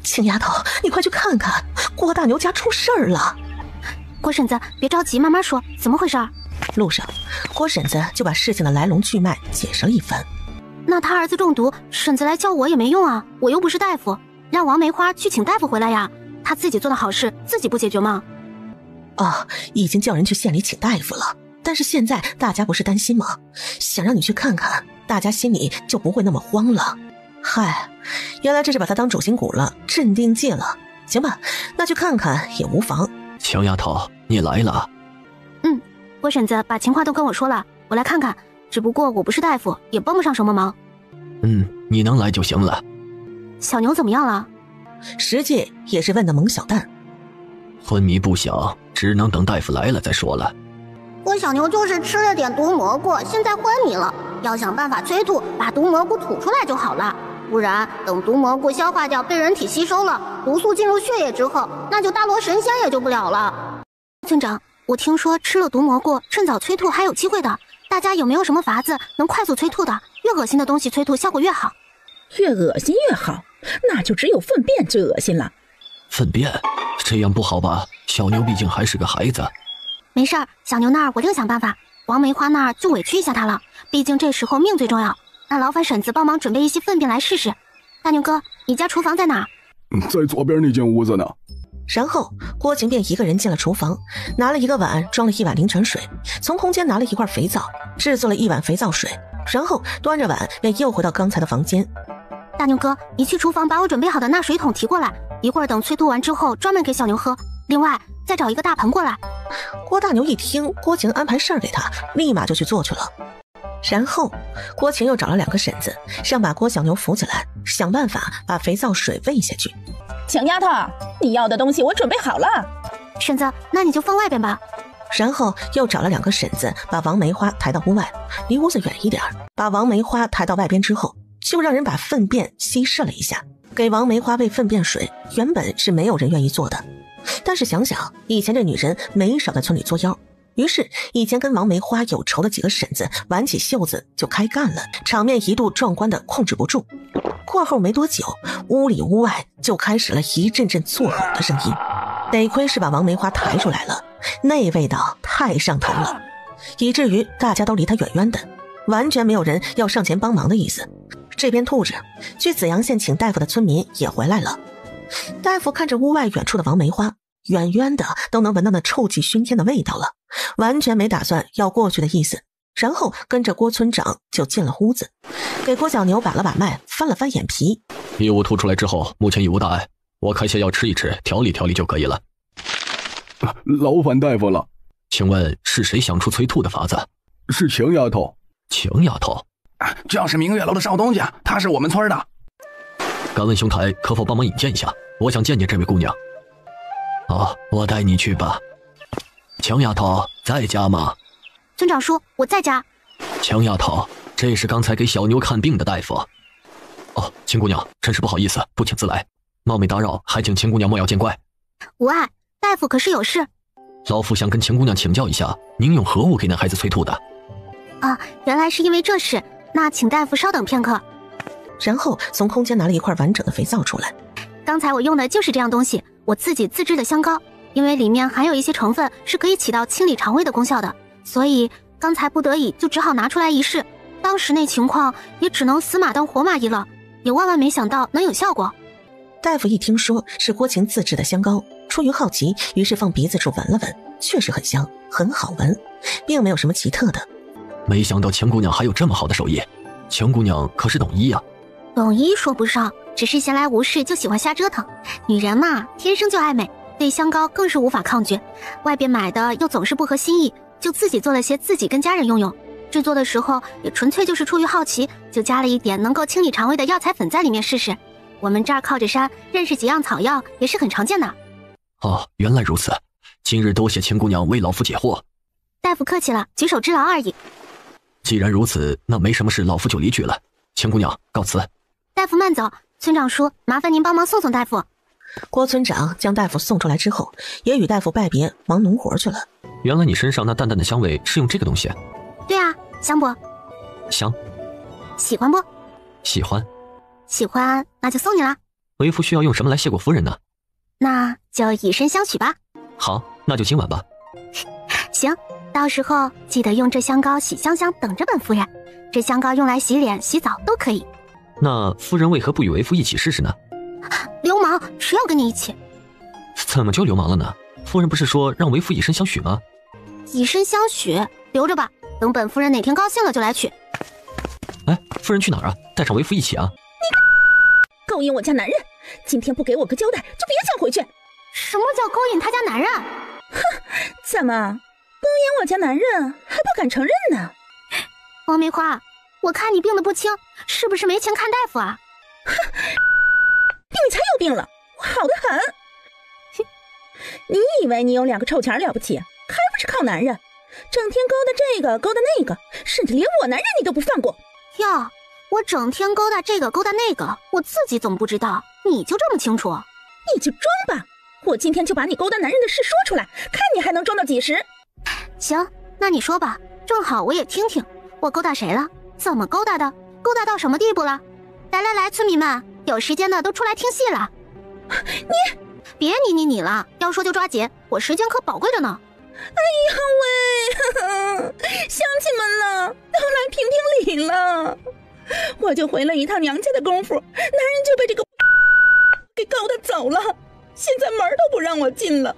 青丫头，你快去看看，郭大牛家出事儿了。郭婶子，别着急，慢慢说，怎么回事？路上，郭婶子就把事情的来龙去脉解释了一番。那他儿子中毒，婶子来叫我也没用啊，我又不是大夫，让王梅花去请大夫回来呀。他自己做的好事，自己不解决吗？哦，已经叫人去县里请大夫了。但是现在大家不是担心吗？想让你去看看，大家心里就不会那么慌了。嗨，原来这是把他当主心骨了，镇定剂了。行吧，那去看看也无妨。强丫头，你来了。郭婶子把情况都跟我说了，我来看看。只不过我不是大夫，也帮不上什么忙。你能来就行了。小牛怎么样了？实际也是问的蒙小蛋。昏迷不醒，只能等大夫来了再说了。我小牛就是吃了点毒蘑菇，现在昏迷了，要想办法催吐，把毒蘑菇吐出来就好了。不然等毒蘑菇消化掉，被人体吸收了，毒素进入血液之后，那就大罗神仙也救不了了。村长，我听说吃了毒蘑菇，趁早催吐还有机会的。大家有没有什么法子能快速催吐的？越恶心的东西催吐效果越好。越恶心越好？那就只有粪便最恶心了。粪便？这样不好吧？小牛毕竟还是个孩子。没事儿，小牛那儿我另想办法。王梅花那儿就委屈一下他了，毕竟这时候命最重要。那劳烦婶子帮忙准备一些粪便来试试。大牛哥，你家厨房在哪儿？在左边那间屋子呢。然后郭晴便一个人进了厨房，拿了一个碗装了一碗灵泉水，从空间拿了一块肥皂，制作了一碗肥皂水，然后端着碗便又回到刚才的房间。大牛哥，你去厨房把我准备好的那水桶提过来，一会儿等催吐完之后专门给小牛喝。另外再找一个大盆过来。郭大牛一听郭晴安排事儿给他，立马就去做去了。然后郭晴又找了2个婶子，让把郭小牛扶起来，想办法把肥皂水喂下去。强丫头，你要的东西我准备好了。婶子，那你就放外边吧。然后又找了2个婶子，把王梅花抬到屋外，离屋子远一点。把王梅花抬到外边之后，就让人把粪便稀释了一下，给王梅花喂粪便水。原本是没有人愿意做的，但是想想以前这女人没少在村里作妖，于是以前跟王梅花有仇的几个婶子挽起袖子就开干了，场面一度壮观的控制不住。过后没多久，屋里屋外就开始了一阵阵作呕的声音。得亏是把王梅花抬出来了，那味道太上头了，以至于大家都离他远远的，完全没有人要上前帮忙的意思。这边吐着，去紫阳县请大夫的村民也回来了。大夫看着屋外远处的王梅花，远远的都能闻到那臭气熏天的味道了，完全没打算要过去的意思，然后跟着郭村长就进了屋子，给郭小牛把了把脉，翻了翻眼皮。异物吐出来之后，目前已无大碍，我开些药吃一吃，调理调理就可以了。劳烦大夫了。请问是谁想出催吐的法子？是晴丫头。晴丫头？就是明月楼的少东家，她是我们村的。敢问兄台可否帮忙引荐一下？我想见见这位姑娘。我带你去吧。晴丫头在家吗？村长叔，我在家。晴丫头，这是刚才给小牛看病的大夫。秦姑娘，真是不好意思，不请自来，冒昧打扰，还请秦姑娘莫要见怪。无碍，大夫可是有事。老夫想跟秦姑娘请教一下，您用何物给那孩子催吐的？原来是因为这事，那请大夫稍等片刻。然后从空间拿了一块完整的肥皂出来。刚才我用的就是这样东西，我自己自制的香膏，因为里面含有一些成分是可以起到清理肠胃的功效的，所以刚才不得已就只好拿出来一试。当时那情况也只能死马当活马医了，也万万没想到能有效果。大夫一听说是郭晴自制的香膏，出于好奇，于是放鼻子处闻了闻，确实很香，很好闻，并没有什么奇特的。没想到秦姑娘还有这么好的手艺，秦姑娘可是懂医呀？懂医说不上，只是闲来无事就喜欢瞎折腾。女人嘛，天生就爱美，对香膏更是无法抗拒。外边买的又总是不合心意，就自己做了些自己跟家人用用。制作的时候也纯粹就是出于好奇，就加了一点能够清理肠胃的药材粉在里面试试。我们这儿靠着山，认识几样草药也是很常见的。原来如此，今日多谢秦姑娘为老夫解惑。大夫客气了，举手之劳而已。既然如此，那没什么事，老夫就离去了。秦姑娘告辞。大夫慢走，村长叔，麻烦您帮忙送送大夫。郭村长将大夫送出来之后，也与大夫拜别，忙农活去了。原来你身上那淡淡的香味是用这个东西？对啊，香不？香。喜欢不？喜欢。喜欢，那就送你啦。为夫需要用什么来谢过夫人呢？那就以身相许吧。好，那就今晚吧。行，到时候记得用这香膏洗香香等着本夫人。这香膏用来洗脸、洗澡都可以。那夫人为何不与为夫一起试试呢？流氓，谁要跟你一起？怎么就流氓了呢？夫人不是说让为夫以身相许吗？以身相许，留着吧，等本夫人哪天高兴了就来取。哎，夫人去哪儿啊？带上为夫一起啊！你勾引我家男人，今天不给我个交代，就别想回去。什么叫勾引他家男人？哼，怎么勾引我家男人还不敢承认呢？王梅花，我看你病得不轻，是不是没钱看大夫啊？哼，你才有病了，我好得很。哼，你以为你有2个臭钱了不起，还不是靠男人？整天勾搭这个勾搭那个，甚至连我男人你都不放过。哟，我整天勾搭这个勾搭那个，我自己怎么不知道？你就这么清楚？你就装吧，我今天就把你勾搭男人的事说出来，看你还能装到几时。行，那你说吧，正好我也听听，我勾搭谁了？怎么勾搭的？勾搭到什么地步了？来，村民们，有时间的都出来听戏了。你别你了，要说就抓紧，我时间可宝贵着呢。哎呀喂，乡亲们了，都来评评理了。我就回了一趟娘家的功夫，男人就被这个给勾搭走了，现在门都不让我进了，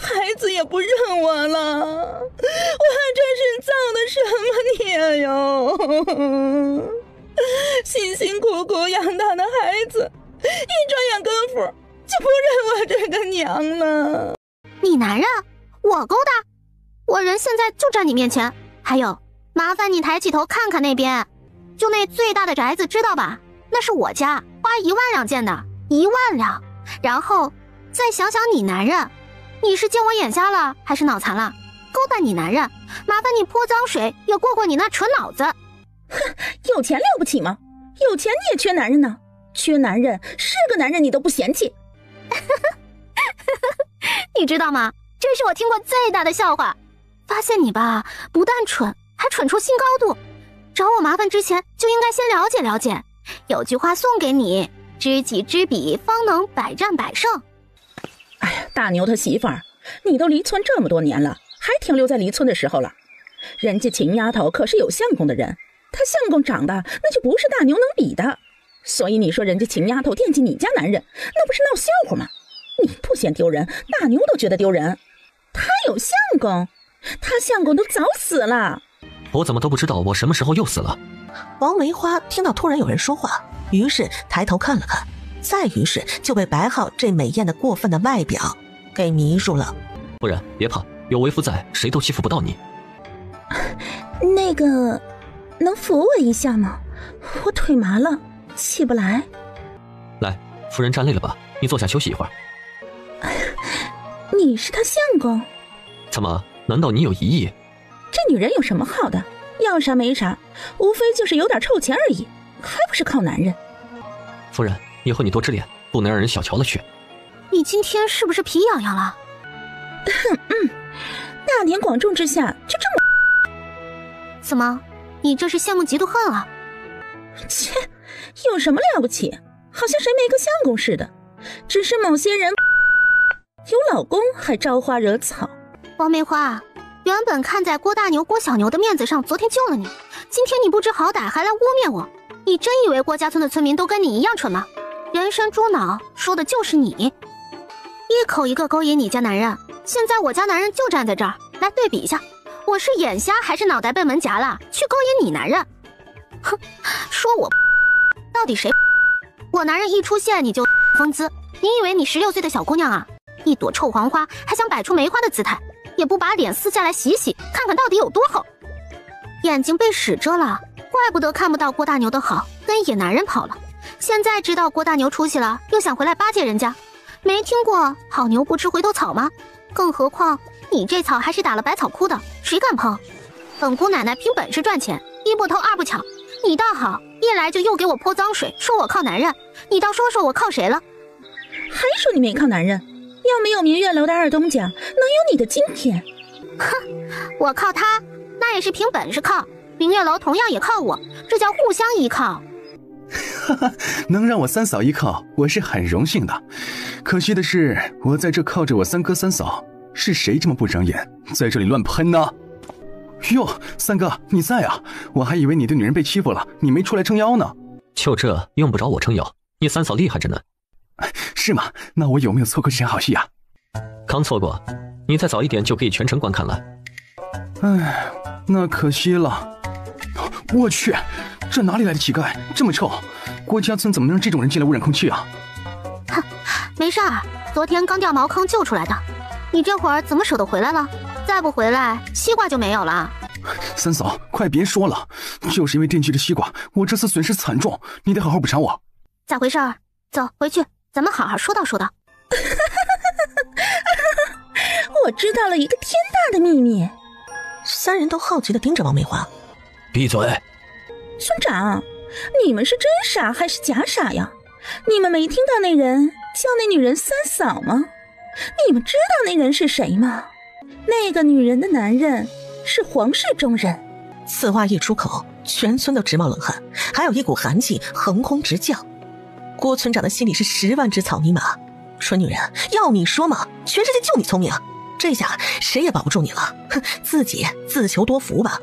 孩子也不认我了，我这是造的什么孽哟！辛辛苦苦养大的孩子，一转眼功夫就不认我这个娘了。你男人？我勾搭？我人现在就站你面前。还有，麻烦你抬起头看看那边，就那最大的宅子，知道吧？那是我家，花1万两建的，1万两。然后再想想你男人，你是见我眼瞎了还是脑残了？勾搭你男人，麻烦你泼脏水也过过你那蠢脑子。哼，有钱了不起吗？有钱你也缺男人呢，缺男人是个男人你都不嫌弃。你知道吗？这是我听过最大的笑话。发现你吧，不但蠢，还蠢出新高度。找我麻烦之前就应该先了解了解。有句话送给你，知己知彼，方能百战百胜。哎呀，大牛他媳妇儿，你都离村这么多年了，还停留在离村的时候了。人家秦丫头可是有相公的人，她相公长得那就不是大牛能比的。所以你说人家秦丫头惦记你家男人，那不是闹笑话吗？你不嫌丢人，大牛都觉得丢人。她有相公，她相公都早死了。我怎么都不知道我什么时候又死了？王梅花听到突然有人说话，于是抬头看了看，再于是就被白浩这美艳的过分的外表给迷住了。夫人别怕，有为夫在，谁都欺负不到你。那个，能扶我一下吗？我腿麻了，起不来。来，夫人站累了吧？你坐下休息一会儿。你是他相公？怎么？难道你有疑义？这女人有什么好的？要啥没啥，无非就是有点臭钱而已，还不是靠男人。夫人，以后你多知脸，不能让人小瞧了去。你今天是不是皮痒痒了？大庭广众之下就这么……怎么？你这是羡慕嫉妒恨啊？切，有什么了不起？好像谁没个相公似的。只是某些人有老公还招花惹草。王梅花，原本看在郭大牛、郭小牛的面子上，昨天救了你，今天你不知好歹还来污蔑我，你真以为郭家村的村民都跟你一样蠢吗？人参猪脑说的就是你，一口一个勾引你家男人，现在我家男人就站在这儿，来对比一下，我是眼瞎还是脑袋被门夹了，去勾引你男人？哼，说我到底谁？我男人一出现你就风姿，你以为你16岁的小姑娘啊？一朵臭黄花还想摆出梅花的姿态，也不把脸撕下来洗洗，看看到底有多厚。眼睛被屎遮了，怪不得看不到郭大牛的好，跟野男人跑了。现在知道郭大牛出息了，又想回来巴结人家，没听过好牛不吃回头草吗？更何况你这草还是打了百草枯的，谁敢碰？本姑奶奶凭本事赚钱，一不偷二不抢，你倒好，一来就又给我泼脏水，说我靠男人，你倒说说我靠谁了？还说你没靠男人？要没有明月楼的二东家，能有你的今天？哼，我靠他，那也是凭本事靠。明月楼同样也靠我，这叫互相依靠。哈哈，能让我三嫂依靠，我是很荣幸的。可惜的是，我在这靠着我三哥三嫂，是谁这么不长眼，在这里乱喷呢？哟，三哥你在啊？我还以为你的女人被欺负了，你没出来撑腰呢。就这用不着我撑腰，你三嫂厉害着呢。是吗？那我有没有错过这场好戏啊？刚错过，你再早一点就可以全程观看了。唉，那可惜了。我去，这哪里来的乞丐，这么臭！郭家村怎么能让这种人进来污染空气啊？哼，没事儿，昨天刚掉茅坑救出来的。你这会儿怎么舍得回来了？再不回来，西瓜就没有了。三嫂，快别说了，就是因为惦记着西瓜，我这次损失惨重，你得好好补偿我。咋回事儿？走，回去，咱们好好说道说道。我知道了一个天大的秘密。三人都好奇地盯着王梅花。闭嘴！村长，你们是真傻还是假傻呀？你们没听到那人叫那女人三嫂吗？你们知道那人是谁吗？那个女人的男人是皇室中人。此话一出口，全村都直冒冷汗，还有一股寒气横空直降。郭村长的心里是10万只草泥马。蠢女人，要你说嘛，全世界就你聪明，这下谁也保不住你了。哼，自己自求多福吧。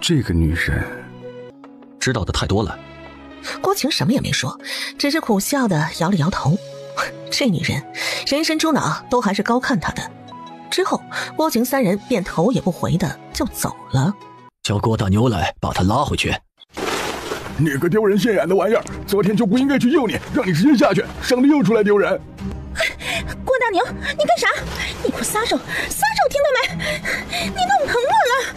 这个女人知道的太多了。郭晴什么也没说，只是苦笑的摇了摇头。这女人人参猪脑都还是高看她的。之后郭晴三人便头也不回的就走了。叫郭大牛来把她拉回去。你个丢人现眼的玩意儿，昨天就不应该去救你，让你直接下去，省得又出来丢人。郭大牛，你干啥？你给我撒手，撒手，听到没？你弄疼我了。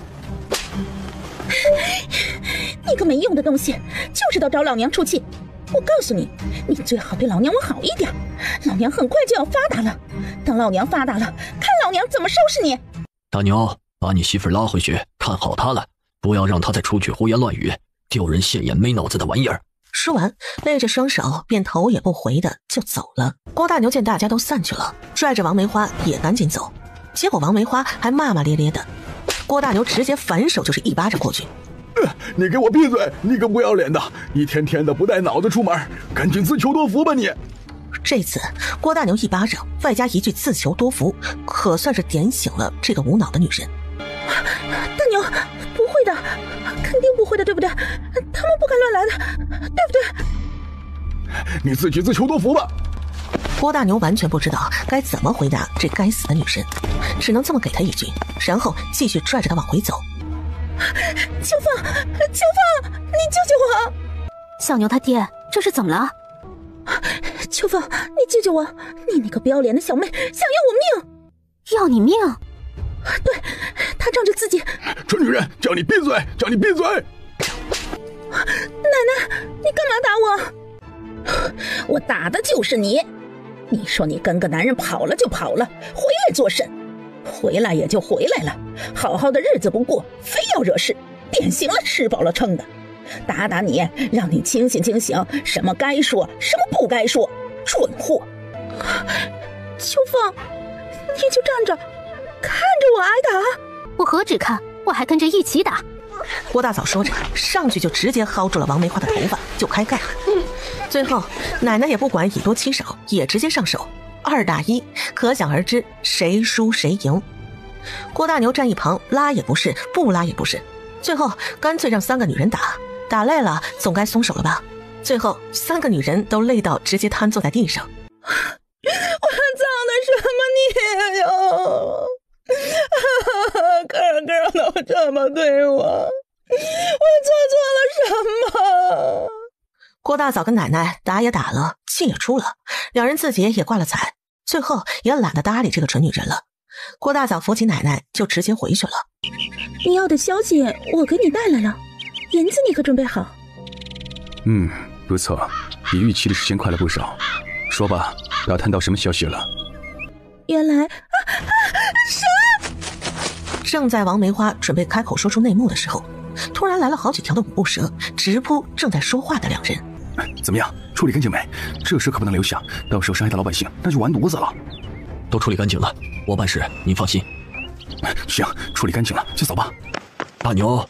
你个没用的东西，就知道找老娘出气。我告诉你，你最好对老娘我好一点，老娘很快就要发达了。等老娘发达了，看老娘怎么收拾你。大牛，把你媳妇拉回去，看好她了，不要让她再出去胡言乱语，丢人现眼没脑子的玩意儿。说完，勒着双手便头也不回的就走了。郭大牛见大家都散去了，拽着王梅花也赶紧走。结果王梅花还骂骂咧咧的，郭大牛直接反手就是一巴掌过去。你给我闭嘴！你个不要脸的，一天天的不带脑子出门，赶紧自求多福吧你！这次郭大牛一巴掌外加一句自求多福，可算是点醒了这个无脑的女人。大牛，不会的，肯定不会的，对不对？他们不敢乱来的，对不对？你自己自求多福吧。郭大牛完全不知道该怎么回答这该死的女人，只能这么给她一句，然后继续拽着她往回走。秋凤，秋凤，你救救我！小牛他爹，这是怎么了？秋凤，你救救我！你那个不要脸的小妹想要我命！要你命？对，她仗着自己……蠢女人，叫你闭嘴！叫你闭嘴！奶奶，你干嘛打我？我打的就是你！你说你跟个男人跑了就跑了，回来做甚？回来也就回来了，好好的日子不过，非要惹事，典型了吃饱了撑的。打打你，让你清醒清醒，什么该说，什么不该说，蠢货！秋凤，你就站着，看着我挨打。我何止看，我还跟着一起打。郭大嫂说着，上去就直接薅住了王梅花的头发，就开干。最后，奶奶也不管以多欺少，也直接上手，2打1，可想而知谁输谁赢。郭大牛站一旁，拉也不是，不拉也不是，最后干脆让3个女人打，打累了总该松手了吧。最后3个女人都累到直接瘫坐在地上。我造的什么孽哟！哥都这么对我，我做错了什么？郭大嫂跟奶奶打也打了，气也出了，两人自己也挂了彩，最后也懒得搭理这个蠢女人了。郭大嫂扶起奶奶就直接回去了。你要的消息我给你带来了，银子你可准备好？不错，比预期的时间快了不少。说吧，打探到什么消息了？原来什么？正在王梅花准备开口说出内幕的时候，突然来了好几条的五步蛇，直扑正在说话的两人。怎么样，处理干净没？这事可不能留下，到时候伤害到老百姓，那就完犊子了。都处理干净了，我办事您放心。行，处理干净了就走吧。大牛，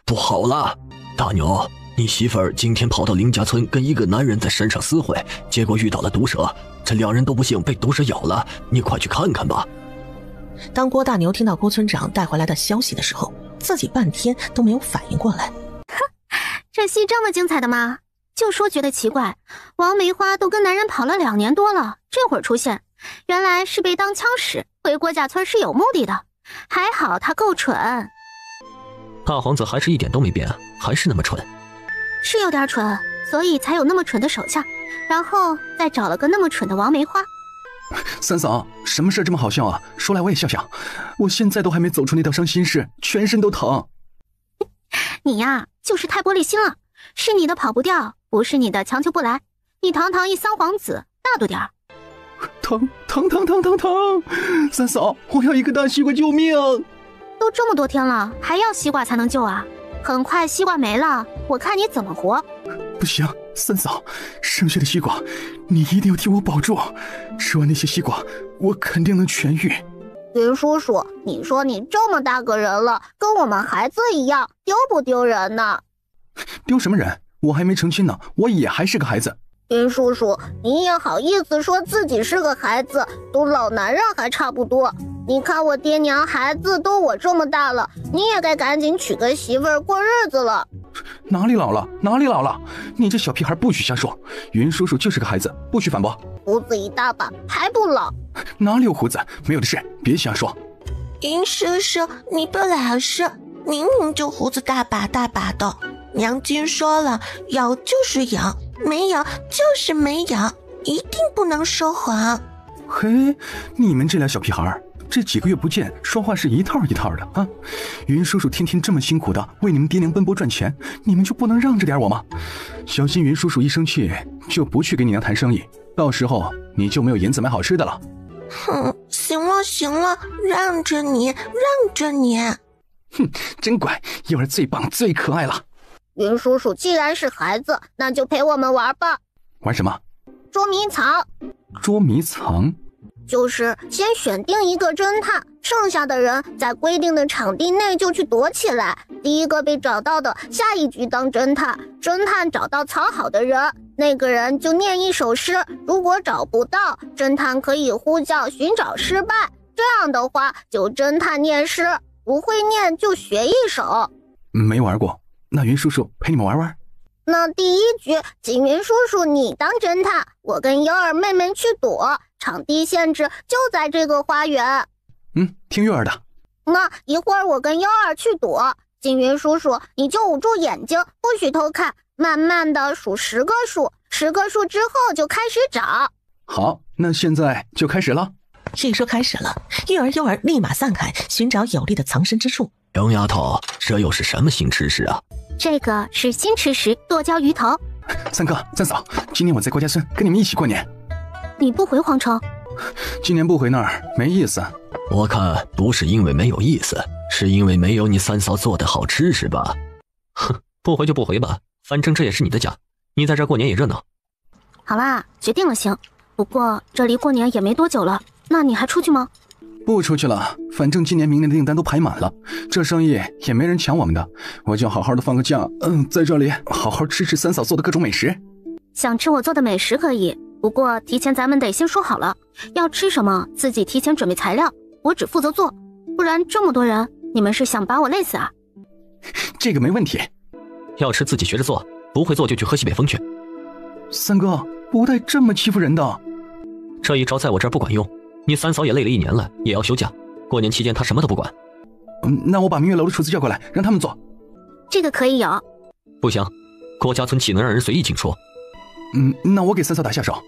不好了！大牛，你媳妇儿今天跑到林家村跟一个男人在山上私会，结果遇到了毒蛇，这2人都不幸被毒蛇咬了，你快去看看吧。当郭大牛听到郭村长带回来的消息的时候，自己半天都没有反应过来。这戏这么精彩的吗？就说觉得奇怪，王梅花都跟男人跑了2年多了，这会儿出现，原来是被当枪使，回郭家村是有目的的。还好他够蠢。大皇子还是一点都没变，还是那么蠢。是有点蠢，所以才有那么蠢的手下，然后再找了个那么蠢的王梅花。三嫂，什么事这么好笑啊？说来我也笑笑。我现在都还没走出那道伤心事，全身都疼。你呀，就是太玻璃心了，是你的跑不掉，不是你的强求不来。你堂堂一三皇子，大度点儿。疼！三嫂，我要一个大西瓜救命！都这么多天了，还要西瓜才能救啊？很快西瓜没了，我看你怎么活。不行，三嫂，剩下的西瓜你一定要替我保住，吃完那些西瓜我肯定能痊愈。云叔叔，你说你这么大个人了，跟我们孩子一样，丢不丢人呢？丢什么人？我还没成亲呢，我也还是个孩子。云叔叔，你也好意思说自己是个孩子，都老男人还差不多。你看我爹娘孩子都我这么大了，你也该赶紧娶个媳妇儿过日子了。哪里老了？你这小屁孩不许瞎说，云叔叔就是个孩子，不许反驳。胡子一大把还不老？哪里有胡子？没有的事，别瞎说。云叔叔，你不老实，明明就胡子大把大把的。娘亲说了，有就是有，没有就是没有，一定不能说谎。嘿，你们这俩小屁孩，这几个月不见，说话是一套一套的啊！云叔叔天天这么辛苦的为你们爹娘奔波赚钱，你们就不能让着点我吗？小心云叔叔一生气就不去给你娘谈生意，到时候你就没有银子买好吃的了。哼，行了，让着你。哼，真乖，幼儿最棒最可爱了。云叔叔既然是孩子，那就陪我们玩吧。玩什么？捉迷藏。捉迷藏就是先选定一个侦探，剩下的人在规定的场地内就去躲起来，第一个被找到的下一局当侦探，侦探找到藏好的人，那个人就念一首诗，如果找不到，侦探可以呼叫寻找失败，这样的话就侦探念诗，不会念就学一首。没玩过，那云叔叔陪你们玩玩。那第一局，锦云叔叔你当侦探，我跟悠儿妹妹去躲，场地限制就在这个花园。听月儿的。那一会儿我跟悠儿去躲，锦云叔叔你就捂住眼睛，不许偷看，慢慢的数10个数，10个数之后就开始找。好，那现在就开始了。一说开始了，月儿、悠儿立马散开，寻找有利的藏身之处。杨丫头，这又是什么新吃食啊？这个是新吃食，剁椒鱼头。三哥、三嫂，今年我在郭家村跟你们一起过年。你不回皇城？今年不回那儿没意思。我看不是因为没有意思，是因为没有你三嫂做的好吃是吧？哼，不回就不回吧，反正这也是你的家，你在这过年也热闹。好啦，决定了行。不过这离过年也没多久了，那你还出去吗？不出去了，反正今年明年的订单都排满了，这生意也没人抢我们的，我就好好的放个假，在这里好好吃吃三嫂做的各种美食。想吃我做的美食可以，不过提前咱们得先说好了，要吃什么自己提前准备材料，我只负责做，不然这么多人，你们是想把我累死啊？这个没问题。要吃自己学着做，不会做就去喝西北风去。三哥，不带这么欺负人的。这一招在我这儿不管用，你三嫂也累了1年了，也要休假。过年期间她什么都不管。那我把明月楼的厨子叫过来，让他们做。这个可以有。不行，郭家村岂能让人随意进出？那我给三嫂打下手。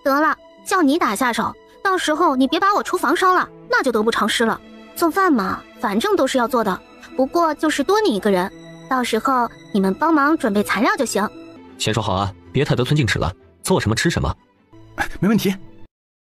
得了，叫你打下手，到时候你别把我厨房烧了，那就得不偿失了。做饭嘛，反正都是要做的，不过就是多你一个人，到时候你们帮忙准备材料就行。先说好啊，别太得寸进尺了，做什么吃什么。没问题。